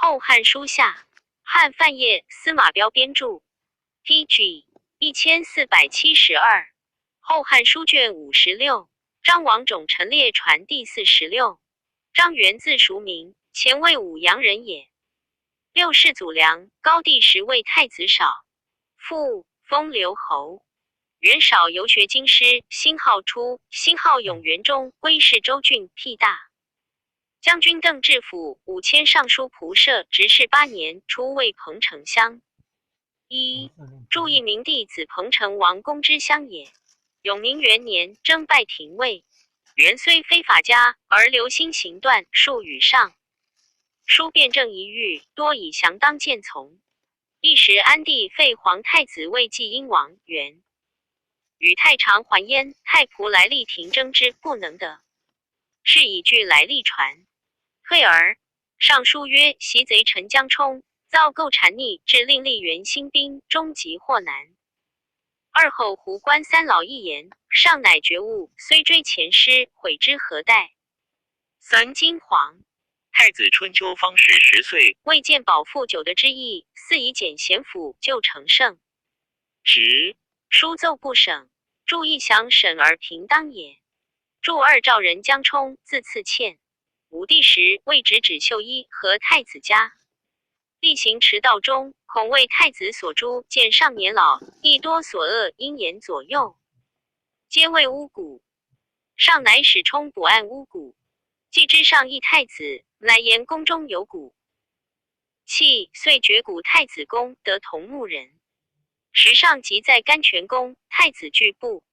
后汉书下，汉范晔、司马彪编著。PG 1472，后汉书卷56，张王种陈列传第46。张元字叔明，前魏武阳人也。六世祖良，高帝时为太子少，父封留侯。元少游学京师，兴号初，兴号永元中，归氏州郡辟大。将军邓志甫5000尚书仆射，执事8年，出为彭城乡。注意明帝子彭城王公之乡也。永明元年，征拜廷尉。元虽非法家，而留心行断，数语上。书辩证一遇，多以详当见从。一时安帝废皇太子为继殷王元，与太常还焉，太仆来历廷争之不能得，是以据来历传。退而上书曰：袭贼陈江冲，造构谗逆，致令立元兴兵，终极祸难。二后胡关三老一言，上乃觉悟，虽追前师，悔之何待？三金黄。太子春秋方始10岁，未见保父久的之意，似以简贤辅，就成圣。直书奏不省，注意详审而平当也。注二赵人江冲，字次倩，武帝时为指秀一和太子家，例行迟道中，恐为太子所诛，见上年老，亦多所恶，因言左右，皆为巫蛊。上乃使冲捕案巫蛊，既知上议太子，乃言宫中有蛊，弃遂绝蛊太子宫，得同牧人。时上即在甘泉宫，太子拒不。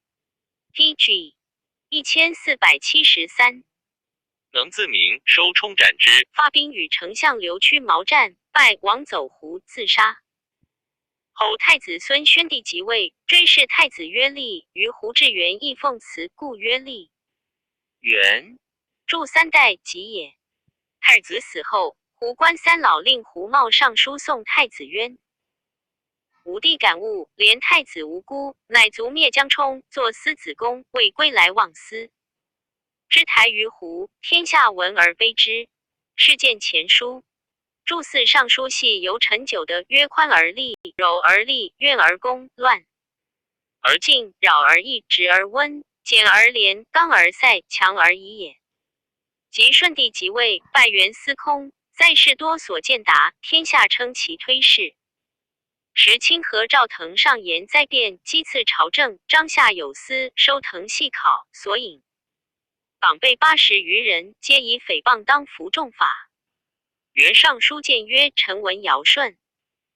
PG 1473，能自明，收冲斩之。发兵与丞相刘屈毛战，败，王走胡，自杀。后太子孙宣帝即位，追谥太子曰立，于胡志远亦奉辞，故曰立。元著3代即也。太子死后，胡关三老令胡茂上书送太子冤。武帝感悟，怜太子无辜，乃族灭江冲，作思子宫，为归来忘思。之台于胡，天下闻而悲之。是见前书。注四尚书系由陈久的曰宽而立，柔而立，怨而攻，乱而静，扰而易，直而温，简而廉，刚而塞，强而夷也。及顺帝即位，拜元司空，在世多所见达，天下称其推事。时清河赵腾上言灾变，讥刺朝政，张夏有司收腾细考，所引榜备80余人，皆以诽谤当服重法。元上书谏曰：臣闻尧舜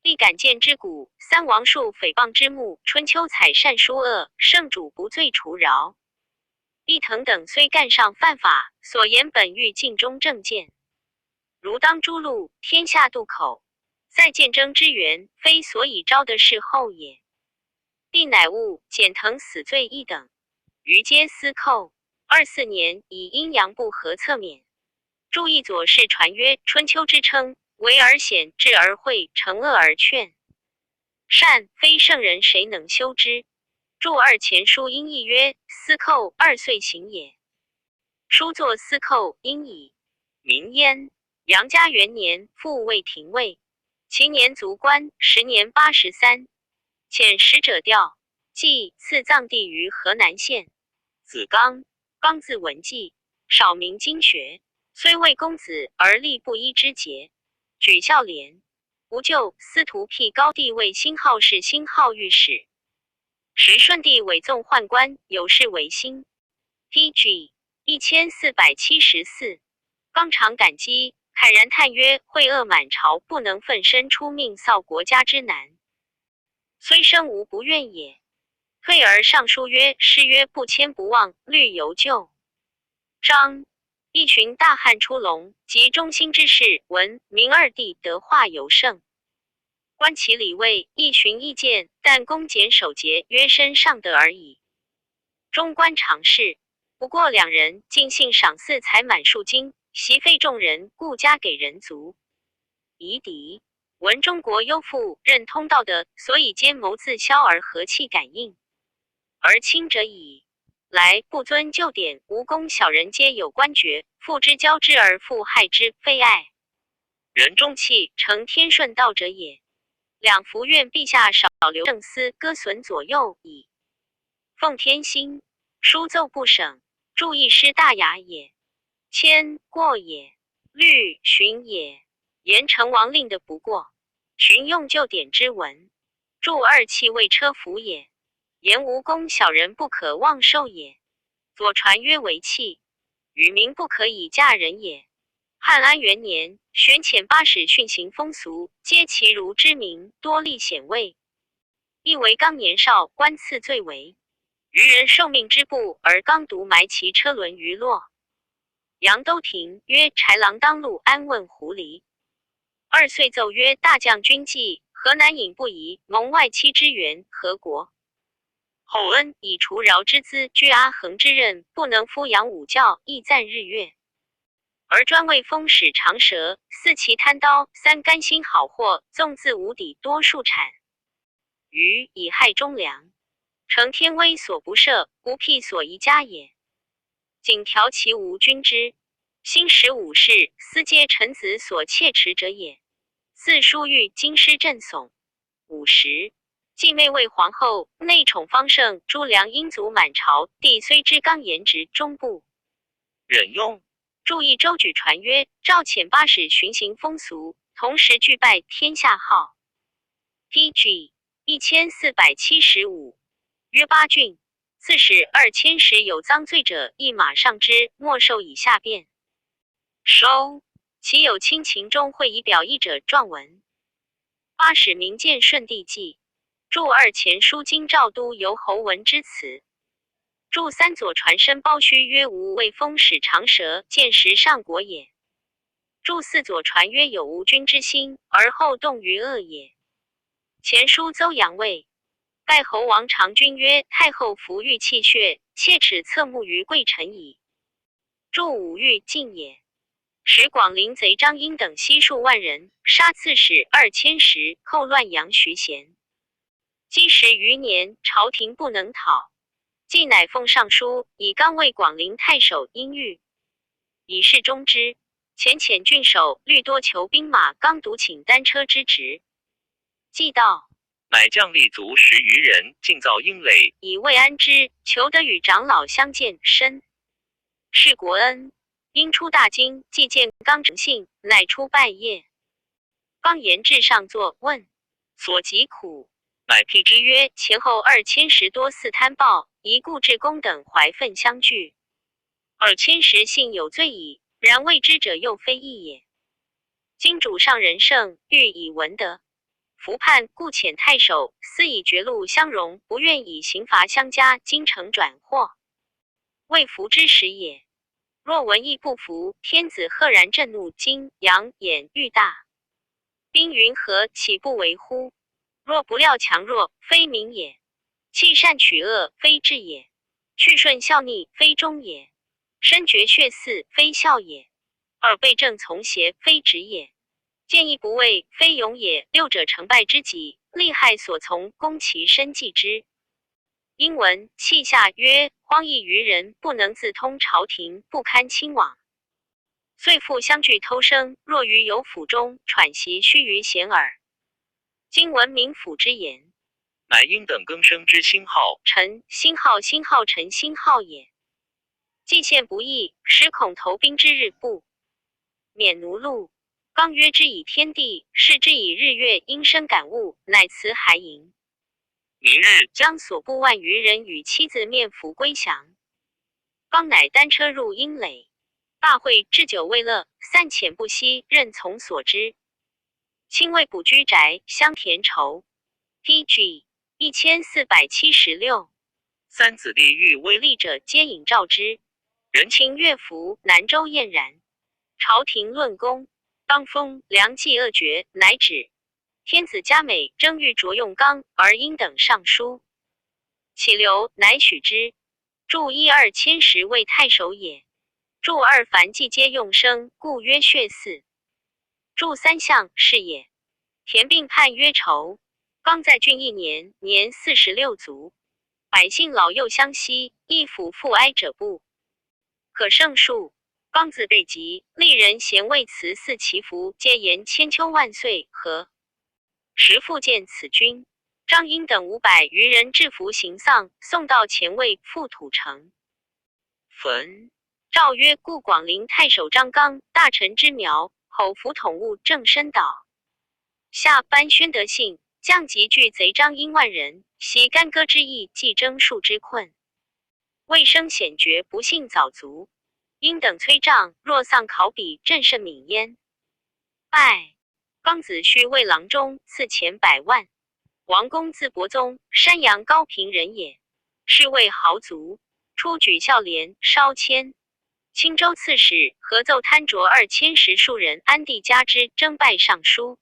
立敢谏之古，三王树诽谤之木，春秋采善书恶，圣主不罪除饶。立腾等虽干上犯法，所言本欲尽忠正见，如当诛戮，天下渡口。在见争之源，非所以招的事后也。帝乃悟简腾死罪一等，余皆司寇。24年，以阴阳不和侧免。注意左氏传曰：春秋之称，为而显，智而慧，惩恶而劝，善非圣人谁能修之？注二前书因义曰：司寇2岁行也。书作司寇因矣。民焉。杨嘉元年，复为廷尉，其年卒官，10年83。遣使者调，祭赐葬地于河南县。子刚，刚字文纪，少明经学，虽未公子，而立不一之节，举孝廉。不就司徒辟高帝为兴号氏，兴号御史。时顺帝委纵宦官，有事为兴。PG 1474，刚常感激，慨然叹曰：惠恶满朝，不能奋身出命，扫国家之难，虽生无不愿也。退而上书曰：诗曰不迁不忘，虑犹旧。张一群大汉出笼，及中兴之事，闻明二帝德化尤盛，观其礼位，亦循意见，但恭俭守节，约身上德而已。中官常事，不过2人，尽兴赏赐才满数金，席费众人，故加给人足。夷狄闻中国优富，任通道的，所以兼谋自消而和气感应，而亲者矣。来不遵旧典，无功小人皆有官爵，父之骄之而父害之，非爱。人重器承天顺道者也。两伏愿陛下少留正思，割损左右矣。奉天心，书奏不省，注意失大雅也。谦过也，律循也。言成王令的不过，循用旧典之文，注二气为车服也。言无功小人不可妄受也。左传曰为器，与民不可以嫁人也。汉安元年，选遣八使训行风俗，皆其儒之名，多立显位。亦为刚年少，官赐最为。渔人受命之部，而刚独埋其车轮于洛。杨都亭曰：豺狼当路，安问狐狸。2岁奏曰：大将军纪，河南尹不疑，蒙外戚之援，何国？后恩以除饶之资，居阿衡之任，不能敷养武教，亦赞日月。而专为风使长舌，4其贪刀，3甘心好货，纵自无底，多数产。余以害忠良，承天威所不赦，不辟所宜家也。仅调其无君之兴使武士，斯皆臣子所切持者也。4书欲京师震悚。50继妹为皇后，内宠方盛，诸良英族满朝，帝虽之刚言直，终不忍用。注意周举传曰：赵遣八使巡行风俗，同时俱拜天下号。PG 1475。曰八郡，刺史2000时有赃罪者，一马上之，没收以下便收。其有亲情中会以表意者，状文。八使明鉴顺帝纪。注2前书经赵都由侯文之词。注3左传申包胥曰：吾为风使长舌，见时上国也。注4左传曰：有无君之心，而后动于恶也。前书邹阳卫。盖侯王长君曰：太后服欲气血，切齿侧目于贵臣矣。注5欲尽也。使广陵贼张英等悉数万人，杀刺史2000时，寇乱阳徐贤。积10余年，朝廷不能讨。既乃奉尚书，以刚为广陵太守殷郁，以示忠之。前遣郡守虑多求兵马，刚独请单车之职。既到，乃将立足10余人，尽造鹰垒，以慰安之。求得与长老相见，深是国恩。因出大惊，既见刚诚信，乃出拜谒。刚言至上座，问所疾苦，乃辟之曰：前后2000时多肆贪暴，一故至公等怀愤相拒。2000时信有罪矣，然未知者又非义也。今主上仁圣，欲以文德服判，故遣太守，思以绝路相容，不愿以刑罚相加，京城转祸，未服之时也。若文义不服，天子赫然震怒，今阳眼欲大，兵云何，岂不为乎？若不料强弱，非明也；弃善取恶，非智也；去顺效逆，非忠也；深绝血嗣，非孝也；二背正从邪，非直也；见义不畏，非勇也。六者成败之己，利害所从，攻其身计之。英文契下曰：荒异于人，不能自通朝廷，不堪亲往。遂复相聚偷生，若于有府中，喘息须臾闲耳。今闻民府之言，乃应等更生之星号，臣星号星号臣星号也。既献不义，实恐投兵之日不免奴禄。刚约之以天地，示之以日月，因深感悟，乃辞还营。明日将所部万余人与妻子面服归降。刚乃单车入阴垒，大会置酒未乐，散遣不息，任从所知。亲卫补居宅，相田畴。PG 1476。三子弟欲为吏者，皆引召之。人情乐服，南州晏然。朝廷论功，刚封梁冀恶爵，乃止。天子嘉美，征欲着用刚，而因等上书，岂留，乃许之。注2000时为太守也。注2凡既皆用生，故曰血嗣。注3项是也。田并判曰仇。刚在郡1年，年46卒。百姓老幼相惜，一府复哀者不可胜数。刚子被疾，丽人咸为此四祈福，皆言千秋万岁和。时复见此君。张英等500余人制服行丧，送到前卫赴土城。焚。诏曰：故广陵太守张刚，大臣之苗，吼服统务郑申岛。下颁宣德信，将集拒贼张英万人，袭干戈之役，既征数之困。未生险绝，不幸早卒。英等催帐，若丧考比，朕甚悯焉。拜。刚子胥为郎中，赐钱100万。王公字伯宗，山阳高平人也，是为豪族，初举孝廉，稍迁。青州刺史，合奏贪着2000数人，安帝加之，征拜尚书。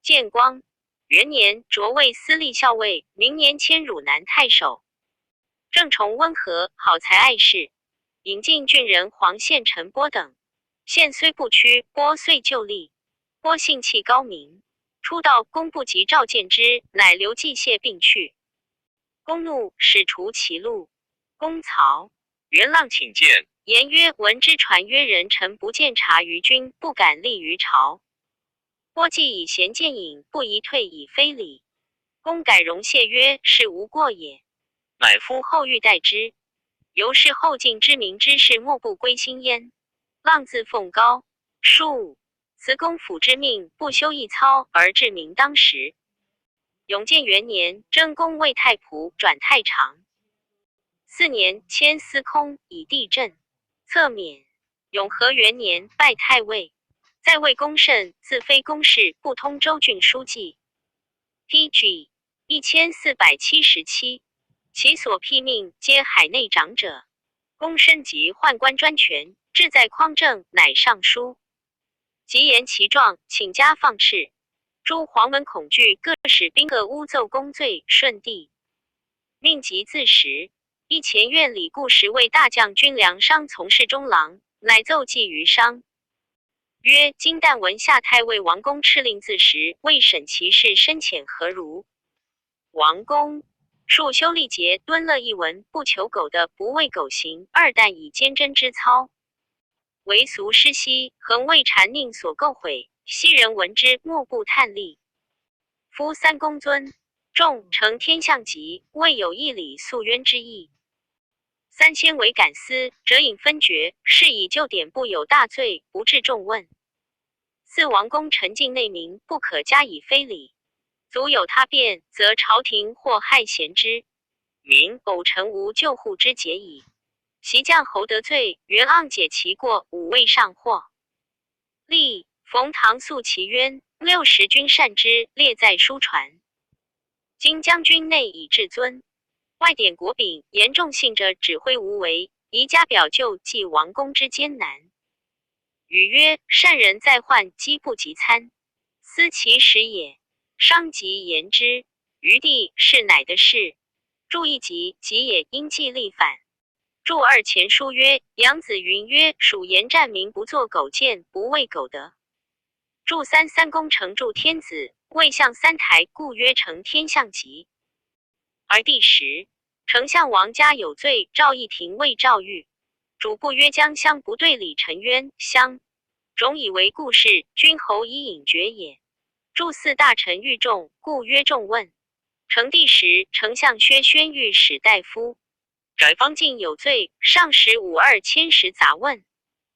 建光元年，擢为司隶校尉，明年迁汝南太守。郑崇温和，好才爱士，引进郡人黄宪、陈波等。宪虽不屈，波遂就立。波性气高明。初到公不及召见之，乃留季谢并去。公怒，使除其路。公曹元浪请见，言曰：闻之传曰人臣不见察于君，不敢立于朝。波既以贤见隐，不宜退以非礼。公改容谢曰：是无过也。乃夫后欲待之。由是后晋之明之士，莫不归心焉。浪自奉高，数辞公府之命，不修一操，而治民当时。永建元年，征公为太仆，转太常。4年，迁司空，以地震，侧免。永和元年，拜太尉。在位公甚，自非公事，不通州郡书记。PG 1477，其所辟命，皆海内长者。公身及宦官专权，志在匡正，乃上书。即言其状，请加放斥。诸黄门恐惧，各使兵各诬奏公罪，顺帝命即自食。一前院李固时为大将军粮商从事中郎，乃奏记于商曰：今但闻下太尉王公敕令自食，未审其事深浅何如？王公数修历节，敦乐一文，不求苟的，不为苟行，二但以坚贞之操。为俗失兮，恒为谗佞所构毁。昔人闻之，莫不叹栗。夫三公尊重，承天象吉，未有一礼诉冤之意。三先为感思，则引分决，是以旧典不有大罪，不治重问。四王公沉静内民，不可加以非礼。足有他变，则朝廷或害贤之民，偶成无救护之节矣。袭将侯得罪，元盎解其过，五位上获。立冯唐诉其冤，60军善之，列在书传。今将军内以至尊，外典国柄，严重信者指挥无为，宜加表就记王公之艰难。语曰：善人在患，饥不及餐，思其时也。商即言之，余地是乃的事。注一集，即也应记立反。注2前书曰：杨子云曰：属言战民不作苟见，不为苟得。注3三公成助天子，未向三台，故曰承天象吉。而第10，丞相王家有罪，赵义廷为诏狱，主簿曰将相不对李沉冤，相种以为故事，君侯以隐决也。注4大臣狱众，故曰重问。成第10，丞相薛宣谕史大夫，改方进有罪，上使52千石杂问。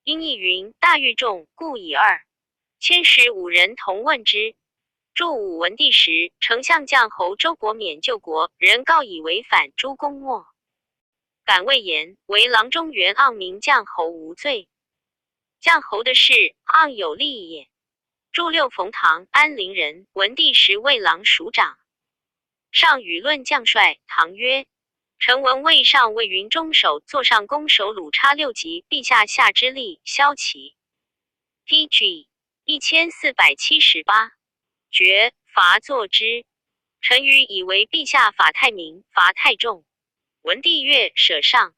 因义云大狱众，故以2千石5人同问之。注5文第10，丞相将侯周伯冕救国，人告以违反，诸公没。敢谓言，为郎中元盎明将侯无罪。将侯的事，盎有利也。注6冯唐，安陵人，文第10为郎署长。上舆论将帅，唐曰：臣闻魏上为云中守，坐上攻守鲁差6级，陛下下之力，骁骑。PG 1478，决罚作之。臣愚以为陛下法太明，罚太重。文帝曰：舍上，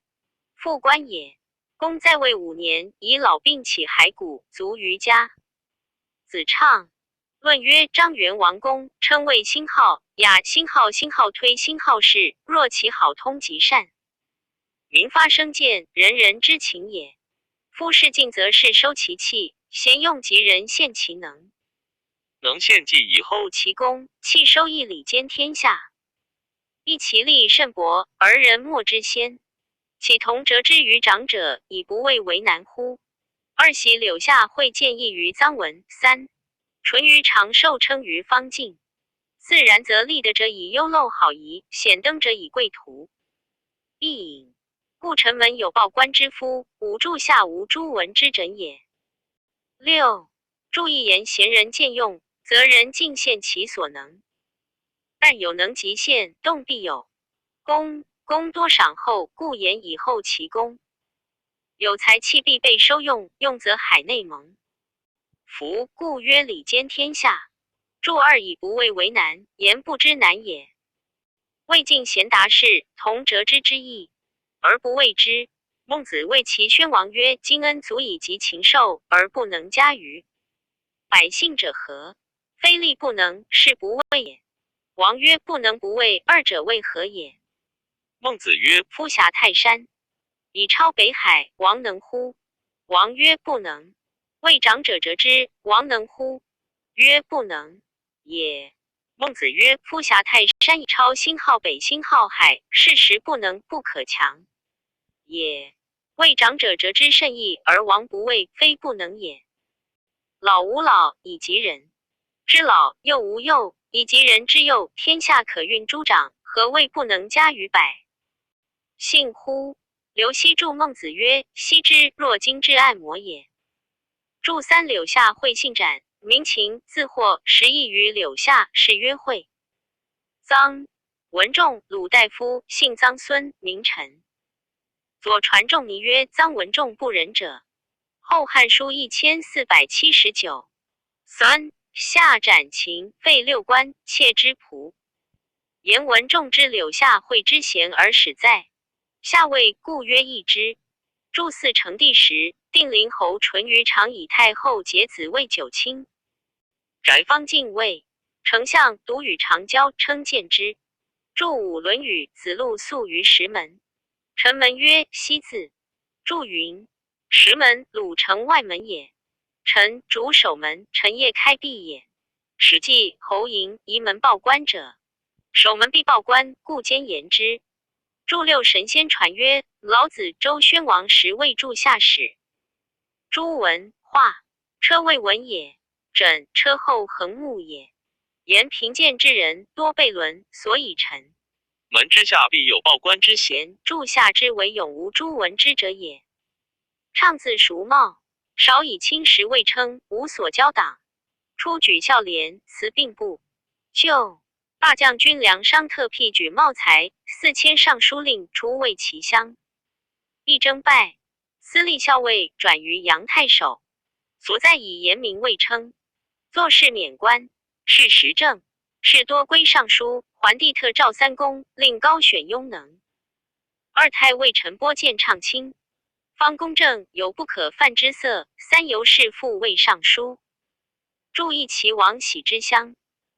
复官也。公在位5年，以老病起骸骨，卒于家。子畅论曰：张元王公称谓星号，雅星号，星号推星号事，若其好通极善，民发生见，人人之情也。夫事尽则是收其气，贤用吉人献其能。能献计以后，后其功，弃收益礼兼天下。亦其力甚薄，而人莫之先。岂同折之于长者，以不畏为难乎？二喜柳下惠见益于臧文。三淳于长寿称于方进。四然则立德者以优陋好仪，显登者以贵图。亦引故臣门有报官之夫，吾柱下无诸文之枕也。六注一言贤人见用，则人尽献其所能。但有能极限，动必有功。功多赏后，故言以后其功。有才气必被收用，用则海内蒙。夫故曰礼兼天下。注二以不畏为难，言不知难也。未尽贤达士，同折之之意，而不畏之。孟子谓齐宣王曰：今恩足以及禽兽，而不能加于百姓者何？非力不能，是不畏也。王曰：不能不畏，二者为何也？孟子曰：夫辖泰山，以超北海，王能乎？王曰：不能。谓长者折之，王能乎？曰：不能也。孟子曰：夫辖泰山，以超星号北，星号海，是实不能，不可强也。谓长者折之甚易，而王不畏，非不能也。老吾老以及人之老，幼吾幼以及人之幼，天下可运诸长，何谓不能加于百姓乎？刘熙注孟子曰：昔之若今之爱摩也。注三柳下惠信斩，民情自获10亿于柳下，是曰惠。臧文仲，鲁大夫，姓臧，孙，名臣。左传仲尼曰：臧文仲不仁者。后汉书1479。三下斩秦，废六官，窃之仆。言文仲之柳下惠之贤而始在。下谓故曰义之。注四成帝时，定陵侯淳于长以太后结子为九卿。翟方进位，丞相独与长交，称见之。注五论语，子路宿于石门。城门曰西字。注云石门，鲁城外门也。臣主守门，臣夜开闭也。史记侯嬴移门报官者，守门必报官，故兼言之。注六神仙传曰：老子周宣王时为注下使。朱文画车未文也，枕车后横木也。言贫贱之人多悖论，所以臣门之下必有报官之嫌。贤，注下之为永无诸文之者也。倡自熟茂，少以轻时未称，无所交党。初举孝廉，辞并部。就大将军梁商特辟举茂才4000尚书令，出为其乡。一征败，司隶校尉转于阳太守，所在以严明未称。做事免官，是时政，事多归尚书。桓帝特召三公，令高选雍能。二太尉陈波见畅卿，方公正有不可犯之色。三由是复为尚书。注意齐王喜之乡。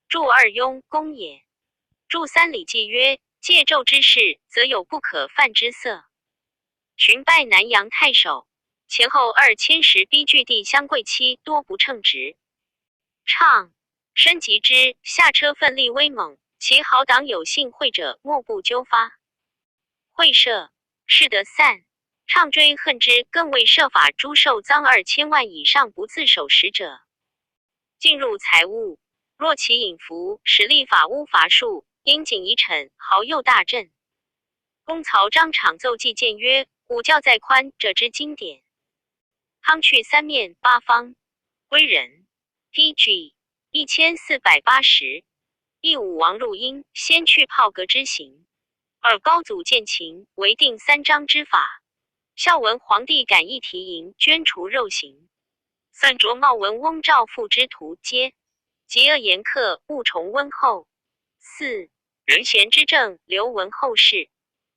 注二雍公也。注三礼记曰：借纣之事，则有不可犯之色。寻拜南阳太守，前后2000时逼据地相贵戚，多不称职。畅身及之，下车奋力威猛，其豪党有幸会者，莫不纠发。会赦，事得散。畅追恨之，更为设法诛受赃2000万以上不自守时者。进入财物，若其隐伏，使立法巫伐术，因谨以惩，豪右大震。公曹章场奏记谏曰：武教在宽者之经典。康去三面八方，归人。PG 1480。一武王入殷，先去炮革之刑。二高祖建秦，为定3章之法。孝文皇帝感议提营，捐除肉刑。三卓茂文翁赵父之徒，皆极恶严苛，务崇温厚。四人贤之政，留文后世。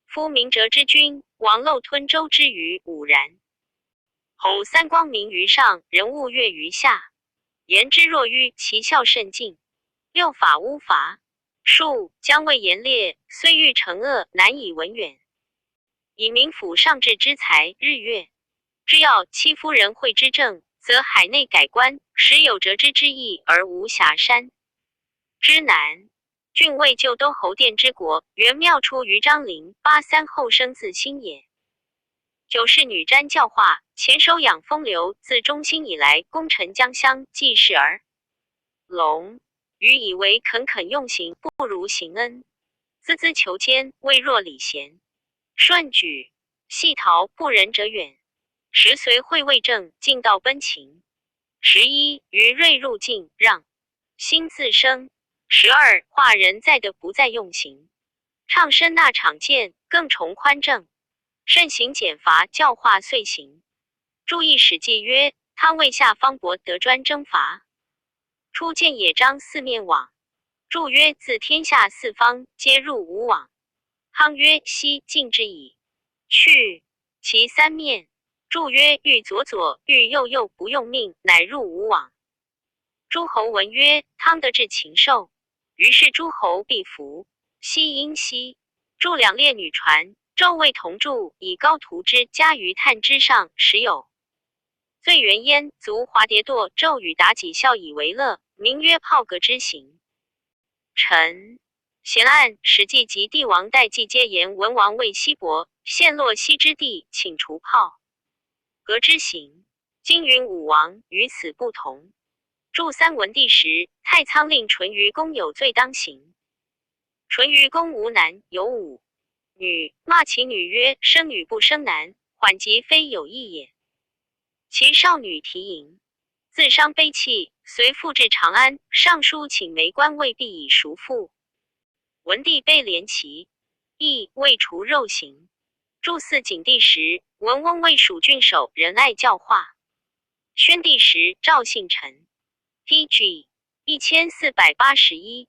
夫明哲之君，王漏吞周之于武然。后三光明于上，人物悦于下。言之若愚，其效甚尽。六法巫伐，术将为严烈，虽欲惩恶，难以文远。以民府上治之才，日月之要戚夫人会之政，则海内改官，使有折之之意而无瑕山。之南，郡为旧都侯殿之国，元庙出于张陵83后生自新也。九世女瞻教化，前收养风流，自中兴以来，功臣将相济世而隆。予以为恳恳用刑，不如行恩；孜孜求奸，未若礼贤。顺举细陶不仁者远。时随会魏政，进道奔秦。11于锐入境，让心自生。12化人在的不再用刑，倡身纳场谏，更崇宽正，慎行简罚，教化遂行。注意史记曰：汤魏下方伯得专征伐，初见野张四面往。注曰：自天下四方，皆入吴往。汤曰：西晋之矣。去其三面。注曰：欲左左，欲右右，不用命，乃入吴往。诸侯闻曰：汤得至禽兽。于是诸侯必服。西因西。注两列女船，纣为同柱，以高涂之，加于炭之上，时有罪元焉，足滑跌堕。纣与妲己笑以为乐，名曰炮革之刑。臣咸案史记及帝王代季皆言文王为西伯，陷洛西之地，请除炮革之刑。今云武王与此不同。注三文帝时，太仓令淳于公有罪当刑。淳于公无男有五女，骂其女曰：生女不生男，缓急非有义也。其少女提淫，自伤悲泣，随父至长安，上书请媒官未必以赎父。文帝悲怜其意，未除肉刑。注四景帝时，文翁为蜀郡守，仁爱教化。宣帝时，赵信臣。PG 1481，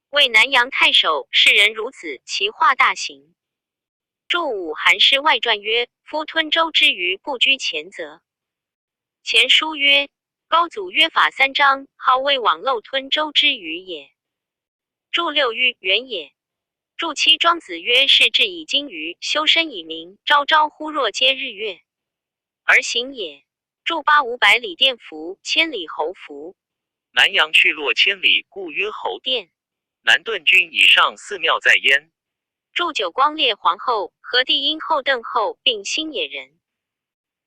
为南阳太守，世人孺子，其化大刑。注五韩诗外传曰：夫吞舟之鱼，不居前则。前书曰：高祖约法三章，号为网漏吞舟之鱼也。注六喻原也。注七庄子曰：是至以金鱼，修身以明，朝朝乎若皆日月，而行也。注八500里殿服，千里侯服。南阳去洛千里，故曰侯殿。南顿君以上寺庙在焉。注九光烈皇后，和帝因后邓后，并新野人。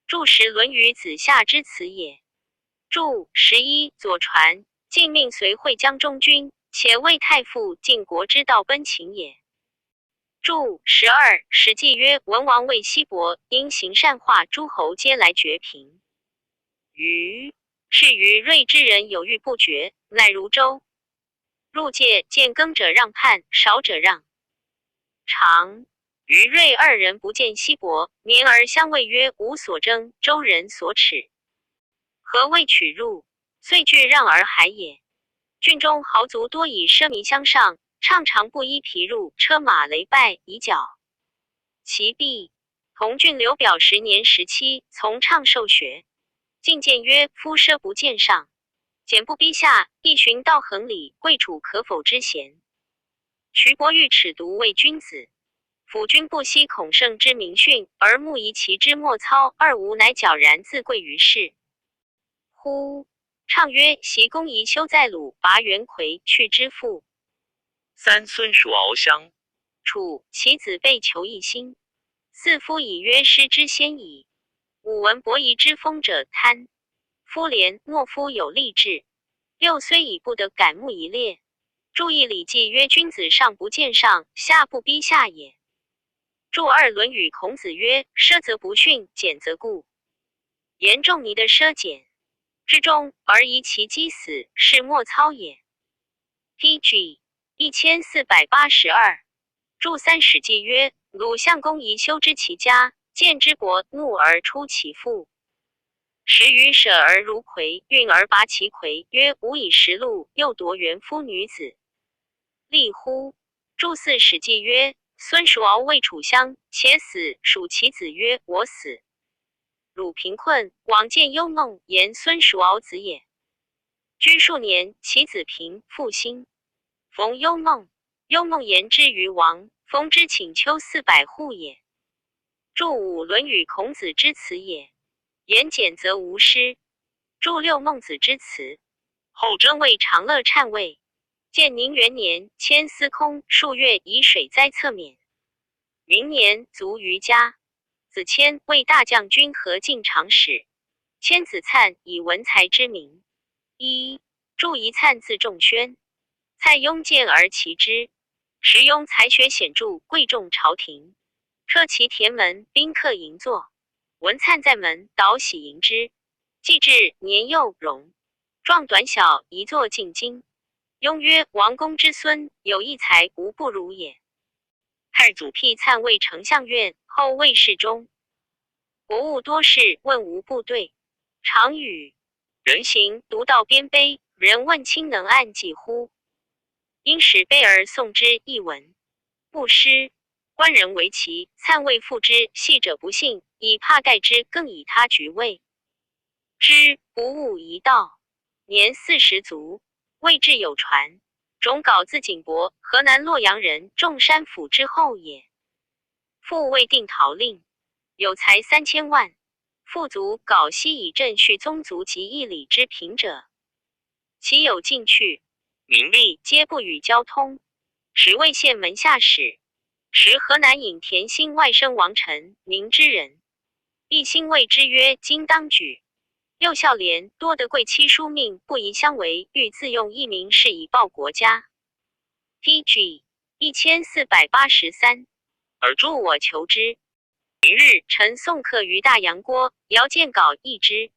注十论语子夏之辞也。注11左传，晋命随会江中军，且为太傅晋国之道奔秦也。注12史记曰：文王为西伯，因行善化，诸侯皆来绝平。余是于睿之人有欲不决，乃如周入界，见耕者让畔，少者让长。于睿二人不见西伯，年而相谓曰：吾所争，周人所耻。何谓取入？遂惧让而还也。郡中豪族多以奢靡相上，畅常不衣皮入，车马雷败，以缴其弊。同郡刘表10年17，从畅受学。进谏曰：夫奢不见上，简不逼下，亦循道衡理，贵处可否之嫌。徐伯欲耻独为君子，辅君不惜孔圣之名训，而慕夷其之莫操，二无乃皎然自贵于世。呼畅曰：袭公宜修在鲁，拔元魁，去之父。三孙蜀敖乡。楚其子被求一心。四夫以曰师之先矣。五闻伯夷之风者贪。夫廉懦夫有立志。六虽已不得，感慕一列。注意礼记曰：君子上不见上，下不逼下也。注二论语孔子曰：奢则不逊，俭则固。言仲尼的奢俭之中，而疑其积死，是莫操也。PG 1482。注三史记曰：鲁相公宜修之其家，见之伯，怒而出其父。时于舍而如魁，运而拔其魁，曰：吾以食禄，又夺原夫女子，立乎？注四史记曰：孙叔敖为楚乡，且死，属其子曰：我死。鲁贫困，往见幽梦，言孙叔敖子也。居数年，其子贫，复兴。逢幽梦，幽梦言之于王，封之请丘400户也。注五论语孔子之辞也。言简则无失。著六孟子之辞。后征谓长乐忏位。建宁元年，迁司空数月，以水灾侧免。明年卒于家。子谦为大将军和进长史。迁子粲以文才之名。一著一粲字仲宣。蔡邕见而齐之。时邕才学显著，贵重朝廷。车骑田门，宾客迎坐。闻粲在门，导喜迎之。既至，年幼容壮短小，一坐进京。邕曰：王公之孙，有一才，无不如也。太祖辟粲为丞相院，后为侍中。国务多事，问无部队。常与人行，独到边碑，人问卿能按记乎？因使碑而送之一文，不失。官人为奇，粲未复之，系者不信，以怕盖之，更以他局位。之不务一道，年40卒。未至有传。种稿字景伯，河南洛阳人，中山府之后也。父未定陶令，有财3000万。父卒，稿悉以镇叙宗族及义理之贫者。其有进去，名利皆不与交通。时魏县门下使。时河南尹田兴外甥王臣，明之人。一心谓之曰：今当举。又孝廉，多得贵戚书命，不宜相违，欲自用一名士以报国家。PG 1483。尔助我求之。一日，臣送客于大阳郭，遥见稿一之。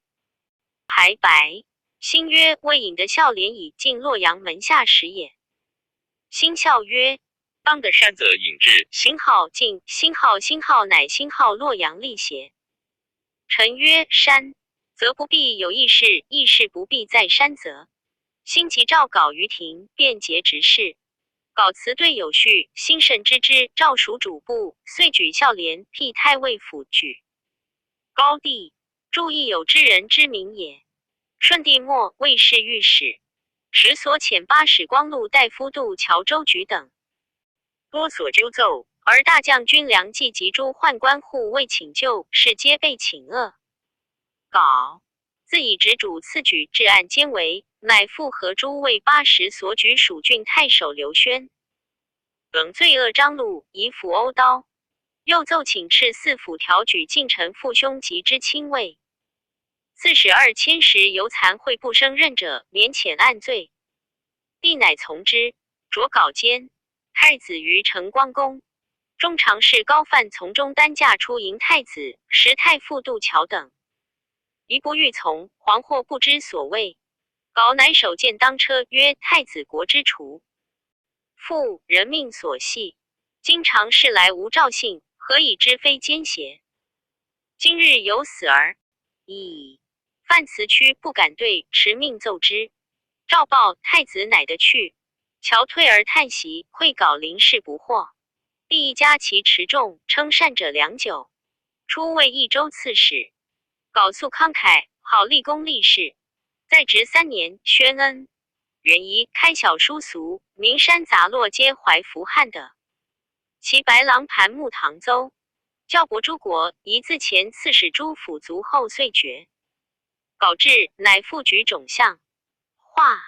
排白。兴曰：魏尹的孝廉已进洛阳门下使也。兴笑曰：当的山则引至。兴号进，兴号乃兴号洛阳吏邪？臣曰：山则不必有议事，议事不必在山则。兴即诏稿于庭，便结执事。稿辞对有序，兴甚知之，诏属主簿，遂举孝廉辟太尉府举。高帝注意有知人之名也。顺帝末，魏氏御史，时所遣八使光禄大夫度谯州举等，多所纠奏，而大将军梁冀及诸宦官户未请救，是皆被请恶。稿自以执主次举治案兼为，乃复合诸为八十所举蜀郡太守刘宣，等罪恶张禄，以斧殴刀。又奏请敕四府调举近臣父兄及之亲卫。42迁时犹残秽不胜任者，免遣按罪。帝乃从之，着稿监。太子于成光宫。中常侍高范从中担驾出迎太子，时太傅杜谯等。宜不欲从，惶惑不知所谓。稿乃手剑当车，曰：太子国之除。父人命所系，今常侍来无诏信，何以知非奸邪？今日有死而已。范辞屈不敢对，持命奏之。诏报，太子乃得去。谯退而叹息，会稿临事不获。帝一加其持重，称善者良久。初为益州刺史。稿素慷慨，好立功立事。在职3年，宣恩。元仪开小书俗，名山杂落皆怀服汉的。其白狼盘木唐邹。教伯诸国，宜自前刺史诸府卒后遂绝。稿至，乃复举种相。画。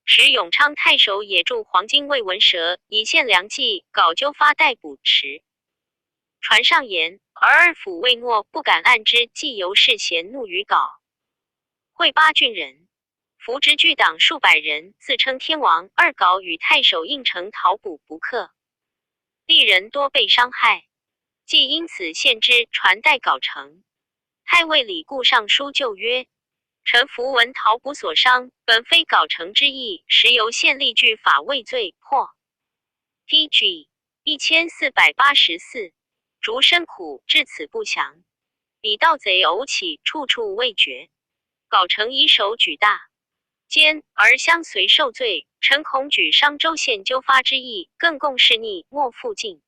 时永昌太守也驻黄巾卫文蛇，以献良计，稿纠发逮捕持。传上言，而二府未诺，不敢按之，既由是嫌怒于稿。会八郡人，扶植巨党数百人，自称天王。二稿与太守应城讨捕不克，吏人多被伤害，既因此献之，传代稿成。太尉李固上书就曰：臣符文讨捕所伤，本非稿成之意，实由县吏具法畏罪破。PG 1484。逐身苦，至此不详。彼盗贼偶起，处处未绝。稿成以手举大奸，而相随受罪。臣恐举商州县纠发之意，更共事逆，莫复进。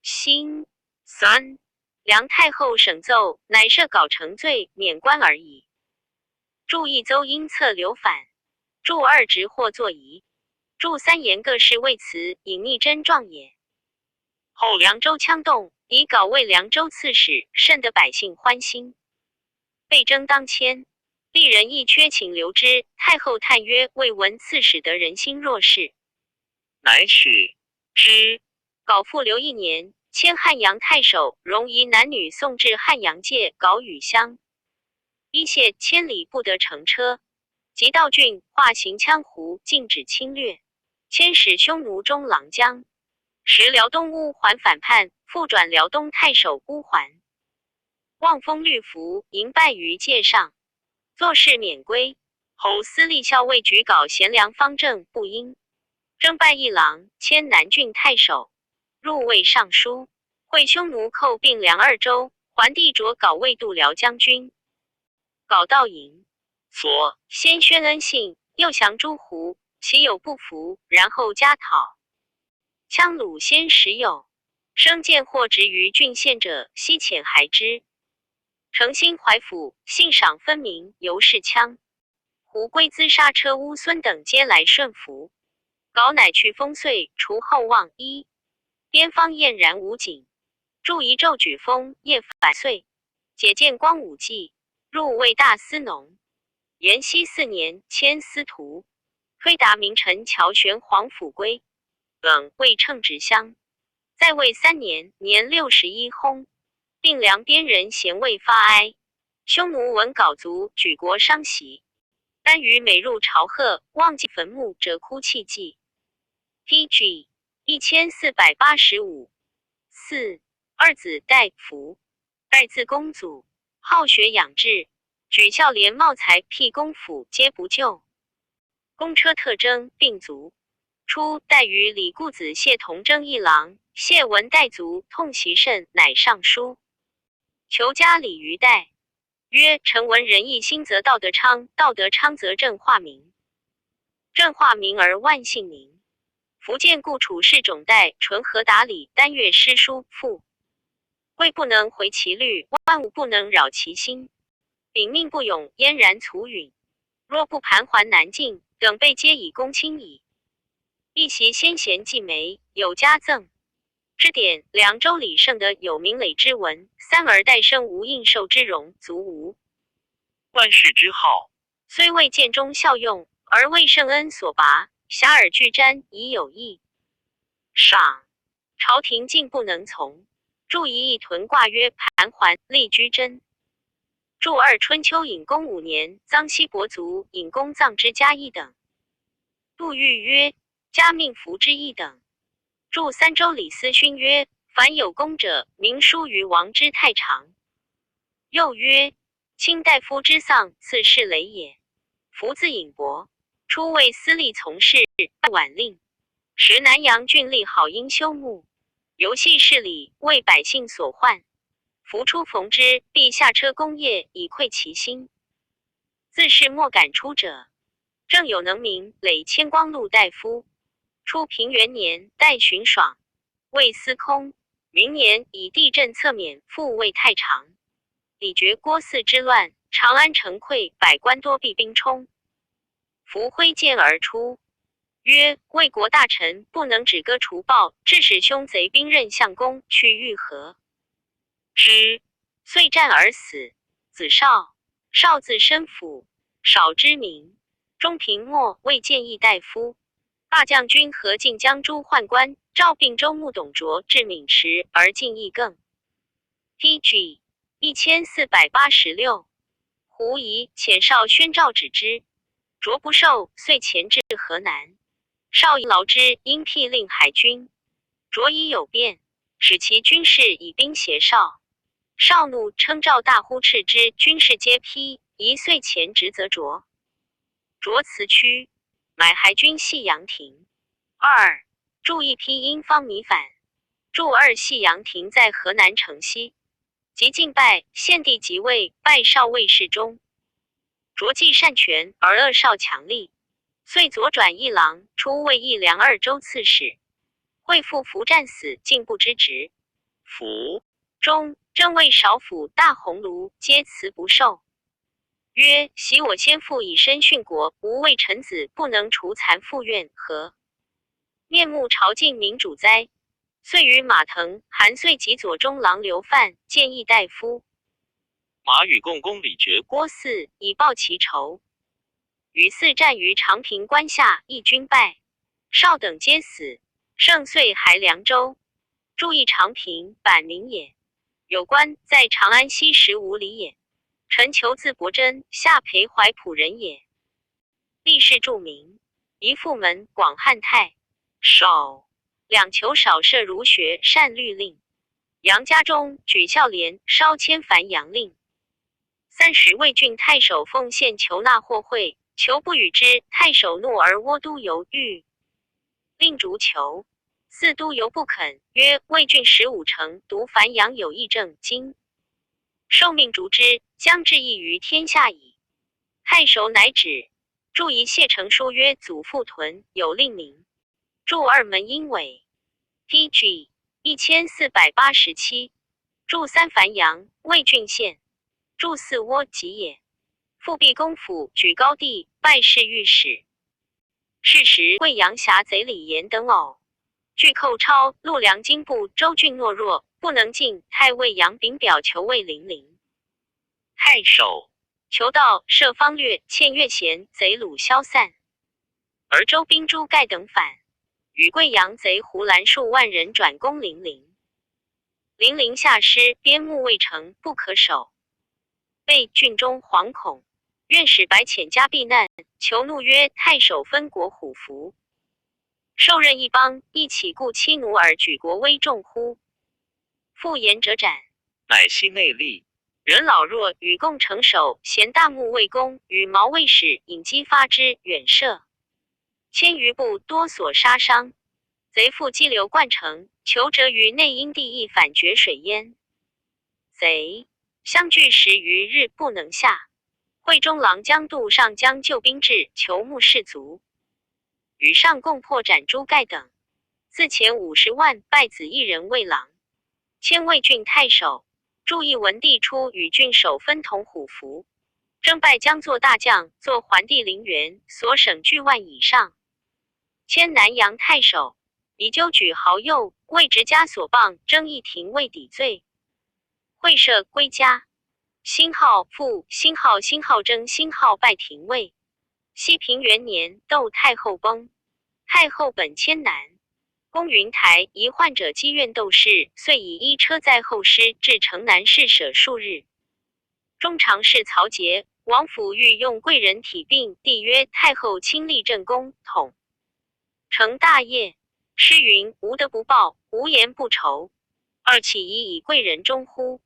辛3，梁太后省奏，乃赦稿成罪，免官而已。注一邹因策流反，注二直或作疑，注三言各是谓辞，隐匿真状也。后凉州羌动，以稿为凉州刺史，甚得百姓欢心。被征当迁。历人亦缺请留之。太后叹曰：未闻刺史得人心若是，乃许之。稿复留1年，迁汉阳太守，容夷男女送至汉阳界，稿与乡。一谢千里不得乘车，及到郡，化行羌胡，禁止侵略。迁使匈奴中郎将。时辽东乌桓反叛，复转辽东太守乌桓。望封律服，迎拜于界上，作事免归。侯司隶校尉举稿贤良方正，不应。征拜一郎，迁南郡太守，入卫尚书。会匈奴寇并梁2州，桓帝着稿魏度辽将军。稿到营，所先宣恩信，又降诸胡，其有不服，然后加讨。羌虏先时有，生见或职于郡县者，悉遣还之。诚心怀府，信赏分明，尤是羌。胡归资杀车乌孙等皆来顺服。稿乃去封岁，除后望一。边方晏然无景，筑一昼举封，夜反岁。解建光武纪，入卫大司农。延熙4年，迁司徒。推达名臣乔玄黄甫归，冷魏称直乡。在位3年，年61薨。并梁边人咸未发哀。匈奴闻稿卒，举国伤喜。单于每入朝贺，忘记坟墓者哭泣祭。PG 1485。4. 二子戴福，代字公祖，好学养志，举孝廉茂才辟公府皆不就。公车特征并卒。初，代于李固子谢同征一郎，谢闻代卒，痛其甚，乃上书求加礼于代，曰：臣闻仁义兴则道德昌，道德昌则政化民，政化民而万姓民。福建故处事种代，纯和达理，单阅诗书赋，贵不能回其律，万物不能扰其心。秉命不勇，嫣然卒允。若不盘桓南境，等辈皆以公卿矣。一袭先贤季梅，有加赠。之典，凉州李圣德有名累之文，三儿代生无应受之容，足无万世之好。虽未见中效用，而为圣恩所拔，遐迩俱瞻，已有益。赏朝廷竟不能从。注一屯卦曰盘桓，立居贞。注2春秋隐公5年，臧西伯族隐公葬之嘉义等。杜预曰嘉命服之义等。注3州李思勋曰凡有功者，明书于王之太常。又曰卿大夫之丧，赐是累也。福字尹伯，初为司隶从事，拜宛令。时南阳郡吏好因修墓，游戏事礼，为百姓所患。福初逢之，必下车功业，以馈其心。自是莫敢出者。正有能名，累迁光禄大夫。初平元年，代巡爽，为司空。明年以地震侧免，复为太常。李绝郭汜之乱，长安城溃，百官多避兵冲。福挥剑而出，曰：魏国大臣不能止戈除暴，致使凶贼兵刃相攻，去欲何之？遂战而死。子少，少字申府，少之名。中平末为谏议大夫。罢将军何进将诸宦官，召并州牧董卓至渑池，而进议更。PG 1486。胡疑，遣少宣诏止之。卓不受，遂前至河南。少以劳之，因辟令海军。卓已有变，使其军士以兵胁少。少怒，称诏大呼斥之，军士皆批，一岁前职责卓。卓辞屈，买海军系阳亭。2. 驻一批因方弥反。驻2系阳亭在河南城西。即进拜，献帝即位，拜少尉侍中。卓既善权，而恶少强力，遂左转一郎，出卫议梁2州刺史。会父伏战死，竟不知职。服中正尉少府大鸿胪皆辞不受。曰：昔我先父以身殉国，吾为臣子，不能除残复怨，何面目朝晋民主哉？遂与马腾、韩遂及左中郎刘范建议大夫。马与共公李傕郭汜以报其仇。于汜战于长平关下，一军败，少等皆死。胜遂还凉州。注意长平，版名也。有关在长安西15里也。陈求字伯真，下裴怀浦人也。历世著名。一父门，广汉太少。两求少摄儒学，善律令。杨家中举孝廉，稍迁樊阳令。30魏郡太守奉献求纳获贿，求不与之，太守怒而倭都邮欲令逐求。四都邮不肯，曰：魏郡15城，独樊阳有议政，今受命逐之，将至义于天下矣。太守乃止。注一谢成书曰：祖父屯有令名。注二门阴尾 PG 1487。注三樊阳，魏郡县。注四倭吉也。复辟公府，举高帝，拜侍御史。是时贵阳侠贼李严等偶据寇超，陆梁经部州郡懦弱，不能进。太尉杨秉表求魏零陵。太守求道，设方略，欠越贤，贼虏消散。而州兵朱盖等反，与贵阳贼胡兰数万人转攻零陵。零陵下失，边牧未成，不可守。被郡中惶恐，愿使白遣家避难，求怒曰：太守分国虎符，受任一邦，一起故欺奴而举国威重乎？复言者斩。乃系内力。人老弱与共成守，贤大木魏公与毛卫使引击发之，远射千余步，多所杀伤。贼复激流灌城，求折于内阴地，亦反决水淹。贼相距10余日，不能下。会中郎将渡上将救兵至，求募士卒，与上共破斩朱盖等。自前50万，败子一人为郎。迁魏郡太守。注意文帝初与郡守分同虎符，征拜将作大将，作桓帝陵园，所省巨万以上。迁南阳太守，以纠举豪右，为直枷所谤，征议廷尉抵罪。会赦归家。辛浩复，辛浩征，辛浩拜廷尉。西平元年，窦太后崩，太后本迁南。公云台一患者积怨斗士，遂以一车载后师至城南侍舍数日。中常侍曹节、王府欲用贵人体病，帝曰：太后亲力正宫，统成大业。诗云：无德不报，无言不酬。二岂宜以贵人终乎？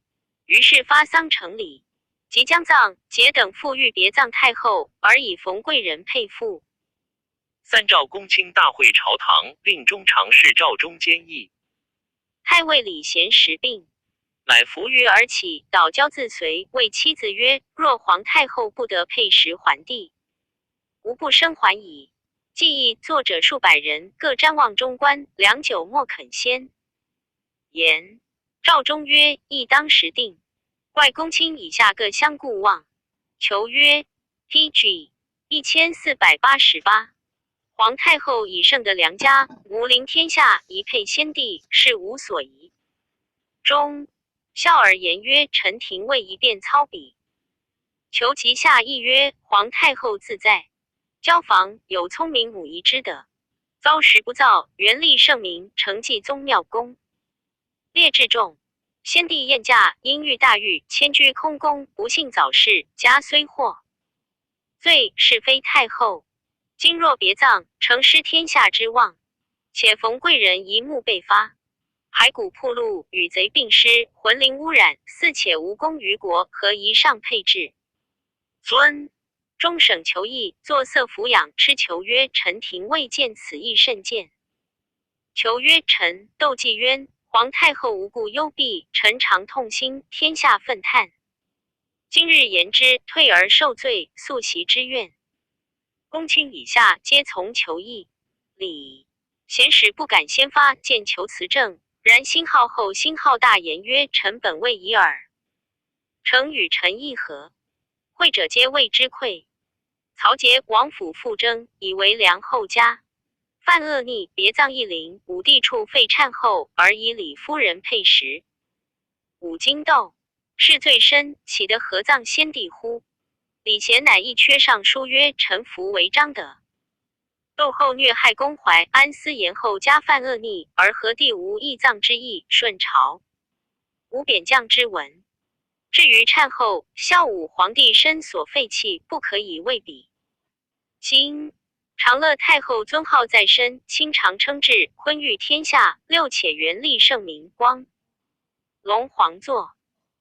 于是发丧成礼，即将葬。节等复欲别葬太后，而以冯贵人配附。三赵公卿大会朝堂，令中常侍赵忠监议。太尉李贤时病，乃伏于而起，祷交自随，谓妻子曰：若皇太后不得配食桓帝，无不生还矣。既议作者数百人，各瞻望中官，良久莫肯先言。赵忠曰：亦当时定。怪公卿以下各相顾望。求曰 PG 1488。皇太后以圣的良家，无临天下，一配先帝，是无所疑。中笑而言曰：陈廷尉一辩操笔。求其下亦曰：皇太后自在，交房有聪明母仪之德，遭时不造，元立圣明，承继宗庙宫。列至众，先帝宴驾，因遇大狱，迁居空宫，不幸早逝，家虽祸，罪是非太后。今若别葬，诚失天下之望。且逢贵人一目被发，骸骨暴露，与贼并失，魂灵污染，似且无功于国，何宜上配置？尊中省求议，作色抚养，吃求曰：陈廷尉见此意甚见。求曰：臣窦既冤，皇太后无故忧避，臣常痛心，天下愤叹。今日言之，退而受罪，素习之怨。公卿以下皆从求议。李贤使不敢先发，见求辞正。然辛浩后辛浩大言曰：臣本未已耳。诚与臣议和，会者皆谓之愧。曹节、王府复征，以为良后家。犯恶逆，别葬义陵。武帝处废忏后，而以李夫人配食。武金斗是最深，岂得合葬先帝乎？李贤乃一阙上书曰：臣服为章德。窦后虐害公怀，安思言后加犯恶逆，而何帝无义葬之意？顺朝无贬降之文。至于忏后，孝武皇帝身所废弃，不可以为比。今长乐太后尊号在身，亲常称制，昏育天下，六且元历圣明光龙皇座。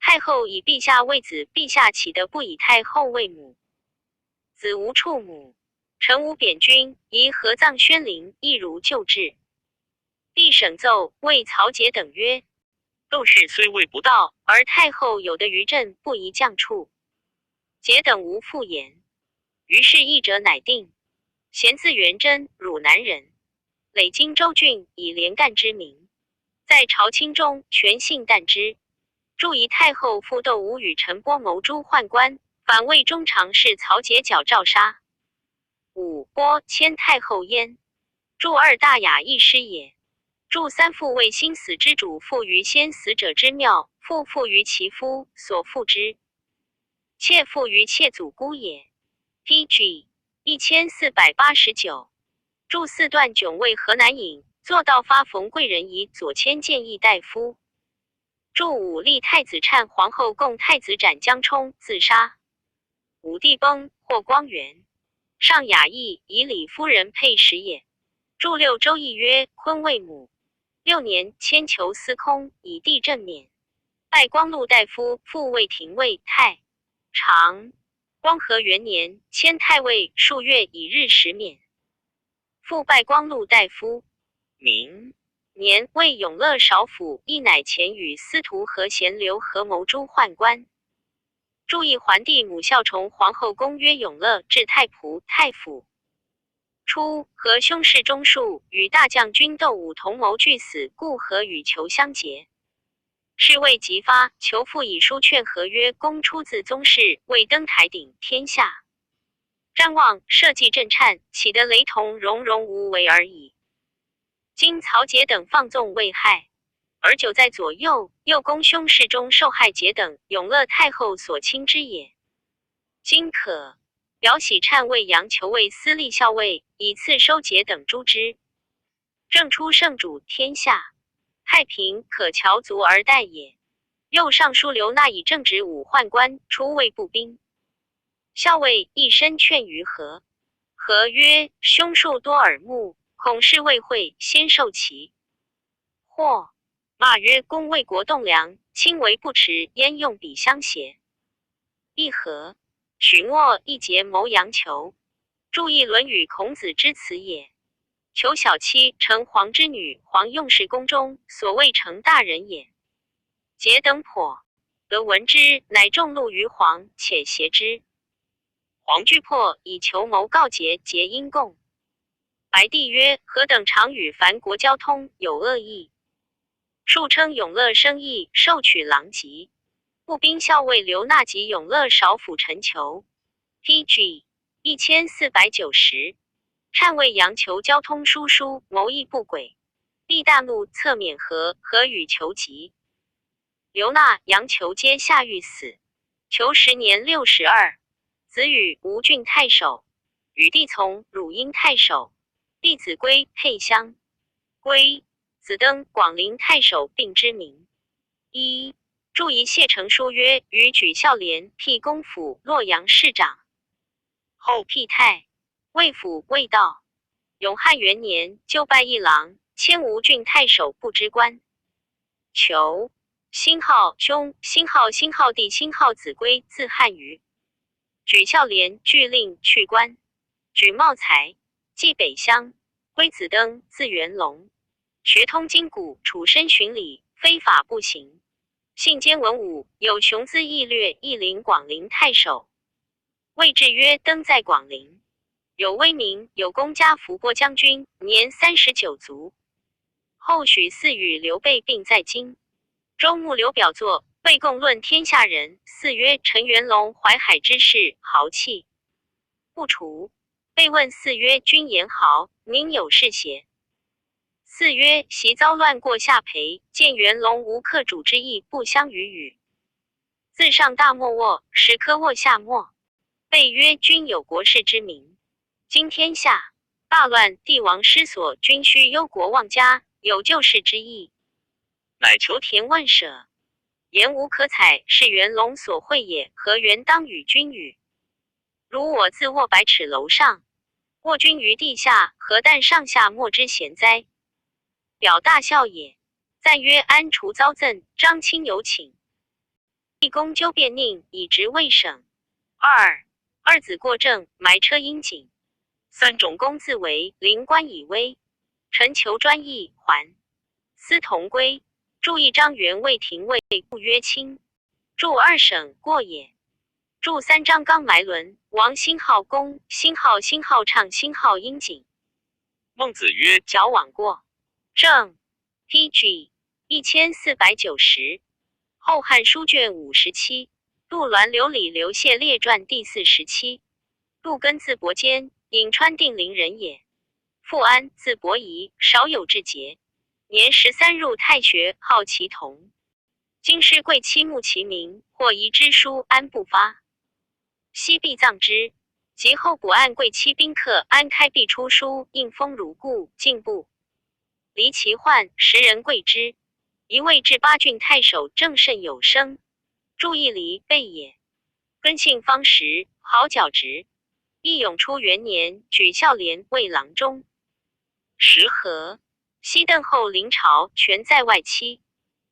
太后以陛下为子，陛下岂得不以太后为母？子无处母，臣无贬君，宜合葬宣陵，亦如旧制。帝省奏谓曹节等曰：窦氏虽未不到，道而太后有的余朕不宜降处。节等无复言。于是议者乃定。贤字元贞，汝南人，累荆州郡，以连干之名，在朝卿中权信旦之。注以太后父窦武与陈波谋诛宦官，反魏中常侍曹节矫诏杀。五波迁太后焉。注二大雅一师也。注三父为心死之主，父于先死者之庙，父父于其夫所父之，妾父于妾祖姑也。PG 1489。注四段迥为河南尹，坐道发冯贵人以左迁谏议大夫。注武立太子忏皇后供太子斩江充自杀。武帝崩，或光元。上雅义以李夫人配食也。注六周议曰：昆为母。6年迁囚司空，以帝正免。拜光禄大夫，复为廷尉太常。光和元年迁太尉，数月以日食免。复拜光禄大夫。明年为永乐少府，亦乃前与司徒和贤刘合谋诛宦官。注意桓帝母孝崇皇后公约永乐至太仆太府。初，和兄氏中庶与大将军窦武同谋俱死，故和与求相结。是未即发，求父以书劝和曰：公出自宗室，未登台顶天下。瞻望社稷震颤，岂得雷同荣荣无为而已。今曹节等放纵为害，而久在左右，又公兄氏中受害节等，永乐太后所亲之也。今可表喜忏为杨求为司隶校尉，以次收节等诛之。正出圣主天下，太平可乔足而待也。又上书刘纳以正直武宦官，出卫步兵。校尉一身劝于和。和曰：兄数多耳目，恐是未会，先受其。或骂曰：公为国栋梁，亲为不耻，焉用彼相胁？一和许诺一节谋杨求。注意《论语》孔子之辞也。求小妻成皇之女，皇用事宫中，所谓成大人也。节等颇得闻之，乃众怒于皇，且挟之。皇惧迫，以求谋告节，节因供。白帝曰：何等常与凡国交通，有恶意。数称永乐生意，受取狼籍。步兵校尉刘纳及永乐少府陈求。PG 1490。忏为杨求交通疏疏，谋议不轨。帝大怒，侧免和与求疾。刘纳、杨求皆下狱死。求10年62。子羽吴郡太守，与弟从汝阴太守。弟子归沛乡。归子登广陵太守，并之名。一注一谢成书曰：与举孝廉辟公府洛阳市长。后辟太魏府魏道。永汉元年就拜一郎，迁吴郡太守不知官。求辛浩兄，辛浩弟辛浩子归，字汉虞。举孝廉具令去官。举茂才寄北乡。归子登字元龙，学通经古，处身巡礼，非法不行。性兼文武，有雄姿逸略，亦临广陵太守。谓之曰：登在广陵，有威名，有功加伏波将军，年39卒。后许嗣与刘备并在京。周穆刘表作，备共论天下人。四曰：陈元龙淮海之士，豪气不除。备问四曰：君言豪，宁有是邪？四曰：习遭乱过夏培，见元龙无克主之意，不相与语。自上大莫卧，始科卧下谟。备曰君有国事之名，今天下大乱，帝王失所，君须忧国忘家，有救世之意。乃求田问舍，言无可采，是元龙所绘也，何原当与君语？如我自卧百尺楼上，卧君于地下，何但上下莫之嫌哉？表大笑也。赞曰：安除遭赠，张亲有请。义公纠辩佞，以职未省。二子过正，埋车殷景。三种公自为，临官以威。臣求专议，还。司同归。注一章原未廷尉，故曰卿。注二省，过也。注三章纲埋伦，王星号公，星号畅，星号殷景。孟子曰：矫枉过正。PG 1490。后汉书卷57。陆鸾刘李刘谢列传第47。陆根字伯坚，颍川定陵人也。父安，字伯仪，少有志节。年13入太学，好其童。京师贵戚慕其名，或遗之书，安不发。西必葬之。及后补按贵戚宾客，安开必出书，应封如故，进步。离其患，10人贵之。一位至八郡太守，正甚有声。注一离备也。根姓方时，好角直。义永初元年，举孝廉为郎中。时和。西邓后临朝，权在外戚。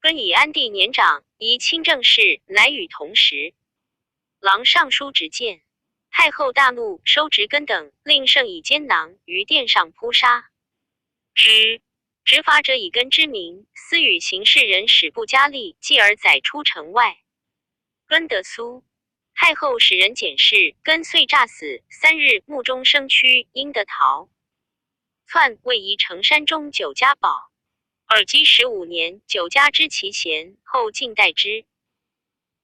根以安帝年长，宜亲政事，乃与同时。郎尚书直谏。太后大怒，收直根等，令圣以奸囊于殿上扑杀之。执法者以根之名，私与行事人使不加力，继而载出城外。根得苏。太后使人检视，根遂诈死，3日墓中生蛆，因得逃。篡位移成山中九家堡。耳基15年，九家知其贤，后晋代之。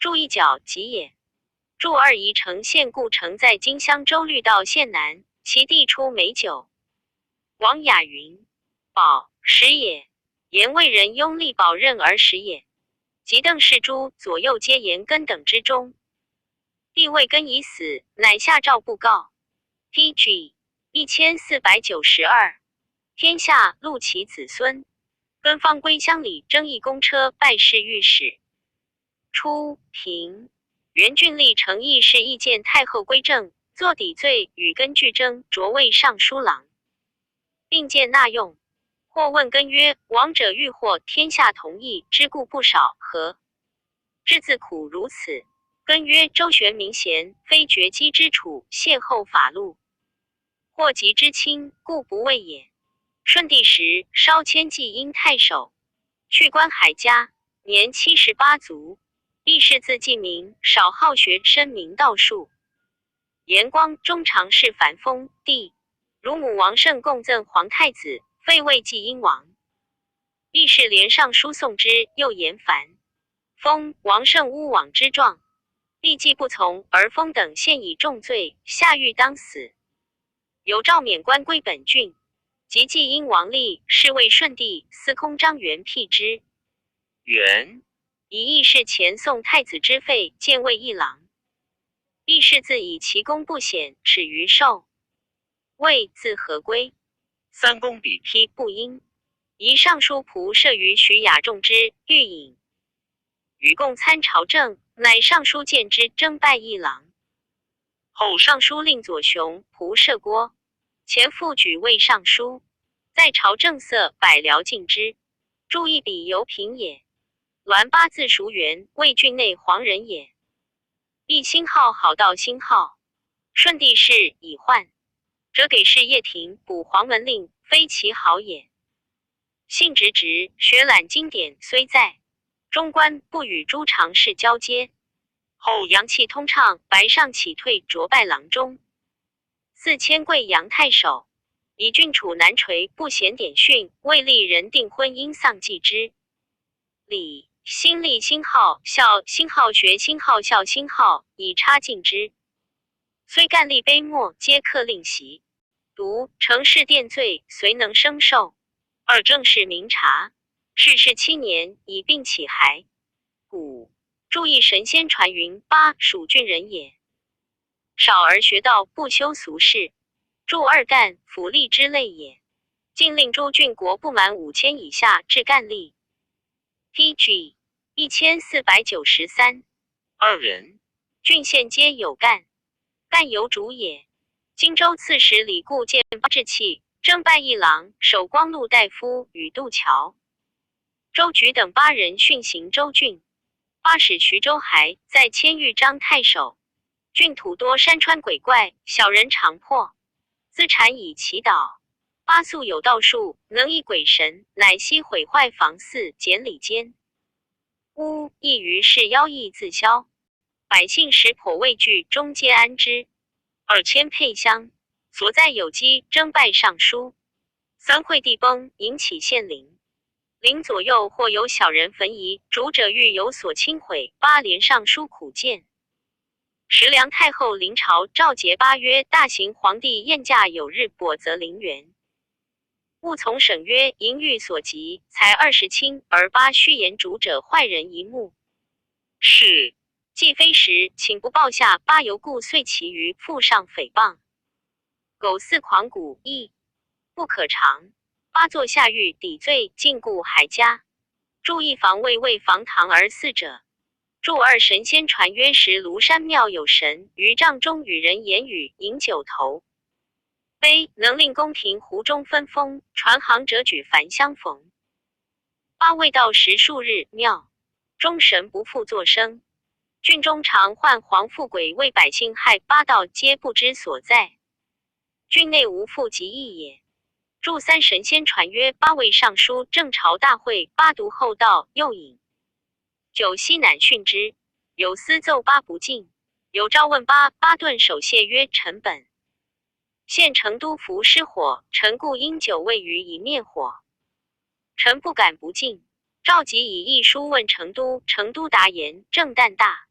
注一角即也。注二宜城县故城在今襄州绿道县南，其地出美酒。王雅云：宝时也。言为人拥立宝任而时也。及邓氏诸左右皆言根等之中。帝谓根已死，乃下诏布告。PG 1492。天下录其子孙。根方归乡里征议公车，拜侍御史。初平。元俊立成义士，意见太后归正，作抵罪，与根俱争，擢为尚书郎，并见纳用。或问根曰：王者欲获天下同意，之故不少，何至自苦如此？根曰：周旋明贤，非绝机之处，邂逅法禄，或及之亲，故不畏也。顺帝时，稍迁济阴太守，去官海家，年78卒。亦是字季明，少好学，深明道术。延光中常侍樊丰帝，乳母王胜共赠皇太子，废为季阴王。亦是连上书送之，又言樊丰、王胜诬枉之状，帝既不从，而丰等现以重罪，下狱当死。有诏免官归本郡。及季阴王立，是为顺帝，司空张元辟之。元以义士前宋太子之废，见为一郎。义士自以其功不显，耻于寿。谓字何归。三公比批不应。宜尚书仆射于徐雅仲之，欲引。与共参朝政，乃尚书见之，征拜一郎。后尚书令左雄、仆射郭前复举为尚书，在朝政色，百僚敬之。注一笔尤平也。栾八字熟元，为郡内黄人也。一星号好到星号。顺帝事已患，则给事叶廷补黄门令，非其好也。性直直，学览经典，虽在中官，不与诸常侍交接。后阳气通畅，白上起退，擢拜郎中。4迁贵阳太守。以郡处南垂，不贤典训，未立人订婚因丧祭之。礼新立星号，孝星号，学星号，孝星号，以差进之。虽干吏卑末，皆克令席。读城市殿罪，遂能生受。正是明察。世事7年，以病起骸。古注意神仙传云八蜀郡人也，少而学道，不修俗事，著二干、府吏之类也。禁令诸郡国不满5000以下治干吏。PG 1493。二人，郡县皆有干，干由主也。荆州刺史李固见八志气，征拜一郎、守光禄大夫与杜桥、周举等8人训行州郡。八使徐州还在迁豫章太守。郡土多山川鬼怪，小人常破，资产以祈祷。八素有道术，能役鬼神，乃悉毁坏房寺，简礼间。乌亦于是妖异自消，百姓时颇畏惧，终皆安之。2000配香，所在有机，征拜尚书。三会地崩，引起县陵。陵左右或有小人焚夷，主者欲有所轻毁。八连尚书苦谏。时梁太后临朝诏节8曰：大行皇帝宴驾有日，跛则陵园。务从省曰：淫欲所及，才20顷，而八虚言主者坏人一目。是。既非时，请不报下。八由故遂其于腹上诽谤。苟似狂骨，亦不可长。八作下狱，抵罪，禁锢还家。注意防卫为防堂而祀者。注二神仙传曰：时庐山庙有神，于帐中与人言语，饮酒头。碑能令宫廷湖中分封，传行者举凡相逢。八未到时数日，庙中神不复作声。郡中常患黄腹鬼，为百姓害，八道皆不知所在。郡内无复及义也。注三神仙传曰：八位尚书正朝大会，八读后道，又饮酒西乃训之。有司奏八不敬，有诏问八，八顿首谢曰：臣本现成都服失火，臣故因酒未余以灭火。臣不敢不敬。召集以一书问成都，成都答言：正旦大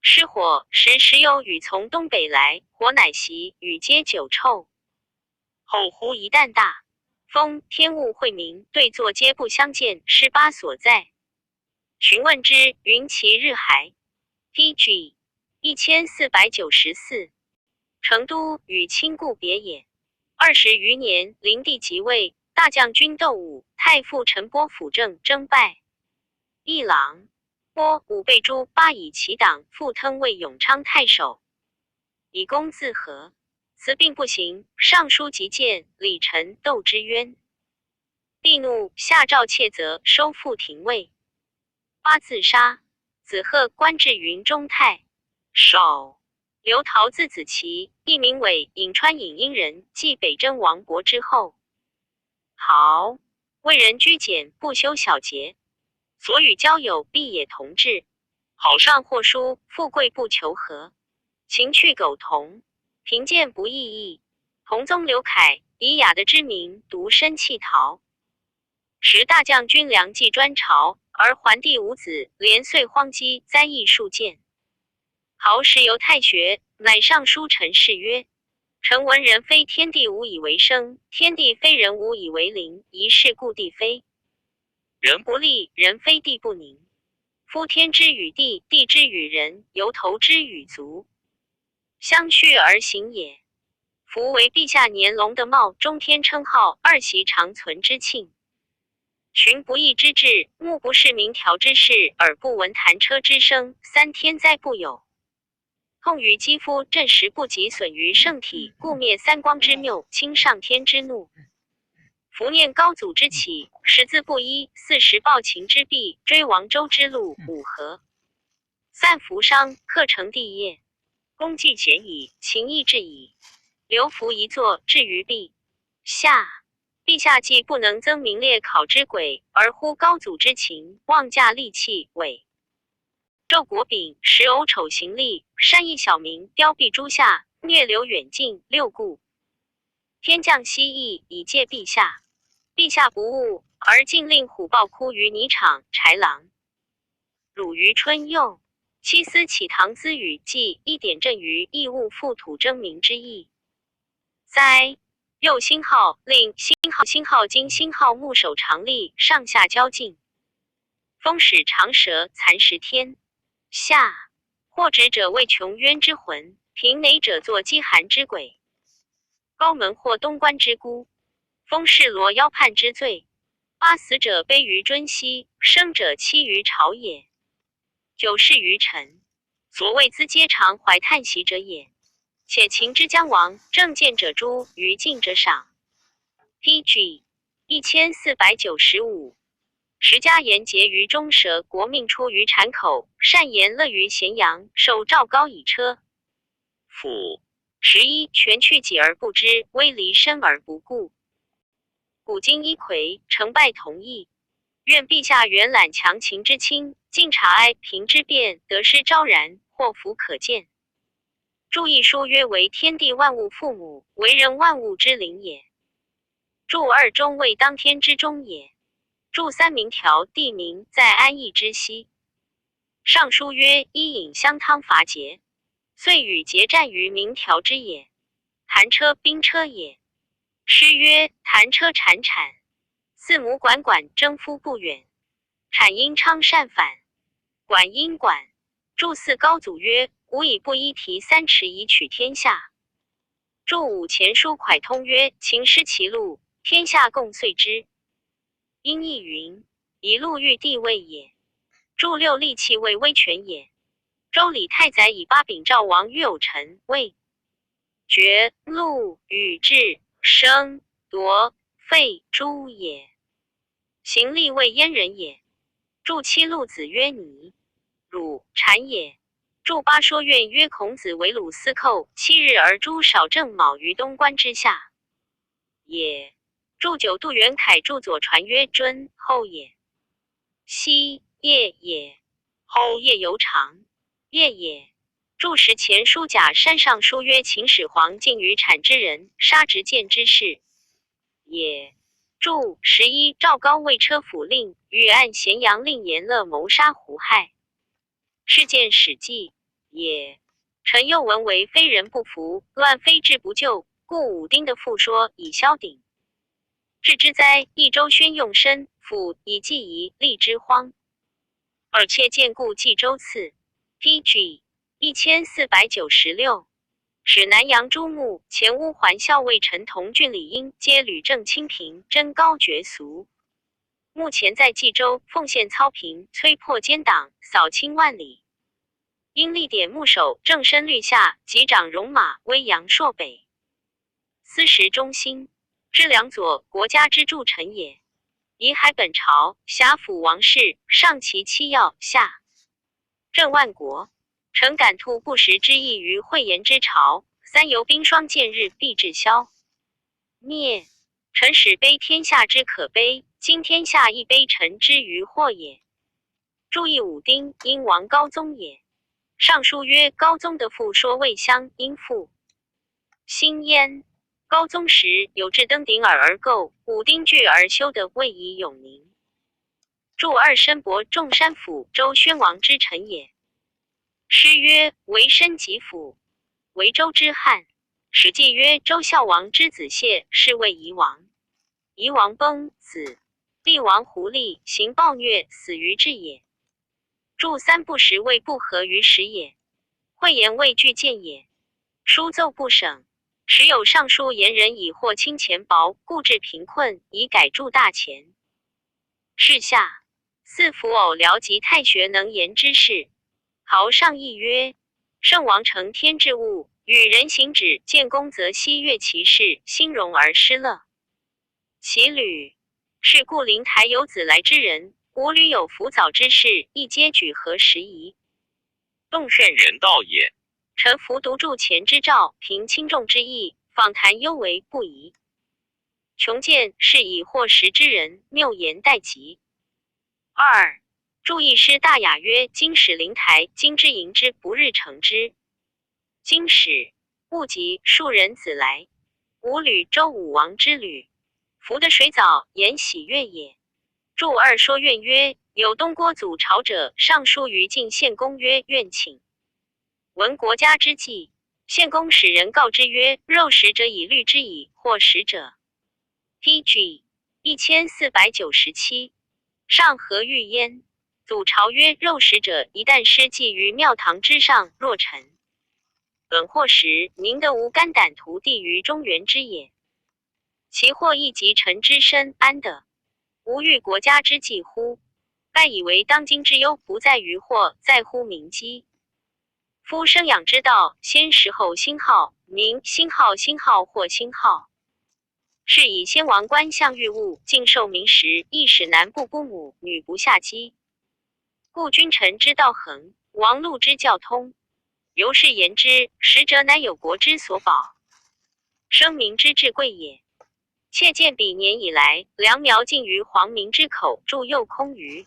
失火，时时有雨从东北来，火乃熄，雨皆酒臭。后忽一旦大风，天雾晦明，对坐皆不相见，失八所在。询问之，云其日还。PG 1494。成都与亲故别也。20余年，灵帝即位，大将军窦武、太傅陈波辅政，征拜一郎。波武被诛，八以其党复腾为永昌太守，以功自和。此并不行，上书急谏，李臣窦之冤。帝怒，下诏窃责，收复廷尉。八自杀。子贺官至云中太守。刘陶字子奇，艺名伟，颍川颍阴人，继北征王勃之后。豪为人居简，不修小节，所与交友，必也同志。好上或书，富贵不求和。情趣苟同，贫贱不异义。同宗刘凯以雅的之名，独身弃逃。时大将军梁冀专朝，而桓帝无子，连岁荒饥，灾疫数见。豪时游太学，乃上书陈氏曰：臣闻人非天地无以为生，天地非人无以为灵，一是故地非人不立，人非地不宁。夫天之与地，地之与人，由头之与足，相续而行也。夫为陛下年隆的茂，中天称号，二席长存之庆。寻不义之志，目不视明条之事，耳不闻弹车之声，三天灾不有。痛于肌肤，振时不及，损于圣体，故灭三光之谬，轻上天之怒。伏念高祖之起，十字不一，40暴秦之弊，追王周之路，五合散扶商，克成帝业。功绩简矣，情义至矣。留服一座，至于陛下。陛下既不能增名列考之轨，而呼高祖之情，妄驾戾气，伪纣国柄，时偶丑行吏，善意小民，凋敝诸夏，虐流远近，六故天降西邑，以戒陛下。陛下不务，而竟令虎豹哭于泥场，豺狼辱于春幼。七司起唐咨语记，一点振于义务复土征民之意。哉！又兴号，令兴号经兴号牧守常例，上下交进。风使长蛇残10天。下或指者谓穷渊之魂，平馁者作饥寒之鬼，高门或东关之孤，封视罗腰叛之罪。八死者悲于尊兮，生者期于朝也。九世于臣，所谓兹皆常怀叹息者也。且秦之将亡，正见者诛，于晋者赏。PG 1495。十家言结于中舌，国命出于产口，善言乐于咸阳，受赵高以车。父11权去己而不知，威离身而不顾。古今一魁，成败同义。愿陛下原览强秦之轻，尽察哀平之变，得失昭然，祸福可见。注一书曰为天地万物父母，为人万物之灵也。注二中谓当天之中也。注三明条地名在安邑之西。尚书曰伊尹相汤伐桀，遂与桀战于明条之也。弹车兵车也。诗曰弹车铲铲，四母管管征夫不远，产因昌善反，管因管。注四高祖曰吾以不一题三尺以取天下。注五前书蒯通曰秦失其路，天下共遂之。因亦云以陆欲地位也。注六利器为威权也。周礼太宰以八秉赵王于偶臣魏绝陆禹治生夺废诸也。行立为燕人也。注七陆子曰尼汝产也。注八说苑曰孔子为鲁司寇，7日而诛少正卯于东关之下也。注九杜元凯注左传曰尊后也。西夜也。后夜犹长夜也。注十前书甲山上书曰秦始皇敬于产之人，杀执剑之士也。注11赵高为车府令，与按咸阳令阎乐谋杀胡亥，事件史记也。臣又闻为非人不服，乱非志不救，故武丁的复说以消顶。至之哉，益州宣用申府以祭夷，立之荒。而且见故冀州刺。PG 1496。使南阳诸牧、前乌桓校尉陈同、郡李英皆屡正清平，真高绝俗。目前在冀州奉献操平，摧破奸党，扫清万里。因立典牧守，正身律下，及掌戎马，威扬朔北。司时中兴，知良佐，国家之助臣也。夷海本朝，辖辅王室，上其七要，下镇万国。臣感吐不时之意于讳言之朝，三由冰霜见日必至消灭。臣始悲天下之可悲，今天下亦悲臣之于祸也。注意武丁因王高宗也。尚书曰高宗的父说魏襄因父兴焉。高宗时有至登顶尔而构，武丁惧而修的魏以永宁。注二申伯仲山府周宣王之臣也。诗曰为申及府，为周之汉。史记曰周孝王之子谢是为夷王。夷王崩，子厉王胡厉行暴虐，死于治也。注三不时谓不合于时也。讳言谓具见也。书奏不省，时有尚书言人以获轻钱薄，故致贫困，以改铸大钱。是下四伏偶辽及太学能言之事。豪上议曰圣王承天之物，与人行止，见公则西悦其事，兴荣而失乐。其履是故灵台有子来之人，吾履有浮藻之事，亦皆举何时宜。动劝人道也。臣服独著前之诏，凭轻重之意，访谈幽为不疑。穷见是以惑识之人，谬言待极。二注意诗大雅曰今使灵台，今之迎之，不日成之。今使勿及庶人子来，吾履周武王之履，服的水藻，言喜悦也。注二说愿曰有东郭祖朝者，上书于晋献公曰愿请。闻国家之计，献公使人告之曰肉食者以律之矣，或食者。PG 1497。上何欲焉？祖朝曰：肉食者，一旦失祭于庙堂之上，若臣本或食，宁得无肝胆涂地于中原之也？其祸亦及臣之身，安得无欲国家之计乎？盖以为当今之忧，不在于祸，在乎民饥。夫生养之道，先食后兴好，民兴好，兴好或兴好。是以先王官相欲物，尽受民食，亦使男不姑母，女不下姬。故君臣之道恒，王禄之教通。由是言之，实则乃有国之所保，生民之至贵也。切见彼年以来，粮苗尽于皇民之口，诸又空余。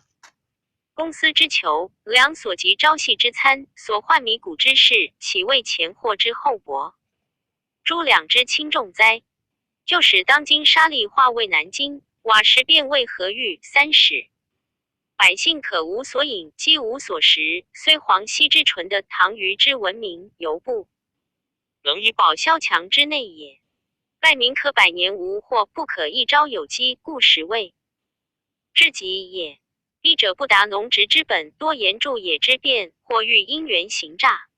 公司之求，粮所及朝夕之餐，所患米谷之事，岂为前祸之后薄？诸两之轻重哉？就使当今沙砾化为南京，瓦石变为河域三使。百姓可无所饮，饥无所食，虽黄羲之纯的唐虞之文明，犹不能以保萧墙之内也。盖民可百年无或不可一朝有饥，故食味至极也。医者不达农职之本，多言助也之变，或欲因缘行诈，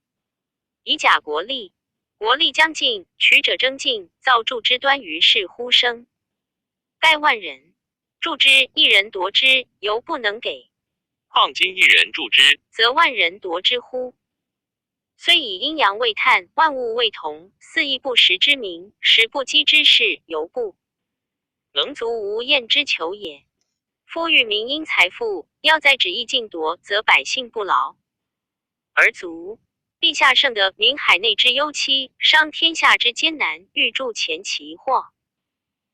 以假国力。国力将尽，取者争竞，造助之端于是乎生。盖万人助之，一人夺之，犹不能给，况今一人助之，则万人夺之乎？虽以阴阳为炭，万物为铜，四亦不食之民，食不饥之事，犹不能足无厌之求也。夫欲民因财富，要在旨意尽夺，则百姓不劳而足。陛下圣得明海内之忧戚，伤天下之艰难，欲助前其祸，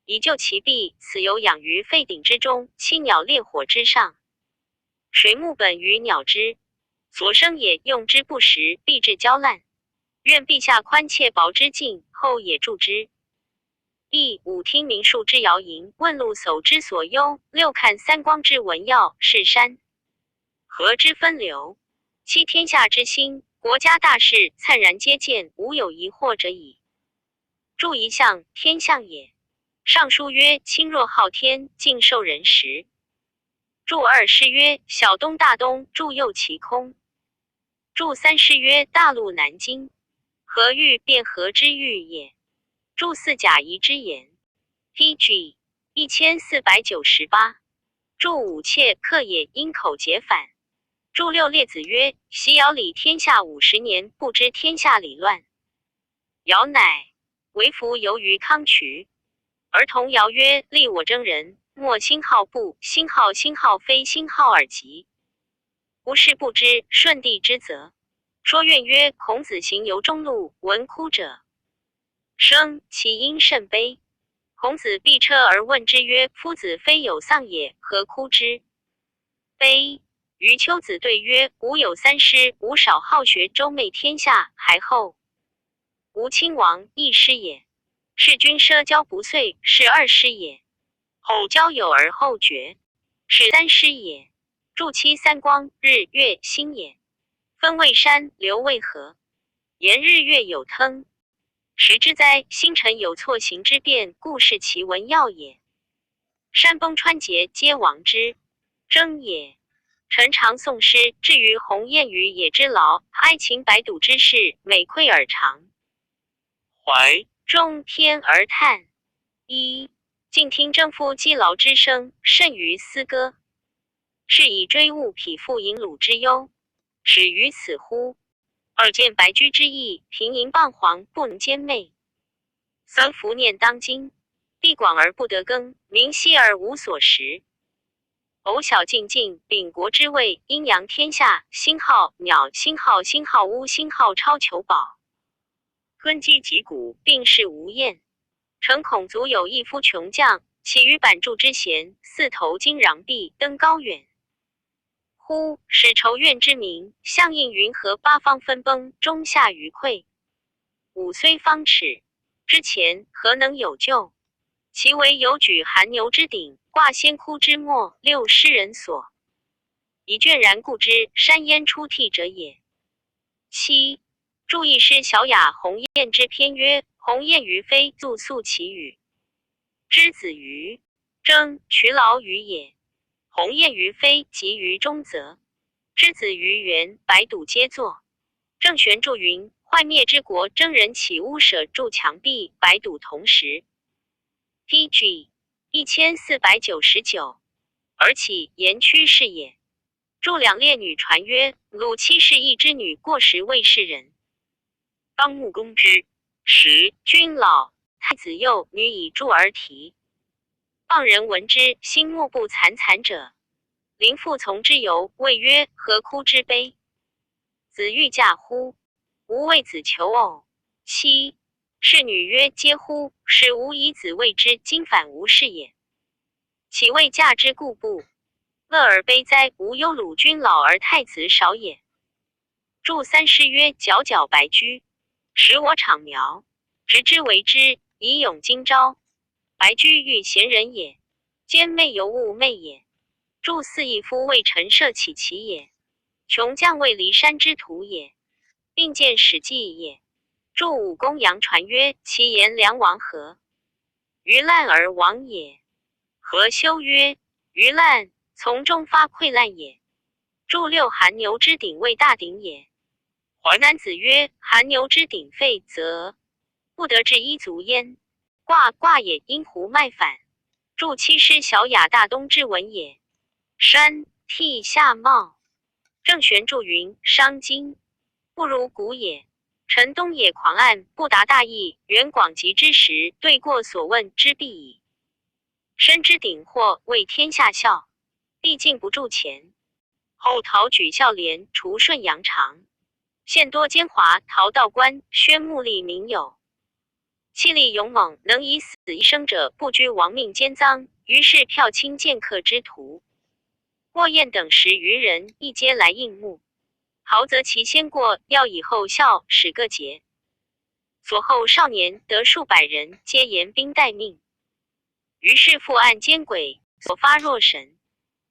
以救其弊。此有养于沸鼎之中，栖鸟烈火之上。水木本于鸟之所生也，用之不食，必至焦烂。愿陛下宽切薄之尽，后也助之。第五听民数之谣淫，问路叟之所忧，六看三光之文耀，是山河之分流，七天下之心。国家大事，灿然皆见，无有疑惑者矣。注一象，天象也。尚书曰：亲若昊天，尽受人时。注二诗曰：小东大东，注右其空。注三诗曰：大陆南京，何欲便何之欲也。注四甲夷之言。PG 1498。注五妾客也，因口结反。注六列子曰：习尧理天下50年，不知天下理乱。尧乃为服由于康渠。儿童尧曰：立我征人，莫兴好不，兴好非兴好耳极。无事不知，舜帝之责。说愿曰：孔子行游中路，闻哭者生，其音甚悲。孔子避车而问之曰：夫子非有丧也，何哭之悲？余秋子对曰：吾有三师，吾少好学，周媚天下，还后吾亲王，一师也。是君奢交不遂，是二师也。后交友而后绝，是三师也。注七三光，日月星也。分为山，流为河。言日月有腾，时之哉？星辰有错行之变，故是其文要也。山崩川竭，皆亡之征也。臣常诵诗，至于鸿雁于野之劳，哀秦白堵之事，每窥耳长怀中天而叹。一静听征夫击劳之声，甚于斯歌。是以追物匹负淫辱之忧，始于此乎？二见白驹之意，平盈傍黄，不能兼寐。三伏念当今，地广而不得耕，民稀而无所食。偶小静静，秉国之位，阴阳天下，星号鸟，星号乌，星号超求宝，根基脊骨，并世无厌。诚恐足有一夫穷将，起于板柱之闲，四头金禳璧，登高远。忽使仇怨之民，相应云河，八方分崩，中下余溃。五虽方尺之前，何能有救？其为有举寒牛之顶，挂仙窟之末，六诗人所以倦然故之，山烟出涕者也。七注一诗小雅鸿雁之篇曰：鸿雁于飞，宿其羽。之子于征，劬劳于也。鸿雁于飞，及于中则。之子于原，白堵皆作。郑玄注云：坏灭之国，征人起屋舍筑墙壁，白堵同时。PG 1499，而起言屈是也。著两列女传曰：鲁妻是一之女，过时未是人。当穆公之时，君老，太子幼，女以柱而提。傍人闻之，心莫不惨惨者。临父从之由，谓曰：何哭之悲？子欲嫁乎？吾为子求偶。妻是女曰：嗟乎！使吾以子为之，今反无事也。岂为嫁之故不？乐而悲哉！吾忧鲁君老而太子少也。著三诗曰：皎皎白驹，使我昶苗。直之为之，以咏今朝。白驹欲贤人也，兼媚犹物媚也。著四义夫为陈涉起其也，穷将为骊山之徒也，并见史记也。著武公羊传曰：其言梁王何？于滥而亡也。何休曰：于滥，从中发溃烂也。著六韩牛之鼎为大鼎也。淮南子曰：韩牛之鼎废，则不得至一足焉。卦也，因胡麦反。著七师小雅大东之文也。山替下茂。郑玄注云：商今不如古也。陈东野狂暗，不达大义，原广极之时，对过所问之必矣。身之鼎或为天下笑，必尽不住前。后陶举孝廉，除顺阳长。现多奸猾，陶道官，宣穆立民有。气力勇猛，能以死一生者，不居亡命奸赃，于是票轻剑客之徒。过燕等10余人，亦皆来应募。陶则其先过，要以后效，使各节。所后少年得数百人，皆严兵待命。于是复按奸轨，所发若神，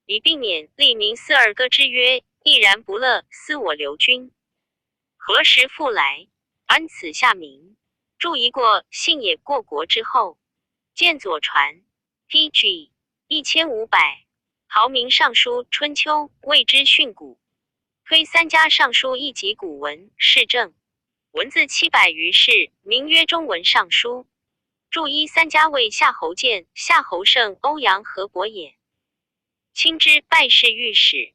以避免利民四二歌之曰：毅然不乐，思我刘君。何时复来？安此下民？注一过，信也过国之后。见左传 PG 1500。陶明尚书春秋，谓之训诂。推三家尚书一集古文，释正。文字700余世，名曰中文尚书。注一三家为夏侯建、夏侯胜、欧阳和伯也。亲之，拜侍御史。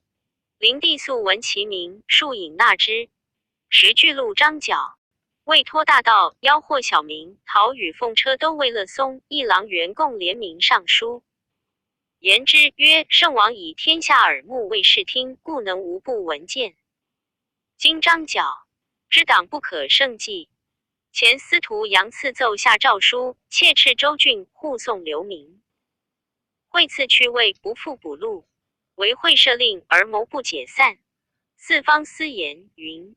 灵帝素闻其名，数引纳之。时巨鹿张角，为托大道，吆喝小民。陶与奉车都尉乐松、一郎元共联名上书。言之曰：圣王以天下耳目为视听，故能无不闻见。今张角之党不可胜计。前司徒杨赐奏下诏书，切斥州郡护送流民。会赐去位，不复补录，为会设令而谋不解散。四方私言云：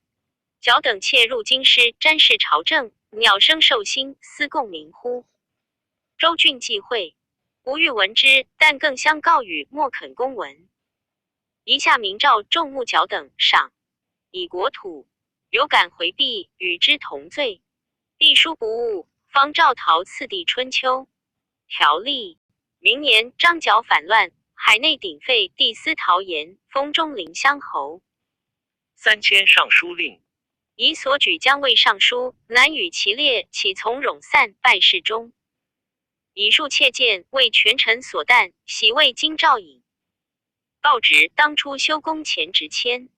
角等窃入京师，沾事朝政，鸟生兽心，思共鸣乎？州郡忌讳，不欲闻之，但更相告语，莫肯公闻。一下明诏众目角等赏，以国土有敢回避，与之同罪。帝书不误，方诏陶次第春秋条例。明年张角反乱，海内鼎沸，帝司陶言，封中陵乡侯。3000尚书令。以所举将尉尚书，南与其列，岂从冗散，拜侍中。以数窃见，为权臣所惮，喜为京兆尹。告职当初修宫前职迁，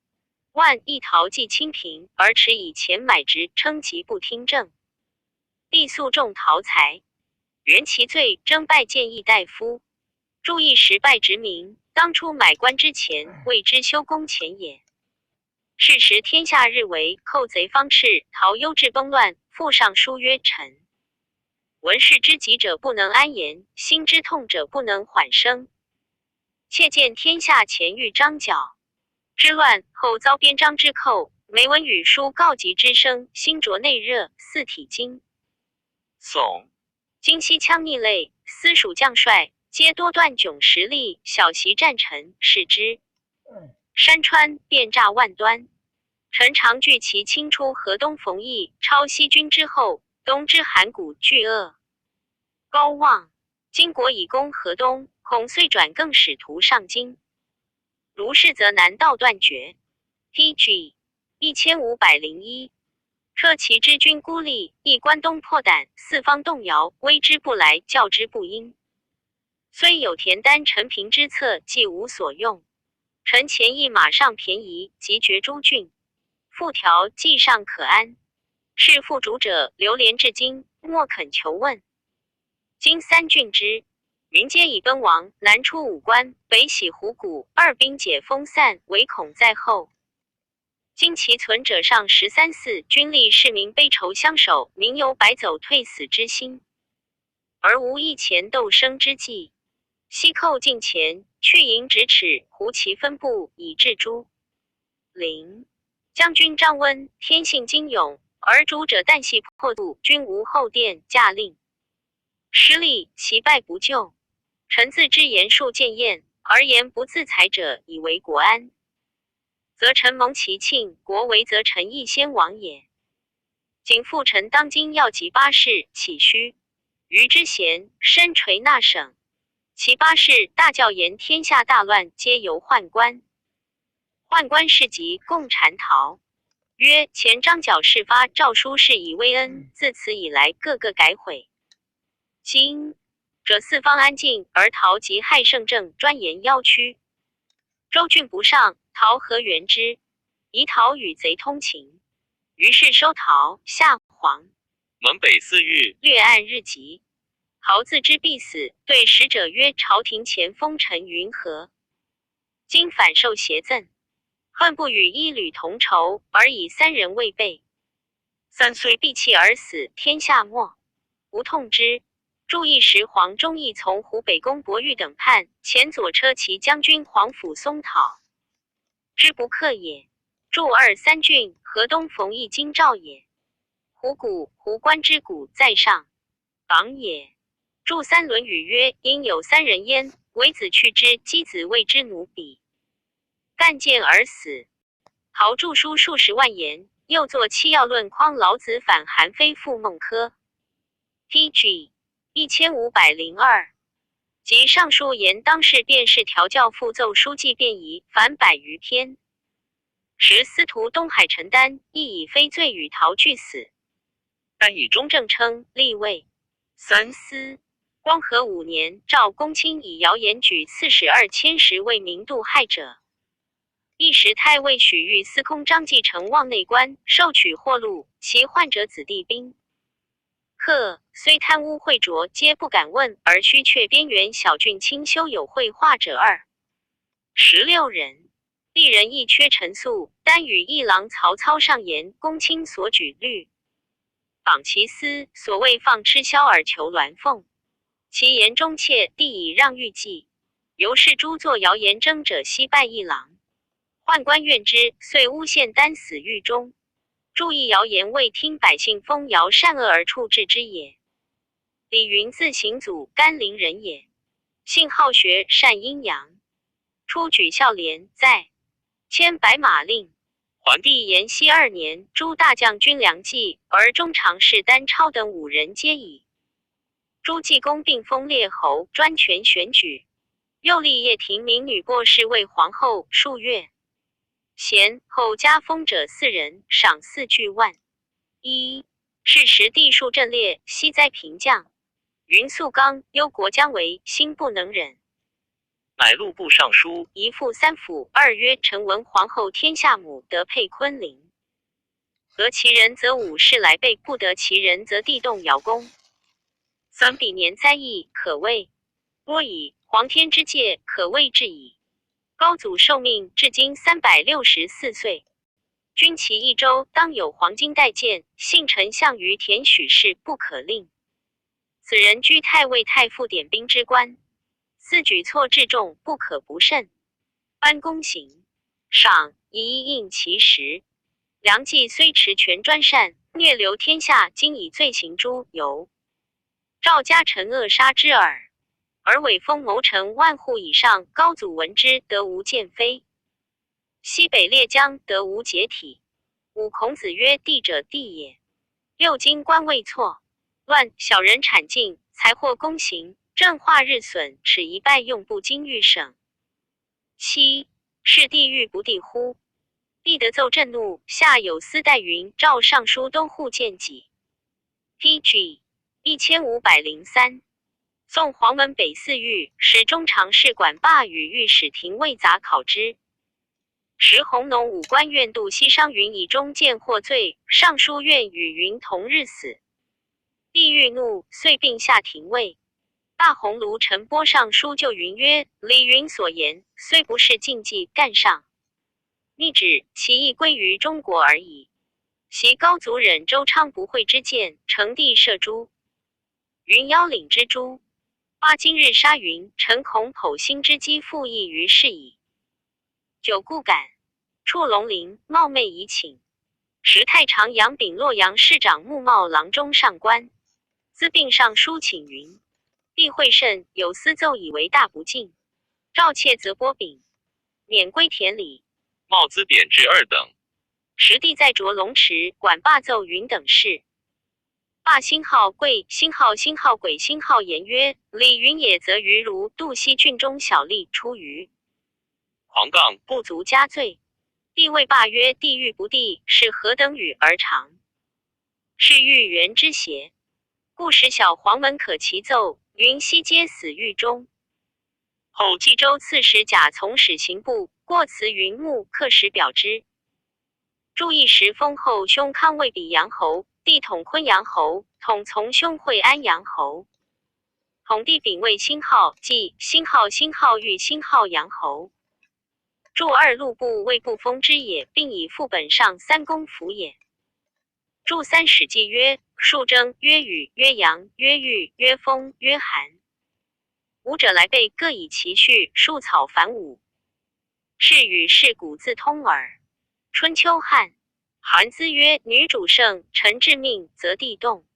万一陶既清贫，而持以钱买职，称其不听政。帝诉重陶才，原其罪，征拜谏议大夫。注意时拜职民，当初买官之前，谓之修宫前也。是时天下日为，寇贼方炽，陶忧志崩乱，复上书曰：臣闻事之急者不能安言，心之痛者不能缓生。切见天下前遇张角之乱，后遭边章之寇，每闻语书告急之声，心灼内热，似体惊。宋今西羌逆类，私属将帅，皆多断迥实力，小袭战臣，视之。山川遍诈万端。臣常惧其亲出河东冯异，超西军之后，东之函谷巨恶高望。今国以攻河东，恐遂转更使徒上京。如是则难道断绝。T.G. 1501彻其之君孤立，亦关东破胆，四方动摇，威之不来，教之不应。虽有田丹陈平之策，既无所用。臣前议马上便宜，即绝诸郡。复条既上可安。是复主者，流连至今，莫肯求问。今三郡之民皆已奔亡，南出武关，北徙虎谷，二兵解封散，唯恐在后。今其存者上13寺，军力市民悲愁相守，民犹白走退死之心，而无一钱斗生之计。西寇近前，去营咫尺，胡其分部，以至诸陵。将军张温天性精勇，而主者旦夕破度，均无后殿驾令。失利，其败不救。臣自知言数见验，而言不自裁者，以为国安。则臣蒙其庆，国为则臣亦先亡也。仅复臣当今要及八事，岂虚？余之贤身垂纳省，其八事大教言天下大乱，皆由宦官。宦官事急，共谗逃。曰：前张角事发诏书是以威恩，自此以来各个改悔。今者四方安静，而陶及害圣政，专言邀屈。州郡不上，陶何援之？疑陶与贼通情，于是收陶下黄。蒙北四狱，略按日急。陶自知必死，对使者曰：朝廷前封臣云何？今反受胁赠，恨不与一旅同仇，而以三人为备。三岁闭气而死，天下没。吾痛之。注意时，黄忠义从湖北公伯玉等叛，前左车骑将军黄甫松讨之不克也。驻二三郡，河东冯翊京赵也。虎谷、湖关之谷在上榜也。著三论语曰：因有三人焉，为子去之，箕子谓之奴婢，干见而死。陶著书数十万言，又作七要论匡老子反韩非复孟轲。T.G. 1502及上书言当世便是调教复奏书记便宜，凡100余篇。时司徒东海陈丹亦以非罪与陶俱死。但以中正称立位三司。光和5年，赵公卿以谣言举刺史2千石为民度害者。一时太尉许豫司空张继承望内官，受取货禄，其患者子弟兵客虽贪污秽浊，皆不敢问，而须却边缘小郡清修有绘画者16人。吏人亦缺陈粟，单与议郎曹操上言，公卿所举律榜其私，所谓放吃宵而求鸾凤。其言中切，地以让欲计。由是诸作谣言争者悉拜议郎。宦官怨之，遂诬陷丹死狱中。注意谣言未听百姓风谣善恶而处置之也。李云自行祖，甘陵人也，性好学，善阴阳。初举孝廉，在迁白马令。桓帝延熙2年，诸大将军良计，而中常侍丹超等5人皆矣。诸济公并封列侯，专权选举。又立叶廷民女博士为皇后数月。贤后加封者4人，赏4巨万。1是时地数阵列，西灾平降。云肃刚忧国将为，心不能忍，乃录部尚书，一副3府。2曰：臣闻皇后天下母，得配昆陵。得其人则武士来备，不得其人则地动摇宫。3比年灾异，可谓多矣。皇天之戒，可谓至矣。高祖受命至今364岁。君其一州，当有黄金带剑，幸丞相于田许氏，不可令。此人居太尉太傅点兵之官，4举措至重，不可不慎。颁公刑，赏一应其实。梁冀虽持权专擅，虐流天下，今以罪行诛由。赵家臣恶杀之耳。而伪封谋臣万户以上，高祖闻之，得无见非。西北列江，得无解体。5孔子曰：地者地也。6经官位错，乱小人产尽，财货公行，政化日损，耻一败用不经御省。7是地狱不地乎？必得奏震怒，下有司代云赵尚书东户见己。PG 1503。宋黄门北寺狱使中常侍管霸与御史廷尉杂考之。时弘农武官院度西商云以中见获罪，尚书院与云同日死。帝欲怒，遂并下廷尉。大鸿胪陈波上书就云曰：李云所言虽不是禁忌，干上逆旨，其意归于中国而已。袭高祖忍周昌不讳之见，成帝射诛。云邀领之诛。八今日杀云，臣恐剖心之机复议于是矣。久故感，触龙陵，冒昧以请。时太常杨秉洛阳市长穆茂郎中上官，自并上书请云：必会甚，有司奏以为大不敬，赵妾则拨饼，免归田里。茂兹贬至2等。时帝在着龙池，管霸奏云等事。霸星号贵，星号鬼，星号言曰：李云也则于如杜西郡中小吏出于黄杠，不足加罪。帝谓霸曰：地狱不地，是何等语而长？是欲原之邪？故使小黄门可其奏，云悉皆死狱中。后冀州刺史贾从使刑部过辞云木刻石表之。注意时封后兄康为比阳侯，弟统昆阳侯，统从兄惠安阳侯。统弟丙为辛号，即辛号遇辛号阳侯。注2路部为不封之也，并以副本上3公服也。注3史记曰：数征，曰雨，曰阳，曰玉，曰风，曰寒。五者来备，各以其序，数草繁五。是与是古自通耳。春秋汉，韩资曰：女主盛，臣致命，则地动。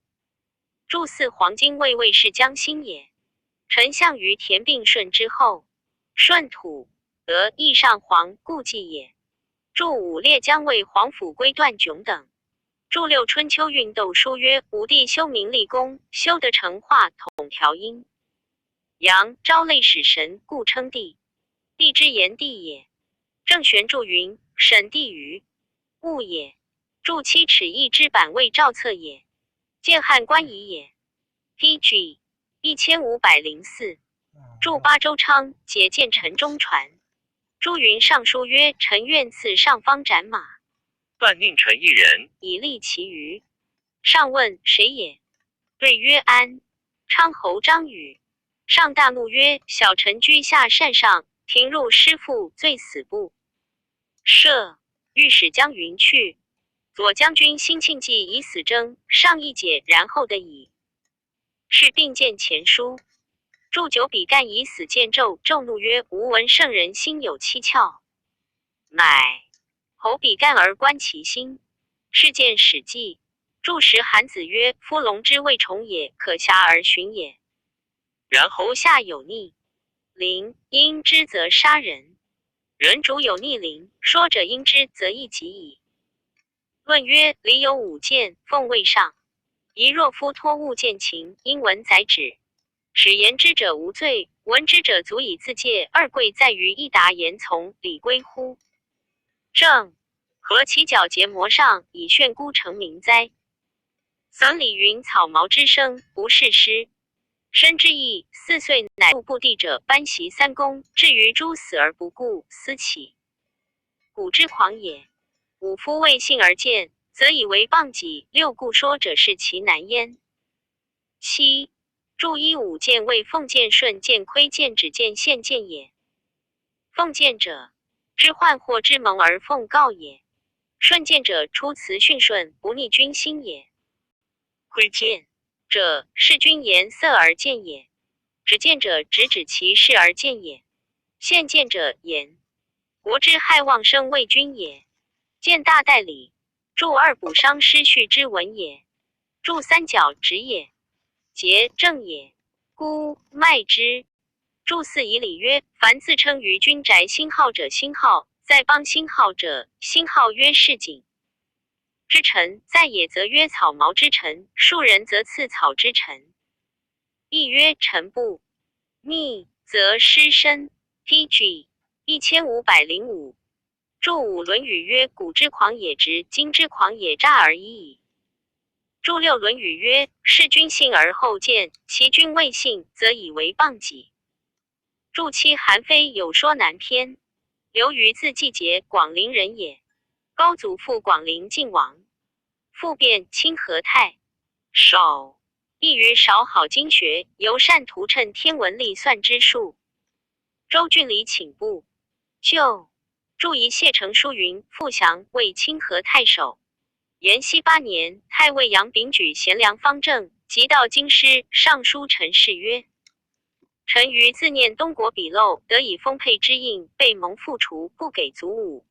注4黄巾卫尉是将心也。丞相于田并顺之后，顺土得邑上皇，故忌也。注5列将卫黄甫归段迥等。注6春秋运斗书曰：武帝修明立功，修得成化，统调阴阳，昭类使神，故称帝。帝之言帝也。郑玄注云：审帝于物也。注7尺1之版为赵策也。建汉官仪也。PG 1504。注8周昌解建陈中传。朱云上书曰：臣愿赐上方斩马，半宁臣1人，以利其余。上问谁也？对曰：安昌侯张宇。上大怒曰：小臣居下善上，庭入师父，罪死不赦。御史将云去。左将军辛庆忌以死争，上一解，然后得矣。是并见前书。注9比干以死见纣，纣怒曰：吾闻圣人心有七窍，乃侯比干而观其心。是见史记。注时韩子曰：夫龙之谓虫也，可遐而寻也。然侯下有逆鳞，因之则杀人。人主有逆鳞，说者因之则亦己矣。论曰：礼有5谏，奉位上。宜若夫托物见情，因文载旨。使言之者无罪，闻之者足以自戒。二贵在于一答言从，礼归乎？正何其皎洁磨上，以炫孤成名哉？僧李云草毛之生，不是诗。身之意，4岁乃入部地者，班习3公，至于诸死而不顾，思起古之狂也。武夫为信而见，则以为谤己，6故说者是其难焉。7注1 5谏为奉谏顺谏亏谏止谏献谏也。奉谏者，知患祸之蒙而奉告也。顺谏者，出辞训顺，不逆君心也。亏谏者，视君颜色而谏也。止谏者，直指其事而谏也。献谏者，言国之害妄生为君也。谏大代理。注2补伤失序之文也。注3角直也。节正也。孤卖之。注4以礼曰：凡自称于君宅兴号者兴号，在邦兴号者兴号曰市井之臣，在野则曰草毛之臣，庶人则赐草之臣。亦曰臣不逆，则失身。PG 1505。注5论语曰：古之狂也直，今之狂也诈而已矣。注6论语曰：事君信而后见，其君未信，则以为谤己。注7韩非有说南篇。刘虞字季节，广陵人也。高祖父广陵晋王，父变清河太少，亦于少好经学，尤善图谶天文历算之术。周郡里请部就注仪谢成书云：傅祥为清河太守。延熙8年，太尉杨秉举贤良方正，即到京师，上书陈氏曰：臣于自念东国鄙陋，得以丰沛之应，被蒙复除，不给足武。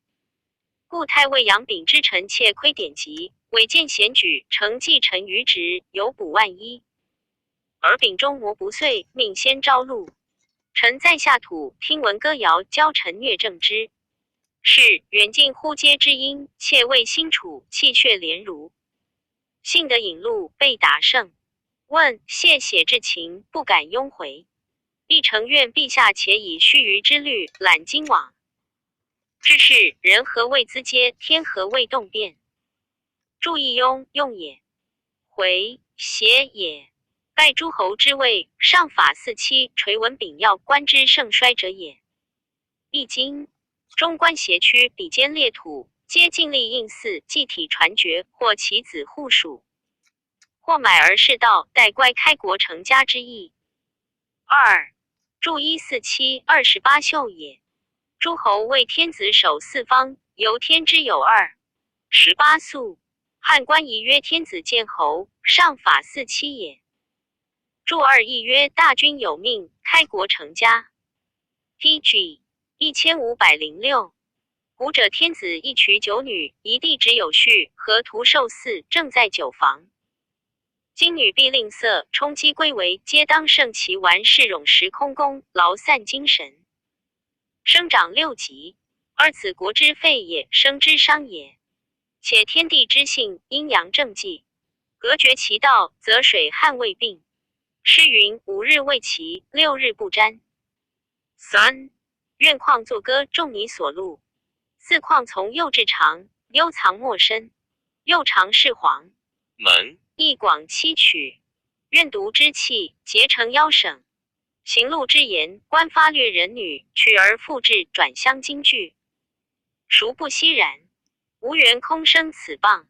故太尉杨秉之臣窃窥典籍，违谏贤举，承继臣于职，有补万一。而秉中谋不遂，命先招录。臣在下土，听闻歌谣，教臣虐正之。是远近呼接之音，窃为心楚，气血连如。幸得引路，被达胜。问谢写至情，不敢拥回。亦诚愿陛下且以须臾之虑览今往。至是人何谓资阶，天何谓动变。注意庸用也，回邪也。拜诸侯之位，上法四期，垂文秉要，官之盛衰者也。易经中官邪区，比肩列土，皆尽力应祀，祭体传爵，或其子护属，或买而仕道，待乖开国成家之意。2注147 28秀也。诸侯为天子守四方，由天之有2。18宿。汉官仪曰：天子见侯，上法四期也。注2亦曰：大君有命，开国成家。PG 1506。古者天子一娶9女，一地只有序，何图受祀，正在9房。今女必吝啬，充饥归为，皆当盛其玩世冗时空宫，劳散精神。生长6极，而此国之废也，生之伤也。且天地之性，阴阳正纪，隔绝其道，则水旱未并。诗云：5日未齐，6日不沾。3愿况作歌，众你所录。4况从右至长，幽藏莫深。右长是黄门一广七曲，愿读之气，结成腰省。行路之言，官发略人女，取而复制，转相京剧。孰不悉然？无缘空生此谤。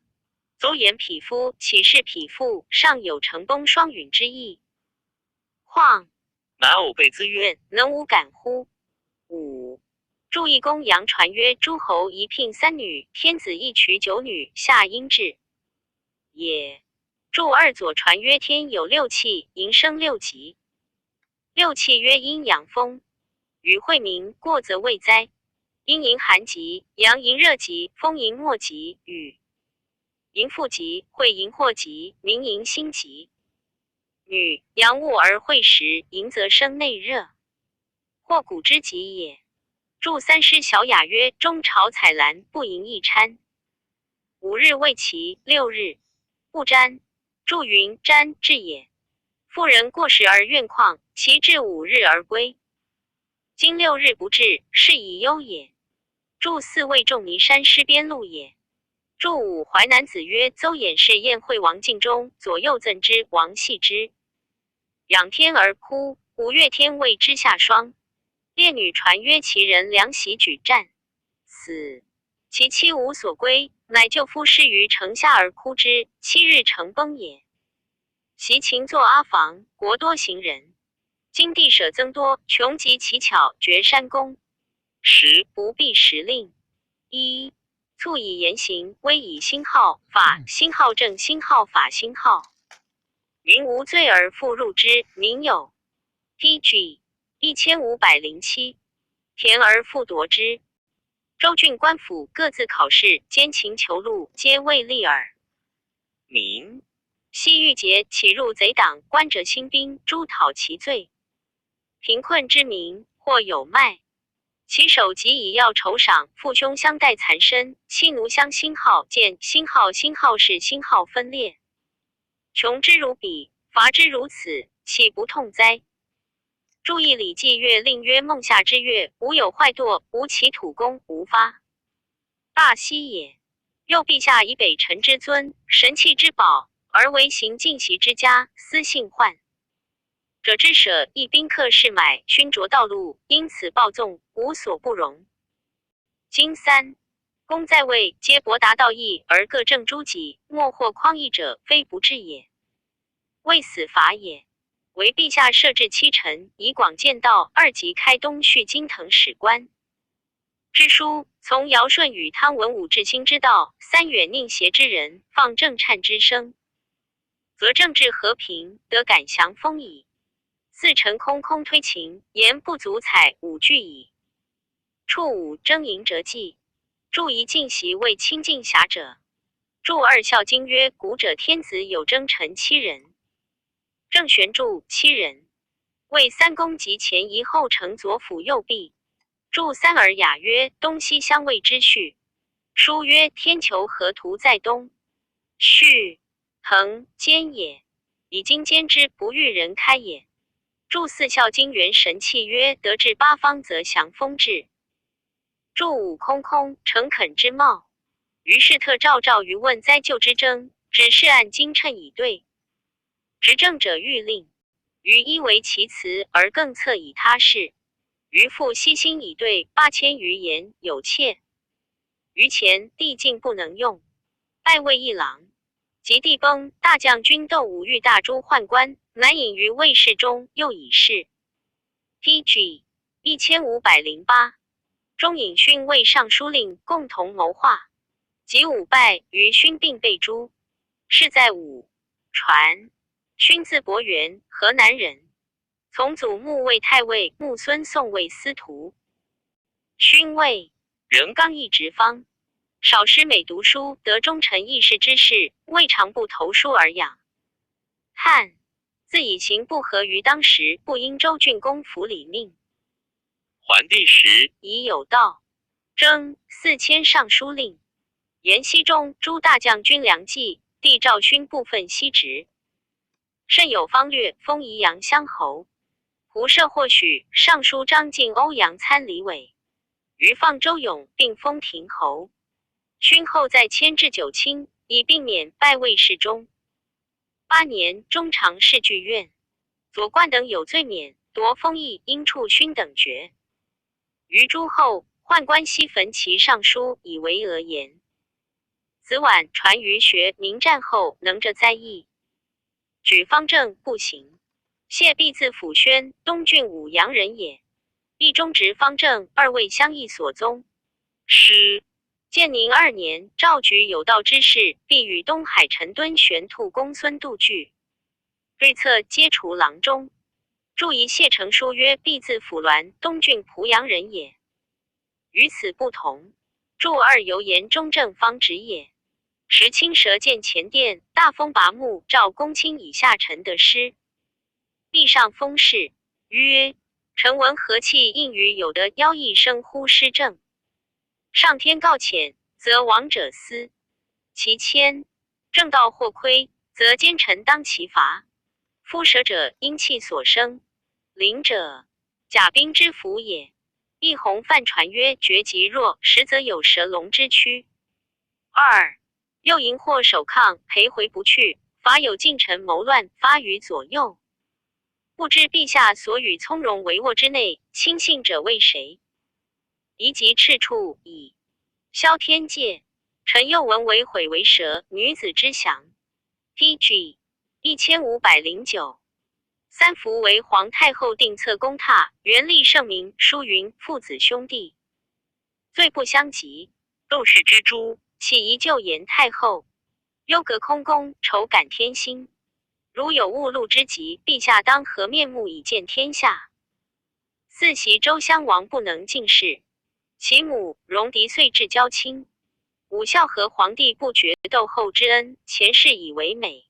邹言匹夫，岂是匹夫？上有承崩双允之意。况马偶备资曰：能无敢乎？5注意公羊传曰：诸侯一聘3女，天子一娶9女，下应制也。注2左传曰：天有6气，寅生6极。6气曰阴阳风，与晦明，过则未灾。阴迎寒极，阳迎热极，风迎末极，雨迎复极，晦迎祸极，明迎辛极。女阳物而晦时，迎则生内热，或谷之极也。注3师小雅曰：中朝采兰，不迎一餐。5日未齐，6日不沾。注云：沾至也。妇人过时而怨旷，其至5日而归。今6日不至，是以忧也。注4谓仲尼山师边路也。注5淮南子曰：邹衍是宴会王敬中，左右赠之，王系之。仰天而哭，5月天为之下霜。列女传曰：其人梁袭举战死，其妻无所归，乃救夫失于城下而哭之，7日成崩也。袭秦作阿房，国多行人。今地舍增多，穷极其巧，绝山宫。10不必时令。1促以言行，威以兴号，法兴号正，兴号法，兴号。民无罪而复入之，民有。PG 1507。田而复夺之。州郡官府各自考试，奸情求禄，皆为利耳。民昔欲节，起入贼党，官者兴兵，诛讨其罪。贫困之民，或有卖。其手即以要酬赏，父兄相待残身，妻奴相兴号，见兴号是兴号分裂。穷之如彼，伐之如此，岂不痛哉？注意《礼记》月令曰：孟夏之月，无有坏惰，无其土公，无发大息也。又陛下以北辰之尊，神器之宝，而为行进习之家，私信患者之舍，亦宾客士买，熏浊道路，因此暴纵，无所不容。今三公在位，皆博达道义，而各正诸己，莫或匡义者，非不治也，未死法也。为陛下设置七臣，以广建道，二级开东续京腾史官之书，从尧舜禹汤文武治兴之道，三远佞邪之人，放正忏之声，则政治和平，得感祥风矣。四臣空空推秦，言不足采，五句矣。处五征营折记，注一进袭为亲近侠者。注二孝经曰：古者天子有征臣7人，郑玄注7人，为三公及前一后承左辅右弼。注三尔雅曰：东西相位之序。书曰：天球河图在东，序腾坚也，以今坚之，不欲人开也。注四孝经元神器曰：得至八方，则降风至。注五空空诚恳之貌。于是特诏诏于问灾救之争，指示按经称以对。执政者欲令，于一为其辞，而更侧以他事。于复悉心以对，8000余言有妾。于前帝竟不能用，拜魏一郎。及帝崩，大将军窦武欲大诛宦官，南隐于卫士中，又以事。PG 1508，中尹勋为尚书令，共同谋划。及武败，于勋并被诛。是在武传。勋字伯元，河南人，从祖穆为太尉，穆孙宋为司徒。勋为人刚毅直方，少师每读书，得忠臣义士之士，未尝不投书而养。汉自以行不合于当时，不应州郡公府理命。桓帝时，已有道，征4000尚书令。延熙中诸大将军梁冀，帝诏勋部分西职。甚有方略，封宜阳乡侯。胡涉或许，尚书张敬欧阳参礼委。于放周勇，并封亭侯。勋后再迁至九卿，以并免拜尉侍中。8年，中常侍剧院。左冠等有罪免，夺封邑，应处勋等爵。于诸后，宦官悉焚其上书，以为讹言。子晚传于学，明战后能着灾异，举方正不行。谢必自辅宣，东郡武阳人也。一中直方正二位相异所宗。师建宁2年，赵举有道之士，必与东海陈敦玄兔公孙度聚，对策皆除郎中。注一谢成书曰：必自辅鸾，东郡濮阳人也。与此不同。注二游言中正方直也。时青蛇见前殿，大风拔木，召公卿以下臣得诗。壁上封事曰：臣闻和气应于有德，邀一生乎施政。上天告遣，则亡者思其谦；正道或亏，则奸臣当其罚。夫舍者因气所生，灵者甲兵之福也。一弘范传曰：绝极弱，实则有蛇龙之躯。二又迎获守抗，陪回不去，罚有近臣谋乱，发于左右。不知陛下所与从容帷幄之内，亲信者为谁？宜及赤处以消天界。臣又闻为毁为蛇，女子之祥。PG 1509。三福为皇太后定策宫榻，元立圣明，书云父子兄弟，罪不相及。窦氏之诛，岂宜就言太后？忧隔空宫，愁感天心。如有误路之急，陛下当何面目以见天下？四袭周襄王不能尽事，其母戎狄遂至交亲。武孝和皇帝不觉窦后之恩，前世以为美。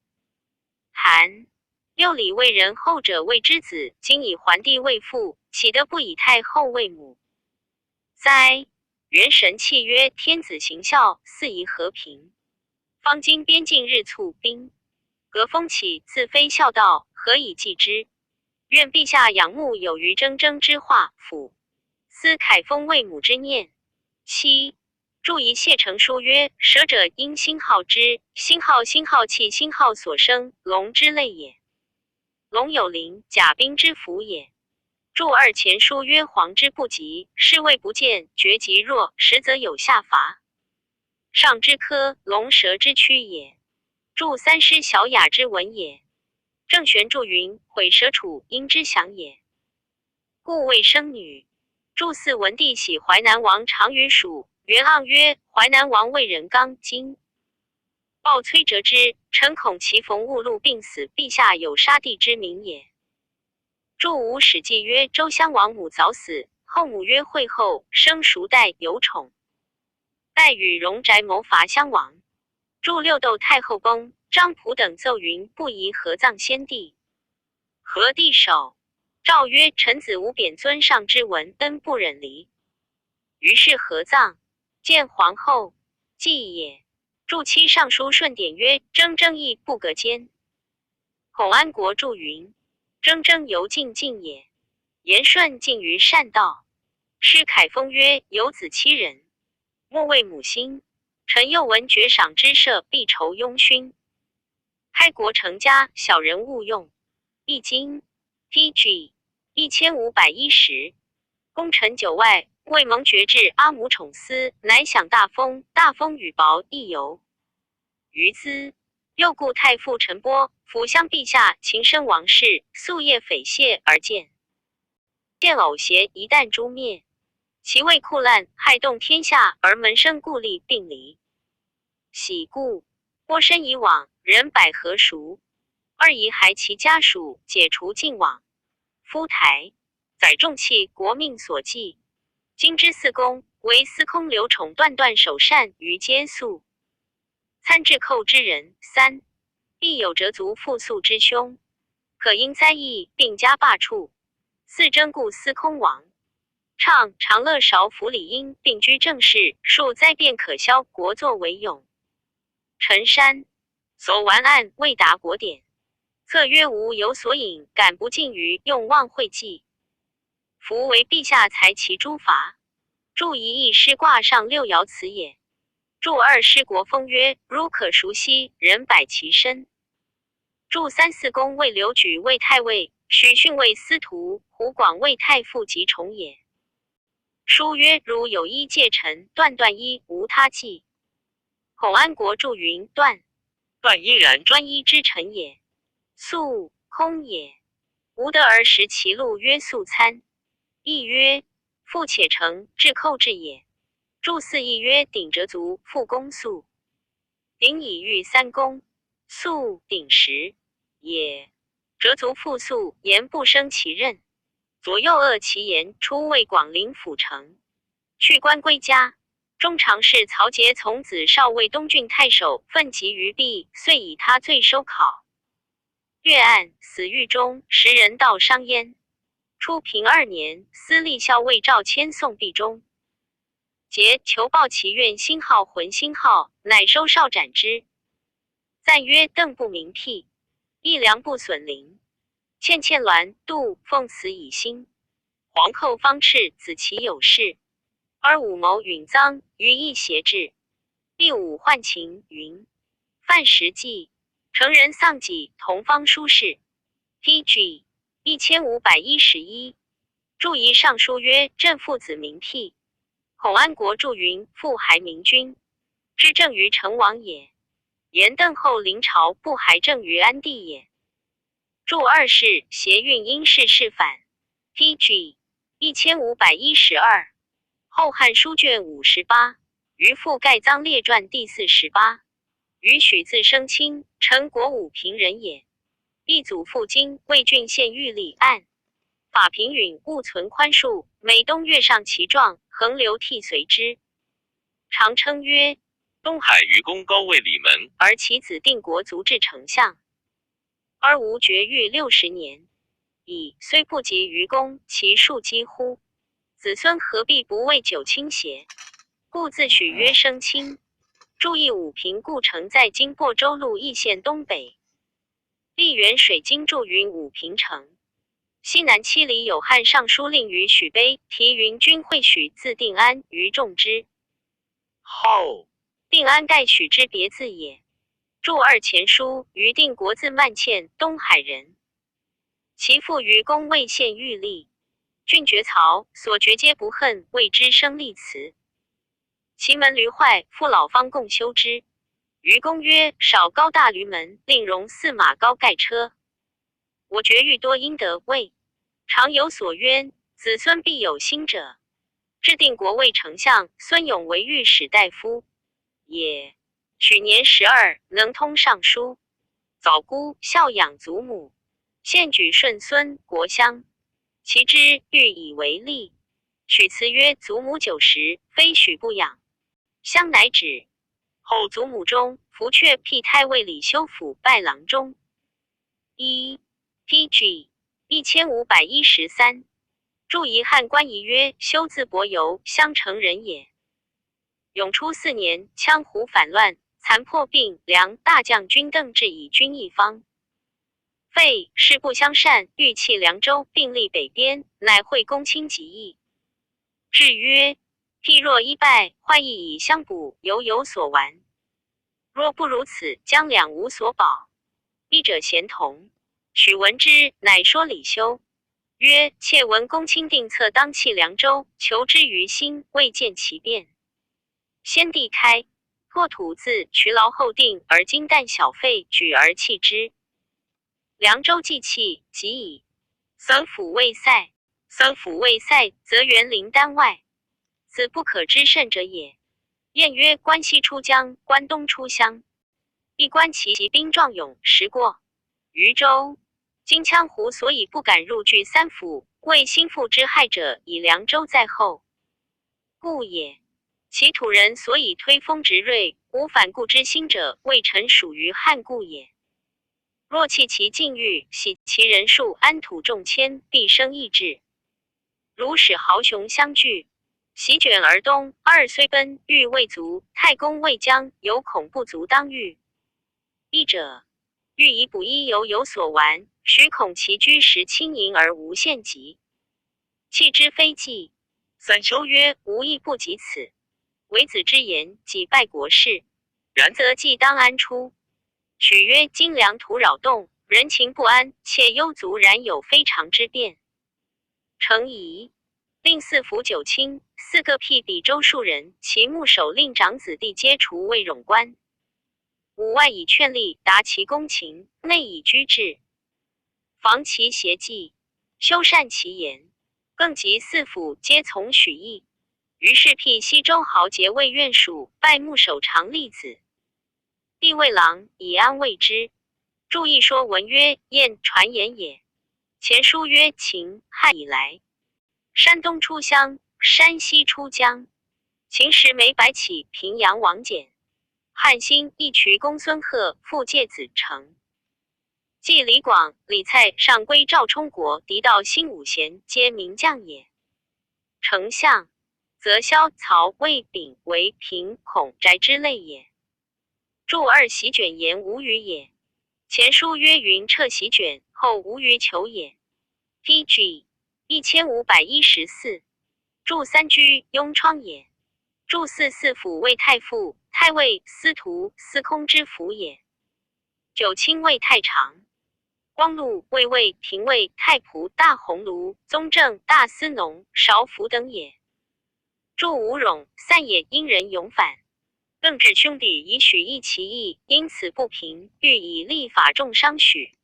韩六礼为人，后者为之子，今以桓帝为父，岂得不以太后为母？哉！元神器曰：天子行孝，四夷和平。方今边境日促兵，革风起，自非孝道，何以继之？愿陛下仰慕有余铮铮之画辅，思凯风为母之念。7. 注以谢成书曰：舍者因心好之，心好气，心好所生，龙之类也。龙有鳞，甲兵之符也。注二前书曰：黄之不及，是谓不见，绝极弱，实则有下伐。上之科，龙蛇之躯也。注三师小雅之文也。郑玄注云：毁蛇处，因之祥也，故未生女。注四文帝喜淮南王常于蜀，元盎曰：淮南王为人刚今。报崔折之，臣恐其逢误路病死，陛下有杀弟之名也。注五史记曰：周襄王母早死，后母曰惠后，生孰代有宠。代与荣宅谋伐襄王。注六窦太后崩，张仆等奏云：不宜合葬先帝。何帝首。诏曰：臣子无贬尊上之文，恩不忍离。于是合葬。见皇后祭也。注七尚书顺典曰：铮铮亦不隔间。孔安国注云：铮铮犹敬敬也。言顺敬于善道。诗凯风曰：有子7人，莫为母心。臣又闻爵赏之赦，必酬庸勋。开国成家，小人勿用。易经 PG 1510。功臣9外，未蒙爵至阿母宠思，乃享大封。大封羽薄亦游。余兹又故太傅陈波辅相陛下秦生王室，夙夜匪亵而见偶邪一旦诛灭，其为酷滥，害动天下，而门生故吏并离。喜故波身以往，人百合熟。二夷还其家属，解除禁往。夫台载重器，国命所寄。今之四公，为司空刘宠断断首善于皆肃。参至寇之人3，必有折足复诉之凶，可因灾异，并加罢黜。4征故司空王。畅长乐韶府理应并居正室，数灾变可消，国祚为永。陈山所完案未达国典，策曰吾有所引，敢不尽于用望会稽。夫为陛下裁其诸罚。注一义师卦上6爻辞也。注二师国风曰：如可熟悉，人百其身。注三四公为刘举为太尉，许逊为司徒，胡广为太傅及从也。书曰：如有一戒臣，断断一，无他计。孔安国注云：断依然专一之臣也，素空也。无德而食其禄曰素餐。亦曰：复且成，至寇至也。注四亦曰：鼎折足，复公素。鼎以御3公，素鼎食也。折足复素，言不生其任。左右恶其言，出为广陵府城。去官归家。中常侍曹节从子少尉东郡太守，愤疾于弊，遂以他罪收考。阅案，死狱中，10人道伤焉。初平2年，司隶校尉赵谦送毕中。节求报其愿心好浑心好，乃收少斩之。赞曰：邓不明辟，亦良不损灵。倩鸾杜奉辞以心。皇寇方赤，子其有事。而武谋允臧，于亦挟制。第五患情云：犯时计，成人丧己，同方书事。PG 1511。注一上书曰：朕父子明辟。孔安国注云：父还明君，知政于成王也。言邓后临朝，不还政于安帝也。注二世协运因事事反。PG 1512。后汉书卷58。于父盖臧列传第48。于许字生卿，陈国武平人也。一祖父今魏郡县狱吏案。法平允勿存宽恕，每冬月上其状，横流涕随之。常称曰：东海愚公高位礼门，而其子定国卒至丞相。而无绝狱60年，矣，虽不及愚公，其数几乎？子孙何必不为九卿邪？故自诩曰生卿。注意武平故城在今亳州路易县东北。历元水经注云武平城。西南七里有汉尚书令于许卑，提云君会许字定安于仲之。后定安盖许之别字也。著二前书于定国字曼倩，东海人。其父于公魏县玉立，郡绝曹，所绝皆不恨，谓之生立祠。其门驴坏，父老方共修之。于公曰：少高大驴门，令容4马高盖车。我觉欲多阴德，谓常有所冤，子孙必有心者。至定国魏丞相，孙永为御史大夫也。许年12，能通尚书，早姑孝养祖母，献举顺孙国相。其之欲以为例。许辞曰：祖母90，非许不养。相乃止。后祖母中，福阙辟太尉李修府拜郎中。PG 1513。著遗汉官仪曰：修字伯游，襄城人也。永初4年，羌胡反乱，残破并梁大将军邓至以军一方。废事不相善，欲弃凉州，并立北边，乃会公卿极议。至曰：譬若一败，坏亦以相补，犹有所完。若不如此，将两无所保。一者贤同。许闻之，乃说李修曰：妾闻公卿定策当弃凉州，求之于心，未见其变。先帝开拓土自渠劳后定，而今旦小废，举而弃之。凉州既弃，即以三府未塞，则园林丹外，此不可知甚者也。晏曰：关西出江，关东出襄，必观其兵壮勇，时过渝州。今羌胡所以不敢入据三府，为心腹之害者，以凉州在后，故也。其土人所以推风直锐，无反顾之心者，未臣属于汉故也。若弃其境遇，喜其人数，安土重迁，必生异志。如使豪雄相聚，席卷而东，二虽奔，欲未足，太公未将，犹恐不足当御。一者，欲以补一犹有所完，许恐其居时轻盈而无限极。弃之非计。三修曰：无亦不及此。为子之言，己败国事，然则既当安出。许曰：今凉土扰动，人情不安，且忧足然有非常之变。诚宜。令4府9卿，4个辟比州数人，其牧守令长子弟皆除为冗官。5外以劝吏，达其公勤，内以居制，防其邪计，修缮其言。更及4府皆从许邑。于是辟西州豪杰为院属，拜牧守常吏子。帝魏郎以安慰之。注意说文曰：燕传言也。前书曰：秦汉以来，山东出襄，山西出江。秦时每百起平阳王翦。汉兴一渠公孙贺，复介子成。继李广、李蔡上归赵充国，狄道新五贤，皆名将也。丞相则萧、曹、魏、丙为平、孔、翟之类也。著二席卷言无余也。前书曰：云彻席卷，后无余求也。PG 1514。著三居雍窗也。著四府为太傅、太尉、司徒、司空之府也。9卿为太常。光禄、卫尉、廷尉、太仆、大鸿胪、宗正、大司农、韶服等也。著吴冗、散也因人勇反。更指兄弟以许议其意，因此不平，欲以立法重伤许。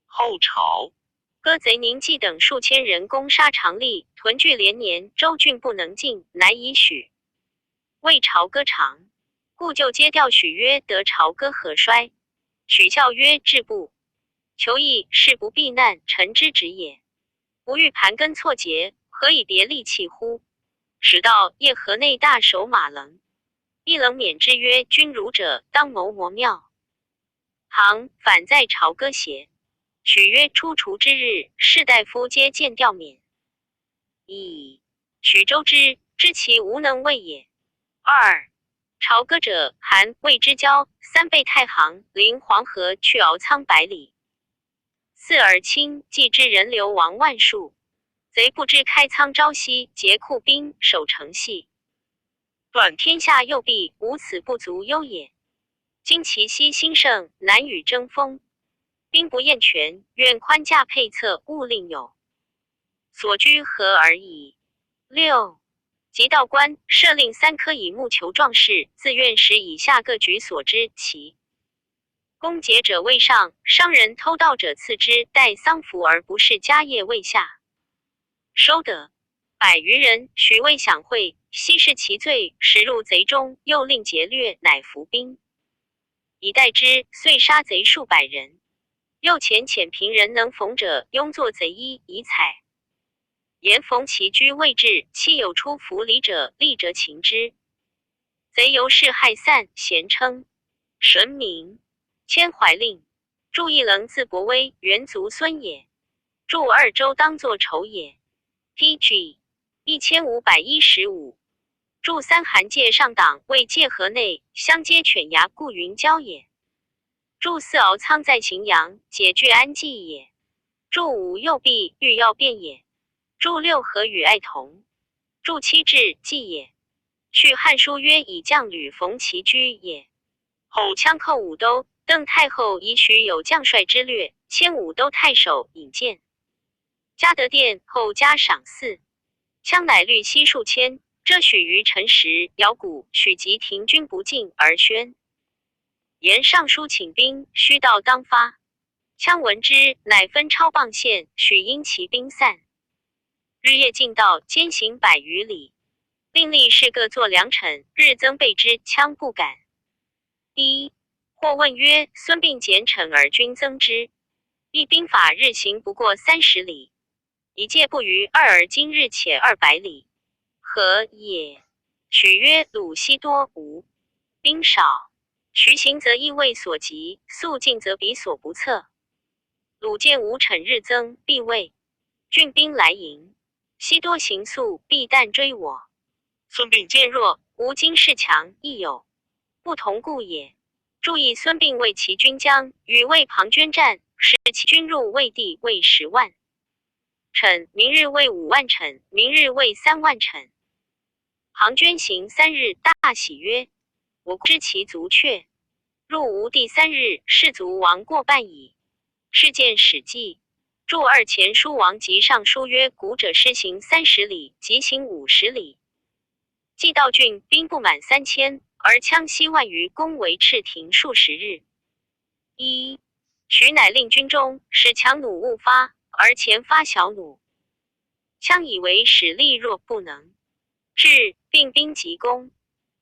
后朝歌贼宁纪等数千人攻杀常吏，屯聚连年，州郡不能进，乃以许。为朝歌长，故就皆调许曰：得朝歌何衰？许笑曰：志不求义，事不避难，臣之职也。不欲盘根错节，何以别利器乎？使到叶河内大守马棱。一棱免之曰：君儒者，当谋谋妙。行反在朝歌邪？许曰：出除之日，士大夫皆见调免。许周之，知其无能为也。2朝歌者，韩魏之交，3倍太行，临黄河，去敖仓百里。四而亲，既知人流亡万数，贼不知开仓朝夕，劫库兵，守城隙。断天下右臂，无此不足忧也。今其息兴盛，难与争锋。兵不厌全，愿宽驾配策，勿令有所居何而已。六，即道官设令3科以木求壮士，自愿使以下各举所知，其攻劫者位上，商人偷盗者次之，待丧服而不是家业位下。收得100余人，许未享会，悉视其罪，使入贼中，又令劫掠，乃服兵以待之，遂杀贼数百人。又遣平人能缝者，拥作贼衣以采。言逢其居未至，期有出服离者，立折擒之。贼由是害散，咸称神明。迁怀令，祝一棱字伯威，元族孙也。祝2州当作仇也。PG 1515。祝3韩界上党，为界河内，相接犬牙，故云交也。祝4敖仓在荥阳，解据安济也。祝5右臂，欲要变也。祝6和与爱同。祝7至计也。续汉书曰以将吕逢其居也。后羌寇武都，邓太后以许有将帅之略，迁武都太守，引荐嘉德殿，后加赏赐。羌乃律悉数千，这许于辰时，摇鼓，许即停军不进而宣。言上书请兵，须到当发。羌闻之，乃分超棒县，许因其兵散。日夜进道，兼行100余里。令吏士各作良臣，日增备之，羌不敢。一，或问曰：孙膑减惩而均增之，一兵法日行不过30里，一介不逾2，而今日且200里，何也？许曰：鲁西多，吴兵少。徐行则亦为所及，肃静则彼所不测。鲁见吴逞日增，必谓郡兵来迎，西多行速，必但追我。孙膑见弱，吴今势强，亦有不同故也。注意孙膑为其军将，与魏庞涓战，使其军入魏地，为10万乘，明日为5万乘，明日为3万乘。庞涓行3日，大喜曰：我知其足却。入吴第3日，士卒亡过半矣。是见《史记》。祝2前书王及上书曰：古者施行30里，即行50里。既道郡兵不满3000，而羌西万余，攻围赤亭数10日。一，许乃令军中使强弩勿发，而前发小弩。羌以为使力弱不能至，并兵急攻。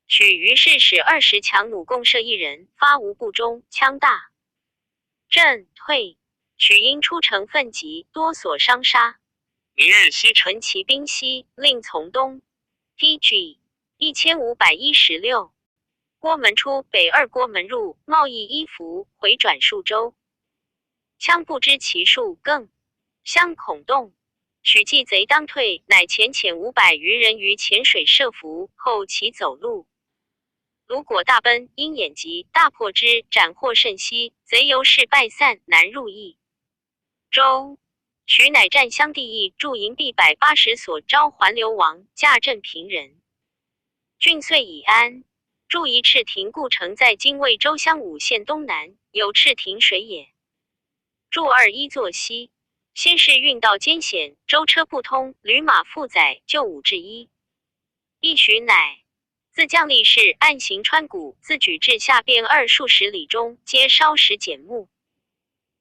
许于是使20强弩共射1人，发无不中，羌大震退。许因出城奋急，多所伤杀。明日西屯其兵西，令从东。PG 1516。郭门出，北2郭门入，贸易衣服，回转数州。羌不知其数，更相恐动。许计贼当退，乃遣500余人于浅水设伏，后其走路。鲁果大奔，因眼疾，大破之，斩获甚稀。贼由是败散，难入益州。许乃占襄地邑，驻营币180所，招还流亡，驾镇平人。郡遂已安。驻一赤亭故城在今魏州襄武县东南，有赤亭水也。驻2依作西。先是运道艰险，舟车不通，驴马负载，就5至1。一许乃自将吏士暗行川谷，自举至下边2数10里中，皆烧石剪木。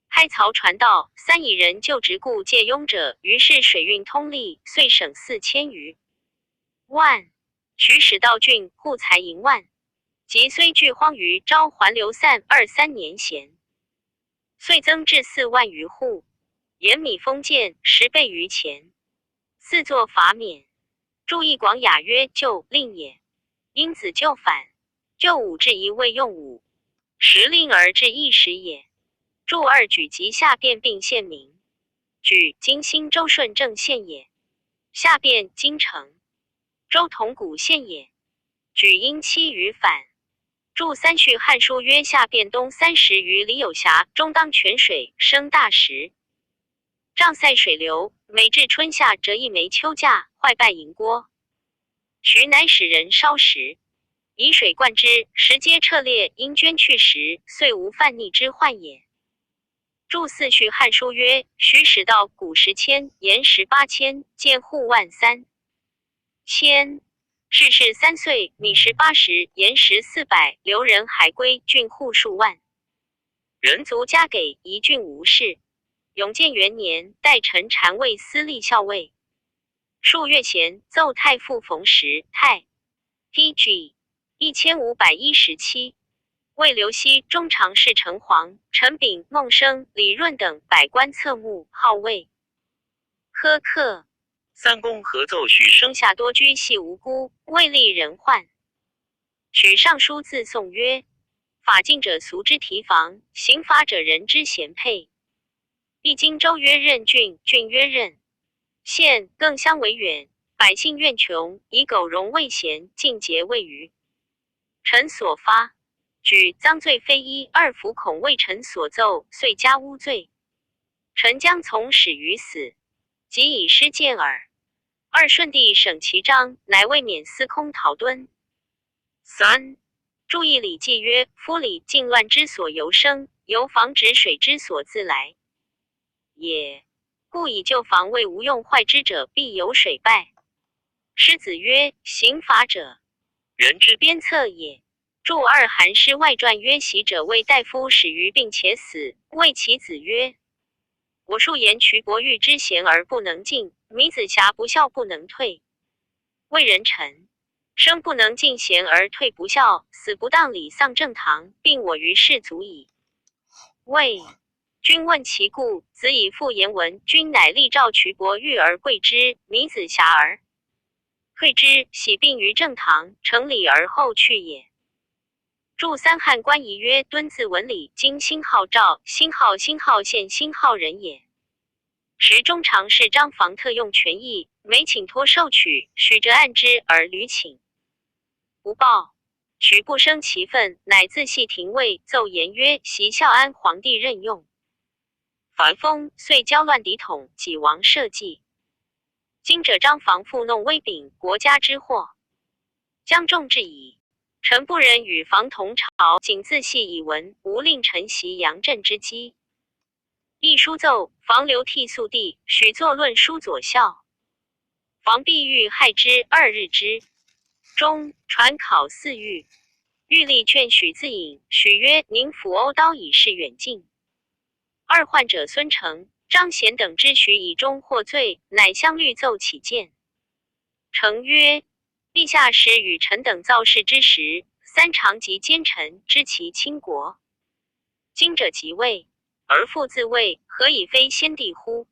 开槽传道，3以人就职故借庸者，于是水运通利，遂省4000余万。许使道郡户财盈万，及虽俱荒于招还流散2-3年闲，遂增至4万余户。盐米封建10倍于前。4作罚免。注意广雅曰就令也。因子就反，就5至1未用武，时令而至一时也。注2举及下便并县名。举今新州顺正县也。下便京城。州同谷县也。举因期于反。注3续汉书曰下便东30余里有峡，中当泉水，生大石。障塞水流，每至春夏折一枚秋架，坏败银锅。徐乃使人烧食，以水灌之，时皆彻裂，因捐去时，遂无犯逆之患也。注四序汉书曰：徐使道古10千，言18千，见户万3千。世事3岁，米食80，言食400，留人还归，郡户数万。人族加给，一郡无事。永建元年，代臣禅位司隶校尉。数月前，奏太傅冯时太 PG 1517。为刘熙、中常侍陈黄、陈炳、孟生、李润等百官侧目，号魏。苛刻。三公合奏许生下多居系无辜，未立人患。许尚书自宋曰：法禁者俗之提防，刑罚者人之贤配。历经州曰任郡，郡曰任县，更相为远。百姓怨穷，以苟容未贤，尽节未虞。臣所发举赃罪非一，二服恐为臣所奏，遂加诬罪。臣将从始于死，即以失见耳。二顺帝省其章，乃未免司空陶敦。3. 注意礼记曰：夫礼静乱之所由生，由防止水之所自来也。故以旧防卫无用坏之者，必有水败。师子曰：刑罚者，人之鞭策也。注二韩诗外传曰：习者为大夫始于病且死，谓其子曰：我数言瞿伯玉之贤而不能进，米子瑕不孝不能退。为人臣，生不能尽贤而退不孝，死不当礼丧正堂，并我于世足矣。谓君问其故，子以复言文。君乃立诏瞿伯玉而贵之，米子瑕而退之，喜病于正堂，成礼而后去也。注三汉官仪曰：敦字文礼，今辛号赵，辛号县，辛号人也。时中常侍张房特用权益，每请托受取，许着按之而屡请不报，许不生其分，乃自系廷尉，奏言曰：袭孝安皇帝任用，凡封，遂交乱敌统，己王社稷。今者张房复弄威柄，国家之祸将重至矣。臣不忍与房同朝，仅自系以闻，无令臣袭杨震之机。一书奏，房流涕肃帝，许作论书左校。房必欲害之，2日之中，传考4狱。欲力劝许自隐，许曰：宁抚欧刀以示远近。二患者孙成、张贤等之许以终获罪，乃相律奏起见。成曰：陛下时与臣等造事之时，3常及奸臣，知其倾国。今者即位，而复自卫，何以非先帝乎？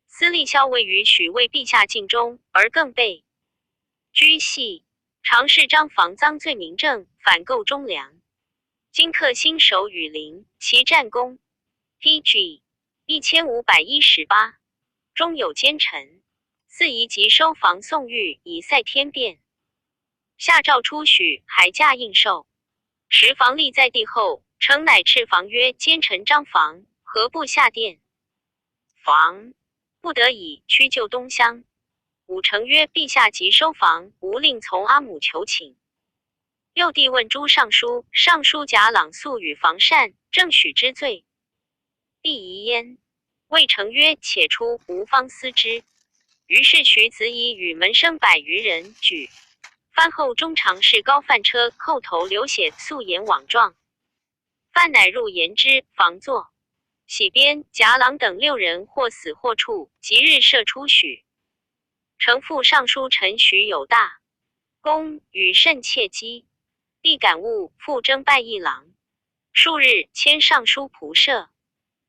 司隶校尉于许为陛下尽忠，而更被居系。常侍张房赃罪明正，反构忠良。今克新守羽林，其战功 PG 1518，中有奸臣。四夷即收房宋玉，以塞天变。下诏出许，还驾应受。时房立在地后，成乃斥房曰：奸臣张房，何不下殿？房不得已，屈就东乡。武成曰：陛下即收房，无令从阿母求请。右帝问诸尚书，尚书贾朗肃与房善，正许之罪，必疑焉。魏成曰：且出，吾方思之。于是徐子以与门生100余人举藩后中常侍高范车，叩头流血，素言枉状。范乃入言之，房坐。喜边、贾朗等6人或死或处，即日射出许。承父尚书陈许有大功，与甚切激，必感悟，复征拜议郎。数日，迁尚书仆射。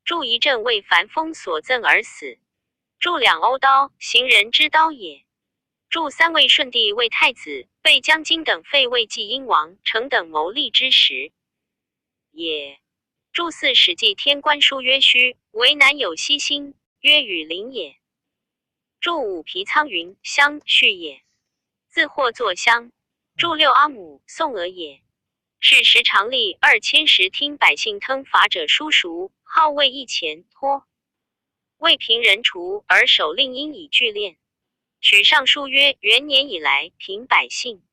祝一正为樊丰所赠而死。祝2欧刀，行人之刀也。祝3位顺帝为太子，被将金等废为继英王，成等谋立之时也。祝4史记天官书曰：虚，为南有西星，曰羽林也。祝5皮苍云，相续也。自或作相。祝6阿母，宋娥也。是时常历2000时听百姓腾伐者书熟，号谓一钱托。为平人除而守令因以聚练。许尚书曰：元年以来，平百姓。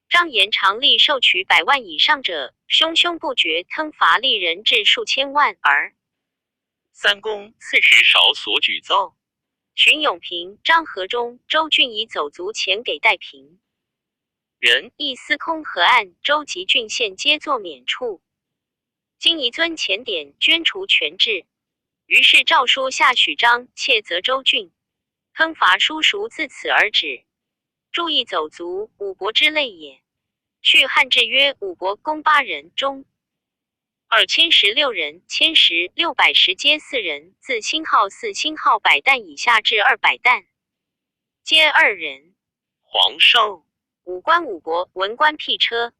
张延常力受取100万以上者，汹汹不绝，腾伐利人至数千万而。三公刺史少所举奏。荀永平、张和忠、周俊以走卒钱给代平人，亦司空河岸、周及郡县皆作免处。今宜遵前典，捐除权制。于是诏书下许章，窃责周郡。亨伐书熟自此而止。注意走卒，五伯之类也。续汉制曰：五伯公8人，中2016人，千石610皆4人，自星号4星号100担以下至200担，皆2人。黄寿。五官五伯，文官辟车。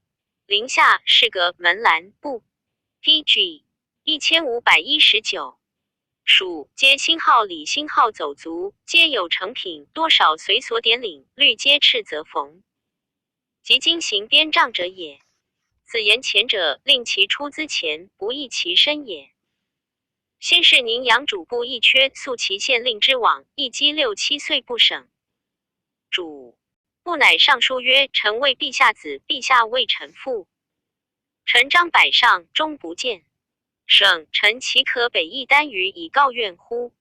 陵下是个门栏部 PG 1519。属皆星号里星号走卒，皆有成品，多少随所典领，律皆斥责缝。即经行编仗者也。此言前者，令其出资前，不益其身也。先是宁阳主簿一缺，诉其县令之往，一积6、7岁不省。主不乃上书曰：臣为陛下子，陛下为臣父。臣张百上，终不见。省臣岂可北议单于以告怨乎？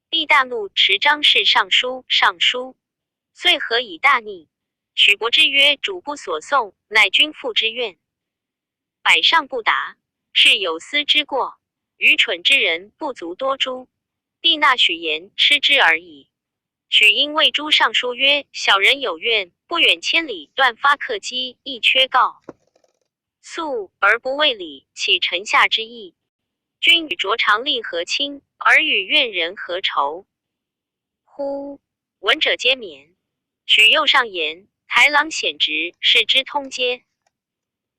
帝大怒，持张氏上书，遂何以大逆？许伯之曰：主不所送，乃君父之愿。百上不答，是有司之过，愚蠢之人不足多诛。帝纳许言，吃之而已。许因谓诸上书曰：小人有怨，不远千里，断发克击，亦缺告。素而不为礼，岂臣下之意？君与卓长吏何亲，而与怨人何仇？乎！闻者皆免。许又上言：台郎显职，是之通阶。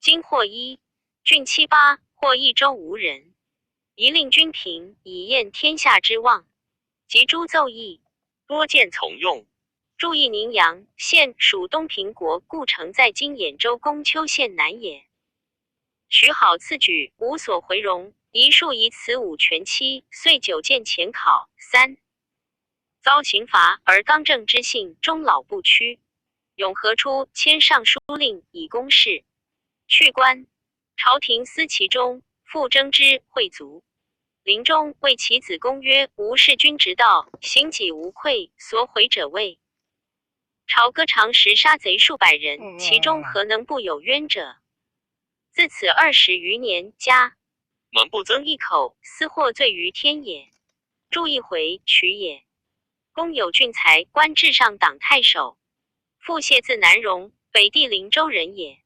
今或1郡7、8，或一州无人，宜令君平，以验天下之望。及诸奏议，多见从用。注意宁阳县属东平国，故城在今兖州公丘县南也。许好次举，无所回容，一数以此5全期，遂9见前考。3遭刑罚，而刚正之性终老不屈。永和初，迁尚书令以公事，去官。朝廷思其中，复征之，会卒。临终谓其子公曰：吾视君直道，行己无愧，所毁者畏。朝歌长时杀贼数百人，其中何能不有冤者？自此20余年，家门不增一口，私获罪于天也。注一回，取也。公有俊才，官至上党太守。父谢字南荣，北地灵州人也。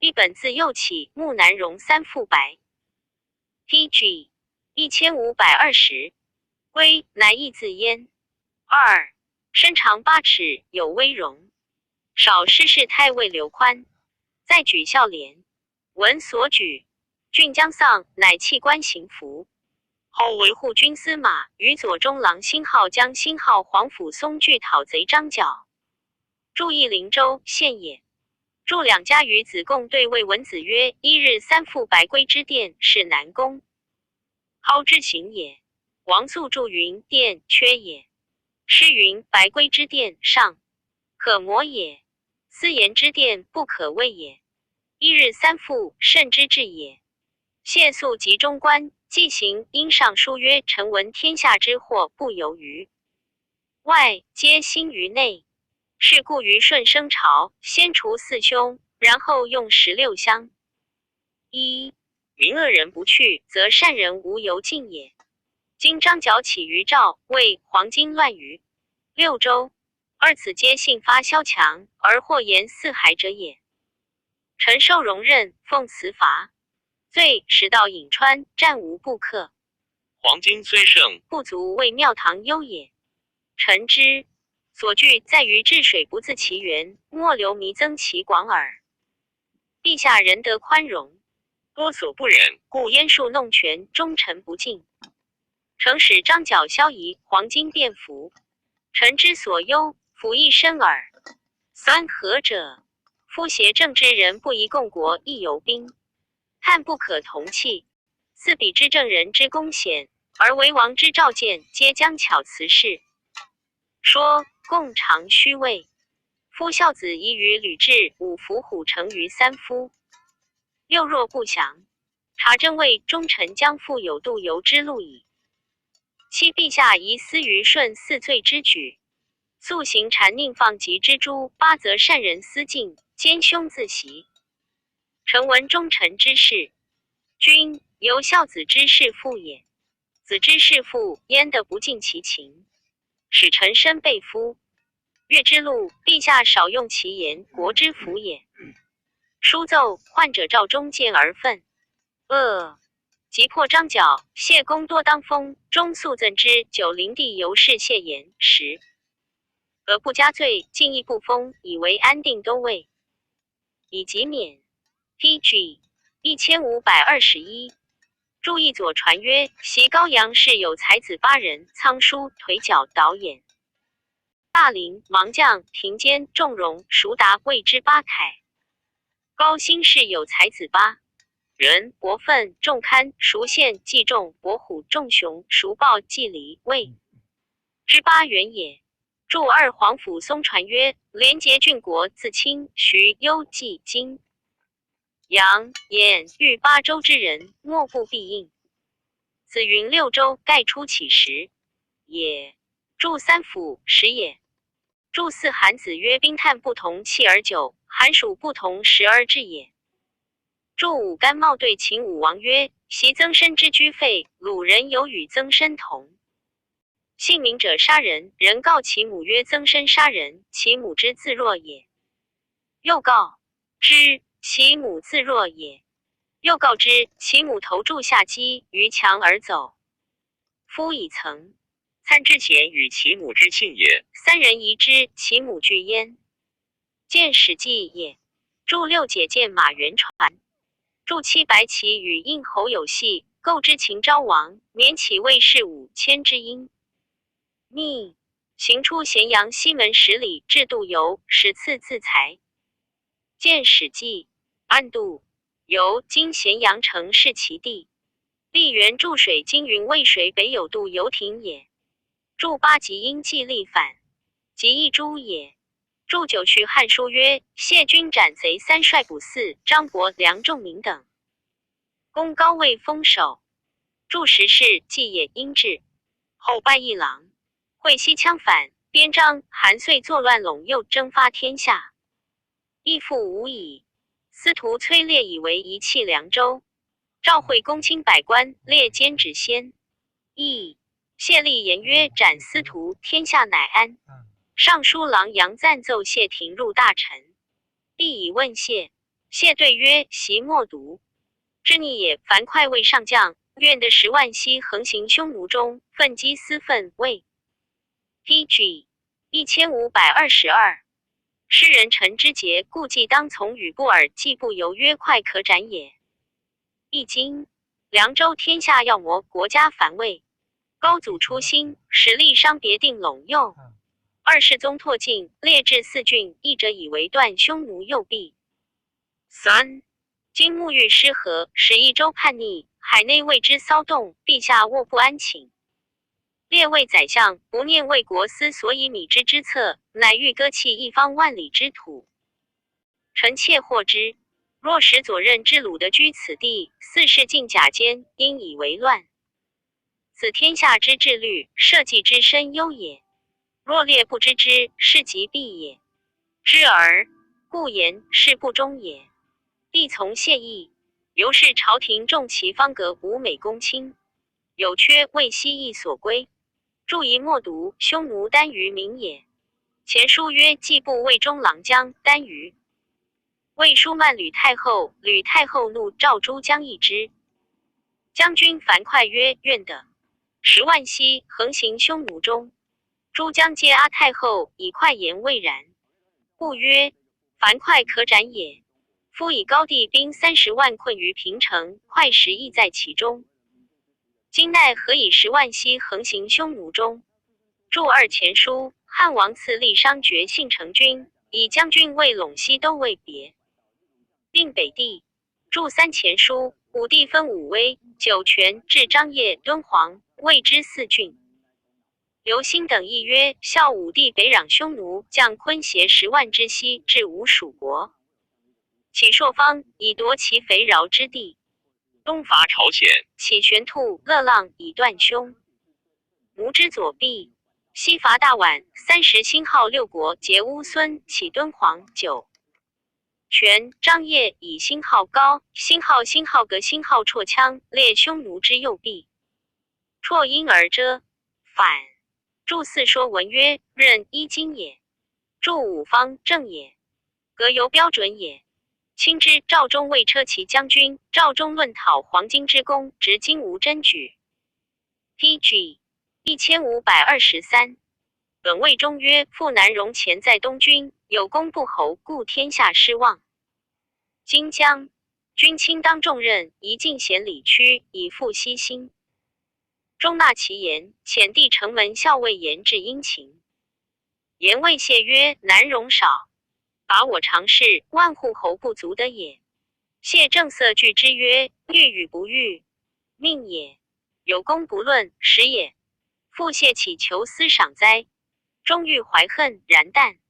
一本字右起，木南荣3父白。PG 1520。归南义字焉。2身长8尺，有威容。少师事太尉刘宽，再举孝廉。闻所举，郡将丧，乃弃官行服。后为护军司马，与左中郎辛号将辛号黄甫松拒讨贼张角。注意灵州县也。祝两家与子贡对魏文子曰：一日3赴白龟之殿，是南宫蒿之行也。王肃注云：殿缺也。诗云：白龟之殿，上可磨也。私言之殿，不可畏也。一日3赴，甚之至也。谢肃及中官，既行，因上书曰：臣闻天下之祸，不由于外，皆兴于内。是故于顺生朝，先除4凶，然后用16乡。1民恶人不去，则善人无由进也。今张角起于赵、魏、黄巾乱于6州，二此皆信发萧强，而祸延四海者也。臣受容任，奉辞罚，罪使到颍川，战无不克。黄巾虽胜，不足为庙堂忧也。臣之所惧在于治水不自其源，莫流弥增其广耳。陛下仁德宽容，多所不忍，故燕树弄权，忠臣不敬。诚使张角消夷，黄巾便服。臣之所忧，服亦深耳。3何者？夫邪正之人不宜共国，亦由兵，汉不可同气。4彼之正人之功显，而为王之召见，皆将巧辞事。说共尝虚位。夫孝子宜于吕雉，五伏虎成于三夫。六若不祥，察真谓忠臣将复有度由之路矣。七陛下宜思于顺四罪之举，速行谗佞放疾之诛。八则善人思敬，奸凶自袭。臣闻忠臣之事，君由孝子之事父也。子之事父，焉得不尽其情，使臣身被夫？越之路，陛下少用其言，国之福也。书奏，患者召中见而愤。即破张角，谢公多当封，中速赠之。九灵帝由是谢言10，而不加罪，进亦不封，以为安定都尉，以及免。PG 1521。注意左传曰：袭高阳市有才子8人，仓叔、腿脚、导演。大陵、芒将、庭坚、仲荣、熟达谓之八楷。高辛氏有才子8人，伯奋、仲堪、熟宪、季仲、伯虎、仲雄、熟豹、季离谓之8人也。注二皇甫松传曰：连结郡国，自清、徐、幽、冀、荆、扬、兖、豫8州之人，莫不必应。子云6州，盖出起时也。注三辅时也。注四韩子曰：冰炭不同气而久，寒暑不同时而至也。注五甘茂对秦武王曰：袭曾参之居废，鲁人有与曾参同。姓名者杀人，人告其母曰：曾参杀人，其母之自若也。又告之，其母自若也。又告之，其母投柱下击于墙而走。夫以曾参之前与其母之信也。三人疑之，其母惧焉。见史记也。注六解见马元传。注七白起与应侯有隙，构之秦昭王，免起魏氏5千之阴。逆行出咸阳西门10里，至度游，始次自裁。见史记。暗度游今咸阳城是其地。历元注水经云渭水北有度游亭也。注八极因既立反，即一诸也。注九去汉书曰：谢军斩贼3帅捕4，张伯、梁仲明等，功高位封守。注十是季也因至，后拜一郎。会西羌反，边章、韩遂作乱陇右，征发天下。义父无已，司徒崔烈以为遗弃凉州。赵惠公卿百官，列监止先。谢立言曰：斩司徒，天下乃安。尚书郎杨赞奏谢廷入大臣，必以问谢。谢对曰：习莫读，知逆也。樊哙为上将，愿得10万西横行匈奴中，奋击私愤，谓 PG 1522。诗人陈之节，故既当从与布尔，既不由曰快可斩也。易经。凉州天下要魔，国家繁魏。高祖初兴，实力商别定陇右。二世宗拓境，列至4郡，一者以为断匈奴右臂。3. 今沐浴失和，11州叛逆，海内为之骚动，陛下卧不安寝。列位宰相，不念为国思所以米之之策，乃欲割弃一方万里之土。臣妾获之。若使左任之鲁德居此地，4世尽甲间，因以为乱。此天下之治律，社稷之深忧也。若列不知之，是即必也。知而故言是不忠也。帝从谢意，由是朝廷重其方格无美公卿，有缺为西邑所归。注疑莫读，匈奴单于民也。前书曰：季布魏中郎将，单于。魏书慢吕太后，吕太后怒，召诸将议之。将军樊哙曰：愿得。10万西横行匈奴中。诸将皆阿太后，以哙言未然。故曰：樊哙可斩也。夫以高帝兵30万困于平城，哙实亦在其中。今奈何以10万西横行匈奴中？注二前书，汉王赐立商爵信成君，以将军为陇西都尉别。定北地。注三前书，武帝分武威、酒泉至张掖、敦煌、谓之四郡。刘兴等议曰：孝武帝北攘匈奴，将昆协10万之西至吴蜀国，起朔方以夺其肥饶之地，东伐朝鲜，起玄兔、乐浪以断凶，吴之左臂；西伐大宛，30星号6国结乌孙、起敦煌、9权、张掖以星号高、星号革、星号绰羌列匈奴之右臂，绰因而遮反。注四说文曰：任一经也，注五方正也，革由标准也。亲之，赵忠为车骑将军，赵忠论讨黄巾之功，执金吾真举。PG 1523。本魏中曰：复南戎前在东军，有功不侯，故天下失望。今将军卿当重任，宜进贤礼屈，以复悉心。忠纳其言，遣帝城门校尉言至殷勤。言谓谢曰：南戎少，拔我常侍万户侯不足得也。谢正色惧之曰：欲与不欲，命也；有功不论，实也。复谢乞求私赏哉？终欲怀恨，然淡，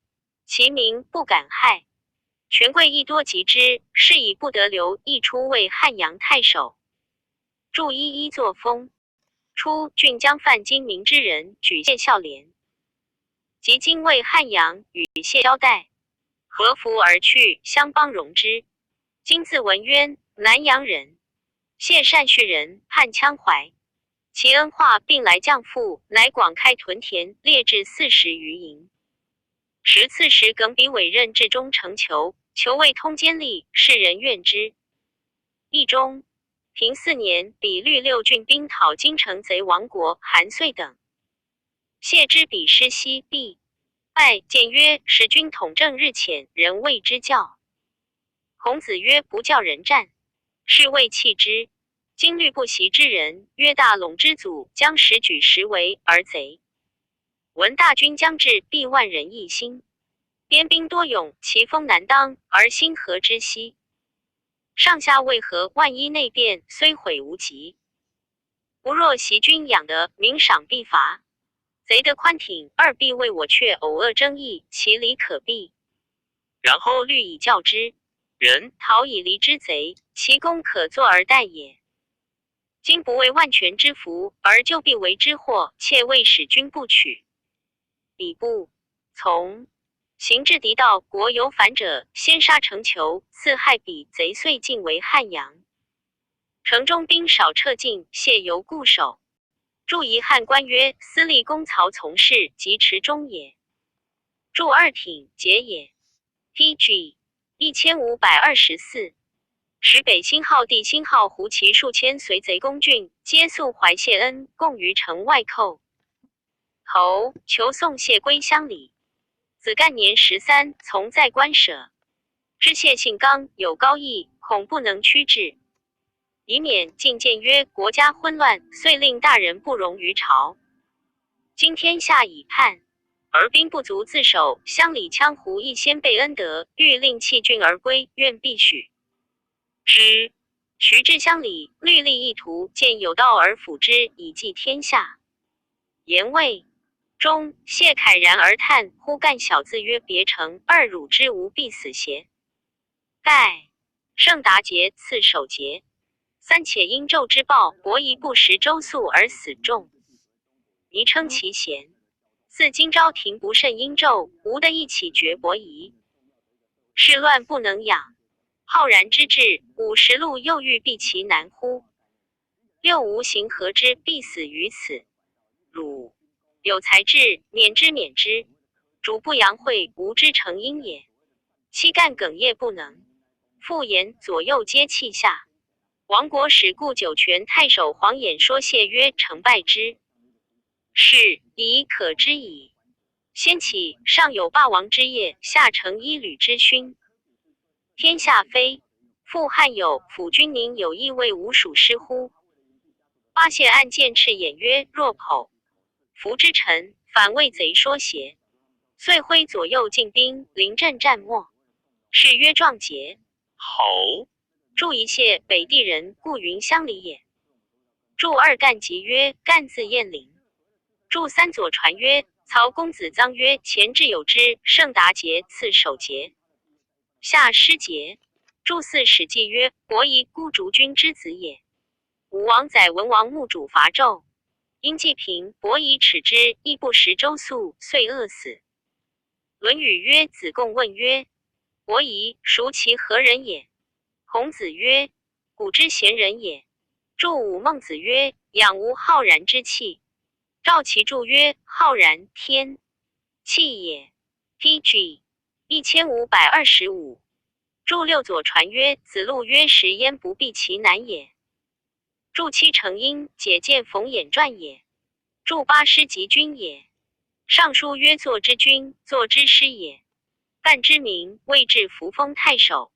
其民不敢害。权贵亦多及之，是以不得留一出为汉阳太守。注一一作风。初，郡将范金明之人举谢孝廉，及今为汉阳，与谢交代，合服而去，相帮容之。今自文渊，南阳人，谢善叙人，叛羌怀，其恩化并来降赋，乃广开屯田，列至40余营。时刺史耿比委任至中丞囚，囚未通监吏，世人怨之。义中平4年，比率6郡兵讨京城贼王国、韩遂等。谢之比师西毕，拜谏曰：使君统政日浅，人谓之教。孔子曰：不教人战，是谓弃之。今律不习之人，曰大陇之祖将10举10围而贼。闻大军将至，必万人一心。边兵多勇，其锋难当，而心何之息？上下为何？万一内变，虽毁无极。不若习君养得明赏必罚，贼得宽挺，二必为我却偶恶争议，其理可避。然后虑以教之，人讨以离之贼，其功可作而待也。今不为万全之福，而就必为之祸，且未使君不取。彼不从。行至敌道，国有反者，先杀城囚，自害彼贼，遂进为汉阳。城中兵少撤尽，谢犹固守。注一汉官曰：司隶公曹从事，及持中也。注二挺节也。PG 1524。时北兴号帝兴号胡骑数千随贼攻郡，皆素怀谢恩，共于城外寇。侯求送谢归乡里。子干年13，从在官舍。知谢性刚，有高义，恐不能驱治，以免进谏曰：国家混乱，遂令大人不容于朝。今天下已叛，而兵不足自守，乡里羌胡亦先备恩德，欲令弃郡而归，愿必许之。徐至乡里，律立一图，见有道而辅之，以济天下。言谓中，谢慨然而叹，忽干小字曰：别城二汝之无必死邪？盖盛达节赐守节，三且因纣之暴，伯夷不食周粟而死众，宜称其贤。自今朝廷不慎因纣，吾得一起绝伯夷。事乱不能养，浩然之志，50路又欲避其难乎？六无行何之，必死于此。汝有才智，免之免之。主不扬惠，吾之成因也。妻干哽咽不能，复言左右皆泣下。亡国使故酒泉太守黄衍说谢曰：成败之事，已可知矣。先起，上有霸王之业，下承一旅之勋。天下非复汉有辅君宁有意为吾属师乎？八谢暗箭斥眼曰：若否，夫之臣反为贼说邪？遂挥左右进兵，临阵战没。是曰壮节。侯注一谢，北地人，故云乡里也。注二干集曰：干字彦陵。注三左传曰：曹公子臧曰：前至有之，盛达节次守节，下失节。注四史记曰：伯夷孤竹君之子也。武王载文王墓主伐纣，因季平伯夷耻之，亦不食周粟，遂饿死。论语曰：子贡问曰：伯夷孰其何人也？孔子曰：古之贤人也。注五孟子曰：养无浩然之气。赵其注曰：浩然，天气也。PG 1525。注六左传曰：子路曰：食焉不避其难也。注七成因解见冯衍传也。注八师及君也。尚书曰：作之君，作之师也。干之名，谓至扶风太守。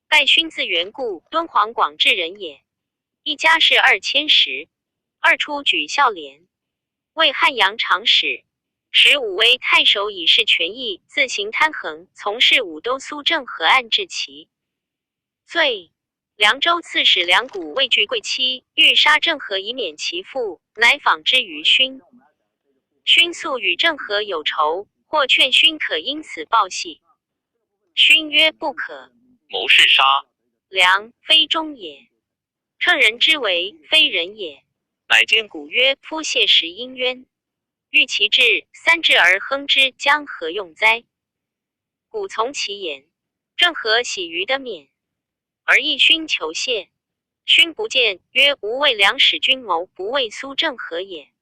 盖勋自缘故，敦煌广治人也。一家事2010。二出举孝廉，为汉阳长史。使武威太守以事权益，自行贪横，从事武都苏郑和案治其罪。凉州刺史梁谷畏惧贵戚，欲杀郑和以免其父，乃访之于勋。勋素与郑和有仇，或劝勋可因此报系。勋曰：不可。谋士杀。梁非忠也，乘人之为，非人也。乃见古曰：夫谢时因冤，欲其志，三至而亨之，将何用哉？古从其言。郑和喜于的免，而义勋求谢。勋不见，曰：吾为梁使君谋，不为苏郑和也。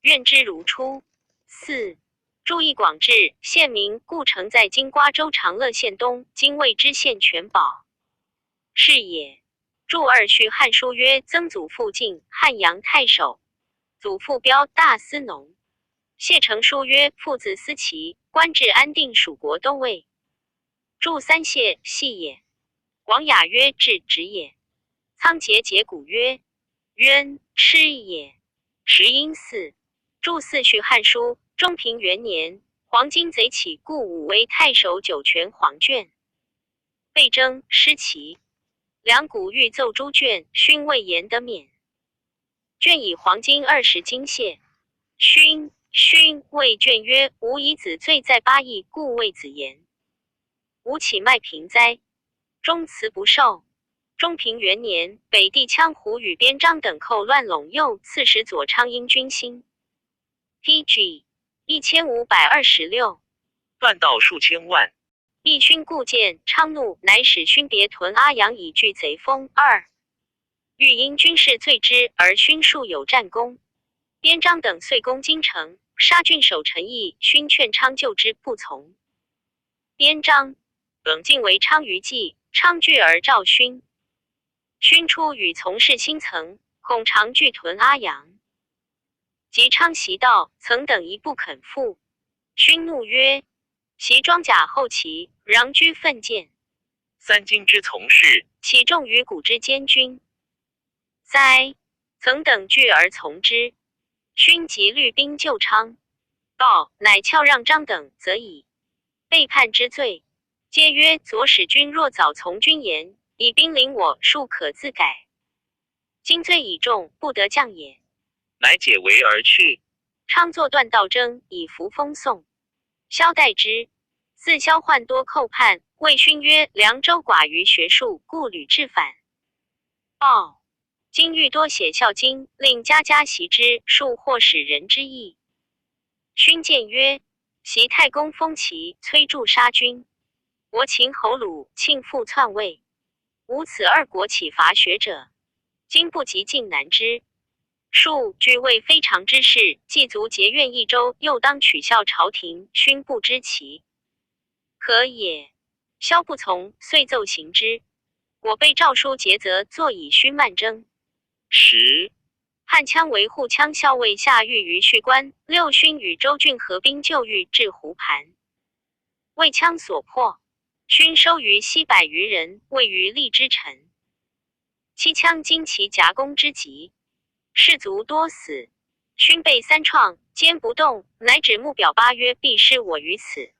愿之如初。4. 注意广治，县名，故城在今瓜州长乐县东，今谓之县全堡。是也。注二序汉书曰：曾祖父晋，汉阳太守，祖父彪，大司农。谢成书曰：父子思齐，官至安定蜀国都尉。注三谢，系也。广雅曰：至，直也。仓颉解古曰：渊，吃也。石因四。注四序汉书，中平元年，黄巾贼起，故武威太守酒泉黄卷，被征，失其。梁谷欲奏诸卷，勋未言得免。卷以黄金20斤谢。勋谓卷曰：吾以子罪在8邑，故谓子言。吾岂卖平哉？终辞不受。中平元年，北地羌胡与边章等寇乱陇右，刺史左昌英军心。PG 1526。乱道数千万。义勋故见，昌怒，乃使勋别屯阿阳以拒贼锋。2. 欲因军事罪之，而勋数有战功。边章等遂攻京城，杀郡守陈毅，勋劝昌救之，不从。边章冷进为昌于计，昌惧而召勋。勋出与从事新曾，恐常拒屯阿阳。及昌袭道，曾等一不肯复。勋怒曰：其装甲后齐，攘居奋剑。三京之从事，岂重于古之监军哉？曾等惧而从之。勋即律兵救昌，道乃翘让张等，则以背叛之罪。皆曰：左使君若早从君言，以兵临我，庶可自改。今罪已重，不得降也。乃解围而去。昌作断道征，以服封宋。萧代之。自萧患多寇叛，谓勋曰：凉州寡于学术，故屡致反。报今欲多写孝经，令家家习之，数或使人之意。勋谏曰：袭太公封齐，崔杼杀君，我秦侯鲁庆复篡位，吾此二国岂伐学者？今不及晋难之。数据为非常之事，既足结怨一州，又当取笑朝廷，勋不知其可也。萧不从，遂奏行之。我被诏书节则，坐以勋慢征。10. 汉羌维护羌校尉下狱于序关，六勋与周郡合兵救狱至湖盘，为羌所破。勋收于西100余人，位于利之臣。七羌经其夹攻之急，士卒多死。勋被三创，坚不动，乃指目表巴曰：必失我于此。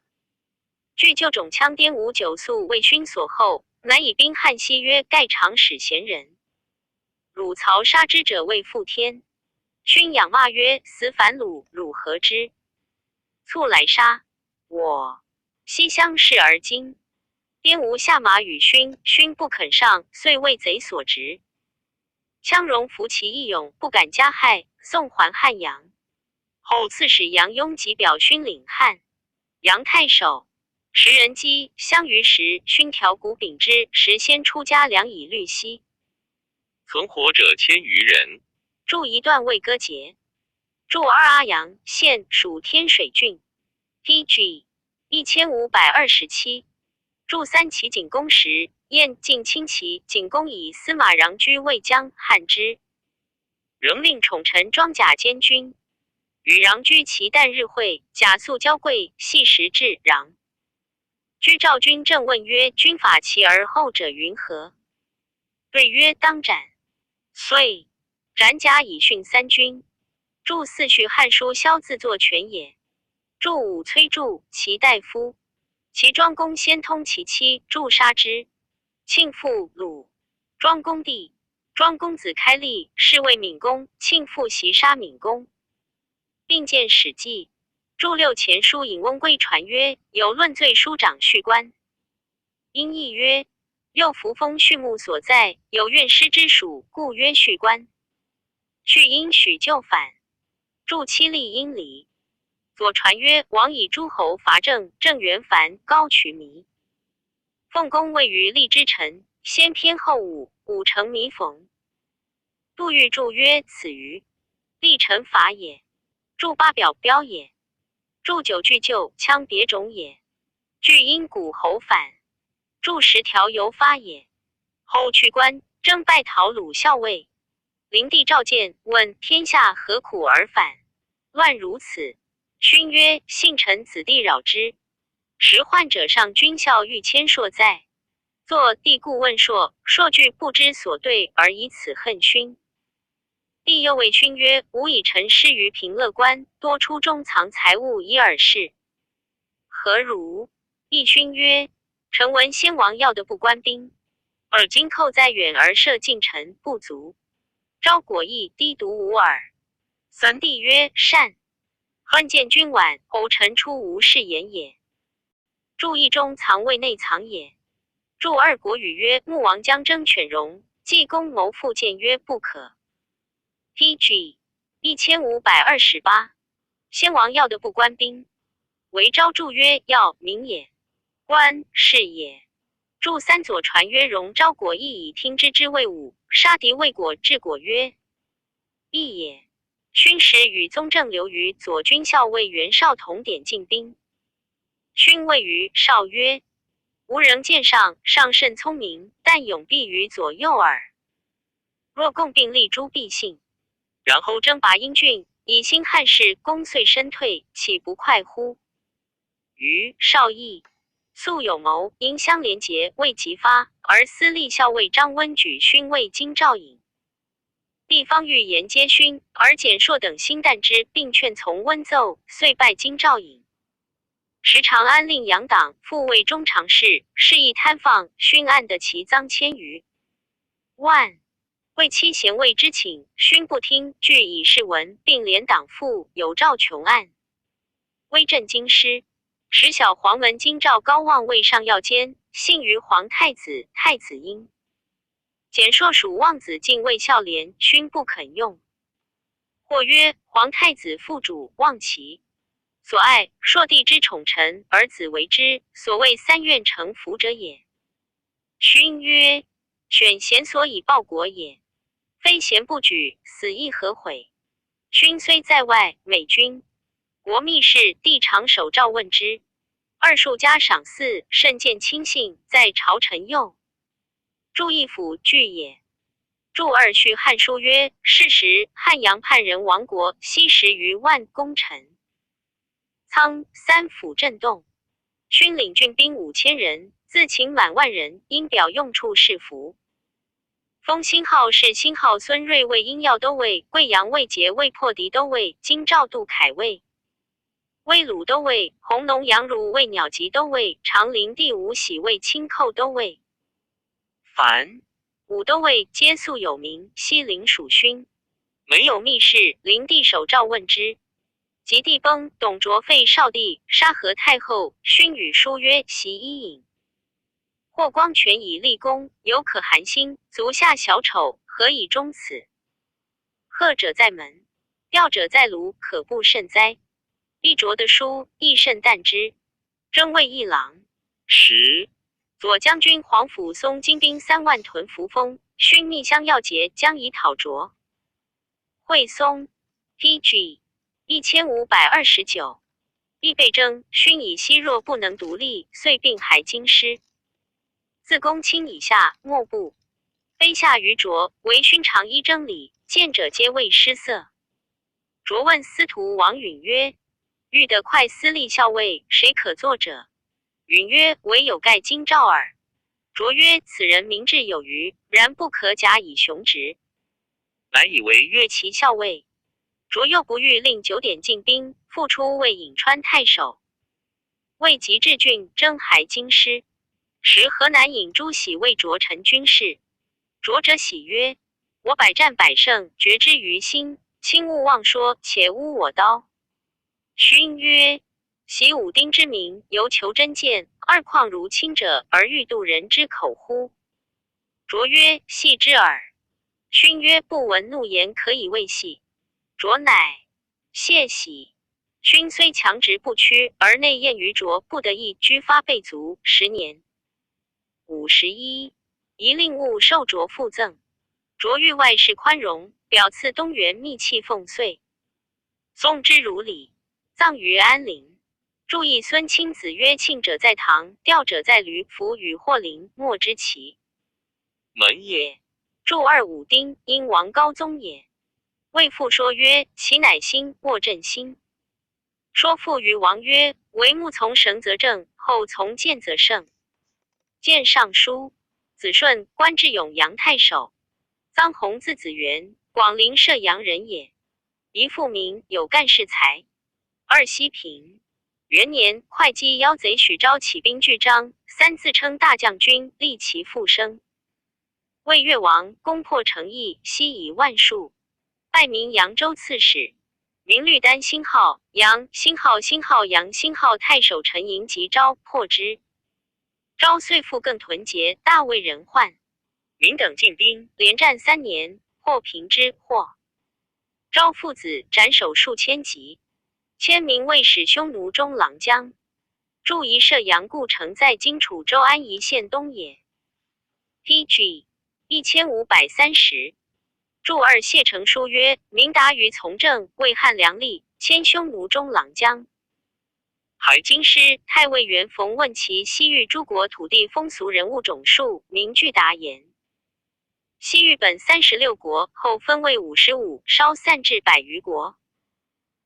据旧种羌滇吴9宿为勋所后，乃以兵汉西曰：盖长使贤人。汝曹杀之者为负天。勋仰骂曰：死反鲁，汝何之？卒来杀我。西乡试而今。边无下马与勋，勋不肯上，遂为贼所执。羌戎服其义勇，不敢加害，送还汉阳。后刺史杨雍即表勋领汉。杨太守时人饥，相于时，勋调鼓秉之，时先出家粮以虑息。存活者1000余人。著一段未歌节。著二阿阳县属天水郡。PG 1527。著三齐景公时，燕晋亲齐，景公以司马穰居魏将，汉之。仍令宠臣装甲监军。与穰居其旦日会，甲素交贵，系时至穰。居赵君正问曰：君法其而后者云何？对曰：当斩。遂斩甲以训三军。著四序汉书萧自作权也。著五崔杼其大夫。其庄公先通其妻，助杀之。庆父鲁，庄公弟，庄公子开立，是谓闵公。庆父袭杀闵公，并见《史记》。著六前书引翁归传曰：有论罪书长叙官。因译曰：右扶风畜牧所在，有怨师之属，故曰叙官。叙因许就反。著七例因离。左传曰：王以诸侯伐郑，郑元繁，高渠弥。奉公位于立之臣，先偏后武，武成弥逢。杜预注曰：此于立臣法也。注八表标也。注九句旧羌别种也。句因古侯反。注十条由发也。后去官，征拜讨鲁校尉。灵帝召见，问天下何苦而反？乱如此。勋曰：幸臣子弟扰之。时患者上军校欲迁硕在。作帝故问硕，硕惧不知所对，而以此恨勋。帝又谓勋曰：吾以臣师于平乐关，多出中藏财物以尔事。何如？义勋曰：臣闻先王要的不官兵，而今寇在远而射近臣，不足。昭果义低独无耳。三帝曰：善。恨见君晚，偶臣出无是言也。注意中藏位内藏也。注二国语曰：穆王将征犬戎，济公谋复谏曰：不可。PG 1528。先王要的不官兵，为昭注曰：要民也，官是也。注三左传曰：戎昭果义以听之之谓武，杀敌未果治果曰义也。勋时与宗正留于左军校尉袁绍同点进兵。勋谓于绍曰：吾仍见上甚聪明，但勇必于左右耳。若共并立诛必信。然后征拔英郡，以兴汉室，功遂身退，岂不快乎？于绍义素有谋，因相连结，未及发，而私立校尉张温举勋为京兆尹。帝方欲沿接勋，而简硕等心惮之，并劝从温奏，遂拜京兆尹。时长安令杨党复为中常侍，示意贪放，勋按得其赃千余万。为妻贤位之请，勋不听，据以示文，并连党赋，有诏穷案。威震京师。时小黄闻京兆高望为上要监，幸于皇太子，太子婴。简硕属望子进位孝廉，勋不肯用。或曰：皇太子父主望其所爱，硕帝之宠臣，而子为之，所谓三愿成福者也。勋曰：选贤所以报国也，非贤不举，死亦何悔？勋虽在外，美君国密事，帝常守诏问之。二数家赏赐，甚见亲信，在朝臣右。注义府据也。注二序汉书曰：是时汉阳叛人亡国，西10余万功臣。仓三府震动。勋领郡兵5000人，自请满万人，因表用处是服。封兴号是兴号孙睿为阴耀都尉，贵阳魏节为破敌都尉，京兆杜凯尉。魏鲁都尉，弘农杨儒为鸟集都尉，长陵第五喜为轻寇都尉。凡武都尉皆素有名，西陵属勋。没有密事，灵帝手诏问之。及帝崩，董卓废少帝，杀何太后。勋与书曰：袭伊尹。霍光权以立功，犹可寒心，足下小丑，何以终此？贺者在门，吊者在庐，可怖甚哉！一着的书，亦甚惮之。征卫一郎。10. 左将军黄甫松精兵3万屯扶风，勋密相要节，将以讨卓。惠松 PG 1529。亦被征，勋以息若不能独立，遂并海京师。自公卿以下，莫不卑下于卓，惟勋常依征礼，见者皆谓失色。卓问司徒王允曰：欲得快司隶校尉，谁可作者？允曰：唯有盖京兆耳。卓曰：此人明志有余，然不可假以雄直。乃以为越其校尉。卓又不欲令9点进兵，复出为颍川太守。为及至郡，征海京师。时河南尹朱喜为卓臣军事。卓者喜曰：我百战百胜，决之于心，卿勿妄说，且污我刀。勋曰：习武丁之名，犹求真见，二况如卿者，而欲度人之口乎？卓曰：戏之耳。勋曰：不闻怒言可以为戏。卓乃谢喜。勋虽强直不屈，而内厌于卓，不得已居发备卒10年。51。宜令务受卓附赠。卓欲外事宽容，表赐东原密器奉岁。宋之如礼，葬于安陵。注意孙卿子曰：庆者在堂，吊者在驴，服与或陵，莫之其门也。祝2武丁，因王高宗也。魏父说曰：其乃心，莫正心。说父于王曰：为木从绳则正，后从剑则胜。见尚书。子顺，官至永阳太守。臧弘字子元，广陵射阳人也。姨父名，有干事才。2西平元年，会稽妖贼许昭起兵拒张，3自称大将军，立其复生。魏越王攻破城邑，西以万数，拜名扬州刺史。名律丹星号杨星号星号杨星号太守陈营及昭破之。昭遂复更屯节，大为人患。民等进兵，连战3年，获平之。昭父子斩首数千级，迁名魏使匈奴中郎将。驻宜射阳故城在今楚州安宜县东也。PG 1530。祝2谢成书曰：明达于从政，为汉良吏，迁匈奴中郎将。海京师太尉元冯问其西域诸国土地风俗人物种数，名具答言。西域本36国，后分为55，稍散至100余国。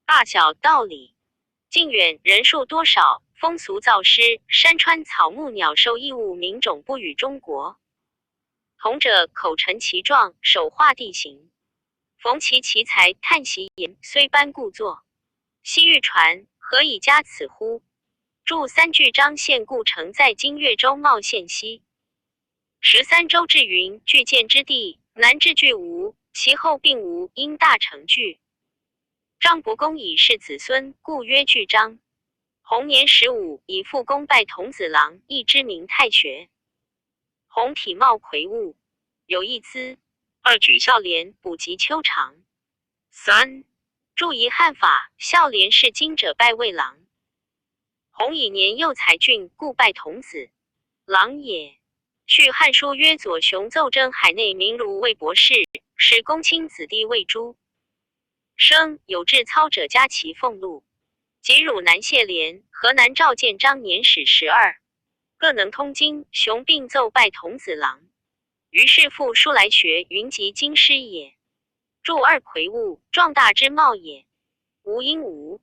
大小道理，近远人数多少，风俗造施，山川草木鸟兽异物名种不与中国。同者口陈其状，手画地形，逢其奇才，叹其言，虽班故作。西域传，何以加此乎？著3句彰献故城在今越州茂县西。13州至云，巨建之地，南至巨吴，其后并吴，因大成巨。张伯公以是子孙，故曰巨张。弘年15，以父公拜童子郎，亦知名太学。弘体貌魁梧，有一资。2举孝廉，补及秋长。3注仪汉法，孝廉是今者拜魏郎。弘以年幼才俊，故拜童子郎也。续汉书曰：左雄奏征海内名儒魏博士，使公卿子弟魏诸生有志操者加其俸禄。及汝南谢廉、河南赵建章年始12，各能通经，雄并奏拜童子郎。于是复书来学，云集京师也。祝2魁梧，壮大之貌也。吴因吴。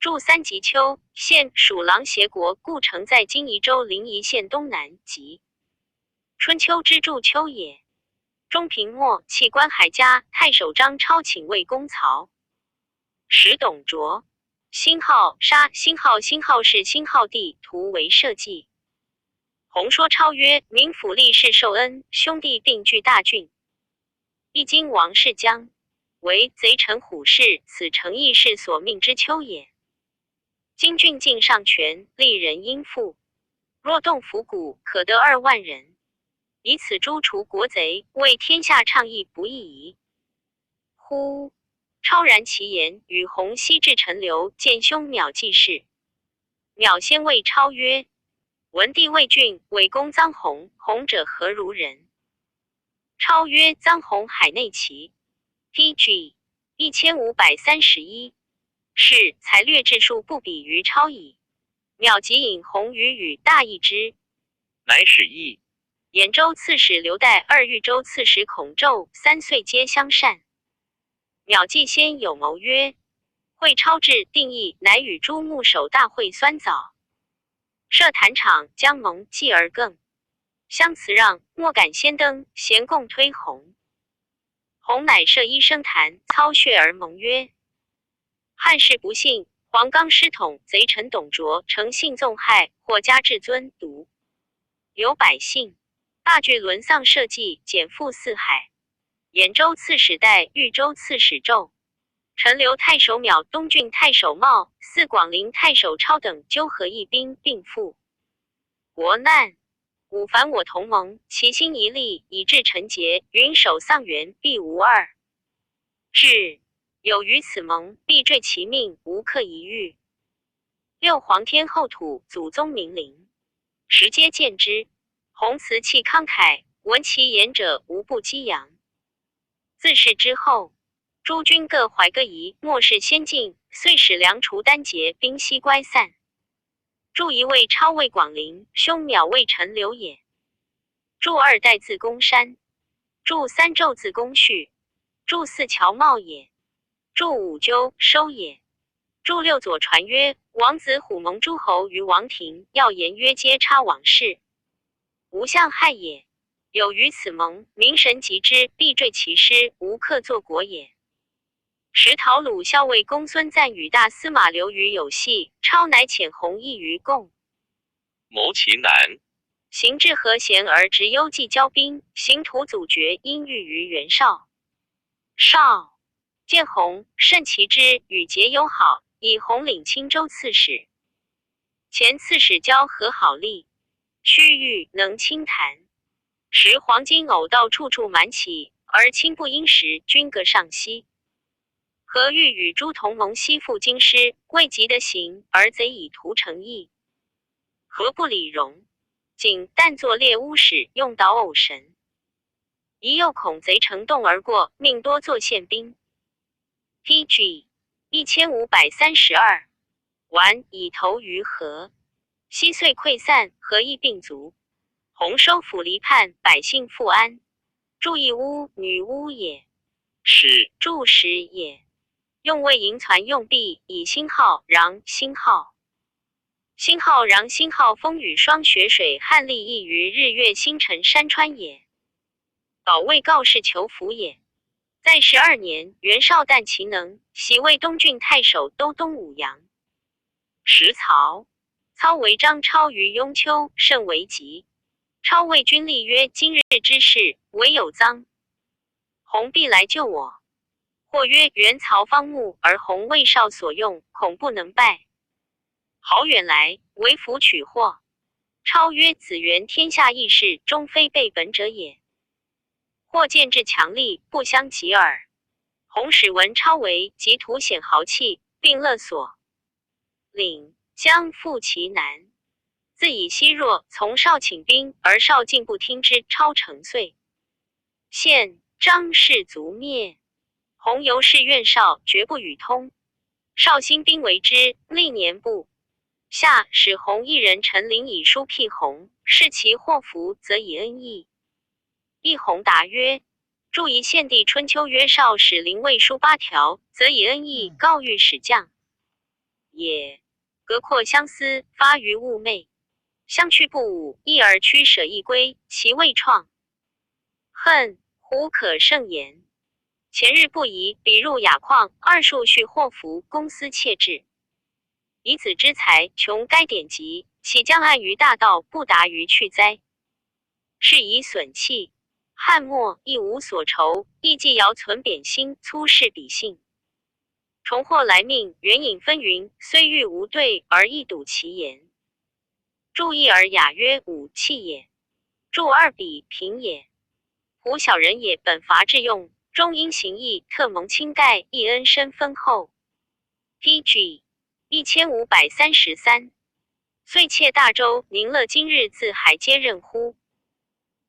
祝3吉丘县属琅邪国，故城在今宜州临沂县东南，即春秋之祝丘也。中平末，弃关海家太守张超请魏公曹。使董卓。星号杀星号星号是星号帝，图为社稷。洪说超曰：明府力士受恩，兄弟并据大郡。一今王氏将为贼臣虎视，此诚义士所命之秋也。今郡境上权，利人应付，若动府谷，可得2万人。以此诛除国贼，为天下倡议不易矣。呼！超然其言，与洪西至陈留，见兄邈季事。邈先谓超曰：文帝魏郡伪公臧洪，洪者何如人？超曰：臧洪海内奇 PG 1531，是才略智术不比于超矣。邈即引洪于与大议之，乃使役。兖州刺史刘岱、2豫州刺史孔宙3岁皆相善。邈既先有谋曰：会超至定义，乃与诸牧守大会酸枣，设坛场，将盟继而更。相辞让，莫敢先登，咸共推洪。洪乃设一生坛，操血而盟曰：汉室不幸，黄冈失统，贼臣董卓诚信纵害，或加至尊独，有百姓。大巨沦丧社稷，减负四海。兖州刺史岱、豫州刺史宙、陈留太守邈、东郡太守茂、四广陵太守超等纠合义兵，并赴国难。吾反我同盟，其心一力，以致臣节，云守丧元，必无二。至有于此盟，必坠其命，无可一遇。六皇天后土，祖宗明灵，时皆见之。洪辞气慷慨，闻其言者无不激扬。自是之后，诸军各怀各疑，莫视先进，遂使梁除丹节，兵息乖散。祝一位超为广陵，兄邈为陈留也。祝2代自公山，祝3纣自公序，祝4乔茂也。祝5纠收也。祝6左传曰：王子虎蒙诸侯于王庭，要言曰皆差往事，无相害也。有于此盟，民神及之，必坠其师，无克作国也。时讨鲁校尉公孙瓒与大司马刘虞有隙，超乃遣洪议于共，谋其难。行至和贤而执幽蓟交兵，行图阻绝，因遇于袁绍。绍见洪，甚其之，与结友好，以洪领青州刺史。前刺史交和好吏，须臾能轻谈。时黄巾偶到处处满起，而亲不因时，均各上西。何欲与诸同盟西赴京师，未及得行，而贼以图成义，何不理容？仅但作猎巫使，用捣偶神。疑又恐贼乘动而过，命多作宪兵。PG 1532，完以投于河，西遂溃散，和议并卒。洪收府离叛，百姓复安。祝一巫，女巫也。是祝时也。用为银攒用币，以星号、禳、星号、星号、禳、星号风雨霜雪水旱历异于日月星辰山川也。保卫告示求福也。在12年，袁绍旦其能，袭为东郡太守，都东武阳。时曹为张超于雍丘，甚为急。超谓军吏曰：今日之事，唯有臧洪必来救我。或曰：原曹方木，而洪为绍所用，恐不能败。好远来，为辅取祸。超曰：子元天下义士，终非备本者也。或见至强力，不相及耳。洪使闻超为及图显豪气，并勒所领，将复其南。自以西弱，从绍请兵，而绍竟不听之，超成遂陷，张氏族灭。洪由是怨绍，绝不与通。绍兴兵为之，历年不下，使洪一人陈琳以书辟洪，视其祸福，则以恩义。义洪答曰：祝一献帝春秋曰绍使临未书8条，则以恩义告谕使将也。隔阔相思，发于寤寐。相去不武，义而驱舍亦归，其未创恨，胡可胜言？前日不疑，比入雅旷，2数续祸福，公私窃制。以子之财，穷该典籍，其将案于大道，不达于去灾，是以损弃。汉末亦无所愁，亦既遥存贬心，粗视彼性。重获来命，援引纷纭，虽欲无对，而亦睹其言。注意而雅曰武器也，注二笔平也。胡小人也，本伐致用，终因行义，特蒙亲盖，一恩深丰厚。PG 1533。遂窃大周，宁乐今日自海皆任乎？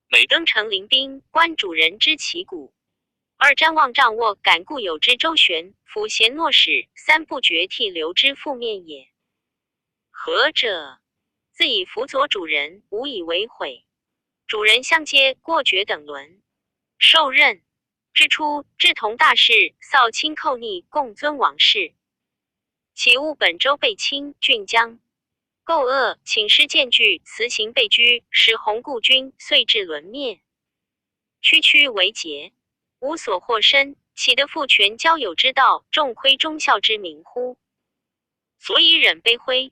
每登城临兵，观主人知其鼓。二瞻望杖握，感固有之周旋，辅贤诺使，三不觉涕流之覆面也。何者？自以辅佐主人，无以为悔。主人相接，过爵等伦。受任之初，志同大事，扫清寇逆，共尊王室。其务本州被侵，郡疆构恶，请师渐拒，辞行被居，使弘故军，遂至沦灭。区区为节，无所获身，岂得复权交友之道，重亏忠孝之名乎？所以忍悲挥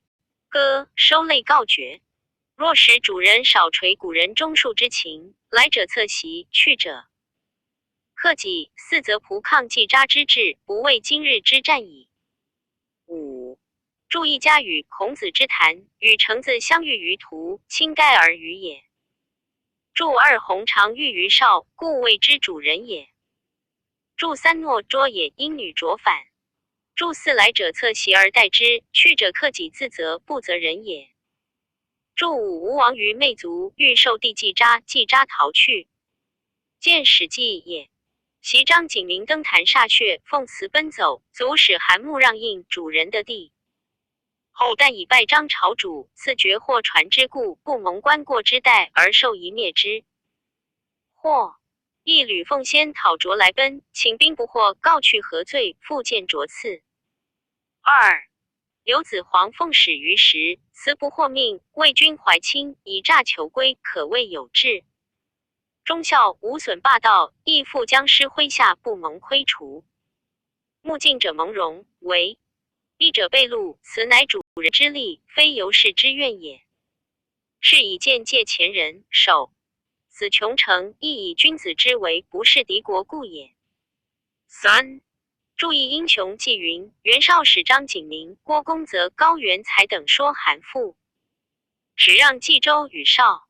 歌，收泪告绝。若使主人少垂古人忠恕之情，来者侧席，去者克己，四则仆抗季札之志，不为今日之战矣。5. 注意家与孔子之谈，与橙子相遇于途，亲盖而语也。注二弘常遇于少，故谓之主人也。注三诺捉也，因女着反。注四来者侧席而待之，去者克己自责，不责人也。注五吴王于魅族，欲受地季札，季札逃去，见史记也。袭张景明登坛歃血，奉辞奔走，卒使韩穆让应主人的地。后但以拜张朝主，赐爵或传之故，不蒙观过之待，而受夷灭之。或一吕奉先讨卓来奔，请兵不获，告去何罪，复见卓赐。2. 刘子黄奉使于时，辞不获命，为君怀亲，以诈求归，可谓有志。忠孝无损霸道，亦复将师麾下，不蒙窥除。目敬者蒙容，为义者被戮，此乃主人之力，非由是之愿也。是以见戒前人，守死穷城，亦以君子之为不是敌国故也。3. 注意英雄纪云，袁绍使张景明、郭公则高元才等说韩馥，只让冀州与绍。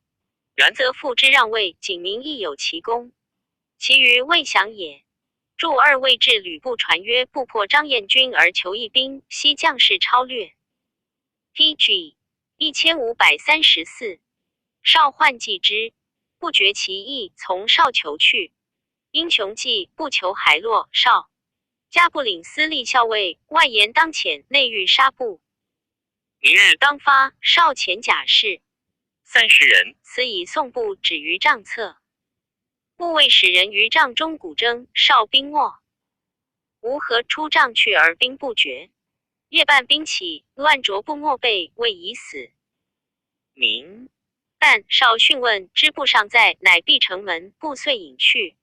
然则父之让位，景明亦有其功，其余未详也。注二位至吕布传曰：不破张燕军而求一兵，悉将士超略。PG 1534。绍患忌之，不决其意，从绍求去。英雄计不求还落，绍加不领司隶校尉，外言当遣，内欲杀布。明日当发，绍遣甲士30人，此以宋部止于帐侧。部谓使人于帐中鼓争，绍兵没。吴何出帐去而兵不决。夜半兵起，乱着部没备，谓已死。明旦，绍讯问，知部尚在，乃闭城门，部遂隐去。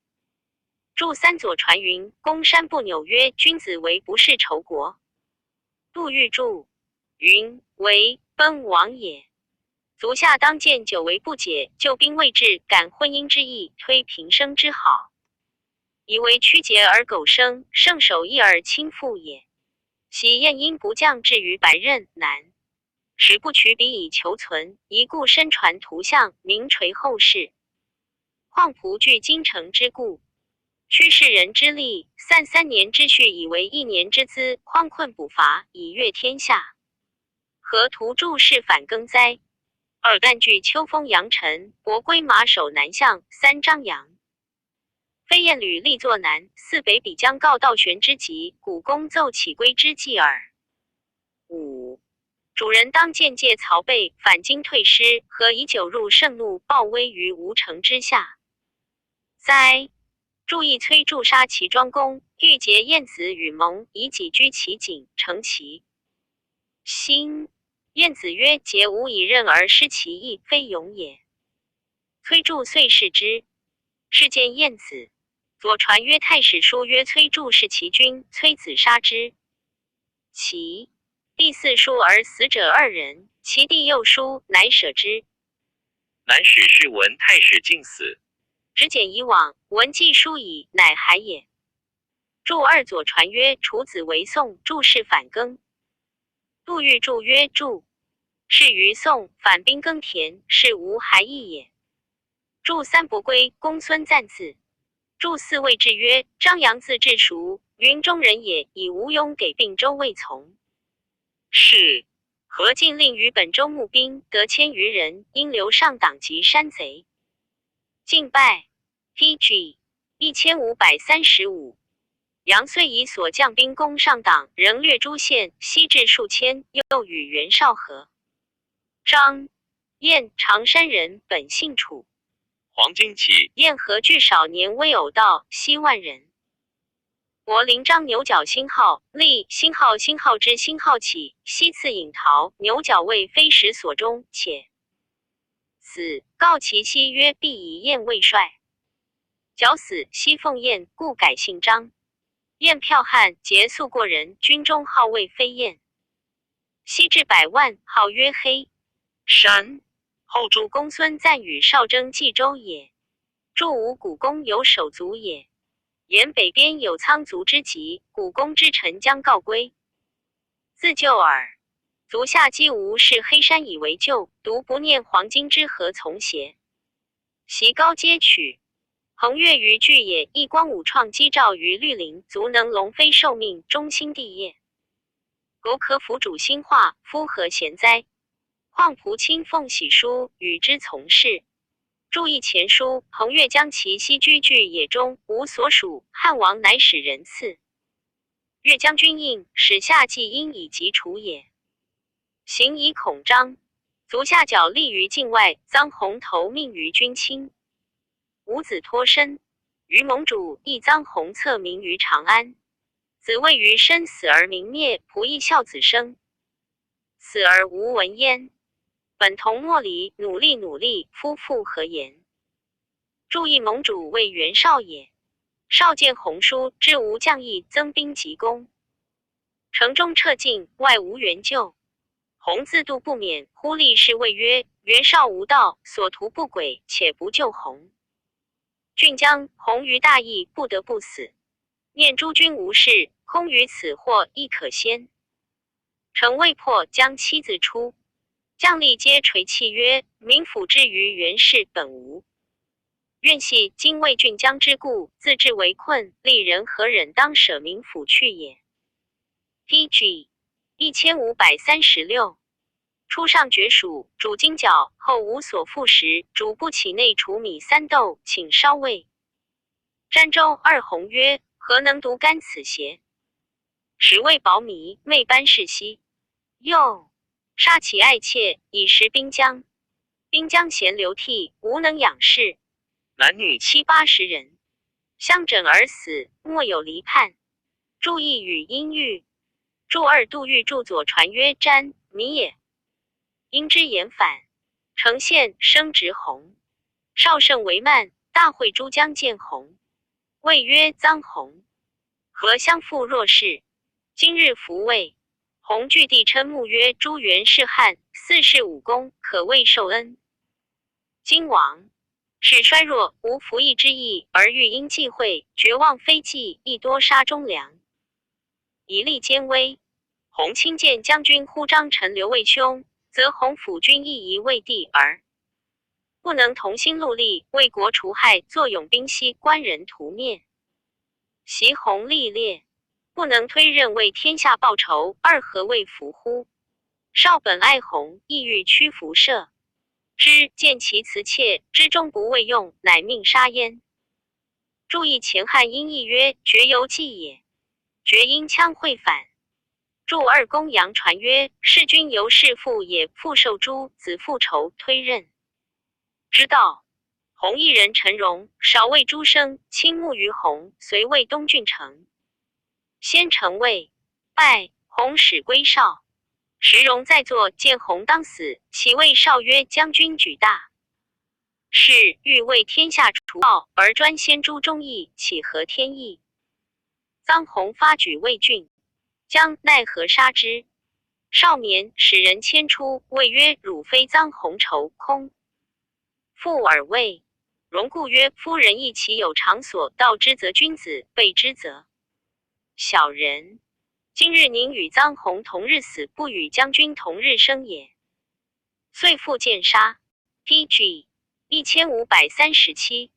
注三左传云，公山部纽约，君子为不是仇国。杜预注云，为奔亡也。足下当见久为不解，救兵未至，感婚姻之意，推平生之好，以为曲节而苟生，胜守一而亲附也。喜晏因不降至于白刃难，使不取彼以求存，一故身传图像，名垂后世。况仆据京城之故，驱世人之力，散3年之序，以为1年之资，匡困补伐，以悦天下。何图助是反更哉？2但据秋风扬尘，伯归马首南向，3张扬。飞燕履立作南，4北比将告道玄之急，古公奏起归之计耳。5主人当见借曹备，反京退师，何以久入盛怒，暴威于吴城之下？哉！注意崔杼杀其庄公，欲结晏子与盟，以己居其井，成其心。晏子曰：桀无以任而失其意，非勇也。崔杼遂视之，是见晏子。左传曰：太史书曰崔杼是其君，崔子杀之。其第4书而死者2人，其弟幼叔，乃舍之。南使是闻太史敬死，执简以往，闻既书矣，乃还也。注二左传曰：楚子为宋，注释反更。杜预注曰：注是于宋反兵耕田，是无还意也。注三伯归，公孙瓒字。注四谓之曰：张扬字至熟，云中人也，以吴庸给并州未从。是何进令于本州募兵，得1000余人，因留上党及山贼。进败 PG 1535。杨遂以所将兵攻上党，仍略诸县，西至数千，又与袁绍和。张燕常山人，本姓楚。黄巾起，燕和聚少年微偶道，西万人。伯陵张牛角星号，立星号之星号起，西次引陶，牛角为非时所中，且死，告其妻曰：必以燕为帅。角死，西奉燕，故改姓张。燕剽悍，节速过人，军中号谓飞燕。西至100万，号曰黑山。后主公孙瓒与绍征冀州也。驻吴古公有手足也。言北边有苍族之疾，古公之臣将告归。自救耳。足下击吴是黑山以为救，独不念黄巾之何从邪？袭高皆取。彭越于巨野，一光武创击赵于绿林，足能龙飞受命，中兴帝业。苟可辅主兴化，夫何贤哉？况仆卿奉喜书，与之从事。注意前书，彭越将其西居据野中，无所属，汉王乃使人赐。越将军应，使下计因以及除也。行以恐张。足下角立于境外，臧洪投命于军亲。伍子脱身，于盟主亦臧洪策名于长安。子谓于生死而明灭，仆亦孝子生，死而无闻焉。本同莫离，努力，夫妇何言？注意盟主谓袁绍也。绍见洪书，知吴将役，增兵急攻。城中撤尽，外无援救。洪自度不免，忽立誓谓曰：袁绍无道，所图不轨，且不救洪。郡将洪于大义，不得不死。念诸君无事，空于此祸亦可先。城未破，将妻子出。将吏皆垂泣曰：民辅之于袁氏，本无。愿系今为郡将之故，自治为困，吏人何忍当舍民辅去也 ？PG 1536。初上绝蜀，主金角，后无所复食，主不起内储米3斗，请稍味。詹州二洪曰：何能独甘此邪？时谓保米，昧班世息。又杀其爱妾，以食兵将。兵将贤流涕，无能养士。男女7、80人，相枕而死，莫有离叛。注意与阴郁。注二杜预注左传曰：詹米也。因之言反，城县生直洪。绍圣为慢，大会诸将见洪，谓曰：臧洪，何相负若是？今日服位。洪据地称目曰：朱元是汉，4世武功，可谓受恩。今王是衰弱，无服役之意，而欲因忌讳，绝望非计，亦多杀忠良，以立奸威。洪亲见将军呼张陈留为兄，则洪辅军亦疑为弟，而不能同心戮力，为国除害，作勇兵息，官人屠灭。袭洪历烈，不能推任为天下报仇，二何谓服乎？绍本爱洪，意欲屈服射之，见其辞妾，之终不为用，乃命杀焉。注意前汉音译曰：绝犹计也。绝因羌会反。注二公羊传曰：弑君由弑父也，父受诛，子复仇，推任。知道洪一人陈荣，少尉诸生，倾慕于洪，遂为东郡丞。先城尉，拜洪使归绍。时荣在座，见洪当死，其谓绍曰：将军举大事，欲为天下除暴，而专先诛忠义，岂合天意？臧洪发举魏郡，将奈何杀之？少眠，使人迁出，谓曰：汝非臧洪愁空。复尔谓荣故曰：夫人亦其有场所，道之则君子，备之则小人。今日宁与臧洪同日死，不与将军同日生也。遂复见杀。PG 1537。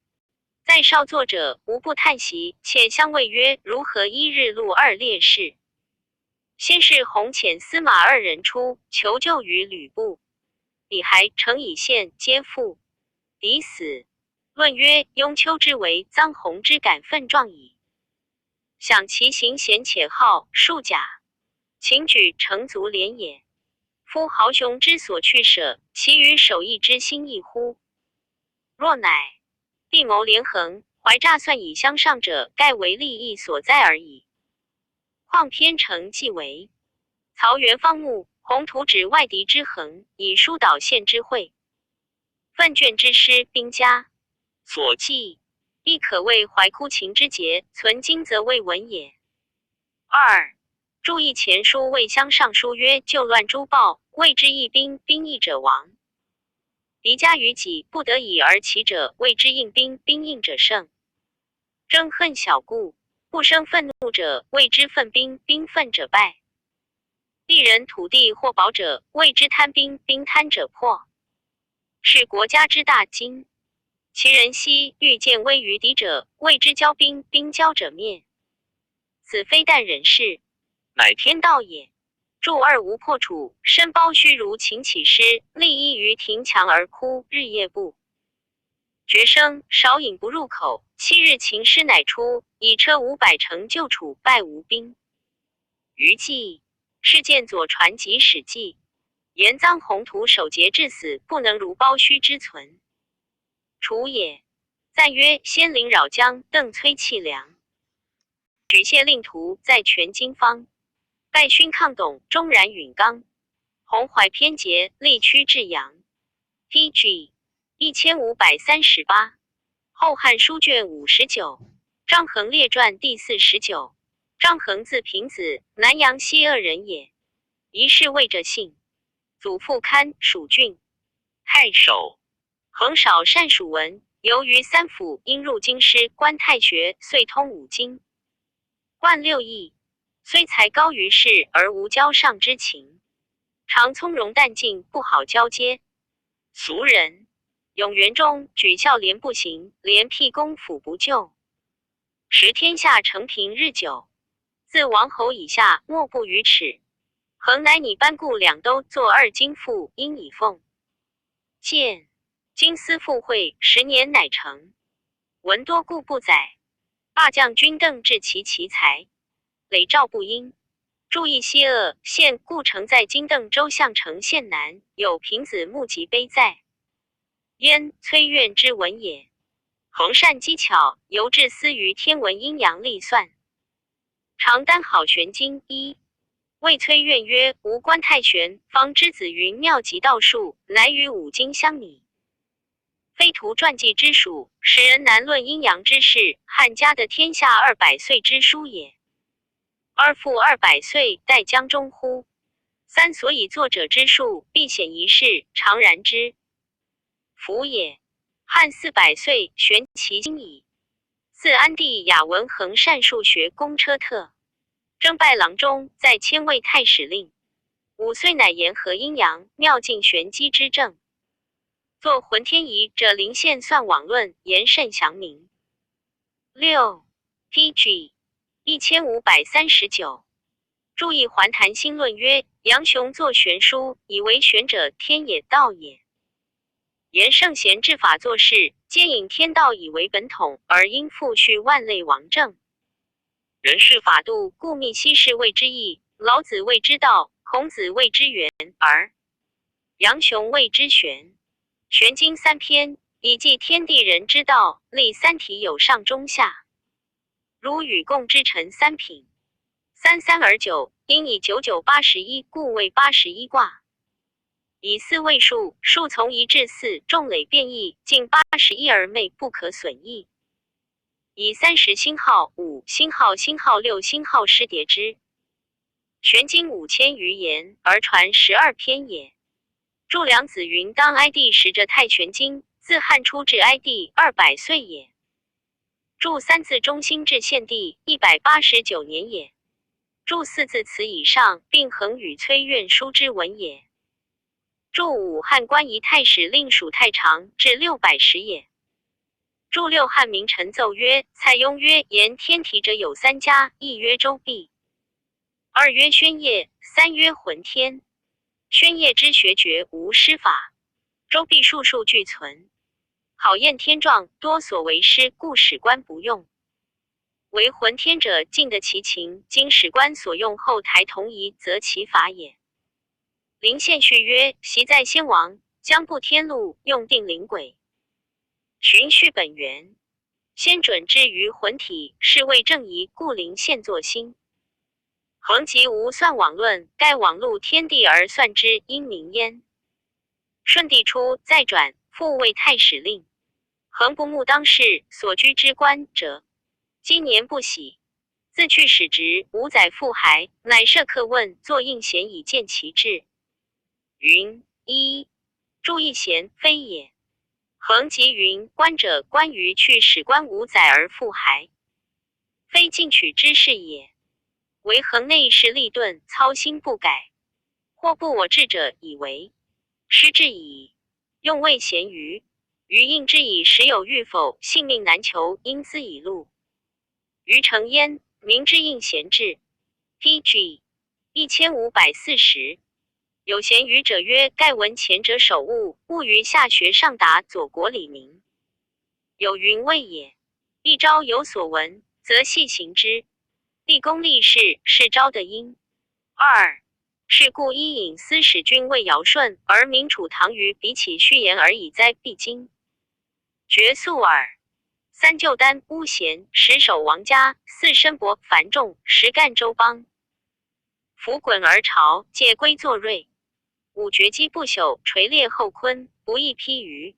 在少作者无不叹息，且相谓曰：如何一日录二烈士？先是洪遣司马二人出，求救于吕布。李还、程以献皆附，彼死。论曰：雍丘之为，臧洪之敢奋壮矣。想其行险且好，数甲，请举成足廉也。夫豪雄之所去舍，其余守义之心亦乎？若乃计谋连横，怀诈算以相上者，盖为利益所在而已。况偏诚既为曹元方木，宏图指外敌之横，以疏导县之会，奋卷之师兵家所记，亦可谓怀哭情之节，存今则未闻也。二，注意前书魏襄上书曰：旧乱诸暴，谓之义兵，兵役者亡。敌家于己，不得已而起者，谓之应兵，兵应者胜。憎恨小故，不生愤怒者，谓之愤兵，兵愤者败。地人土地或宝者，谓之贪兵，兵贪者破。是国家之大经。其人希欲见危于敌者，谓之骄兵，兵骄者灭。此非但人事，乃天道也。助二无破处，身包虚如秦起师，立依于庭墙而哭，日夜不绝声，少饮不入口。7日秦师乃出，以车500乘救楚，败吴兵。余记是见左传及史记，言臧洪徒守节至死，不能如包虚之存。楚也。赞曰：先灵扰江，邓崔弃粮。举谢令徒，在全经方。拜勋抗董，终然允刚。洪怀偏节，力屈至阳。PG 1538。后汉书卷59。张衡列传第49。张衡字平子，南阳西鄂人也。遗世魏者姓。祖父堪，蜀郡太守。衡少善属文，由于三府，因入京师，观太学，遂通五经，贯6艺。虽才高于世，而无交上之情，常从容淡静，不好交接。俗人。永元中举孝廉不行，连辟公府不就。时天下承平日久，自王侯以下，莫不于耻。衡乃拟班固2都作2京赋，因以奉见。京师复会10年乃成。文多故不载。霸将军邓至其才，累诏不应。注意西鄂县故城在今邓州项城县南，有平子墓籍碑在。焉崔苑之文也。衡善机巧，尤致思于天文阴阳历算，常单好玄经。谓崔苑曰：吾观太玄，方知子云妙极道术，乃与五经相拟。非图传记之属，使人难论阴阳之事。汉家的天下200岁之书也。而复200岁，待江中乎？3所以作者之术，必显一事，常然之。夫也。汉400岁，玄其经矣。4安帝雅文衡善数学，公车特，征拜郎中，在迁为太史令。5岁乃言和阴阳，妙尽玄机之正。作浑天仪者，临县算网论，言甚详明。6 PG 1539。注意环谈新论曰：杨雄作玄书，以为玄者，天也道也。言圣贤治法做事，皆引天道以为本统，而应复续万类王政。人事法度，故密西氏谓之义，老子谓之道，孔子谓之源，而杨雄谓之玄。玄经3篇，以记天地人之道，立三体有上中下。如与共之臣3品，3而9，应以9 81，故谓81卦。以4位数，数从1至4，众累变异，尽81而昧，不可损益。以30星号5星号6星号失叠之。玄经5000余言，而传12篇也。祝梁子云当哀帝时着太玄经，自汉初至哀帝200岁也。祝3自中兴至献帝189年也。祝4自此以上，并恒与崔苑书之文也。祝5汉官仪太史令属太常至610也。祝6汉名臣奏曰：蔡邕曰言天体者有3家，一曰周必，二曰宣业，三曰浑天。宣业之学绝无师法，周必术数俱存，考验天状，多所为师，故史官不用。为浑天者，尽得其情，经史官所用，后台同仪，则其法也。临县序曰：习在先王，将布天禄，用定灵轨。循序本源，先准之于浑体，是谓正仪，故临县作兴。恒即无算网论，盖网路天地而算之，因名焉。顺帝初，再转，复为太史令。恒不慕当世所居之官者，今年不喜，自去使职，5载复还，乃设客问，作应贤以见其志。云一注意贤非也。恒即云官者，关于去使官5载而复还，非进取之事也。为恒内事立顿，操心不改，或不我志者，以为失志矣。用谓贤于应之以时有欲否，性命难求，因兹以录。于成焉，明之应贤志。PG 1540。有贤于者曰：盖闻前者守物，务于下学上达，左国李明。有云谓也。一朝有所闻，则细行之。立功立事，是昭的因。2是故伊尹司使君为尧舜，而明楚唐虞比起虚言而已哉，必经绝素耳。3就丹巫贤，10守王家，4申伯繁仲，10干周邦。伏滚而朝，借归作锐。5绝击不朽，垂列后坤，不亦披于。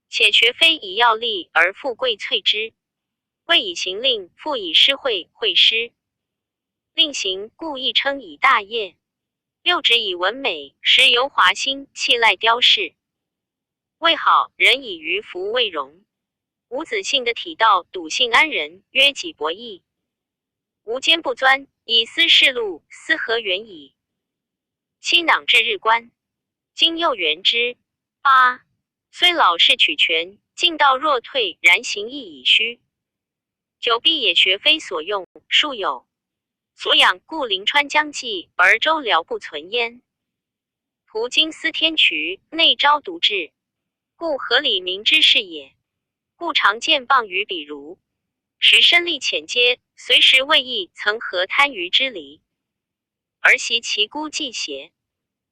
且绝非以要力而富贵萃之。未以行令，复以诗会诗。令行，故亦称以大业。6指以文美，10游华兴，气赖雕饰。未好，人以于服为荣。5子信的体道，笃信安人，曰己伯义。无奸不钻，以思世路，思何远矣。7囊至日官，今又原之。8虽老士取权，进道若退，然行义已虚。9必也学非所用，数有所养，故临川将济，而周辽不存焉。途经司天渠，内昭独至，故合理明之事也。故常见谤于比如，时身力浅阶，随时未易，曾合贪愚之离，而习其孤寂邪。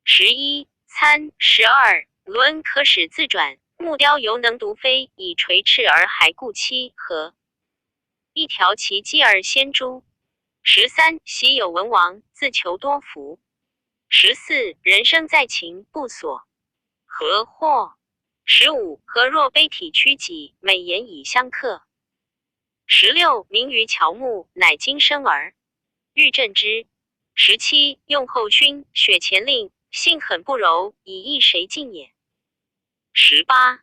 11参12伦可使自转，木雕犹能独飞，以垂翅而还故期和。一条其机而先诛。13昔有文王，自求多福。14人生在情，不所何惑。15何若悲体屈己，美言以相克。16名于乔木，乃今生儿欲振之。17用后勋，雪前令，性狠不柔，以益谁尽也。18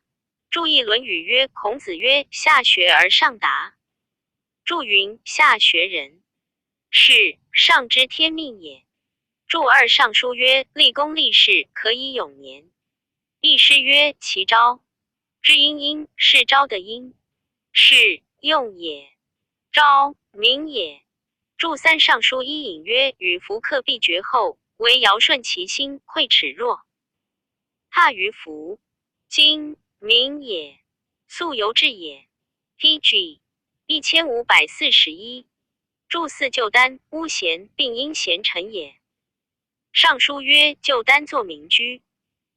注意《论语》曰：孔子曰：下学而上达。注云：下学人，是上知天命也。注2尚书曰：立功立事，可以永年。一诗曰：其昭之因，是昭的因，是用也。昭名也。注3尚书伊尹曰：与福克必绝后，惟尧舜其心，愧耻弱。怕于福，今名也。素由至也。PG 1541。注4就丹巫贤，并因贤臣也。尚书曰：就丹作民居。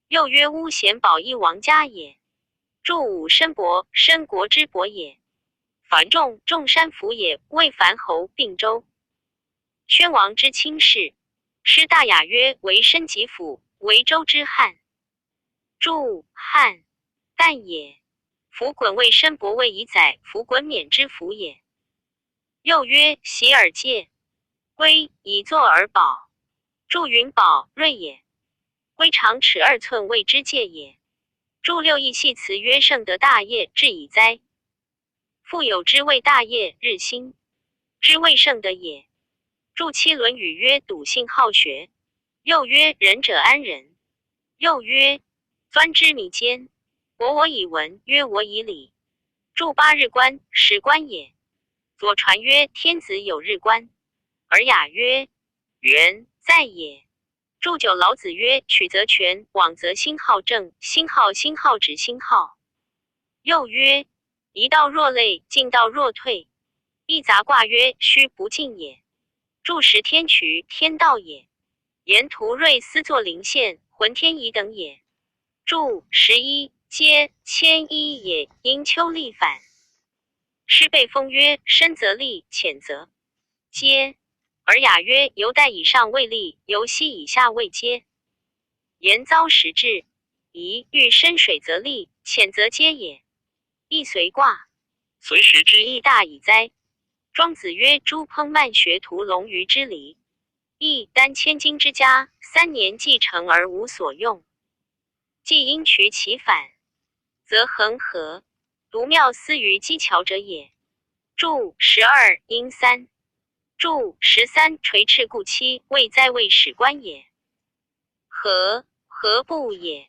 又曰巫贤保一王家也。注5申伯，申国之伯也。樊仲，仲山府也，为樊侯并州。宣王之亲事。师大雅曰：为申及府，为州之汉。注汉干也。伏衮为申伯为以宰，伏衮免之服也。又曰洗耳戒。龟以作而保，祝云宝瑞也。龟长尺2寸，谓之介也。祝六义系辞曰：圣德大业，至矣哉！复有之谓大业，日新，之谓圣德也。祝七论语曰：笃信好学。又曰：仁者安仁。又曰：钻之弥坚。我以文，曰我以礼。祝八日官，始官也。左传曰：天子有日官。尔雅曰：元在也。祝九老子曰：曲则全，枉则心好正，心好直心好。又曰：一道若累，进道若退。一杂卦曰：虚不进也。祝十天渠，天道也。言图瑞思作临县，浑天仪等也。祝11皆谦一也，因丘立反。师被封曰：深则立，浅则阶。尔雅曰：由代以上未立，由西以下未阶。言遭时至，宜欲深水则立，浅则阶也。亦随卦，随时之亦大矣哉！庄子曰：诸烹鳗学徒龙鱼之离，亦单千金之家，3年既成而无所用。既因渠其反，则恒河。独妙思于机巧者也。祝12阴3。祝13垂翅故期，未哉未始官也。何不也？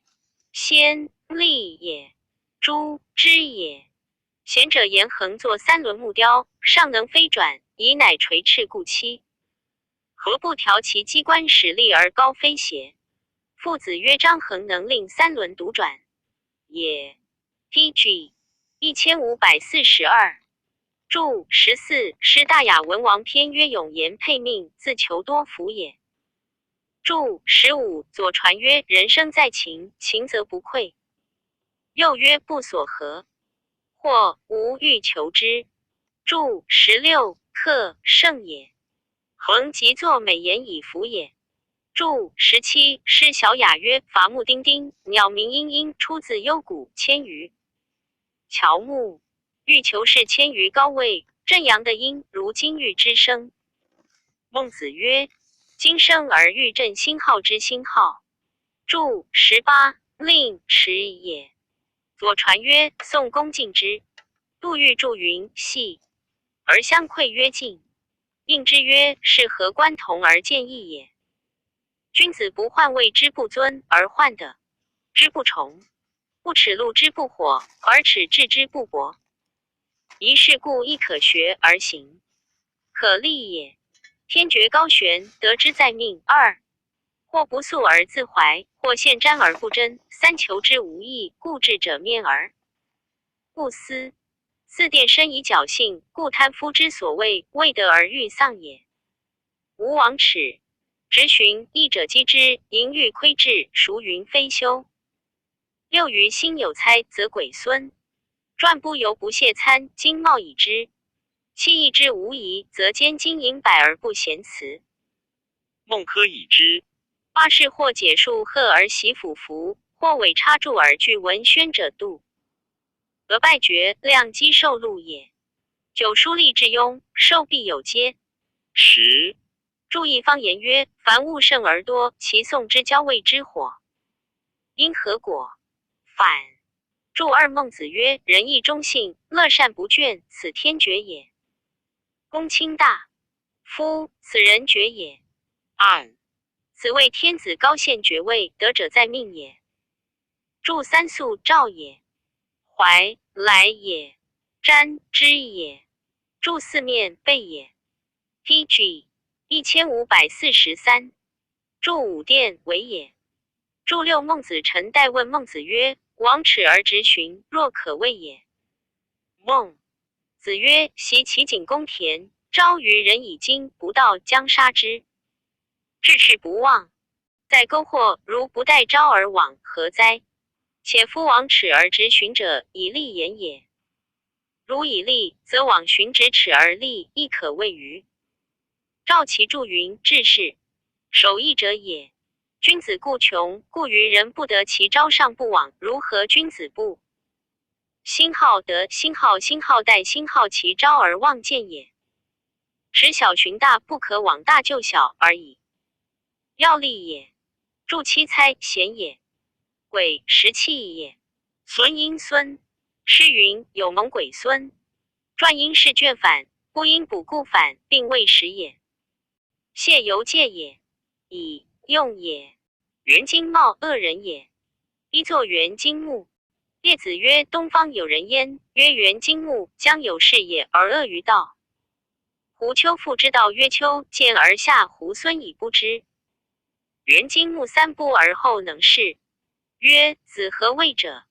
先立也。诸之也。贤者言横坐3轮木雕，尚能飞转，以乃垂翅故期。何不调其机关，使力而高飞邪？父子曰：张衡能令3轮独转也。PG 1542。祝14师大雅文王篇曰：永言配命，自求多福也。祝15左传曰：人生在勤，勤则不愧。又曰：不所合，或无欲求之。祝16克胜也。恒即作美言以服也。祝17师小雅曰：伐木丁丁，鸟鸣嘤嘤，出自幽谷，千余。乔木欲求是千余高位，正阳的音如金玉之声。孟子曰：今生而欲振心好之心好。祝18令迟也。左传曰：宋公敬之，杜预祝云系，而相馈曰敬。应之曰：是何观同而见异也？君子不患位之不尊，而患德之不崇；不耻禄之不火，而耻智之不博。一事故亦可学而行，可立也。天绝高悬，得之在命。2或不素而自怀，或现瞻而不真。3求之无益，故智者面而不思。4殿深以侥幸，故贪夫之所谓未得而欲丧也。吾往耻，直寻义者击之，淫欲窥至，孰云非休？6于心有猜，则鬼孙。传不由不谢参，经贸已之。7义之无疑，则兼经营百而不贤辞。孟轲已之。8是或解数贺而喜俯伏，或伪插柱而具文宣者度。俄败绝，量积受禄也。9书立至庸，受必有阶。10注意方言曰：凡物盛而多，其送之交谓之火。因何果？反。注2孟子曰：仁义忠信，乐善不倦，此天绝也。公卿大夫，此人绝也。暗此谓天子高献爵位，得者在命也。注3肃赵也。怀来也。瞻之也。注4面背也。PG 1543。注5殿为也。注6孟子臣代问孟子曰：往耻而直寻，若可谓也。孟子曰：袭其景公田，昭于人以金不到，将杀之。志士不忘，在沟壑如不待昭而往，何哉？且夫往耻而直寻者，以立言也。如以立，则往寻直耻而立，亦可谓于。赵其注云：志士，守义者也。君子固穷，故于人不得其昭上不往，如何君子不心好得，心好待，心好其昭而忘见也？使小寻大，不可往大就小而已。要立也，助七猜贤也，癸时气也。孙阴孙，诗云有蒙癸孙，传因是卷反，不因补故反，并未时也。谢由戒也，以用也。元金茂恶人也，一作元金木。列子曰：东方有人焉，曰元金木，将有事也而恶于道。胡丘父之道曰丘，见而下胡孙以不知。元金木三不而后能事，曰子何谓者？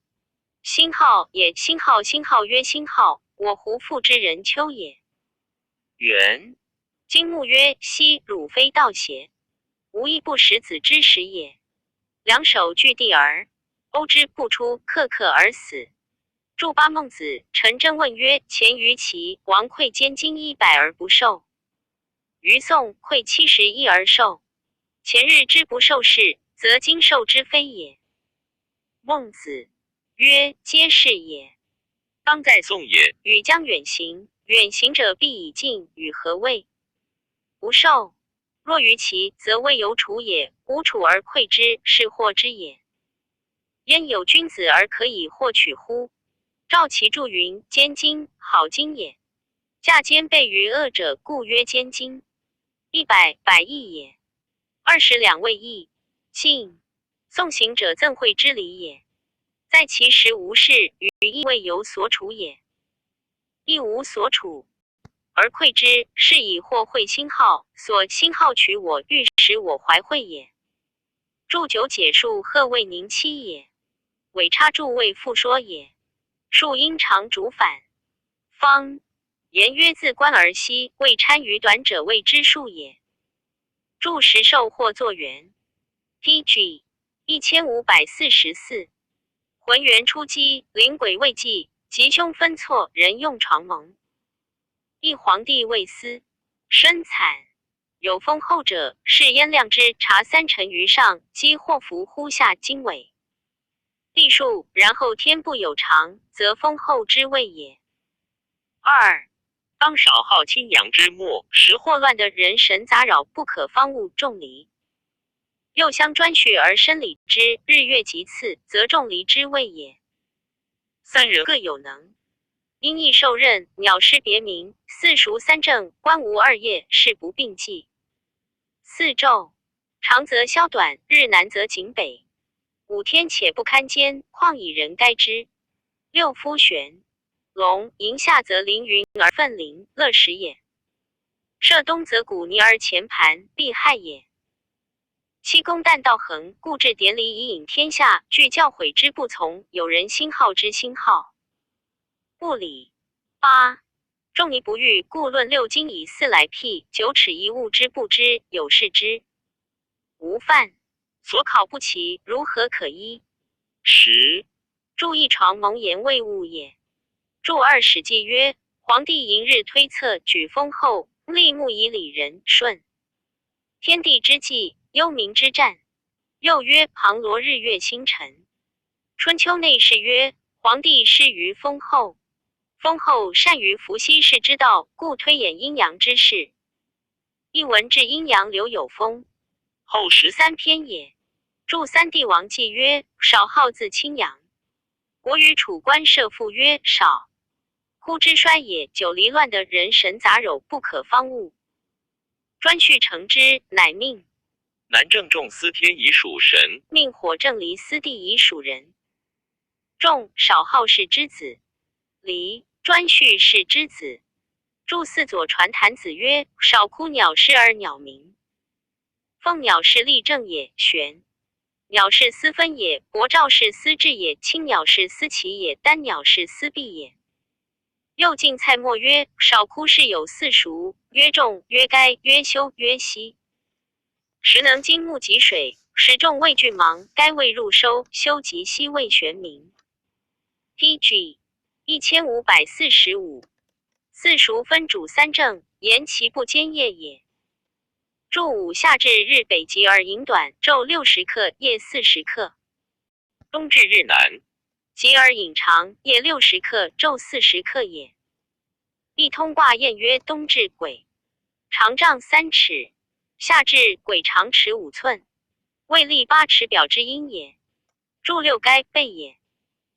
辛浩也。辛浩曰辛浩，我胡父之人丘也。元金木曰昔汝非道邪？无一不食子之时也。两手据地而殴之不出，刻而死。注八孟子。陈真问曰：前于齐王馈监金100而不受，于宋馈71而受。前日之不受事，则今受之非也。孟子曰：皆是也。当在宋也。与将远行，远行者必以近，与何谓？不受。若于齐，则未有楚也，无楚而馈之，是获之也。焉有君子而可以获取乎？赵齐注云：奸金，好金也。价奸备于恶者，故曰奸金。100百亿也。20两位亿。信。宋行者赠惠之礼也。在其时无事，于亦未有所处也。亦无所处，而馈之，是以获惠心好，所心好取我，欲使我怀惠也。注九解数贺为宁期也。尾插注为复说也。数因长主反。方言曰自观而息，未参于短者谓之数也。注十受或作圆。PG 1544。浑元出击，灵鬼未济，吉凶分错，人用床蒙。一皇帝未思，身惨。有丰厚者，是焉亮之，察3辰于上，积祸福乎下经纬。地数，然后天不有常，则丰厚之谓也。2. 当少好清阳之末，时祸乱的人神杂扰，不可方物众离。又相专序而生理之，日月极次，则众离之谓也。3人各有能，因亦受任，鸟师别名，四熟三正，官无2业，事不并济。4昼，长则宵短，日南则景北。5天且不堪兼，况以人该之。6夫旋，龙迎夏则凌云而奋凌，乐时也。射东则鼓泥而前盘，必害也。7公旦道恒，故置典礼以引天下，具教诲之不从，有人心好之心好，不理。8仲尼不欲，故论6经以4来辟，9尺一物之不知，有事之无犯，所考不齐，如何可依？10注一床蒙言谓物也。注2史记曰：皇帝迎日推测，举封后，立木以礼人顺。天地之际，幽冥之战。又曰旁罗日月星辰。春秋内侍曰：皇帝失于封后，封后善于伏羲氏之道，故推演阴阳之事。一文治阴阳留有风，后13篇也。注三帝王纪曰：少好自清阳。国与楚官设父曰：少，哭之衰也。久离乱的人神杂糅，不可方物。专序成之，乃命。南正仲司天以属神，命火正离司地以属人。仲少好是之子，离专序是之子。注四左传谭子曰：少哭鸟失而鸟鸣。凤鸟是立正也，玄。鸟是司分也，伯兆是司治也，青鸟是司齐也，丹鸟是司弼也。又晋蔡墨曰：少哭是有4熟，曰仲，曰该，曰修，曰熙。时能金木及水，时仲谓郡忙，该谓入收，修及熙谓玄冥。PG 1545。4熟分主3正，言其不兼业也。注5夏至日北极而影短，昼60刻，夜40刻。冬至日南，极而影长，夜60刻，昼40刻也。一通卦谚曰：冬至癸，长丈3尺，下至鬼长尺5寸，为立8尺表之音也。注6该背也。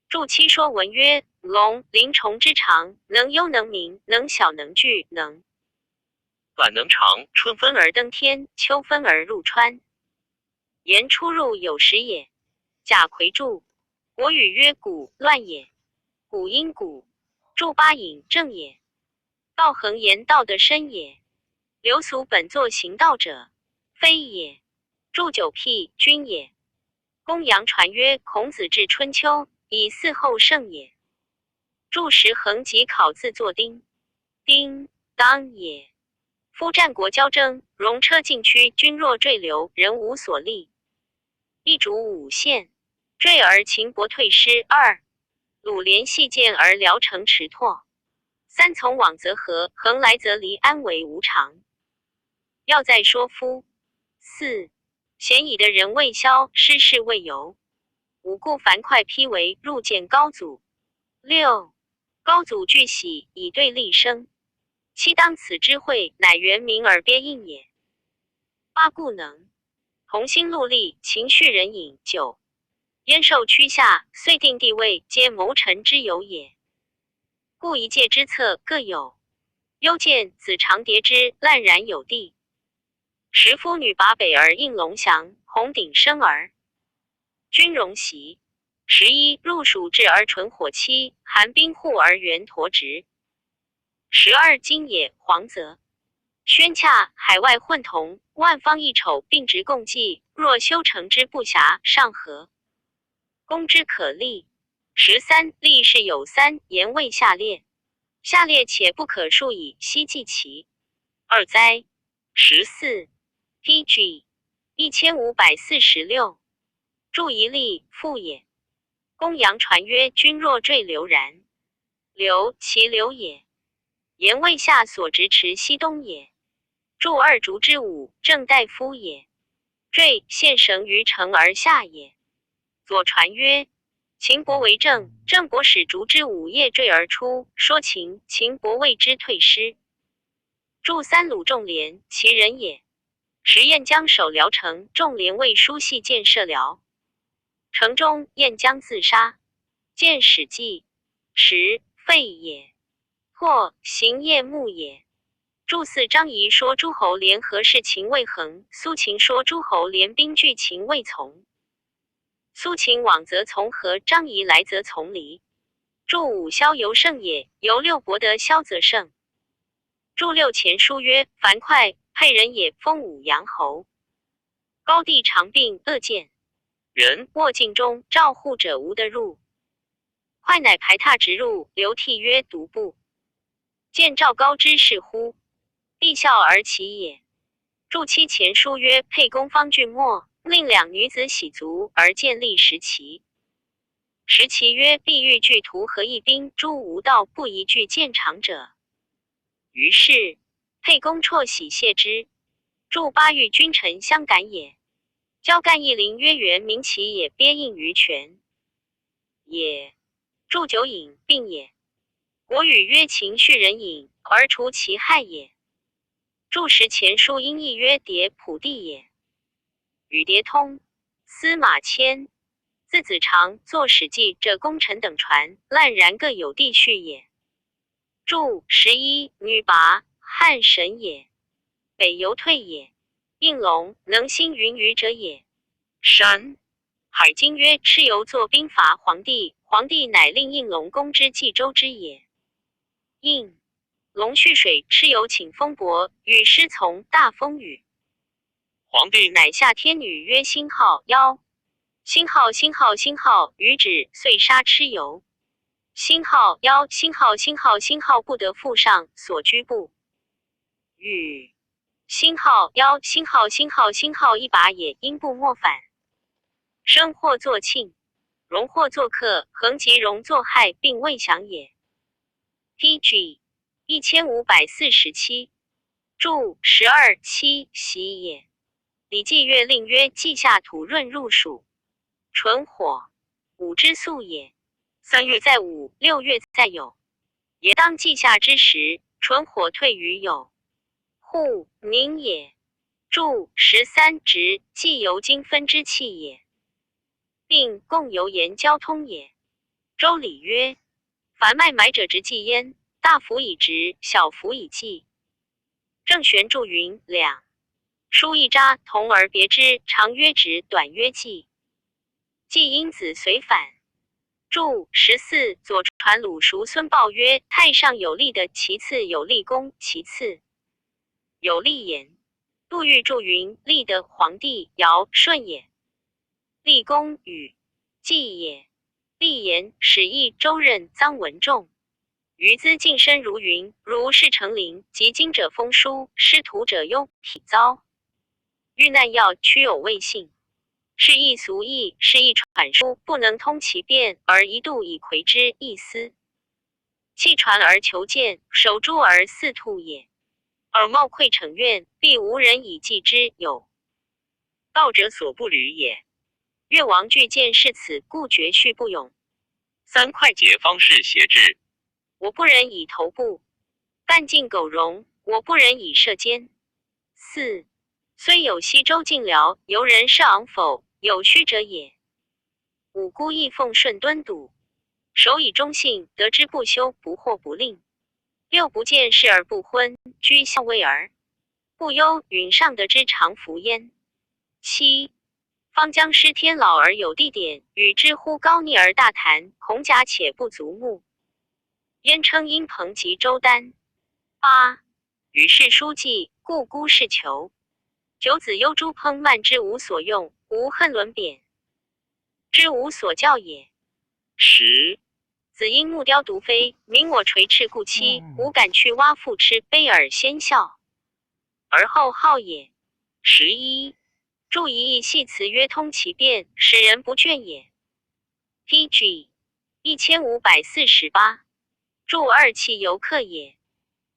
注7说文曰：龙，鳞虫之长，能幽能明，能小能聚，能短能长，春分而登天，秋分而入川。言出入有时也。贾逵注国语曰古乱也，古因古。注8引正也。道恒言道的深也。流俗本作行道者，非也。注9辟君也。公羊传曰：孔子治春秋，以嗣后圣也。注10横及考字作丁，丁当也。夫战国交争，戎车尽驱，军若坠流，人无所立。一主5县，坠而秦伯退师；2鲁连细剑而辽城迟拓；3从往则合，横来则离，安为无常。要在说夫。4咸以的人未消，失事未由。5故樊哙披为入见高祖。6高祖惧喜，以对立生。7当此之会，乃原名而别应也。8故能同心戮力，情绪人隐。9燕寿趋下，遂定地位，皆谋臣之有也。故一介之策各有。幽见子长叠之，烂然有地。10夫女拔北而应龙翔，红顶生儿君荣袭。11入蜀至而纯火期，寒冰户而圆驼直。12今也黄泽宣洽，海外混同，万方一丑，并直共济。若修成之不暇，尚何攻之可立。13立事有3，言谓下列。下列且不可数以悉记其二哉。14 PG 1546。注一例复也。公羊传曰：君若坠流然，流其流也。言谓下所执持西东也。注2竹之武，正大夫也。坠现绳于城而下也。左传曰：秦伯为政，郑伯使竹之武夜坠而出，说秦伯谓之退师。注3鲁仲连，其人也。时燕将守辽城，仲连为书系建设辽城中，燕将自杀。见史记。10废也。或行夜幕也。注4张仪说诸侯联合事秦未恒，苏秦说诸侯联兵拒秦未从。苏秦往则从和，张仪来则从离。注5萧由胜也，由六伯得萧则胜。注6前书曰：樊哙沛人也，封武阳侯。高帝常病恶见人，卧境中，照护者无得入。哙乃排闼直入，流涕曰：独步。见赵高之事乎？必笑而起也。注7前书曰：沛公方峻末，令两女子洗足，而建立石岐。石岐曰：必欲拒图和一兵，诸无道不宜拒见长者。于是沛公辍洗谢之。注8欲君臣相感也。交干一邻曰：元明其也，鳖应于权也。注9引并也。国语曰：情绪人隐，而除其害也。注10前书音译曰：迭普地也。与迭通。司马迁。字子长，作史记者功臣等传，烂然各有地序也。注11女拔，汉神也。北游退也。应龙，能兴云雨者也。山海经曰：蚩尤作兵伐黄帝，黄帝乃令应龙攻之冀州之也。应龙蓄水，蚩尤请风伯，与师从，大风雨。黄帝乃下天女曰：星号妖。星号星号星号，余止，遂杀蚩尤。星号妖，星号星号星号，不得复上所居部。与星号妖，星号星号星号，一拔也，因不莫反。生或作庆，荣或作克，恒及荣作害，并未详也。PG 1547。注12 7喜也。礼记乐令曰：季下土润入暑，纯火，午之宿也。3月在午，6月在酉，也当季下之时，纯火退于酉。户宁也。注13直即由经分之气也，并共由言交通也。周礼曰：凡脉埋者直纪焉，大幅以直，小幅以纪。郑玄注云：两书一札，同而别之，长曰直，短曰纪。纪因子随反。注14左传鲁叔孙豹曰：太上有力的，其次有立功，其次有立言。杜预注云：立的皇帝尧舜也，立功禹季也，立言始义周任臧文仲。余资近身如云，如是成林，及经者封书，师徒者忧匹遭。遇难要屈偶未信，是亦俗义，是亦传书，不能通其变，而一度以魁之一思。弃传而求见，守株而饲兔也。而冒愧逞怨，必无人以继之有。道者所不履也。越王具见是此，故绝续不勇。三会解方式写制。我不忍以头部，半尽苟容，我不忍以射肩。四虽有西周晋辽，由人设昂否，有虚者也。五孤亦奉顺敦笃，守以忠信，得之不修，不惑不令。六不见事而不婚，居相位而不忧，允上得之常服焉。七方将失天老而有地点，与之乎高逆而大谈，孔甲且不足目。焉称殷彭及周丹。八与世书记，故孤是求。九子忧诸烹慢之无所用，无恨伦贬之无所教也。十子因木雕独飞，明我垂翅故妻，吾敢去蛙复吃，悲而先笑，而后好也。11注一义系辞曰通其变，使人不倦也。PG 1548注二气游客也。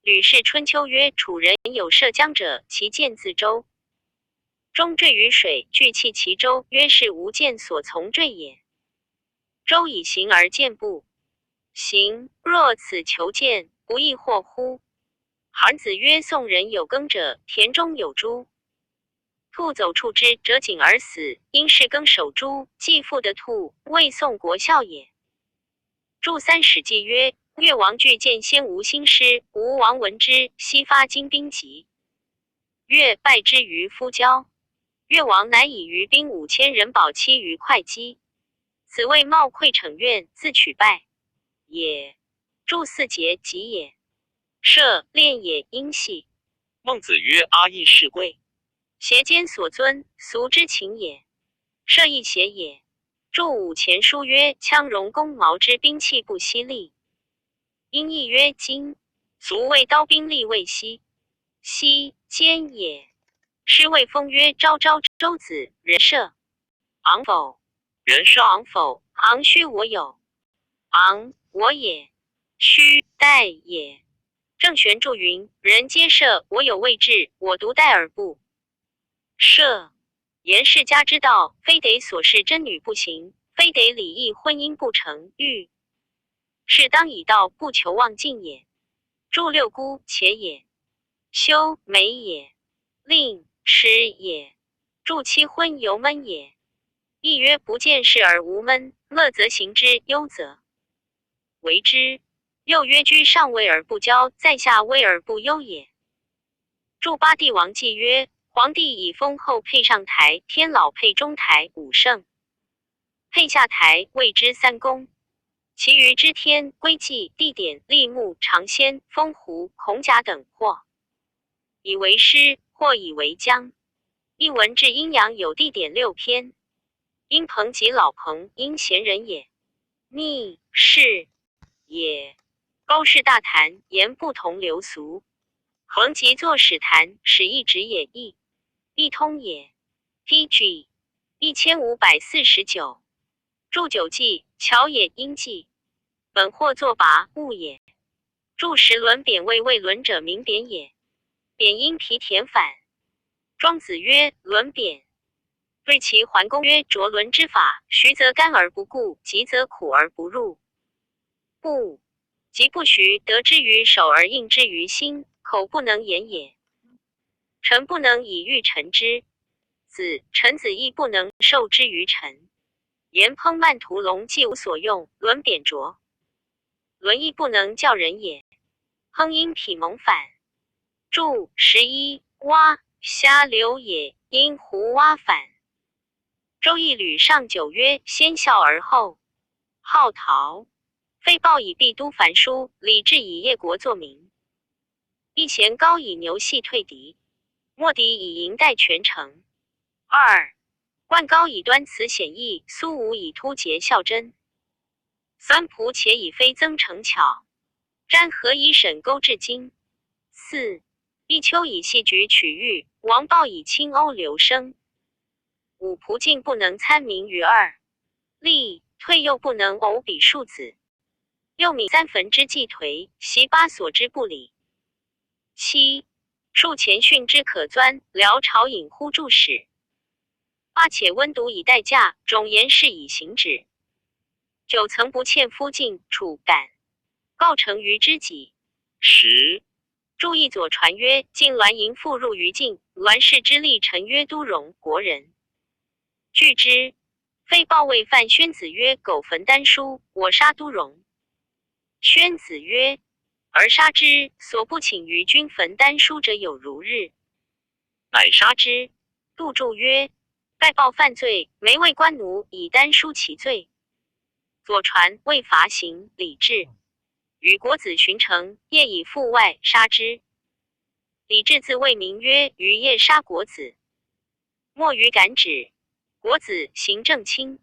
吕氏春秋曰：楚人有涉江者，其见自舟，中坠于水，聚气其舟，曰是无见所从坠也。舟以行而见不行，若此求见，不亦惑乎？韩子曰：宋人有耕者，田中有猪，兔走触之，折颈而死，因是耕守猪，既复得兔，谓宋国孝也。注三史记曰：越王具见先吴兴师，吴王闻之，悉发精兵急。越败之于夫交，越王乃以余兵5000人保期于会稽，此谓冒愧逞怨，自取败也。注四节吉也。射练也因系。孟子曰：阿义是贵。邪间所尊，俗之情也。射亦邪也。注五前书曰：羌戎弓矛之兵器不犀利。因义曰金，俗谓刀兵利未犀，犀坚也。诗谓风曰：昭昭周子，人射昂否？人射昂否？昂虚我有，昂我也，虚待也。郑玄注云：人皆射，我有未至，我独待而不射。言世家之道，非得所事真女不行，非得礼义婚姻不成，欲是当以道不求忘尽也。注六孤且也，修美也，令吃也。注七婚犹闷也。亦曰不见事而无闷，乐则行之，忧则为之。又曰居上位而不骄，在下威而不忧也。注八帝王纪曰：皇帝以封后配上台，天老配中台，五圣配下台，谓之三公。其余之天、归祭、地点、立木、尝鲜、封胡、孔甲等，或以为师，或以为将。一文治阴阳有地点6篇。殷彭及老彭，因贤人也，逆士也。高士大谈，言不同流俗。恒即作史谈，史一直也，一通也。PG 1549注九记，巧也因记，本或作拔物也。注十轮贬谓未轮者名贬也，贬因皮田反。庄子曰：轮贬。对其桓公曰：着轮之法，徐则干而不顾，急则苦而不入。不急不徐，得之于手而应之于心，口不能言也。臣不能以御臣之。子臣子亦不能受之于臣。言烹慢屠龙既无所用，伦贬浊。伦亦不能教人也。烹因匹蒙反。注11蛙虾流也，因胡蛙反。周易履上九曰：先孝而后好陶。废报以避都樊书，李治以业国作名。义贤高以牛系退敌，莫敌以营代全城。二冠高以端辞显义，苏武以突厥孝真。酸仆且以非增成巧，詹和以沈钩至今。四弈秋以戏举取玉，王豹以轻欧留声。五仆进不能参明于二，立退又不能偶比庶子。六闵三坟之计颓，袭八所之不理。七数前训之可钻，辽朝引忽助使。八且温毒以待驾，种言事以行止。九曾不欠夫晋楚感，告成于知己。10注意左传曰：晋栾营复入于晋，栾氏之力臣曰都荣国人。据之。废报谓范宣子曰：苟焚丹书，我杀都荣。宣子曰：而杀之，所不请于君焚丹书者有如日，乃杀之。杜注曰：拜报犯罪，没为官奴以丹书其罪。左传为罚刑，李治与国子巡城，夜以赴外杀之。李治自谓名曰：于夜杀国子。莫于敢止。国子行正卿。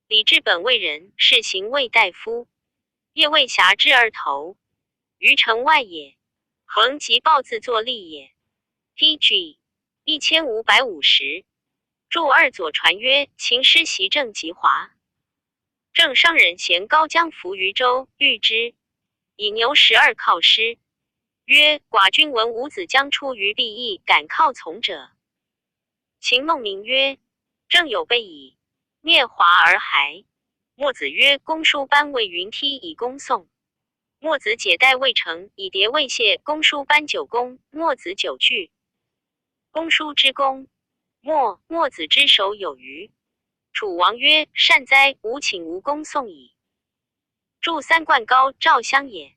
李治本魏人，是行魏大夫。夜为侠之而投，于城外也。恒即报自作立也。PG 1550。注二左传曰：秦师袭郑及华。郑商人贤高将伏于州，遇之，以牛12犒师。曰：寡君闻伍子将出于必邑，敢犒从者。秦孟明曰：郑有备矣，灭华而还。墨子曰：公输班为云梯以攻宋。墨子解带未成，以迭未谢，公输班9攻，墨子9拒。公输之功，墨子之手有余。楚王曰：善哉，吾请无功宋矣。注三冠高赵襄也，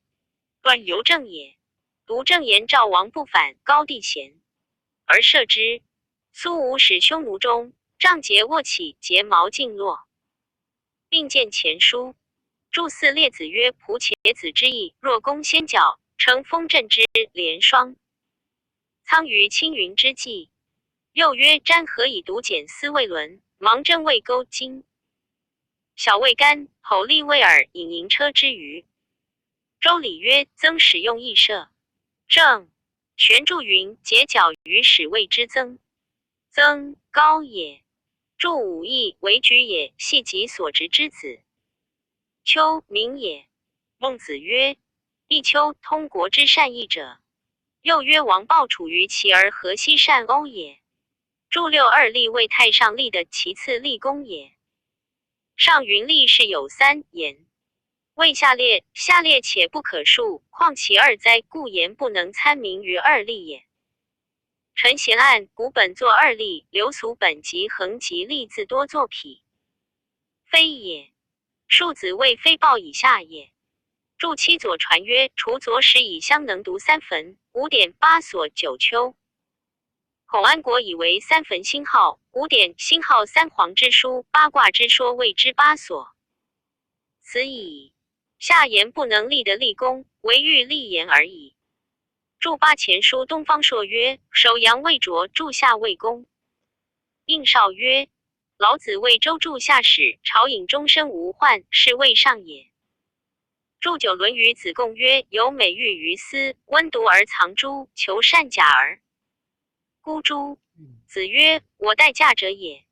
段由郑也。独郑言赵王不反，高帝贤，而赦之。苏武使匈奴中，杖节握起，睫毛尽落，并见前书。注四列子曰：仆且子之意，若攻先角，乘风震之，连双。苍于青云之际。又曰：詹何以独简思魏伦，芒真魏勾金。小魏干，吼厉魏耳，引营车之余。周礼曰：曾使用义射。正玄注云：结角于使魏之曾。曾高也。注武义为举也，系己所执之子。丘明也。孟子曰：弈秋通国之善义者。又曰：王豹处于齐而何西善欧也。注六二立为太上立的其次立功也。上云立是有三言，谓下列且不可数，况其二哉？故言不能参明于二立也。陈贤案古本作二立，流俗本及横及立字多作匹，非也。庶子谓非报以下也。注七左传曰：除左使以相能读三坟，五典八所九丘。孔安国以为三坟星号，五典星号三皇之书，八卦之说谓之八所。此矣。下言不能立的立功，唯欲立言而已。注八前书东方朔曰：首阳未着，注下未公。应少曰：老子为周注下使，朝引终身无患，是谓上也。注九论语子贡曰：有美玉于斯，温毒而藏珠，求善假而孤珠。子曰：我待嫁者也。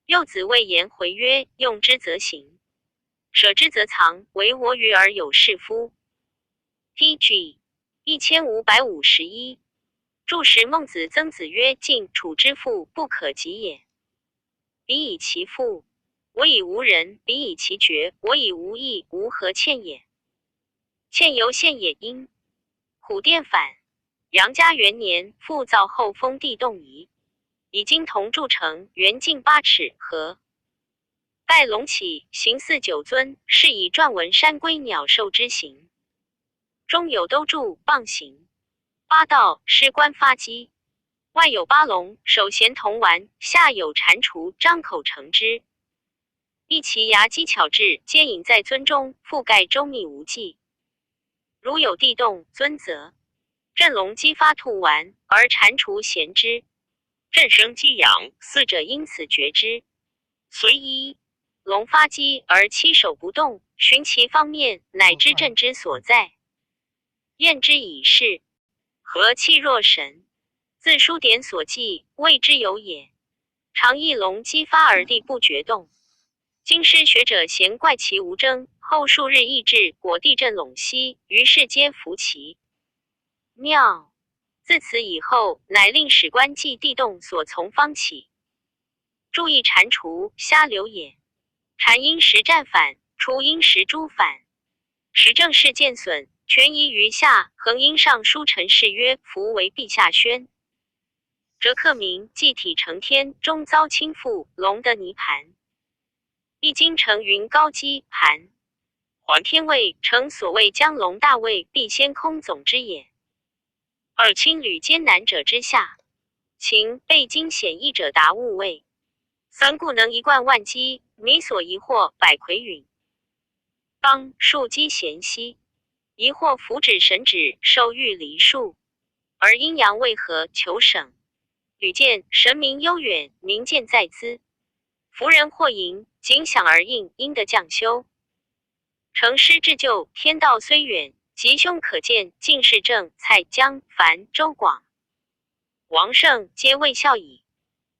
幼子谓颜回曰：用之则行，舍之则藏，唯我与而有是夫。PG 1551。注释孟子曾子曰：晋楚之父，不可及也。彼以其父，我以无人；彼以其绝，我以无义，吾何欠也？欠由现也因。虎殿反。杨家元年复造后封地洞仪，以金铜铸成，圆径8尺，和拜龙起，形似9尊，是以篆文山龟鸟兽之形，中有兜柱棒形。8道施冠发基，外有8龙，手衔铜丸，下有蟾蜍，张口成之。一其牙机巧致，皆隐在尊中，覆盖周密无际。如有地动，尊则振龙激发兔丸，而蟾蜍衔之，振声激扬，四者因此觉之。随一龙发激而七手不动，寻其方面，乃知振之所在。验之以是，和气若神。自书典所记，谓之有也。常一龙激发而地不决动。经师学者嫌怪其无争，后数日益至，果地震陇西，于是皆服其妙。自此以后，乃令史官记地动所从方起。注意蟾蜍，虾流也。蟾因时战反，刍因时诛反。时政事见损，权宜于下，恒因上书陈氏曰：夫为陛下宣。折克明祭体承天，终遭倾覆，龙的泥盘。易经成云高基盘，还天位成所谓将龙大位，必先空总之也。二青履艰难者之下，秦背经险易者达物位。三故能一贯万机，弥所疑惑，百魁允。邦数机咸息，疑惑符指神指，受欲离数，而阴阳为何求省？屡见神明悠远，民见在兹。夫人或淫，仅想而应，应得降修。成师至救，天道虽远，吉凶可见。进士正、蔡、江、樊、周广、王胜皆未效矣。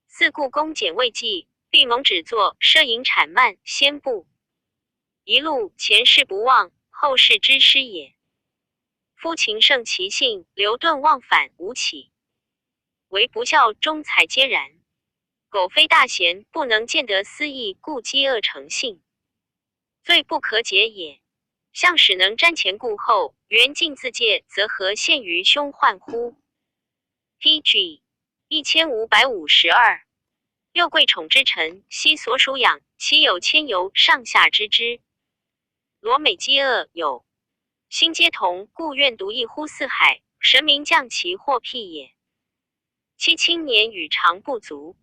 四故宫简未记，闭蒙只作摄影产慢，先不一路前世不忘，后世之师也。夫情胜其性，流遁忘返，无起。唯不孝中才皆然。苟非大贤，不能见得私意，故饥饿成性，罪不可解也。向使能瞻前顾后，圆镜自戒，则何陷于凶患乎？PG 1552。六贵宠之臣，悉所属养，其有千由上下知之。罗美饥饿有心皆同，故愿独一乎四海，神明降其祸辟也。其青年与常不足，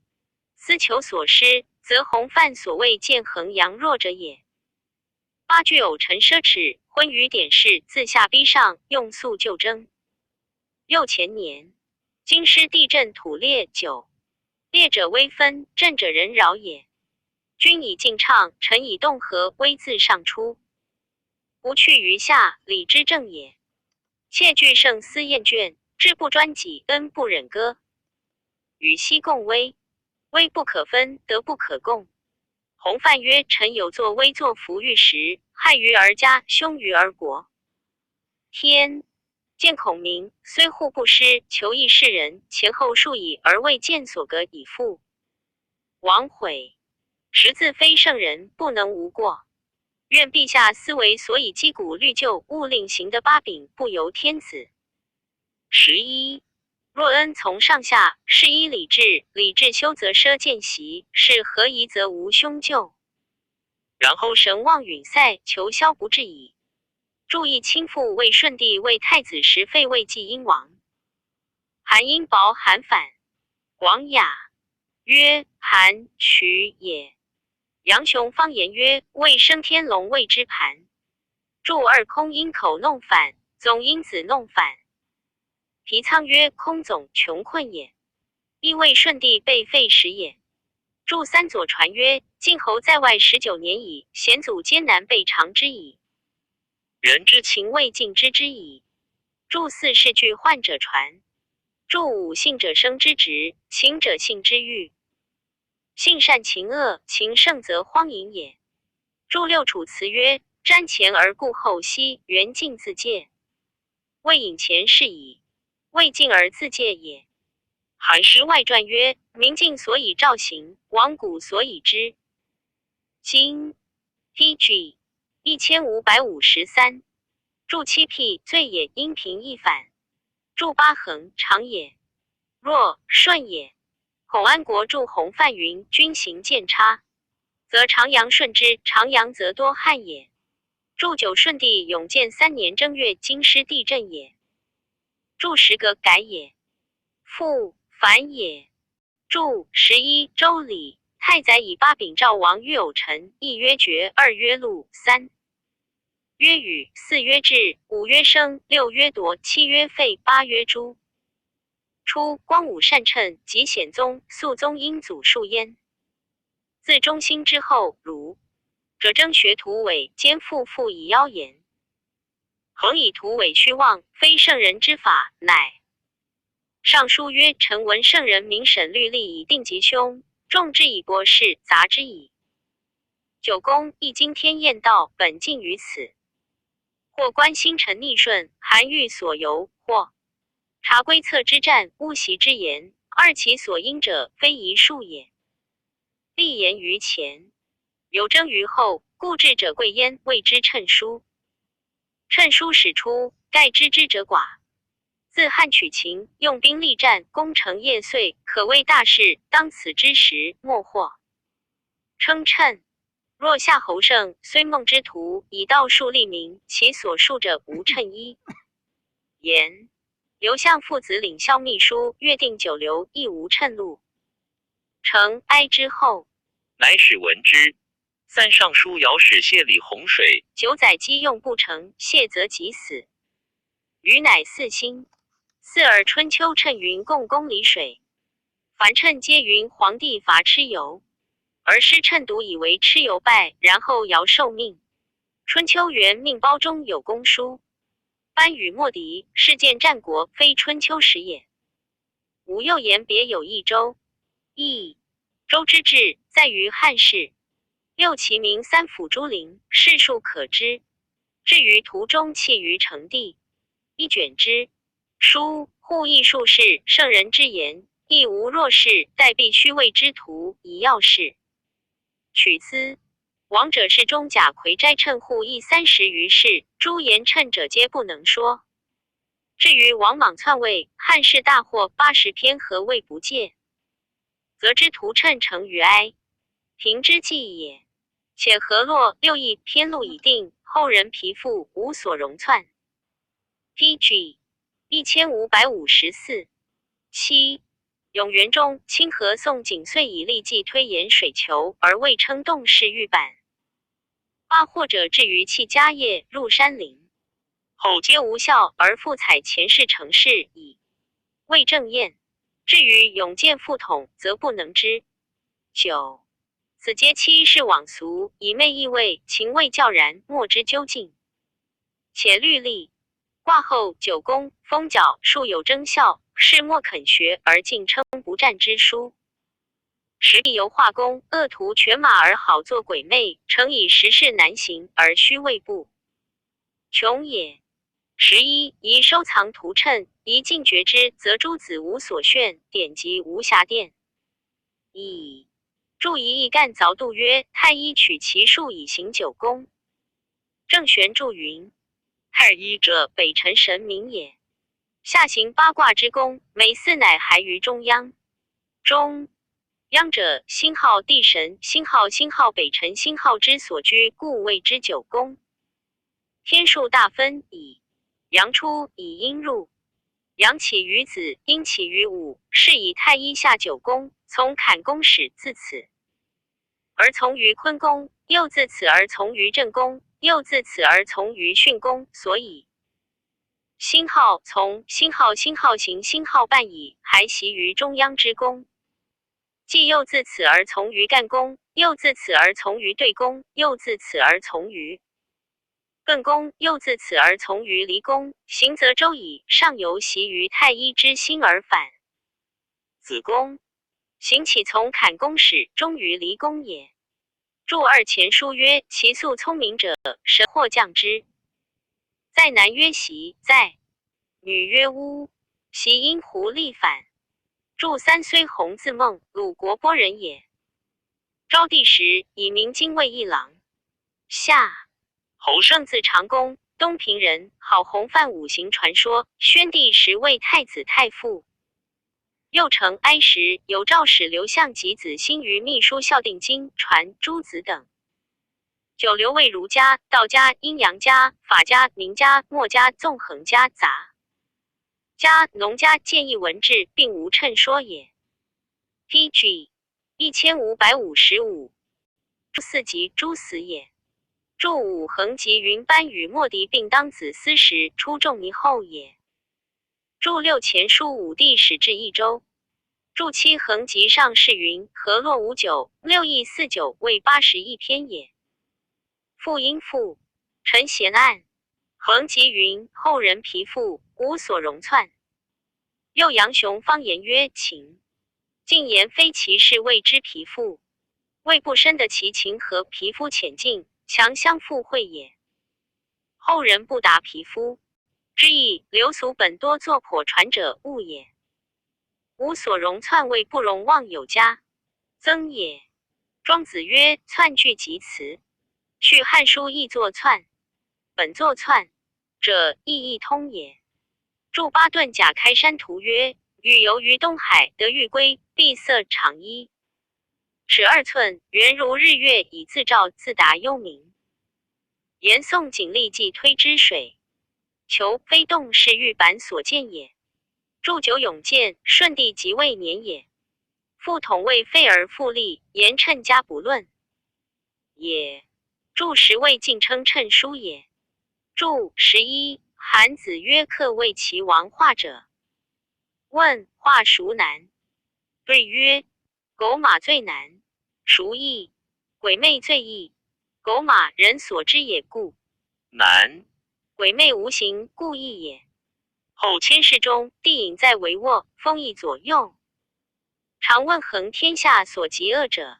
思求所失，则弘范所谓见衡阳弱者也。八具偶陈奢侈，昏于典士，自下逼上，用速就争。六前年，京师地震土裂9，裂者微分，震者人扰也。君以静畅，臣以动和，微自上出，不去于下，礼之正也。窃惧胜思厌倦，志不专己，恩不忍割。与息共微，微不可分，德不可共。弘范曰：臣有作微作福欲时，害于而家，凶于而国。天见孔明，虽护不失，求益世人，前后数矣，而未见所格以复。王悔，实自非圣人，不能无过。愿陛下思为所以击鼓虑救，勿令行的八柄，不由天子。11若恩从上下，是依礼制，礼制修则奢见习，是合宜则无凶咎。然后神望允塞，求消不至矣。注意亲父为顺帝为太子时废魏继英王。韩因薄韩反，广雅曰韩渠也。杨雄方言曰为升天龙谓之盘。注二空因口弄反，总因子弄反。皮仓曰空总穷困也，亦为顺帝被废时也。注三左传曰晋侯在外19年矣，贤祖艰难备尝之矣。人之情未尽知之矣。注四是句患者传。注五信者生之职，情者性之欲。性善情恶，情胜则荒淫也。注六楚辞曰瞻前而顾后息，圆镜自戒。未隐前是矣，未尽而自戒也。韩诗外传曰明镜所以照行，王古所以知。今 PG 1553。注七辟罪也，因平易反。祝八衡，长也；若顺也。孔安国祝洪范云，军行渐差，则长阳顺之，长阳则多旱也。祝九顺帝永建3年正月，京师地震也。祝10革改也。复反也。祝11周礼，太宰以8秉赵王曰偶臣，1曰爵，2曰禄，3曰禹，4曰至，5曰生，6曰夺，7曰废，8曰诛。初，光武善称，及显宗、肃宗因祖数焉。自中兴之后，儒者征学徒伪，兼父以妖言，恒以徒伪虚妄，非圣人之法，乃上书曰：臣闻圣人明审律例以定吉凶，重之以博士，杂之以九公，易经天验道，本尽于此。或观星辰逆顺，韩愈所由，或察归策之战，巫习之言，二其所因者，非一数也。立言于前，有争于后，故智者贵焉，谓之称书。称书始出，盖知之者寡。自汉取秦，用兵力战，攻城业遂，可谓大事。当此之时，莫或称称。若夏侯胜虽梦之徒，以道术立名，其所述者无称一言。刘向父子领校秘书，约定九流，亦无称录。成哀之后，乃使闻之。散尚书遥使谢礼洪水9载积用不成，谢则即死。余乃4星。四耳春秋称云共公离水，凡称皆云皇帝伐蚩尤，而师称独以为蚩尤败，然后尧受命。春秋元命包中有公书，班与莫敌，是见战国，非春秋时也。吾又言别有一州，益州之治在于汉室，六其名3府诸陵，世数可知。至于途中弃于成地，一卷之。书户亦术士圣人之言，亦无弱士，待必虚位之徒，以要事。取资王者是中甲魁斋称户亦30余世，诸言称者皆不能说。至于王莽篡位，汉室大祸80篇，何谓不戒？则之徒称成于哀，平之计也。且河洛6亿篇录已定，后人皮肤无所容篡。PG 1554。7. 永元中，清河宋景遂以立计推延水球，而未称动势玉板。8. 或者至于弃家业，入山林，后皆无效，而复采前世成事，以为正验。至于永见复统，则不能知。9. 此皆七是往俗，以媚意味，情味较然，莫知究竟。且律例挂后9公封角，数有征效，是莫肯学，而竟称不战之书。10由画工，恶徒犬马而好作鬼魅，诚以时事难行，而虚谓不穷也。11宜收藏图谶，宜尽绝之，则诸子无所炫，典籍无瑕奠。以注一义干凿度曰：太一取其数以行9公。郑玄注云：太一者，北辰神明也。下行八卦之功，每4乃还于中央。中央者，星号地神，星号北辰，星号之所居，故谓之9宫。天数大分，以阳出，以阴入。阳起于子，阴起于午，是以太一下9宫，从坎宫始自此，而从于坤宫，又自此而从于震宫，又自此而从于巽宫，所以星号从星号行星号半矣，还习于中央之宫。既又自此而从于干宫，又自此而从于兑宫，又自此而从于艮宫，又自此而从于离宫，行则周矣。上游习于太一之心而返子宫，行起从坎宫始，终于离宫也。注2前书曰：其素聪明者，神或降之。在男曰习，在女曰巫。习因狐力反。注3虽弘自孟，鲁国波人也。昭帝时，以明京卫一郎。夏侯胜字长公，东平人，好弘范五行传说。宣帝时为太子太傅。右丞哀时有诏使刘向及子兴于秘书校订经传诸子等。九流为儒家、道家、阴阳家、法家、名家、墨家、纵横家、杂家、农家见义文治，并无称说也。PG 1555注四及诸死也。注五横及云班与莫迪并当子司时出仲尼后也。注六前书武帝始至益州。注七横及上士云河洛五九六义四九为81篇也。复因父陈贤案。横及云后人皮肤无所容窜。右杨雄方言曰情。近言非其是谓之皮肤，谓不深的其情和皮肤浅近，强相互会也。后人不达皮肤之意，流俗本多作颇传者误也。无所容窜谓不容忘有加增也。庄子曰窜句及词，续汉书亦作窜，本作窜者意义通也。注巴顿甲开山图曰禹游于东海，得玉龟，闭塞长衣，尺2寸，圆如日月，以自照自达幽冥。言宋景历记推之水，求非动是玉板所见也。注九永见，舜帝即位年也。复统谓废而复立，言称家不论也。注10谓晋称称书也。注11韩子曰客谓其王化者。问化孰难？对曰狗马最难。孰易？鬼魅最易。狗马人所知也故难。鬼魅无形故易也。后千世中，帝隐在帷幄，风翼左右。常问衡天下所及恶者，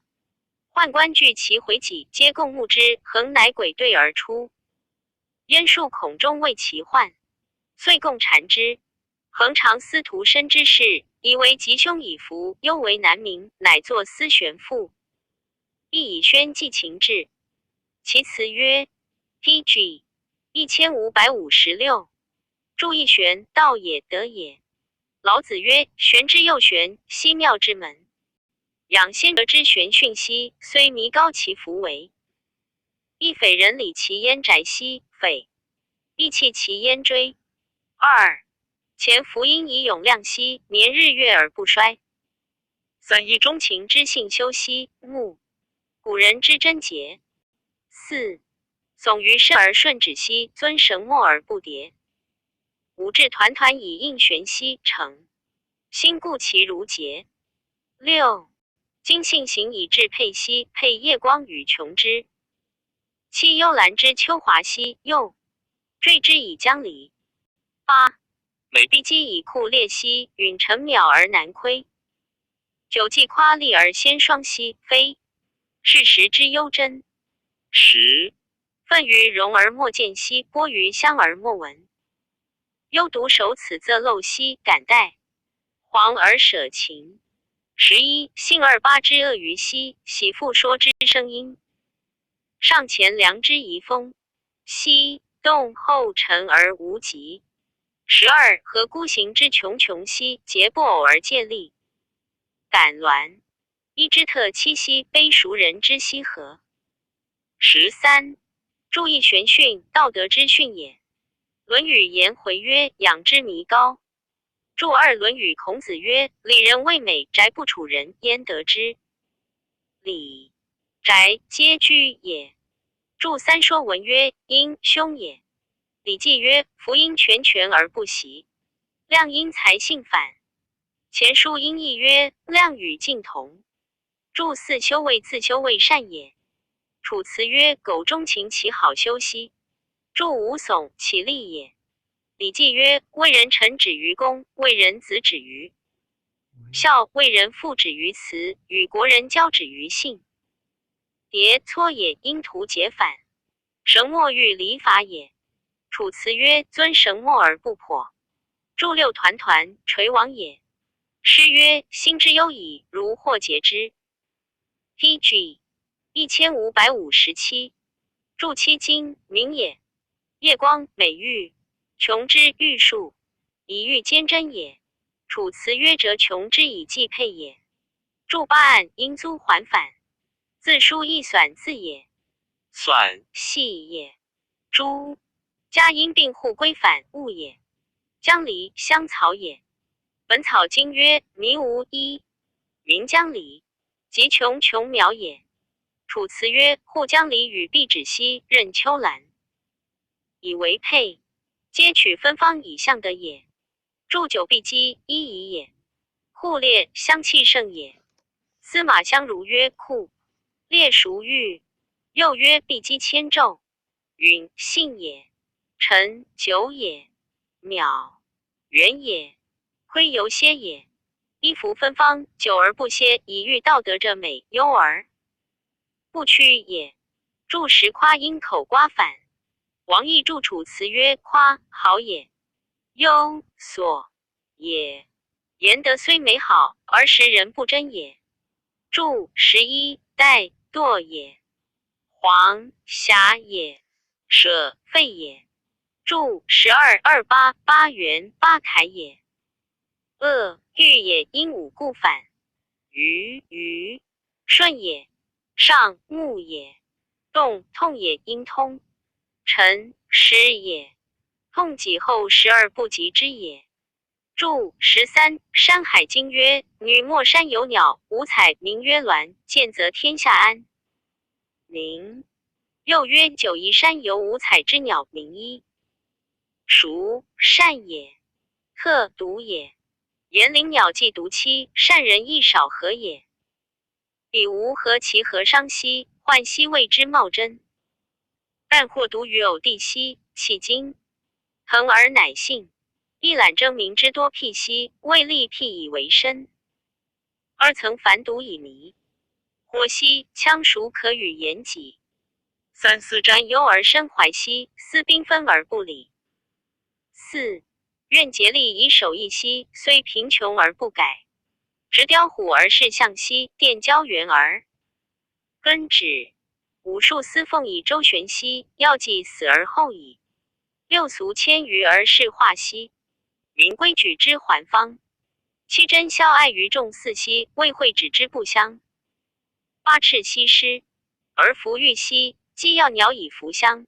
宦官据其回己，皆共目之，衡乃鬼对而出。焉数孔中谓其患，遂共缠之。衡常司徒身之事，以为吉凶以伏，忧为难明，乃作思玄赋，亦以宣记情志。其词曰 PG 1556。注意玄，道也，德也。老子曰玄之又玄，奚妙之门。仰先得之玄讯兮，虽弥高其弗为。亦匪人理其焉宅兮，匪亦弃其焉追。2前福音以永亮兮，年日月而不衰。3以钟情之性修兮，目古人之贞洁。4耸于身而顺止兮，遵绳墨而不迭。5至团团以应玄兮，成心固其如节。6今性行以致佩兮，佩夜光与琼之。7幽兰之秋华兮，又缀之以将离。8美必积以库列兮，允成渺而难窥。9既夸丽而先双兮，非事实之幽真。10愤于容而莫见兮，波于香而莫闻。幽独守此则陋兮，感戴黄而舍情。11幸28之恶于兮，喜复说之声音。上前量之遗风兮，动后沉而无极。12何孤行之穷穷兮，结不偶而见利。感鸾一之特七兮，悲熟人之兮何。13注意玄训，道德之训也。论语颜回曰养之弥高。注2论语孔子曰礼仁为美，宅不处人焉得之？礼宅皆居也。注3说文曰阴凶也。礼记曰夫阴全全而不习，量阴才性反。前书阴义曰量与尽同。注4修为自修为善也。楚辞曰苟钟情其好修兮。注5耸其利也。礼记曰为人臣止于公，为人子止于孝，为人父止于慈，与国人交止于信。迭撮也，因图结反。绳墨欲礼法也。楚辞曰遵绳墨而不破。注6团团垂亡也。诗曰心之忧矣，如或截之。PG 1557。注7经名也。夜光，美玉，琼之玉树，以玉坚贞也。楚辞曰：折琼之以寄配也。著八案，应租还返。自书亦算字也。算，系也。诸，家因病互归返，物也。江离，香草也。本草经曰：迷无一，名江离，即琼苗也。楚辞曰：护江离与碧芷兮，任秋兰，以为配，皆取芬芳以象的也。祝酒碧鸡，一宜也。护烈，香气盛也。司马相如曰：库，烈熟玉。又曰：碧鸡千胄，允，信也。陈，酒也。邈，元也。窥游歇也。衣服芬芳，久而不歇，以喻道德者美，优而不屈也。注时夸因口刮反。王逸注楚辞曰：夸，好也。忧，所也。言德虽美好，而时人不真也。注11，怠，惰也。黄，狭也。舍，废也。注12，28，八元，八楷也。欲也，因五故反。虞，顺也。上，木也。动，痛也，因通。臣，失也。痛己后时而不及之也。注13，山海经曰：女莫山有鸟，五彩，名曰鸾，见则天下安宁。又曰：九夷山有五彩之鸟，名一。孰，善也。特，独也。言灵鸟既独栖，善人亦少何也。彼无何其何伤兮，患兮谓之茂贞。但或独于偶地兮，迄今恒而乃信。一览争明之多辟兮，未立辟以为身。二曾凡毒以迷。或兮，羌孰可与言己？三思瞻忧而身怀兮，思缤纷而不理。四，愿竭力以守义兮，虽贫穷而不改。执雕虎而视象兮，奠胶原而根止。五，数司凤以周旋兮，要计死而后已。六，俗迁于而事化兮，民规矩之还方。七，真孝爱于众嗣兮，未会止之不相。八，赤兮师而服玉兮，鸡要鸟以服香。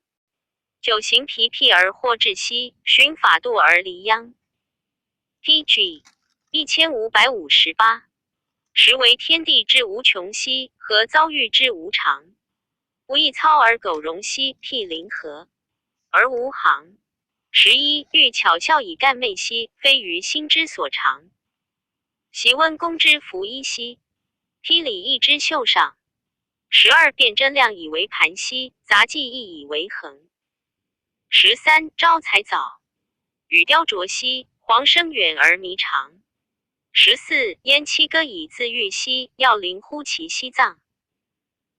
九，行疲辟而获志兮，循法度而离殃。PG 1558。实为天地之无穷兮，和遭遇之无常。无一操而苟容兮，辟临河而无行。11，欲巧笑以干昧兮，非于心之所长。习温公之服衣兮，披礼义之袖上。12，辨真量以为盘兮，杂技意以为衡。13，招财早，语雕琢兮，黄声远而弥长。14，燕七歌以自喻兮，要灵乎其西藏。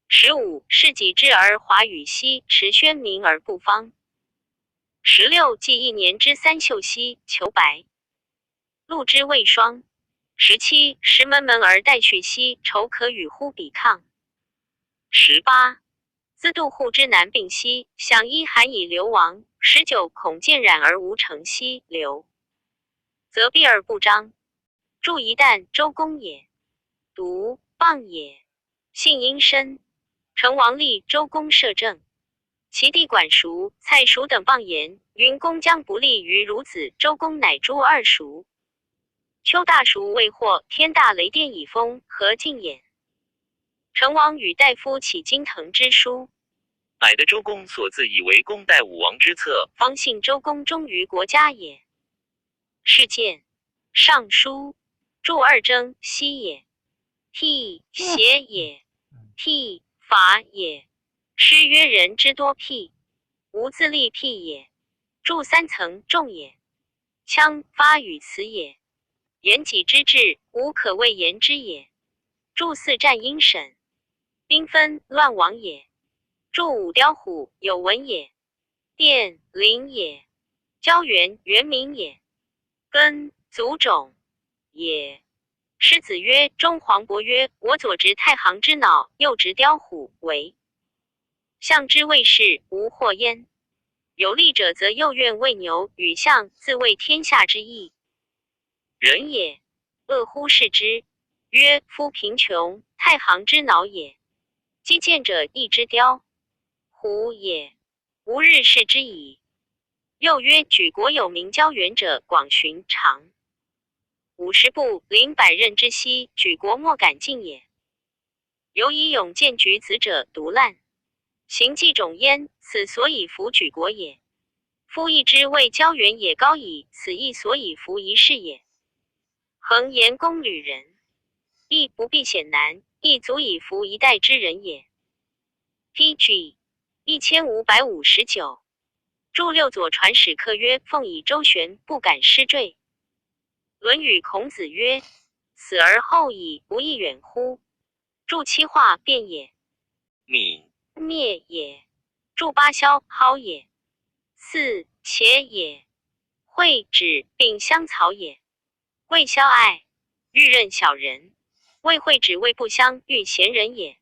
15，视己之而华语兮，持宣明而不方。16，记一年之三秀兮，裘白露之未霜。17，石门而待续兮，愁可与乎比抗。18，自度户之难病兮，想衣寒以流亡。19，恐见染而无成兮，流则闭而不张。注一旦，周公也。独，谤也。姓殷深。成王立周公摄政，其弟管叔、蔡叔等谤言，云公将不利于孺子，周公乃诛二叔。丘大叔未获，天大雷电以风，何进也？成王与大夫起金藤之书，乃得周公所自以为公代武王之策，方信周公忠于国家也。事件，尚书，注二征，西也。辟，邪也。辟，法也。诗曰：人之多辟，无自立辟也。注三层，重也。羌，发语词也。言己之志，无可谓言之也。注四，战阴审，缤纷，乱亡也。注五，雕虎，有文也。殿，陵也。胶原，原名也。根，祖种也。师子曰：中黄伯曰：我左执太行之脑，右执雕虎，为相之谓事，无惑焉。有利者则右愿为牛，与象自为天下之意。人也，恶乎视之，曰：夫贫穷，太行之恼也。积见者义之雕，虎也，吾日视之矣。又曰：举国有名交远者，广寻常。50步，临百仞之溪，举国莫敢进也。有以勇见举子者，独烂。行迹种焉，此所以服举国也。夫一之谓交远也高矣，此亦所以服一世也。恒言公履人，亦不必险难，亦足以服一代之人也。PG 1559。注六左传史客曰：奉以周旋，不敢失坠。论语孔子曰：死而后已，不亦远乎？注七化变也，泯灭也。注八消蒿也，四且也。惠止并香草也。未消爱，欲任小人。未惠止未不相，欲贤人也。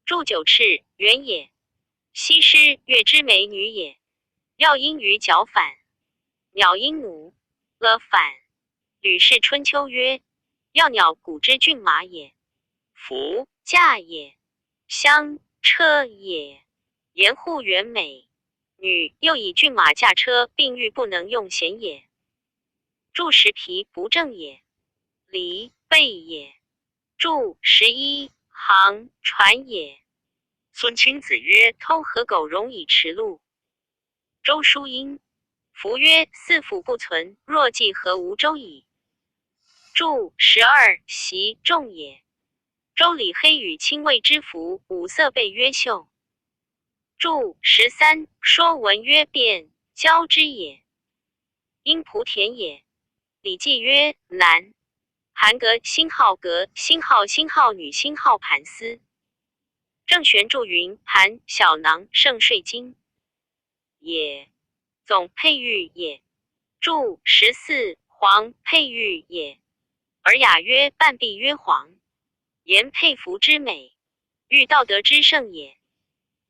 注九赤远也。西施月之美女也。要因于角反，鸟因奴了反。吕氏春秋曰：要鸟古之骏马也，服驾也，相车也，严护远美。女又以骏马驾车，并欲不能用贤也。注十皮不正也，离背也。注11行传也。孙卿子曰：偷和狗容以驰鹿。周书殷夫曰：四辅不存，若计何无周矣。注12习仲也。周礼黑与青卫之服，五色被曰秀。注13说文曰：变交之也。阴仆田也。礼记曰：男。韩格星号格，星号星号女，星号盘丝。郑玄注云：盘小囊盛税金也。总佩玉也。注14黄佩玉也。尔雅曰：半壁曰黄。言佩服之美，欲道德之盛也。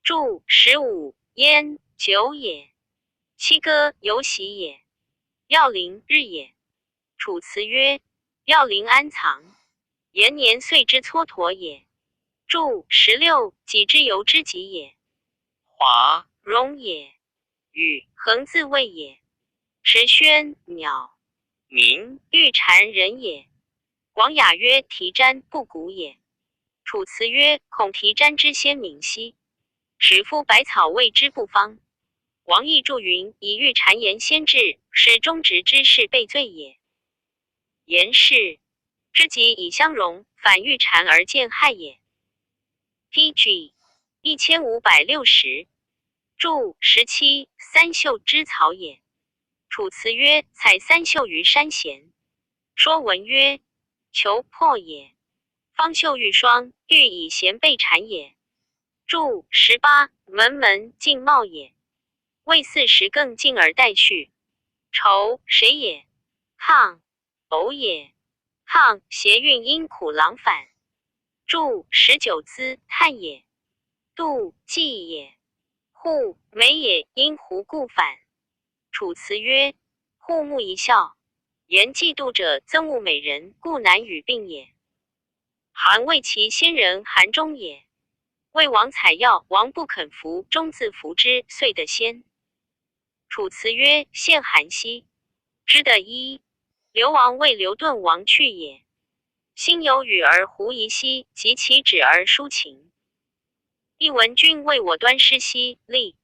注15烟酒也。七歌游喜也。要灵日也。楚辞曰：要灵安藏？延年岁之蹉跎也。注16己之由之己也。华容也。羽恒自谓也。池轩鸟。民欲谗人也。广雅曰：题瞻不古也。楚辞曰：孔题瞻之先明兮，使夫百草谓之不芳。王逸注云：以欲谗言先至，使忠直之士被罪也。言氏知己以相容，反欲谗而见害也。PG 1560。注17三秀之草也。楚辞曰：采三秀于山咸。说文曰：求破也。方秀玉霜，欲以贤被谗也。注18门门进茂也。未40更进而待续。愁谁也？抗偶也。抗谐韵因苦郎反。注19资叹也。妒忌也。护美也因胡故反。楚辞曰：护目一笑，言嫉妒者憎恶美人，故难与并也。韩谓其先人韩忠也。魏王采药，王不肯服，忠自服之，遂得先。楚辞曰：献韩兮，知得一。流王为刘顿王去也。心有语而狐疑兮，及其止而抒情。亦闻君为我端师兮，立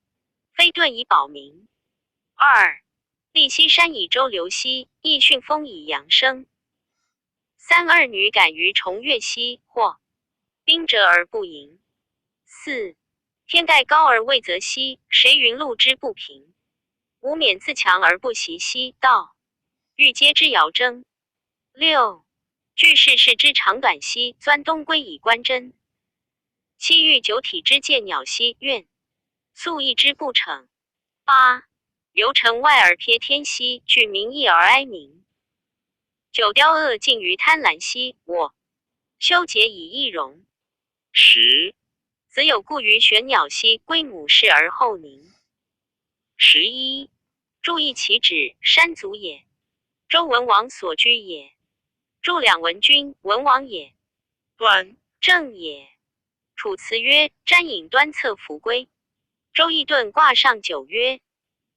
非顿以保民。2立西山以周流兮，亦训风以扬声。3二女敢于重越兮，或兵折而不盈。4天盖高而未泽兮，谁云路之不平？吾免自强而不息兮，道欲皆之遥征。6据世事之长短兮，钻东归以观真。7欲九体之见鸟兮，怨素意之不逞。8由城外而瞥天兮，据民意而哀鸣。9雕恶尽于贪婪兮，我修洁以易容。10子有故于玄鸟兮，归母氏而后宁。11. 注意其指，山族也。周文王所居也。祝两文君，文王也。端，正也。楚辞曰：瞻引端侧弗归。周易遁卦上九曰：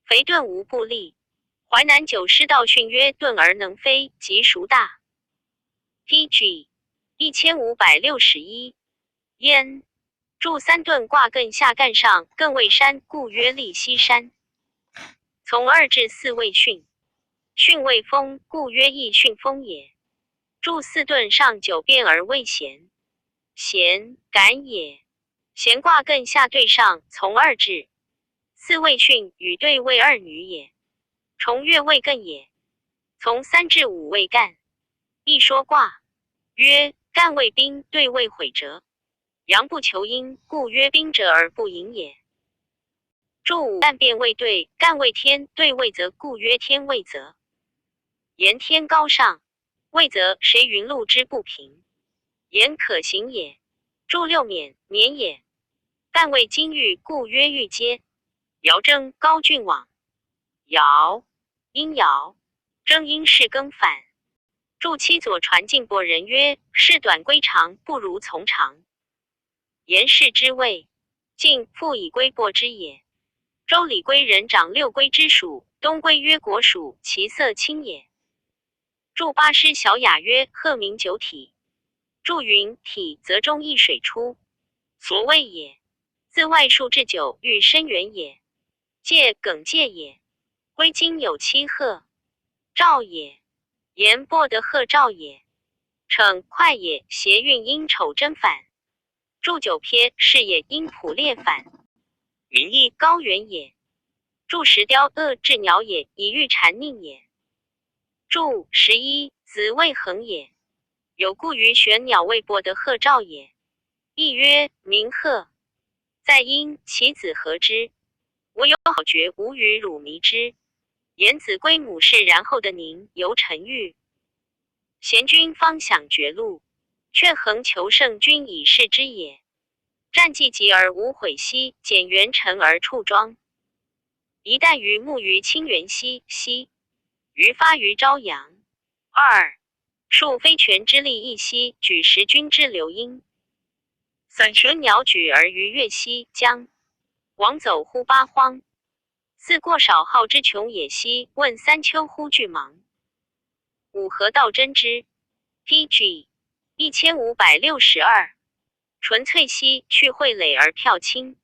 肥遁无不利。淮南九师道训曰：遁而能飞，即孰大？PG 1561。焉。注三遁卦艮下艮上，艮为山，故曰立西山。从2至4为巽，巽为风，故曰易巽风也。注四遁上九变而为咸，咸，感也。咸卦艮下对上，从2至4为巽，与对位二女也。重月为艮也。从3至5为干。一说卦曰：干为兵，对位毁折。阳不求阴，故曰兵者而不盈也。注五干变位对，干为天，对位则，故曰天位则。言天高上，位则谁云路之不平？言可行也。注六冕，冕也。干为金玉，故曰玉阶。爻征高峻往，爻阴爻，征阴是更反。注七左传进伯人曰：事短归长，不如从长。言氏之谓，晋复以龟伯之也。周礼归人长六龟之属，东归曰国属，其色青也。注八师小雅曰：鹤鸣九体。注云：体则中一水出，所谓也。自外数至九，欲深远也。介耿介也。归经有七鹤，兆也。言播得鹤兆也。逞快也，谐韵阴丑真反。注九撇，是也阴谱列反。名义高远也。注石雕恶至鸟也，以喻蝉佞也。注11，子谓恒也。有故于玄鸟未播得鹤兆也。亦曰鸣鹤，在阴，其子何之？我有好觉，无与汝迷之。言子归母氏，然后的宁由沉郁。贤君方享绝路，劝恒求胜君以示之也。战既急而无悔兮，简元臣而处庄。一旦于木于清源兮，于发于朝阳。2. 数非权之利益兮，举时君之流阴。3. 玄鸟举而于月兮，将王走乎八荒。4. 过少好之穷也兮，问三秋乎巨芒。5. 河道真之。PG 1562。纯粹兮，去秽累而票清。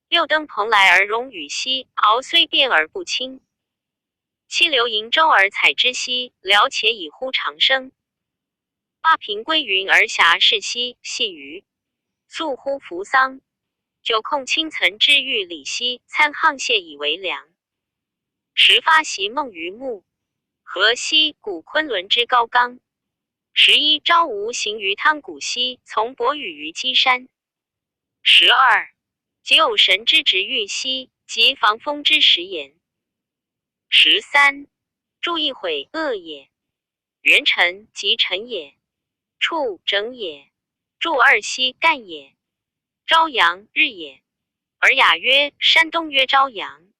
6. 登蓬莱而容羽兮，敖虽变而不清。7. 流瀛洲而采之兮，辽且以乎长生。8. 平归云而遐视兮，细鱼素乎扶桑。9. 控清岑之玉礼兮，参沆瀣以为梁。10. 发习梦于目，河兮古昆仑之高冈。11. 朝无行于汤谷兮，从伯羽于稽山。12. 即有神之直欲兮，即防风之时言。13. 注意悔恶也。元辰即辰也。处整也。注二兮干也。朝阳日也。尔雅曰：山东曰朝阳。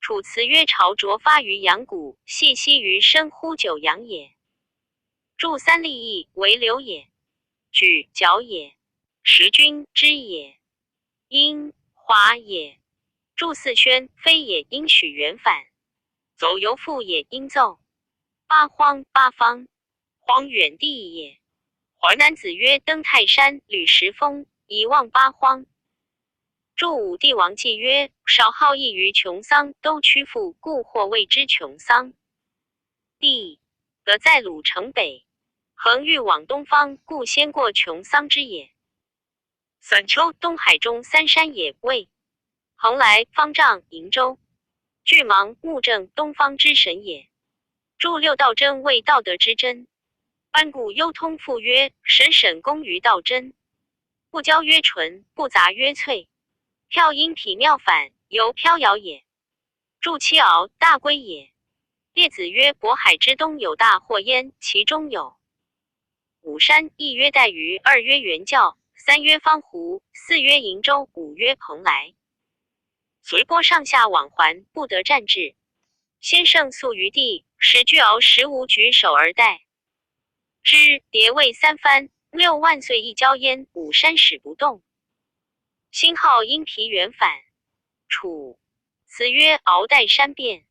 楚辞曰：朝着发于阳谷，细息于深乎九阳也。注三立义为流也。举角也。时君之也。阴华也。注四宣非也，应许原反。走游复也，应奏。八荒八方，荒远地也。淮南子曰：登泰山，履石峰，以望八荒。注武帝王纪曰：少好逸于穷桑，都屈服，故或谓之穷桑。帝德在鲁城北，恒欲往东方，故先过穷桑之也。3. 秋，东海中三山也，谓恒来、方丈、瀛洲。巨芒、木正，东方之神也。注六道真谓道德之真。班固幽通赋曰：神审功于道真。不骄曰纯，不杂曰粹。飘阴痞妙反，由飘摇也。注七鳌，大龟也。列子曰：渤海之东有大或焉，其中有五山，一曰带鱼，二曰原教，三曰方湖，四曰瀛洲，五曰蓬莱。随波上下往还，不得战至。先胜宿于地，使巨鳌实无举手而待之，迭位三番，6万岁一交焉，五山始不动。辛号因疲远返。楚。词曰：鳌代山变。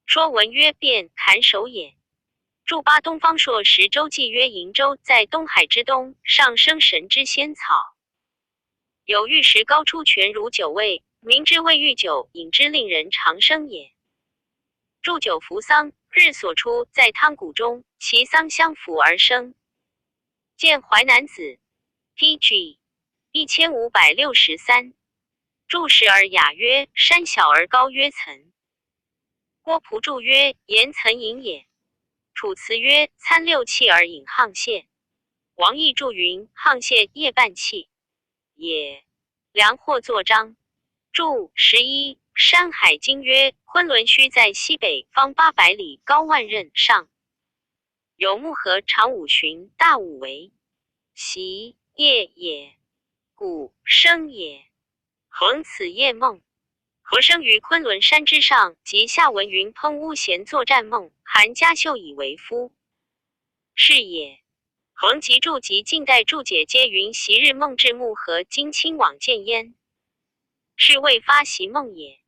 说文曰：变，砍首也。注八东方朔时周记曰：瀛洲在东海之东，上生神之仙草。有玉石高出泉如酒味，名之谓玉酒，饮之令人长生也。祝酒扶桑，日所出，在汤谷中，其桑相辅而生。见淮南子 PG 1563。注释而雅曰：山小而高曰岑。郭璞注曰：言岑饮也。楚辞曰：参六气而饮沆瀣。王逸注云：沆瀣夜半气也。梁或作章。注11。山海经曰：昆仑虚在西北方800里，高万仞，上有木河，长5旬，大5围。习夜也，故生也。恒此夜梦。何生于昆仑山之上，及下文云烹乌弦作战梦，含嘉秀以为夫。是也。恒及注及近代注解皆云昔日梦至木河，今亲往见焉，是未发习梦也。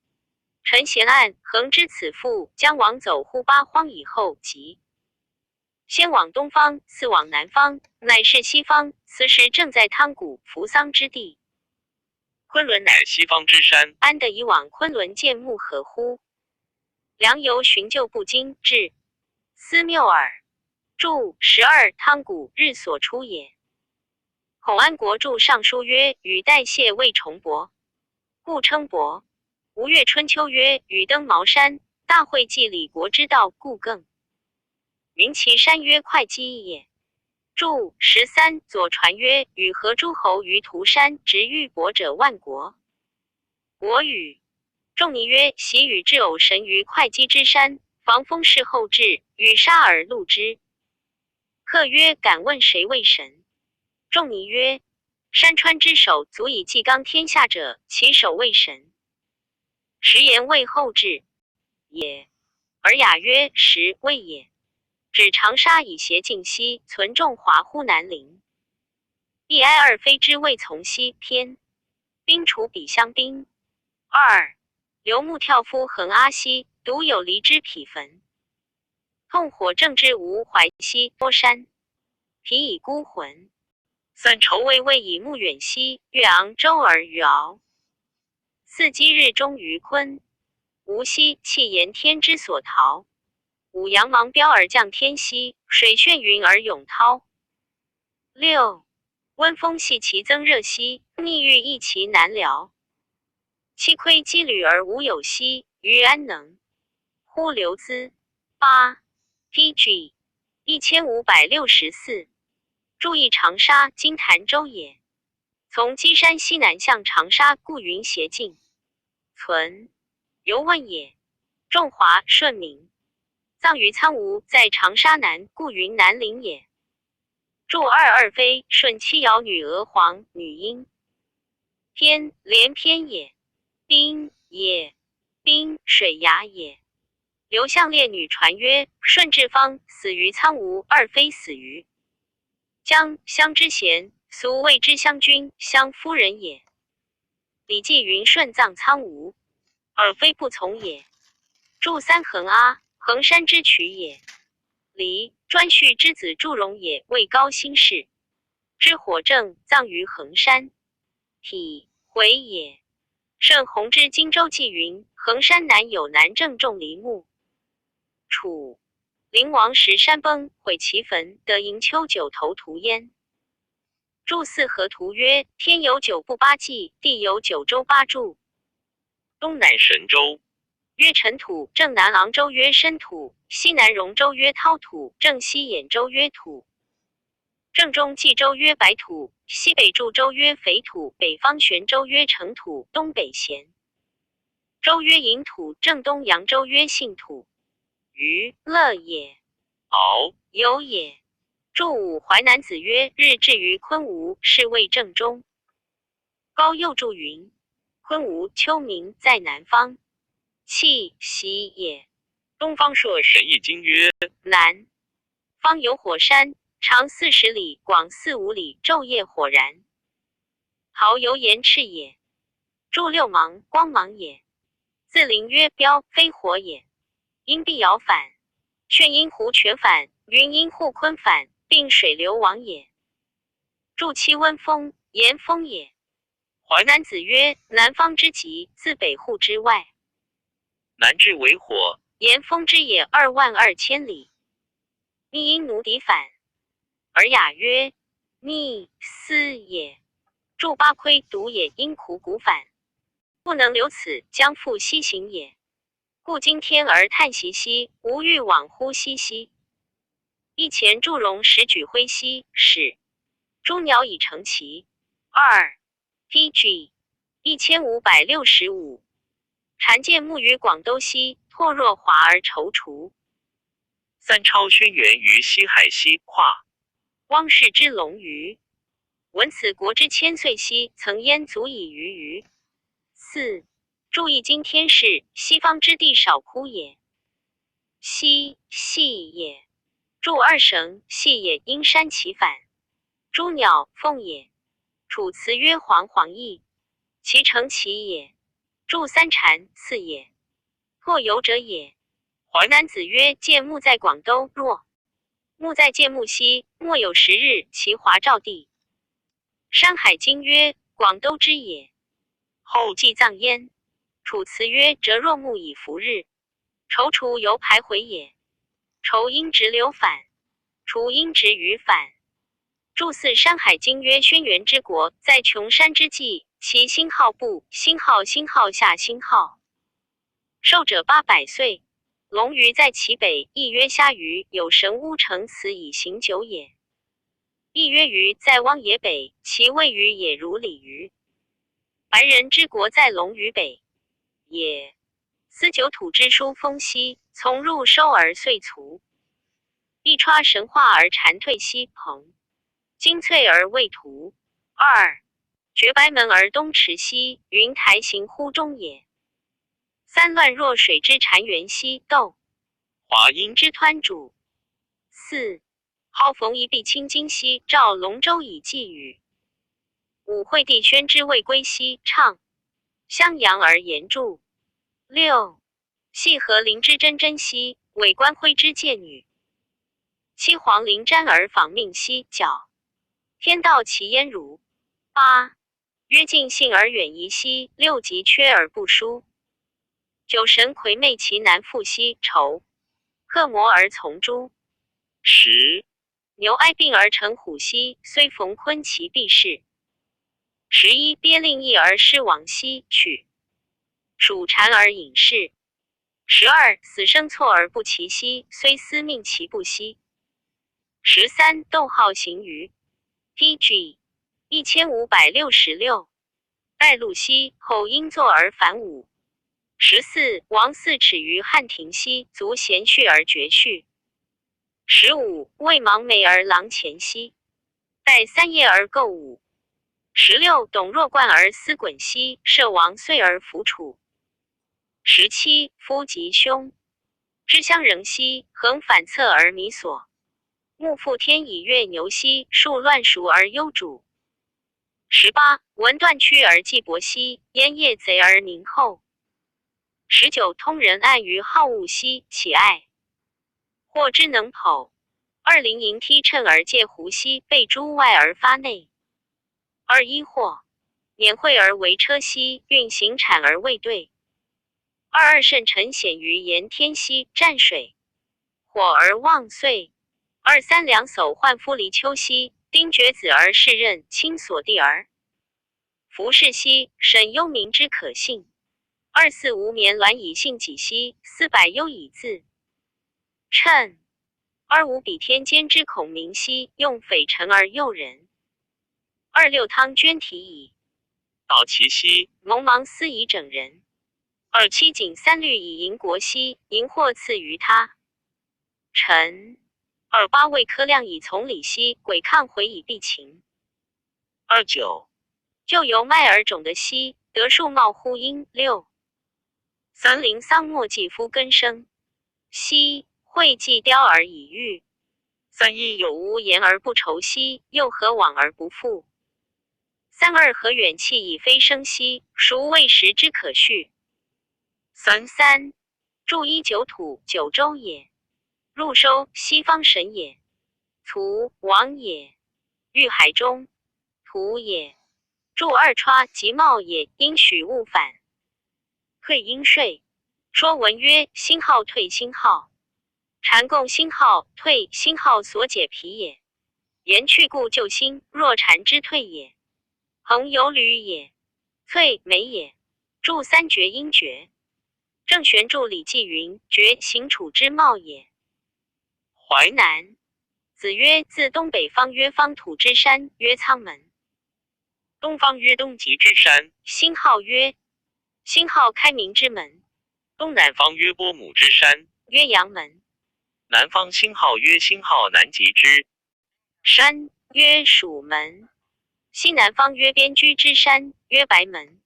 陈贤案，恒知此父将往走乎八荒以后，即先往东方，次往南方，乃是西方。此时正在汤谷扶桑之地。昆仑乃西方之山，安得以往昆仑见木河乎？良由寻旧不经，至思谬耳。注12。汤谷日所出也。孔安国注尚书曰：禹代谢未重伯，故称伯。吴越春秋曰：禹登茅山，大会稽李国之道，故更名其山曰会稽也。注13。左传曰：禹和诸侯于涂山，执玉帛者万国。国语。仲尼曰：习禹至偶神于会稽之山，防风事后至，禹杀而戮之。客曰：敢问谁为神？仲尼曰：山川之首，足以纪纲天下者，其首为神。时言为后至也。而雅曰：时未也。指长沙以斜晋西，存仲华乎南陵。亦哀二妃之未从西篇。兵除比相兵。2。刘牧跳夫横阿西，独有离之匹坟。痛火正之无淮西多山，疲以孤魂。3。愁魏魏以牧远西，越昂舟而于敖。4。积日终于坤。无西，气言天之所逃。5。阳芒标而降天息，水炫云而涌涛。6。温风系其增热兮，逆欲益其难疗。7。窥羁旅而无有息，于安能乎流兹。8。PG 1564。注意长沙，今潭州也。从稽山西南向长沙，故云斜进。存。犹问也。仲华、顺明。葬于苍梧，在长沙南，故云南陵也。注二妃，顺七爻女娥皇，女婴。篇，连篇也。兵也。兵，水牙也。刘向烈女传曰：顺治方死于苍梧，二妃死于江，襄之贤，俗谓之襄君，襄夫人也。礼记云：顺葬苍梧，尔妃不从也。注3。衡阿，衡山之曲也。离，颛顼之子祝融也，位高辛氏。之火正，葬于衡山。体，回也。圣弘之荆州记云：衡山南有南郑仲离墓。楚。灵王时山崩，毁其坟，得迎秋九头屠焉。注4。河图曰：天有9部8纪，地有9州8柱。东乃神州，曰尘土，正南昂州曰深土，西南荣州曰涛土，正西兖州曰土，正中冀州曰白土，西北祝州曰肥土，北方玄州曰成土，东北咸州曰银土，正东扬州曰信土。余，乐也。敖，有也。注5。淮南子曰：日至于昆吾，是谓正中。高又注云：昆吾丘明在南方，气息也。东方朔沈易经曰：南方有火山，长40里，广4-5里，昼夜火燃。毫由炎赤也，柱六芒，光芒也。自灵曰标，非火也。因必爻反，漩阴湖泉反，云阴户坤反，并水流亡也。柱七温风，炎风也。淮南子曰：南方之极，自北户之外。南至为火，炎风之也22000里。逆阴奴敌反，而雅曰：逆斯也。柱八亏独也，阴苦谷反，不能留此，将复西行也。故今天而叹息兮，无欲往乎西兮。一前祝融时举挥兮，使诸鸟以成其。2 PG 1565。蝉见木于广兜兮，唾若华而踌躇。3超轩辕于西海西，跨汪氏之龙鱼，闻此国之千岁兮，曾焉足以逾于。4注意今天事，西方之地少枯也。西系也，注二绳，系也，因山其反。诸鸟凤也，楚辞曰黄黄翼，其成其也。注三蝉，四也，或游者也。淮南子曰：见木在广兜，若木在见木兮，莫有10日，其华照地。山海经曰：广兜之也。后继藏焉。楚辞曰：折若木以服日，踌躇犹徘徊也。愁因直流反，除因直于反。注四山海经曰：轩辕之国，在穷山之际，其星号不，星号星号下星号。寿者800岁。龙鱼在其北，亦曰虾鱼，有神乌成此以行久也。亦曰鱼在汪野北，其谓鱼也如鲤鱼。白人之国在龙鱼北也。司九土之书风兮，从入收而遂卒。一歘神话而蝉退兮，蓬精粹而未图。2绝白门而东驰兮，云台行乎中也。3乱若水之潺湲兮，窦华阴之湍渚。4蒿逢一碧青金兮，照龙舟以寄雨。5惠帝宣之未归兮，唱襄阳而言著。6系河陵之真真兮，韦官辉之介女。7黄陵瞻而访命兮，角天道其焉如。8曰尽信而远夷兮，6极缺而不疏。9神魁媚其南复兮，愁克魔而从诸。10牛哀病而成虎兮，虽逢坤其必是。11鳖令役而失亡兮，取属蝉而隐士。12死生错而不齐兮，虽思命其不息。13逗号行于 PG 1566。拜禄兮，后因作而反武。14王4尺于汉庭兮，足贤序而绝序。15魏芒美而郎前兮，待3夜而构舞。16董若冠而思滚兮，射王遂而弗楚。17夫吉凶，之相仍兮，恒反侧而弥所。木复天以月牛兮，树乱熟而忧主。18文断曲而既薄兮，烟叶贼而宁后。19通人爱于好恶兮，其爱或之能剖。20迎踢谶而介胡兮，被诸外而发内。21或年会而为车兮，运行产而未对。22甚臣显于炎天兮，战水火而忘岁。23两叟患夫离丘兮，丁厥子而世任，亲所地而服侍兮，审幽冥之可信。24无眠鸾以信己兮，400忧以自称。25比天间之孔明兮，用匪臣而诱人。26汤捐体以道其兮，蒙芒斯以整人。27锦3律以迎国兮，迎获赐于他。臣28为科亮以从礼兮，鬼抗回以避秦。29就由麦而种的兮，得数茂乎阴。六，三陵桑莫季夫根生。奚会既雕而已喻。三一有无言而不愁兮，又何往而不复？三二何远气以非生息，孰未时之可续？三注一九土，九州也。入收西方神也。图王也。欲海中土也。注二歘即茂也，应许勿反。退应税。说文曰：星号退星号。禅共星号退星号所解皮也。言去故就星，若禅之退也。恒有履也。翠美也。注三绝应绝。郑玄注礼记云：绝行处之茂也。淮南。子曰：自东北方曰方土之山，曰苍门。东方曰东极之山。星号曰。星号开明之门。东南方曰波母之山，曰阳门。南方星号曰星号南极之山，曰蜀门。西南方曰边居之山，曰白门。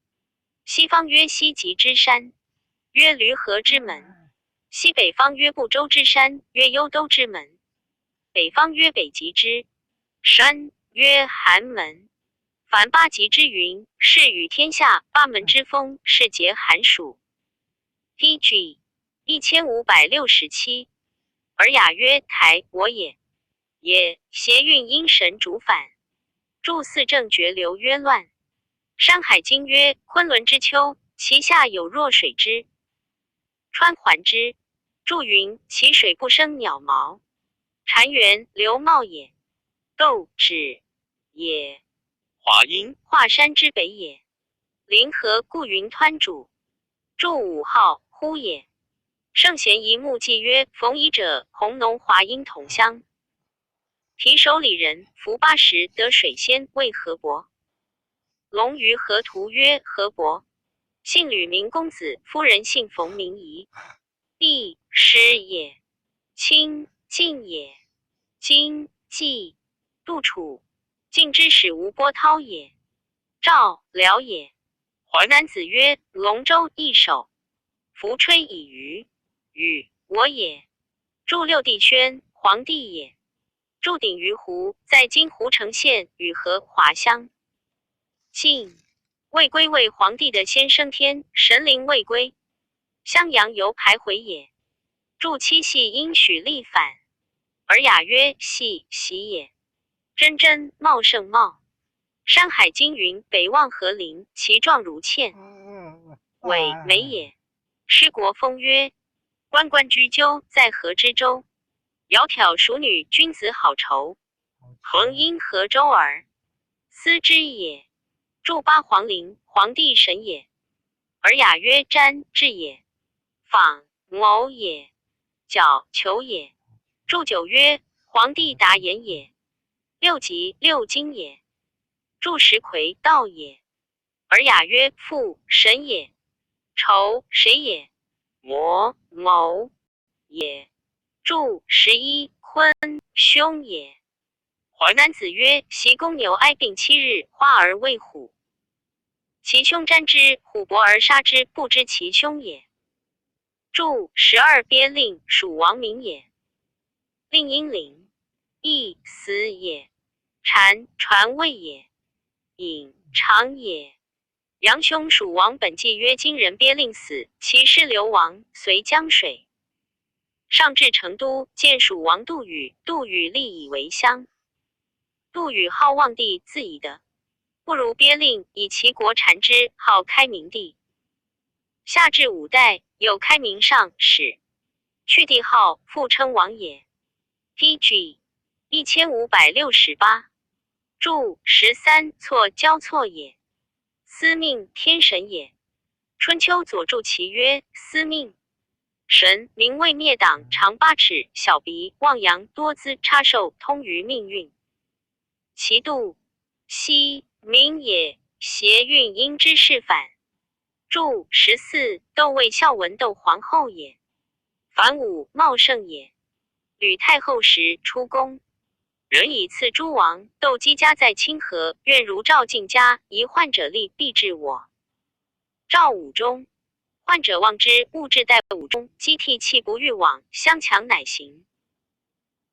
西方曰西极之山，曰驴河之门。西北方曰不周之山，曰幽都之门。北方曰北极之山，曰寒门。凡八极之云，是与天下八门之风，是结寒暑。PG 1567。尔雅曰：台我也。也邪运阴神主反。注四正绝流曰乱。山海经曰：昆仑之丘，其下有若水之川环之。注云：其水不生鸟毛。禅源流茂也。斗指也。华阴华山之北也。临河故云湍主。注五号乎也。圣贤一目记曰：逢夷者，弘农华阴同乡。提手里人，服80得水仙，谓河伯。龙于河图曰：河伯，姓吕，名公子，夫人姓冯，名仪。帝师也。清晋也。今冀杜楚。晋之始吴波涛也。赵辽也。淮南子曰：龙舟一首，浮吹以渔。禹我也。注六帝宣，黄帝也。注鼎于湖，在今湖城县与河华乡。晋卫归为皇帝的先升天，神灵卫归。襄阳游徘回也。注七系因许立反。尔雅曰：系喜也。真真茂盛茂。山海经云：北望河陵，其状如茜。伟美也。诗国风曰：关关雎鸠，在河之洲。窈窕淑女，君子好逑。横因河舟耳。思之也。注八黄陵，黄帝神也。尔雅曰：瞻志也。访谋也。角求也。注九曰：黄帝达言也。六极六经也。注十魁道也。尔雅曰：父神也。仇谁也？魔谋也。注11坤凶也。淮南子曰：袭公牛哀病7日，花而未虎。其凶瞻之，虎搏而杀之，不知其凶也。注12鳖令，属王名也。令阴灵，亦死也。禅传位也。隐长也。杨兄属王本纪曰：今人鳖令死，其师流亡，随江水。上至成都，见蜀王杜宇，杜宇立以为乡。杜宇好望帝自以德，不如鳖令，以其国禅之，号开明帝。下至五代，有开明上使，去帝号，复称王也。PG 1568。注13错交错也。司命天神也。春秋左注其曰：司命神，名为灭党，长8尺，小鼻，望阳，多姿，插寿，通于命运。其度西明也。邪运阴之事反。注14窦为孝文窦皇后也。凡武茂盛也。吕太后时出宫，人以赐诸王。窦姬家在清河，愿如赵晋家，一患者力，必治我。赵武中，患者望之，物至代武中，积涕泣不欲往，相强乃行。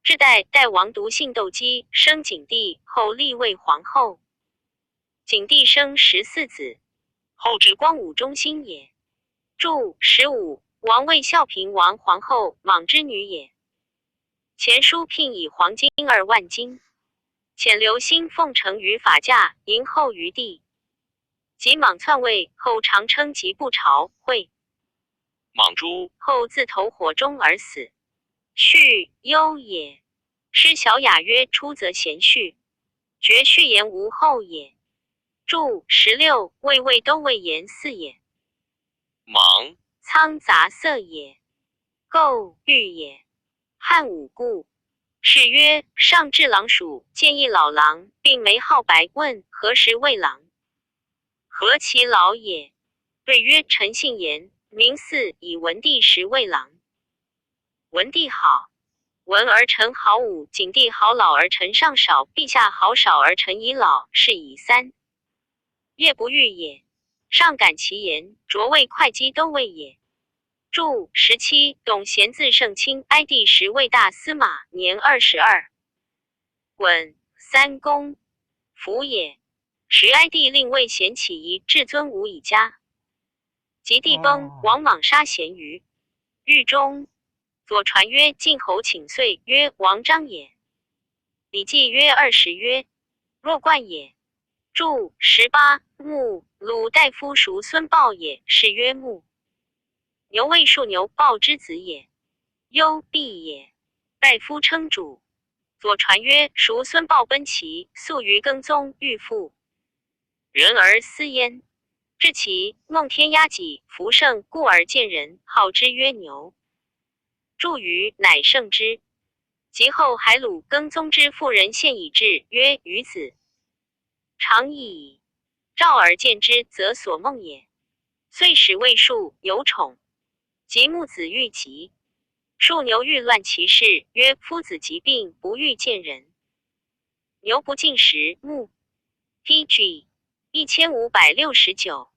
至代王独性斗鸡，生景帝，后立为皇后。景帝生14子，后至光武中兴也。注15，王位孝平王皇后莽之女也。前书聘以黄金2万斤，遣刘兴奉承于法驾，迎后于帝。及莽篡位后，常称疾不朝会。莽诛后自投火中而死。序忧也。诗小雅曰：出则贤序，绝序言无后也。注16，魏都尉言4也。莽苍杂色也，构玉也。汉武故，谥曰上至郎署，见一老郎，并眉号白，问何时为郎？何其老也？对曰：臣姓严，名嗣，以文帝时为郎。文帝好，文而臣好武，景帝好老而臣尚少，陛下好少而臣已老，是以3。业不遇也。上感其言，擢为会稽都尉也。注17，董贤字圣卿，哀帝时为大司马，年22。衮3公，服也。时哀帝令魏贤起疑，至尊无以加。及帝崩，王莽杀贤于狱中。左传曰：晋侯请岁，曰：王章也。礼记曰：20曰：若冠也。注18，穆鲁大夫叔孙豹也，是曰穆。牛为属牛，豹之子也。幽闭也。大夫称主。左传曰：叔孙豹奔齐，宿于耕宗，欲复人而思焉。至其孟天压己，福盛，故而见人，号之曰牛。注于乃胜之。及后海鲁耕宗之妇人献以至，曰于子。常以照而见之，则所梦也。遂使魏数有宠。及穆子欲疾，数牛欲乱其事，曰：夫子疾病，不欲见人。牛不进食，穆 PG 1569。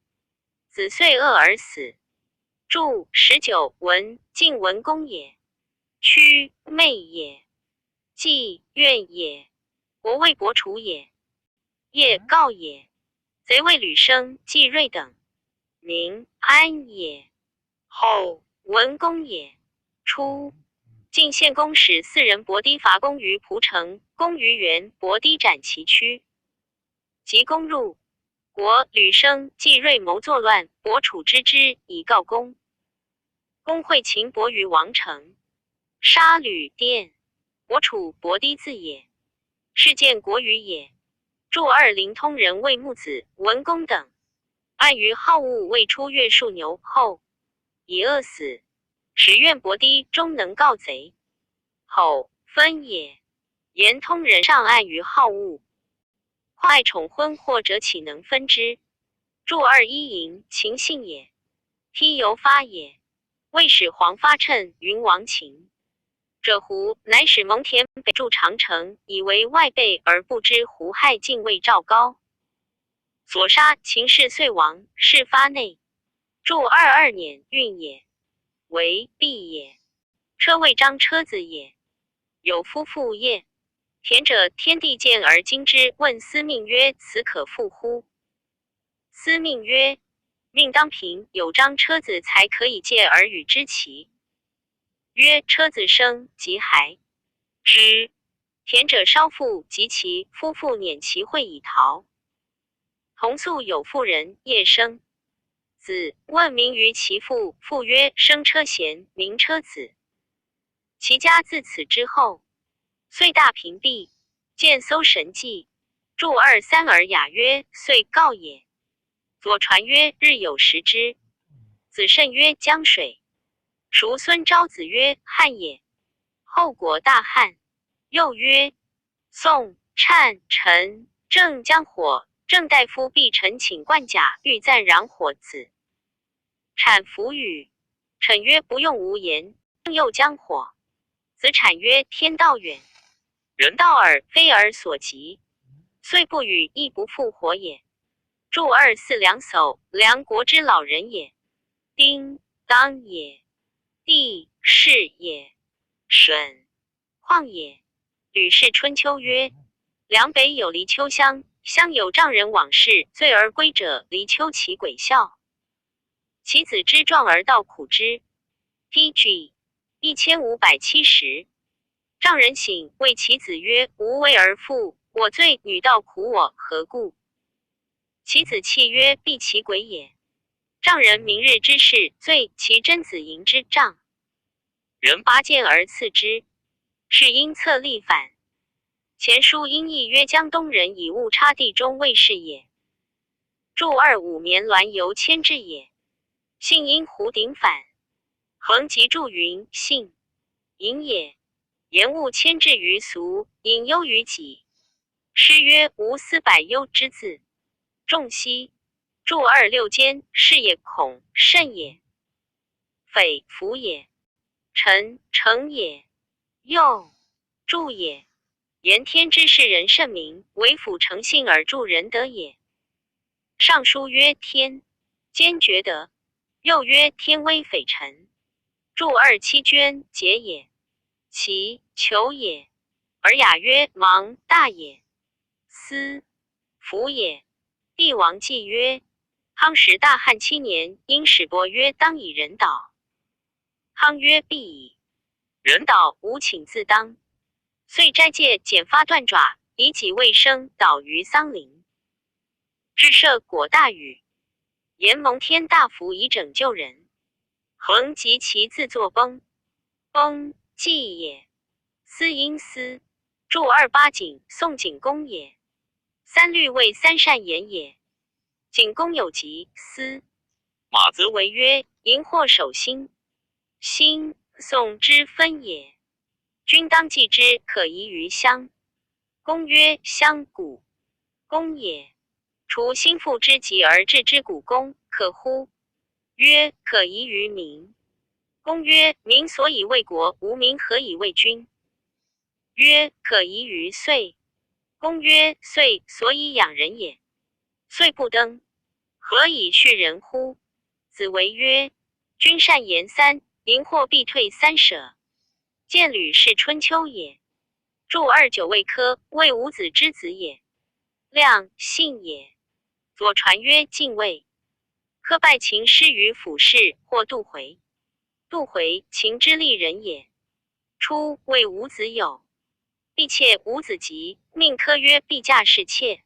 子遂饿而死。注19，文晋文公也。屈媚也。季怨也。国魏伯楚也。业告也。贼魏吕生、季瑞等。宁安也。后文公也。初，晋献公使4人伯堤伐公于蒲城，公于原，伯堤斩其躯。及公入国，吕生、季瑞谋作乱，伯楚知之，以告公。公会擒伯于王城，杀吕殿。伯楚伯堤字也。是见国语也。注2，灵通人魏穆子、文公等。按于好恶，未出越数牛后，以饿死。使愿伯堤终能告贼。后分也。言通人上按于好恶，或爱宠婚，或者岂能分之？注21，淫情性也。披犹发也。魏使黄发称云王秦者胡，乃使蒙恬北筑长城，以为外备，而不知胡害晋魏赵高。所杀秦氏遂亡，事发内。注22年运也。为毕也。车谓张车子也。有夫妇业。田者天地见而惊之，问司命曰：此可复乎？司命曰：命当平，有张车子才可以借而与之齐。曰：车子生即孩之。田者稍父及其夫妇辇其会以逃。同宿有妇人夜生子，问名于其父，父曰：生车贤，名车子。其家自此之后，遂大平毕，见搜神迹。注23，尔雅曰：遂告也。左传曰：日有食之。子慎曰：江水。叔孙昭子曰：汉也。后国大旱。又曰：宋粲陈郑将火。郑大夫毕陈请冠甲，欲暂攘火子。产弗与。臣曰：不用无言。郑又将火。子产曰：天道远，人道耳，非尔所及。遂不与，亦不复火也。祝二四两叟，梁国之老人也。丁当也。地是也。审况也。吕氏春秋曰：梁北有离丘乡，乡有丈人往世，醉而归者，离丘其鬼笑。其子之壮而道苦之。PG 1570。丈人醒，谓其子曰：吾为而父，我醉，女道苦我，何故？其子泣曰：必其鬼也。丈人明日之事，醉，其真子迎之，杖。人拔剑而刺之，是因策立反。前书因译曰：江东人以误差地中卫士也。祝二五绵鸾由牵制也。信因胡顶反。恒吉祝云：信隐也。言物牵制于俗，隐忧于己。诗曰：无思百忧之字。仲熙祝二六间，是也，恐甚也。匪福也。臣诚也。又助也。言天之士人甚明，为辅诚信而助仁德也。尚书曰：天坚决德。又曰：天威匪臣。祝二七捐，节也。其求也。尔雅曰：芒大也。思福也。帝王纪曰：康时大汉7年，因使伯曰：当以人导。康曰：必矣。人导无请自当。遂斋戒，剪发断爪，以己卫生，倒于桑林。至赦果大禹。言蒙天大福以拯救人。恒及其自作崩。崩祭也。司因司。祝二八景，宋景公也。三律为三善言也。景公有疾，司马则则为曰：淫惑守心。心宋之分也。君当祭之，可移于乡。公曰：乡古。公也。除心腹之疾而治之古公，可乎？曰：可移于民。公曰：民所以为国，无民何以为君？曰：可移于岁。公曰：岁所以养人也。岁不登，何以畜人乎？子为曰：君善言三，淫惑必退三舍。见吕氏春秋也。祝二九未科，谓伍子之子也。亮信也。左传曰：晋魏。科拜秦师于府事，或杜回。杜回，秦之利人也。初谓伍子有。必妾伍子疾，命科曰：必嫁是妾。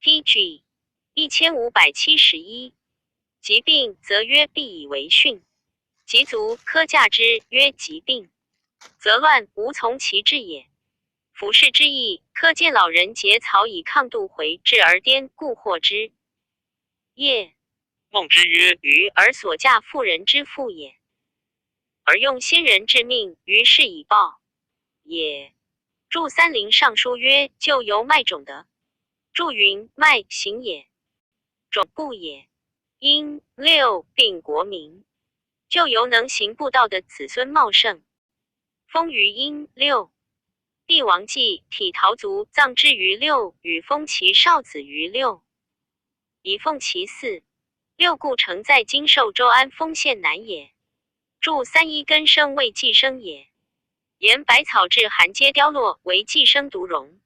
PG 1571。疾病，则曰：必以为训。疾卒，科嫁之，曰：疾病。则乱，无从其志也。府事之意，科见老人结草以抗杜回，至而颠，故获之。夜孟之曰：于而所嫁妇人之父也。而用先人之命，于是以报也。祝三陵尚书曰：就由麦种德。祝云：麦行也。种不也。因六并国民。就由能行布道的子孙茂盛。封于殷六。帝王纪体陶族葬之于六，与封其少子于六。以奉其嗣。六故城在今寿州安丰县南也。祝三一根生为寄生也。言百草至寒皆凋落，为寄生独荣。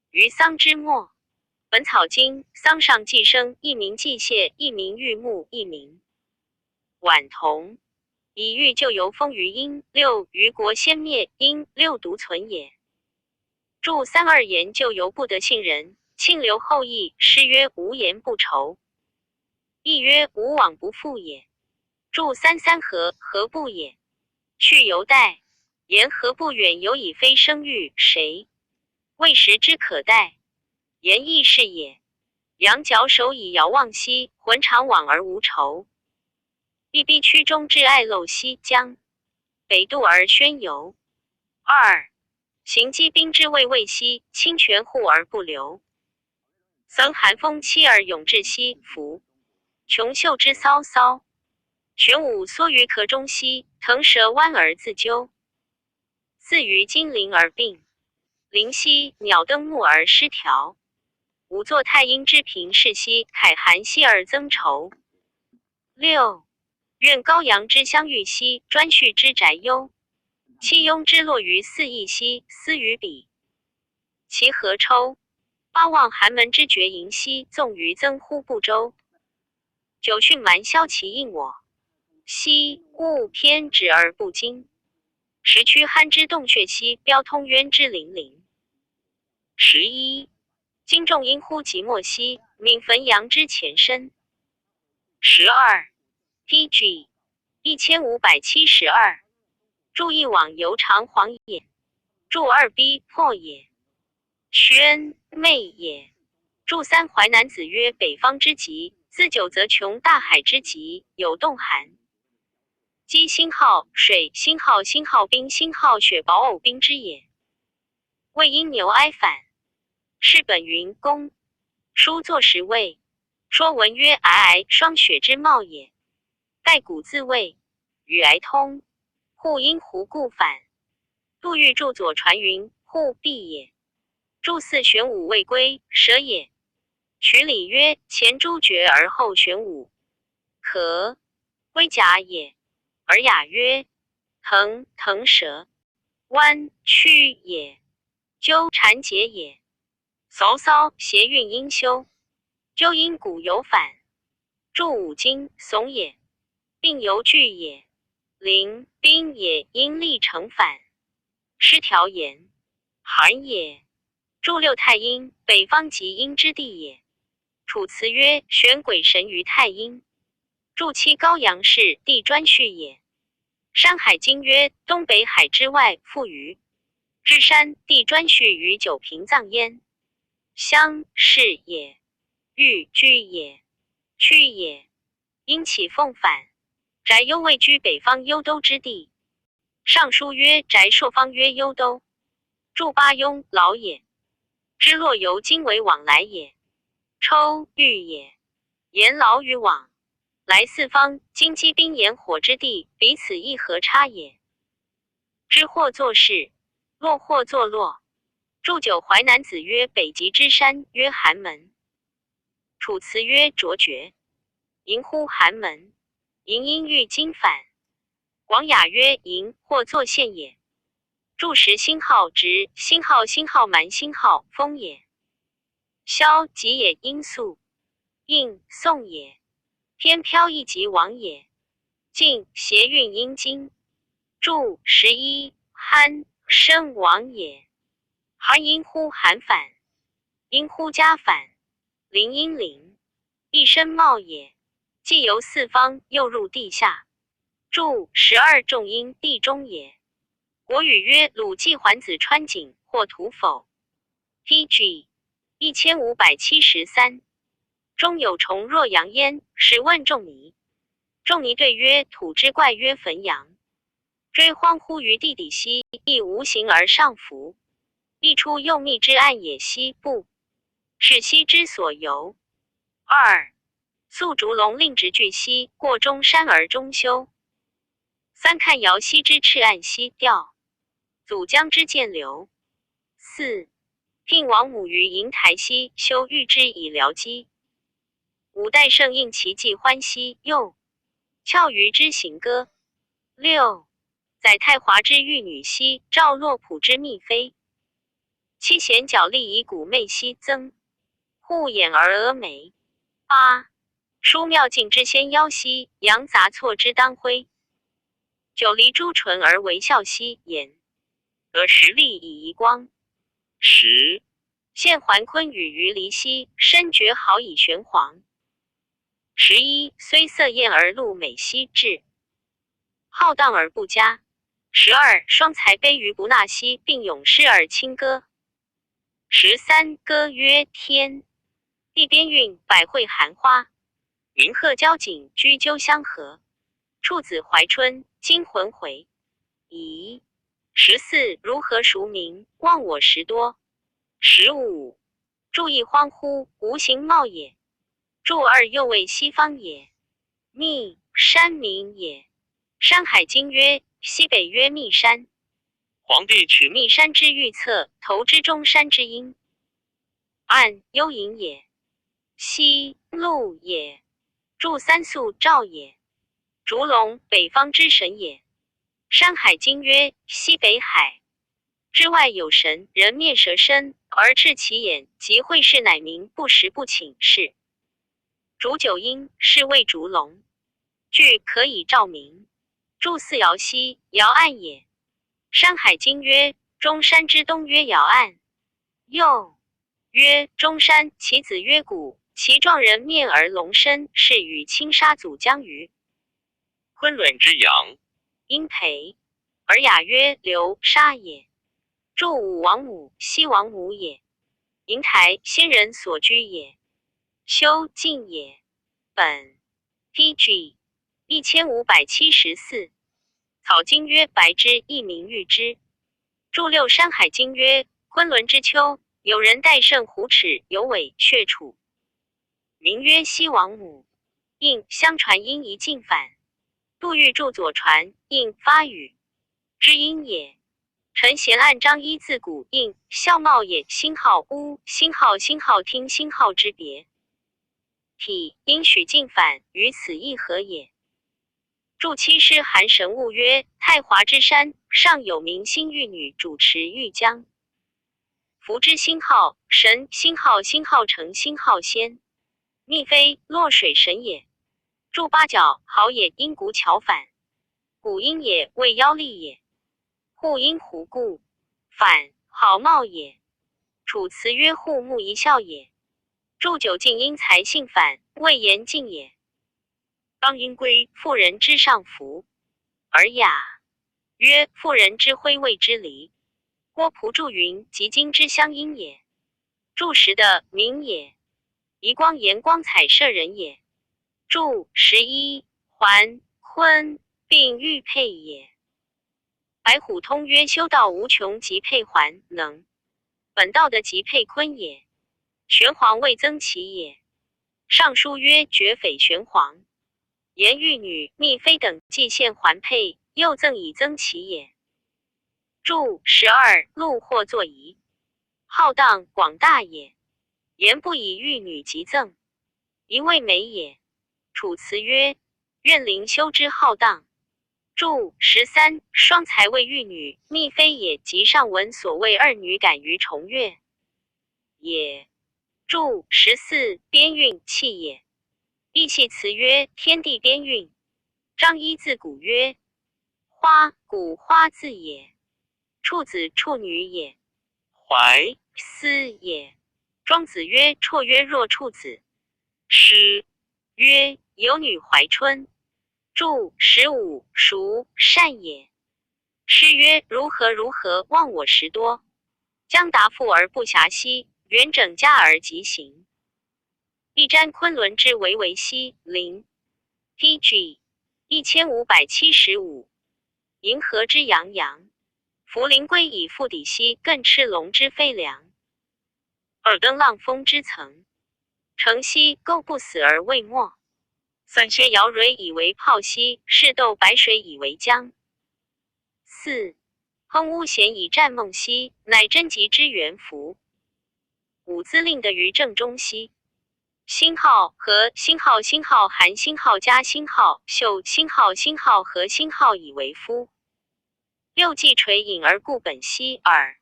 于桑之末。本草经，桑上寄生，一名寄谢，一名玉木，一名晚同。以玉就由封于殷六，于国先灭，殷六独存也。祝三二言就由不得信人，庆留后裔，诗曰：无言不愁。亦曰：无往不复也。祝三三何，何不也？去犹待。言何不远犹以非生育，谁未时之可待？言亦是也。羊角首以遥望西，浑常往而无愁。必逼曲中至爱陋西江，北渡而宣游。二行击兵之未未息，清泉护而不流。僧寒风期而永至西服。穷秀之骚骚。玄武缩于壳中兮，腾蛇弯而自纠。似于金鳞而并。灵犀鸟登木而失条。吾作太阴之平世兮，凯寒兮而增稠。6. 愿高阳之相遇兮，专序之宅幽。七庸之落于四邑兮，斯于彼。其何抽。八望寒门之绝营兮，纵于增乎不周。九训蛮萧其应我。兮物偏执而不精。十曲酣之洞穴兮，标通渊之陵陵。11. 精重阴乎即墨兮，敏汾阳之前身。12. TG 1572。注一往犹长黄也，注二逼破也，宣媚也。注三淮南子曰：北方之极，自九则穷大海之极，有冻寒。积星号水，星号星号冰，星号雪雹偶冰之也。谓因牛哀反。是本云公。书作时谓。说文曰：皑皑霜雪之貌也。盖古自谓与皑通。户因胡故反。杜预注左传云：户必也。注四玄武未归，舍也。曲礼曰：前朱绝而后玄武，可归甲也。而雅曰：腾腾蛇，弯曲也。纠缠结也。骚骚谐韵应修。纠因古有反。注五经怂也，并犹惧也。临兵也，因力成反。失调言寒也。注六太阴，北方极阴之地也。楚辞曰：玄鬼神于太阴。注七高阳氏，地专序也。山海经曰：东北海之外，复于之山，地专序于九平藏焉。乡是也。寓居也。区也。因起奉反。宅幽位居北方幽都之地。尚书曰：宅朔方曰幽都。注八庸老也。知洛由今为往来也。抽欲也。言劳于往来四方，今积冰炎火之地，彼此一合差也。知或作事，洛或作洛。注九淮南子曰：北极之山曰寒门。楚辞曰：卓绝，迎乎寒门。迎因欲经反。广雅曰：迎或作县也。注十星号直，星号星号蛮星号风也。萧极也，因素应宋也。偏飘逸即往也。晋谐韵阴经。注11酣身亡也。寒因乎寒反。因乎加反。临因临。一身冒也。既由四方，又入地下。注12重阴地中也。国语曰：鲁季桓子穿井，或土否。TG 1573。中有虫若阳焉，使问仲尼。仲尼对曰：土之怪曰汾阳。追荒乎于地底兮，亦无形而上浮。一出右密之暗也兮，不是兮之所由。2. 宿竹龙令直巨兮，过中山而中修。3. 看瑶兮之赤暗兮，调祖江之渐流。4. 聘王母于银台兮，修御之以疗机。5. 代圣应其计欢兮，又翘于之行歌。6. 载太华之玉女兮，赵洛甫之宓妃。7. 贤角立以鼓媚兮，增护眼而峨眉。8. 书妙境之仙妖兮，阳杂错之当辉。9. 离朱唇而为笑兮，眼而实力以移光。10. 现桓坤与于离兮，身觉好以玄黄。11. 虽色艳而露美兮，志浩荡而不佳。12. 双才悲于不纳兮，并咏诗而清歌。13. 歌曰：天地边韵，百卉含花。云鹤交颈，居鸠相和。处子怀春，惊魂回。乙。14. 如何孰名？忘我时多。15. 注意荒乎，无形貌也。注二又谓西方也。密山名也。山海经曰：西北曰密山。皇帝取密山之预测，头之中山之阴。岸幽隐也，西陆也，祝三宿兆也，烛龙北方之神也。山海经曰：西北海之外有神，人面蛇身，而赤其眼，即会是，乃名不时不寝是。烛九阴，是谓烛龙，具可以照明。祝四爻西，爻岸也。山海经曰：中山之东曰爻岸，又曰中山，其子曰谷，其状人面而龙身，是与青沙祖江鱼。昆仑之阳，阴培，而雅曰流沙也。祝武王母，西王母也。银台，先人所居也。修静也。本 PG 1574。草经曰：白之，亦名玉之。注六山海经曰：昆仑之丘，有人戴胜虎齿，有尾雀楚，名曰西王母。应相传因一进反，杜预著左传，应发语之音也。陈贤按张一字古应孝茂也，星号乌，星号听星号之别。体应许进反，于此一合也。注七师韩神物曰：太华之山上有明星玉女，主持玉江。福之星号，神星号成星号仙，密非落水神也。注八角好也，因谷巧反，谷阴也，谓妖力也。户阴胡故，反好貌也。楚辞曰：户木一笑也。注九进因财性反，谓言进也。刚阴归，妇人之上服，而雅曰：妇人之辉位之离。郭璞注云：极金之相阴也。注十的明也，移光言光彩射人也。注11环坤，并欲配也。白虎通曰：修道无穷，即配环能。本道的即配坤也。玄黄未增其也。尚书曰：绝匪玄黄。言玉女、密妃等既现环配，又赠以增其也。注12禄或作仪，浩荡广大也。言不以玉女即赠，一味美也。楚辞曰：愿灵修之浩荡。注13双才谓玉女、密妃也，即上文所谓二女感于重月也。注14边韵气也。义气辞曰：天地边韵。张一字古曰：花，古花字也。处子处女也。怀思也。庄子曰：绰约若处子。师曰：有女怀春。注15孰善也。诗曰：如何忘我时多，将达复而不暇兮，元整家而即行。一瞻昆仑之为西陵。 PG 1575。银河之洋洋，茯苓归以复底兮，更赤龙之飞梁。二登浪峰之层，城西构不死而未没。三薛摇蕤以为泡兮，是斗白水以为浆。四亨巫咸以战梦兮，乃贞吉之元符。五资令的于正中兮。星号和星号含星号加星号秀星号和星号以为夫。六既垂隐而固本兮耳，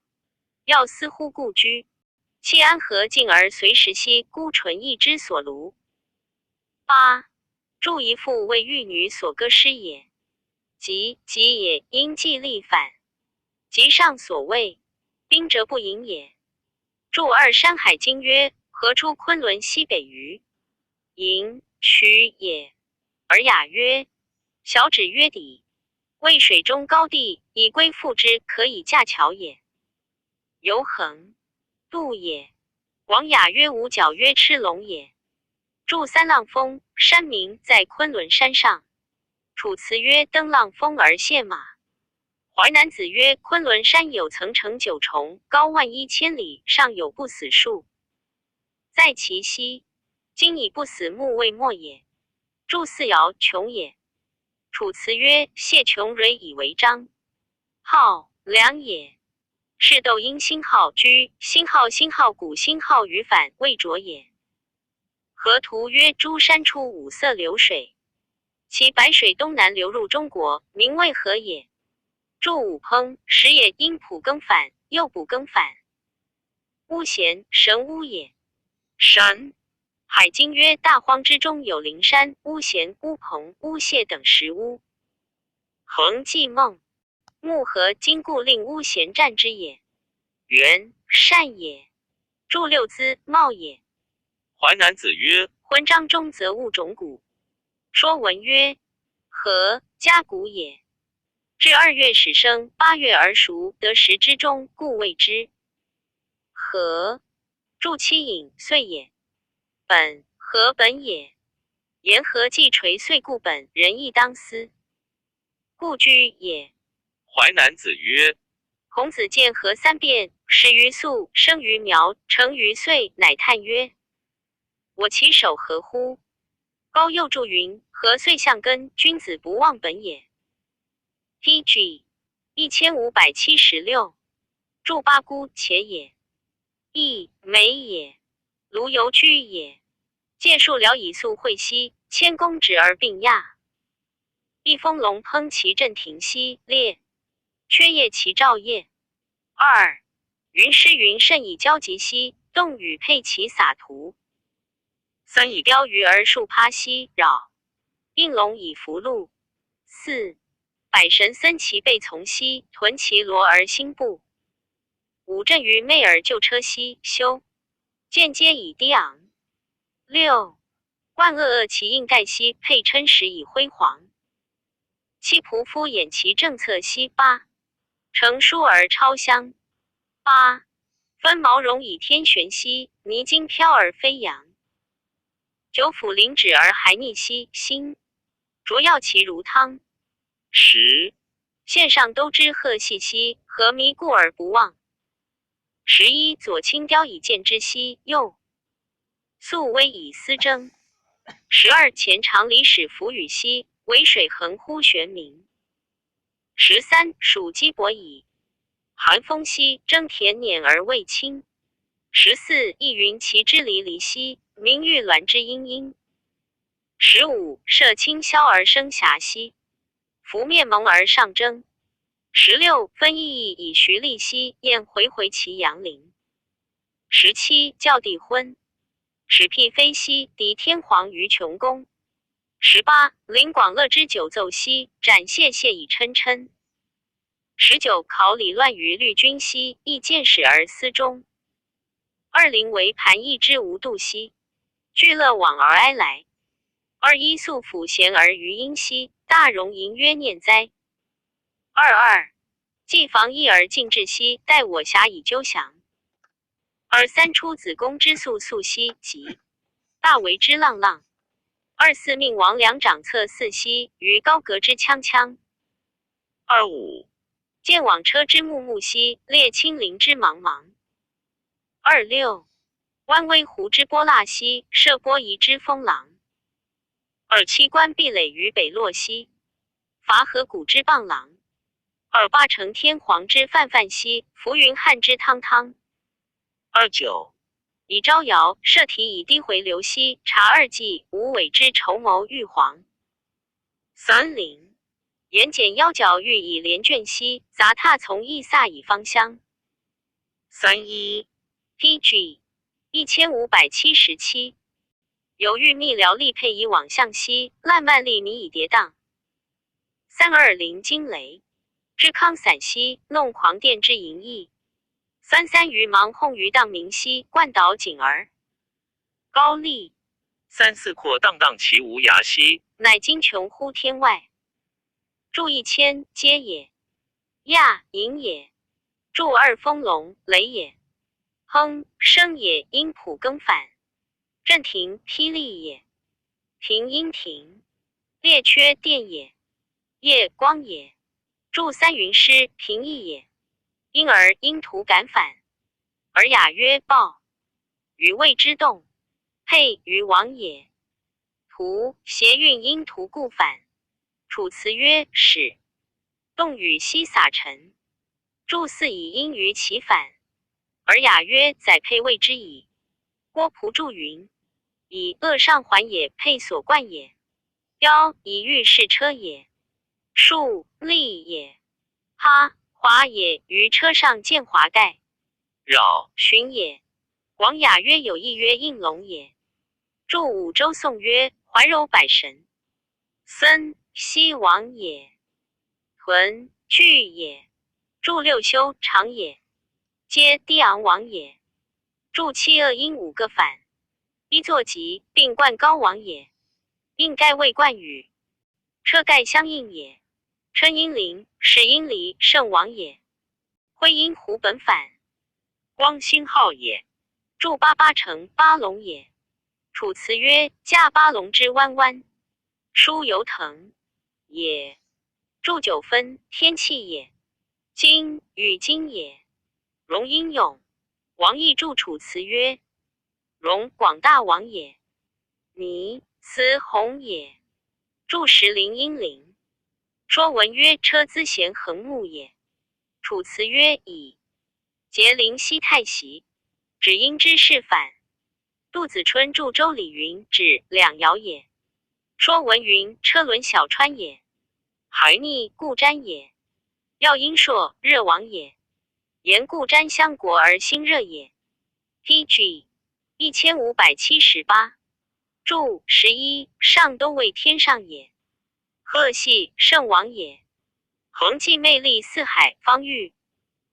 要思乎故居。七安和静而随时兮，孤纯一之所庐。八注一父为玉女所歌诗也。即也，因既立反，即上所谓兵者不盈也。注二山海经曰：何出昆仑西北隅，盈渠也。而雅曰：小指曰底，为水中高地，以归复之，可以架桥也。游衡渡也。王雅曰：五角曰赤龙也。注三浪峰，山名在昆仑山上。楚辞曰：登浪峰而谢马。淮南子曰：昆仑山有层成九重，高11000里，上有不死树，在其西。今以不死木为没也。注四爻穷也。楚辞曰：谢穷蕤以为章，号梁也。是斗因星号居，星号古星号于反未着也。河图曰诸山出五色流水，其白水东南流入中国，名为何也？注五烹，时也阴卜更反，右卜更反。巫咸，神巫也。山，海经曰大荒之中有灵山、巫咸、巫鹏、巫谢等十巫。恒记梦，木合今故令巫咸战之也。元，善也。注六资，茂也。淮南子曰：浑章中则物种谷。说文曰：禾，家谷也。至2月始生，8月而熟，得10之中，故谓之禾。注七引，岁也。本，禾本也。言禾既垂岁故本，人亦当思。故居也。淮南子曰：孔子见禾三变，始于粟，生于苗，成于岁，乃叹曰：我其手何乎？高又注云：禾岁相根，君子不忘本也。PG 1576。注八姑，且也。亦美也。卢游居也。借数聊以粟会兮，谦公直而并亚。一风龙烹其振庭兮，列。缺叶其照叶。二，云湿云甚以交集兮，动雨配其洒图。三，以雕鱼而树趴兮，扰。应龙以福禄。四，百神森其背从兮，屯其罗而心步。五，振于媚而就车兮，修。间接以低昂。六，冠恶其应盖兮，配称时以辉煌。七，仆夫掩其政策兮。八，成书而超香。八，分毛绒以天旋兮，泥金飘而飞扬。九，辅临止而还逆兮，心。浊药其如汤。十，线上都知鹤细兮，何迷故而不忘。11，左青雕以见之兮，右素微以思征。12，前常理使浮语兮，为水横乎玄冥。13，属鸡伯矣。寒风兮，征田辇而未清。14，亦云其之离离兮，明玉鸾之殷殷。15，射清霄而生霞兮，拂面蒙而上征。16，分意义以徐立兮，燕回回其阳陵。17，教帝昏，使辟飞兮，敌天皇于琼宫。18，临广乐之久奏兮，展谢谢以琛琛。19，考礼乱于律君兮，亦见始而思中。20，为盘翼之无度兮，聚乐往而哀来。21，素辅贤而余音兮，大容吟曰念哉。22，既防疫而进至兮，待我暇以纠详。23，出子宫之素素兮，吉。大为之浪浪。24，命王良长策四兮，于高阁之锵锵。25，见网车之木木兮，列青林之茫茫。26，湾微湖之波辣兮，射波夷之风浪。27，观壁垒于北洛兮，伐河谷之傍廊。28，承天皇之泛泛兮，浮云汉之汤汤。29，以招摇，射题以低回流兮，察二计，无伪之筹谋玉皇。30，言简腰角欲以连卷兮，杂沓从易飒以芳香。31， PG 1577。有欲密聊力配以往向兮，烂漫力迷以跌宕。320，惊雷之康散兮，弄狂电之淫逸。33，于盲哄于荡明兮，灌倒井儿。高丽。34，阔荡荡其无涯兮，乃金穷乎天外。注1000，皆也。亚，盈也。注2，风龙，雷也。亨，生也，阴卜更反。震庭，霹雳也。平阴庭，列缺，电也。夜，光也。注3，云湿，平易也。因而阴图感反。尔雅曰暴，与谓之动。配于王也。图，谐韵阴图故反。楚辞曰使。动与兮洒尘。注4以应于其反，而雅曰：载配谓之矣。郭璞注云：以恶上环也，配所冠也；标以御士车也；树立也；哈华也，于车上见华盖。绕寻也。广雅曰：有意曰应龙也。注五周颂曰：怀柔百神。森西王也。屯巨也。注六修长也。皆低昂王也。注七恶因5个反，一作吉，并冠高王也。应盖谓冠语，车盖相应也。称阴灵，是阴离圣王也。徽因胡本反，光星号也。注八乘八龙也。楚辞曰：驾八龙之弯弯，书游腾也。注9分天气也。金与金也。荣英勇。王毅注楚辞曰：荣广大王也。弥辞鸿也。注石灵阴灵。说文曰：车资弦横木也。楚辞曰：以节灵西太息，指阴之事反。杜子春注周礼云：指两爻也。说文云：车轮小川也。还逆故瞻也。要阴朔热王也。言故瞻相国而心热也。PG 1578。注11上都为天上也。贺系圣王也。恒既魅力四海方域，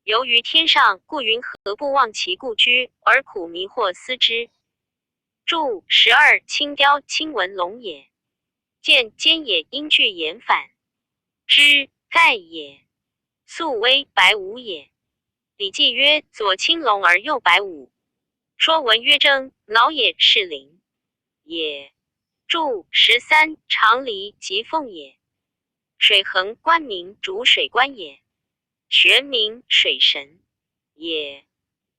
由于天上，故云何不忘其故居，而苦迷惑思之。注12青雕青文龙也。见坚也，因具言反。之盖也。素微白无也。礼记曰：左青龙而右白虎。说文曰：征脑也，是灵也。注13长离即凤也。水衡官名主水官也。玄名水神也。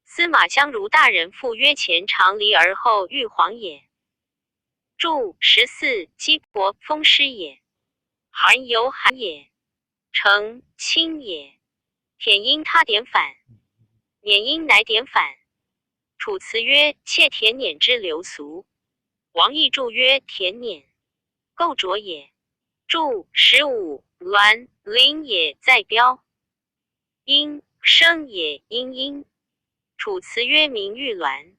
司马相如大人父曰：前长离而后玉皇也。注14姬伯封师也。韩由韩也。成清也。舔因他点反，碾因乃点反。楚辞曰：窃田碾之流俗。王毅注曰：田碾构浊也。注15鸾灵也在标。阴生也阴阴。楚辞曰：名玉鸾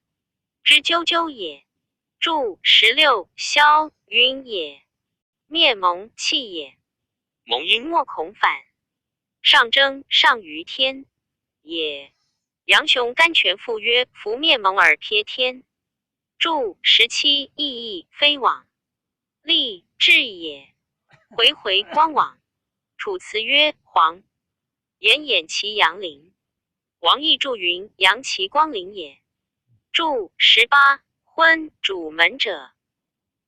之啾啾也。注16霄云也。灭蒙气也。蒙阴莫恐反。上征上于天也。杨雄甘泉赋曰：夫灭蒙而瞥天。注17意义非往，立志也。回回光往。楚辞曰：黄炎掩其阳灵。王毅注云：阳其光灵也。注18昏主门者，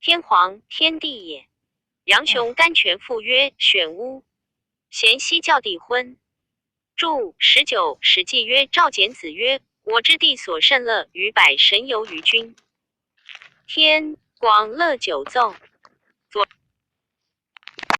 天皇天地也。杨雄甘泉赋曰：选屋咸熙教帝昏。注19史记曰：赵简子曰：我之地所甚乐于百神游于君。天广乐九奏。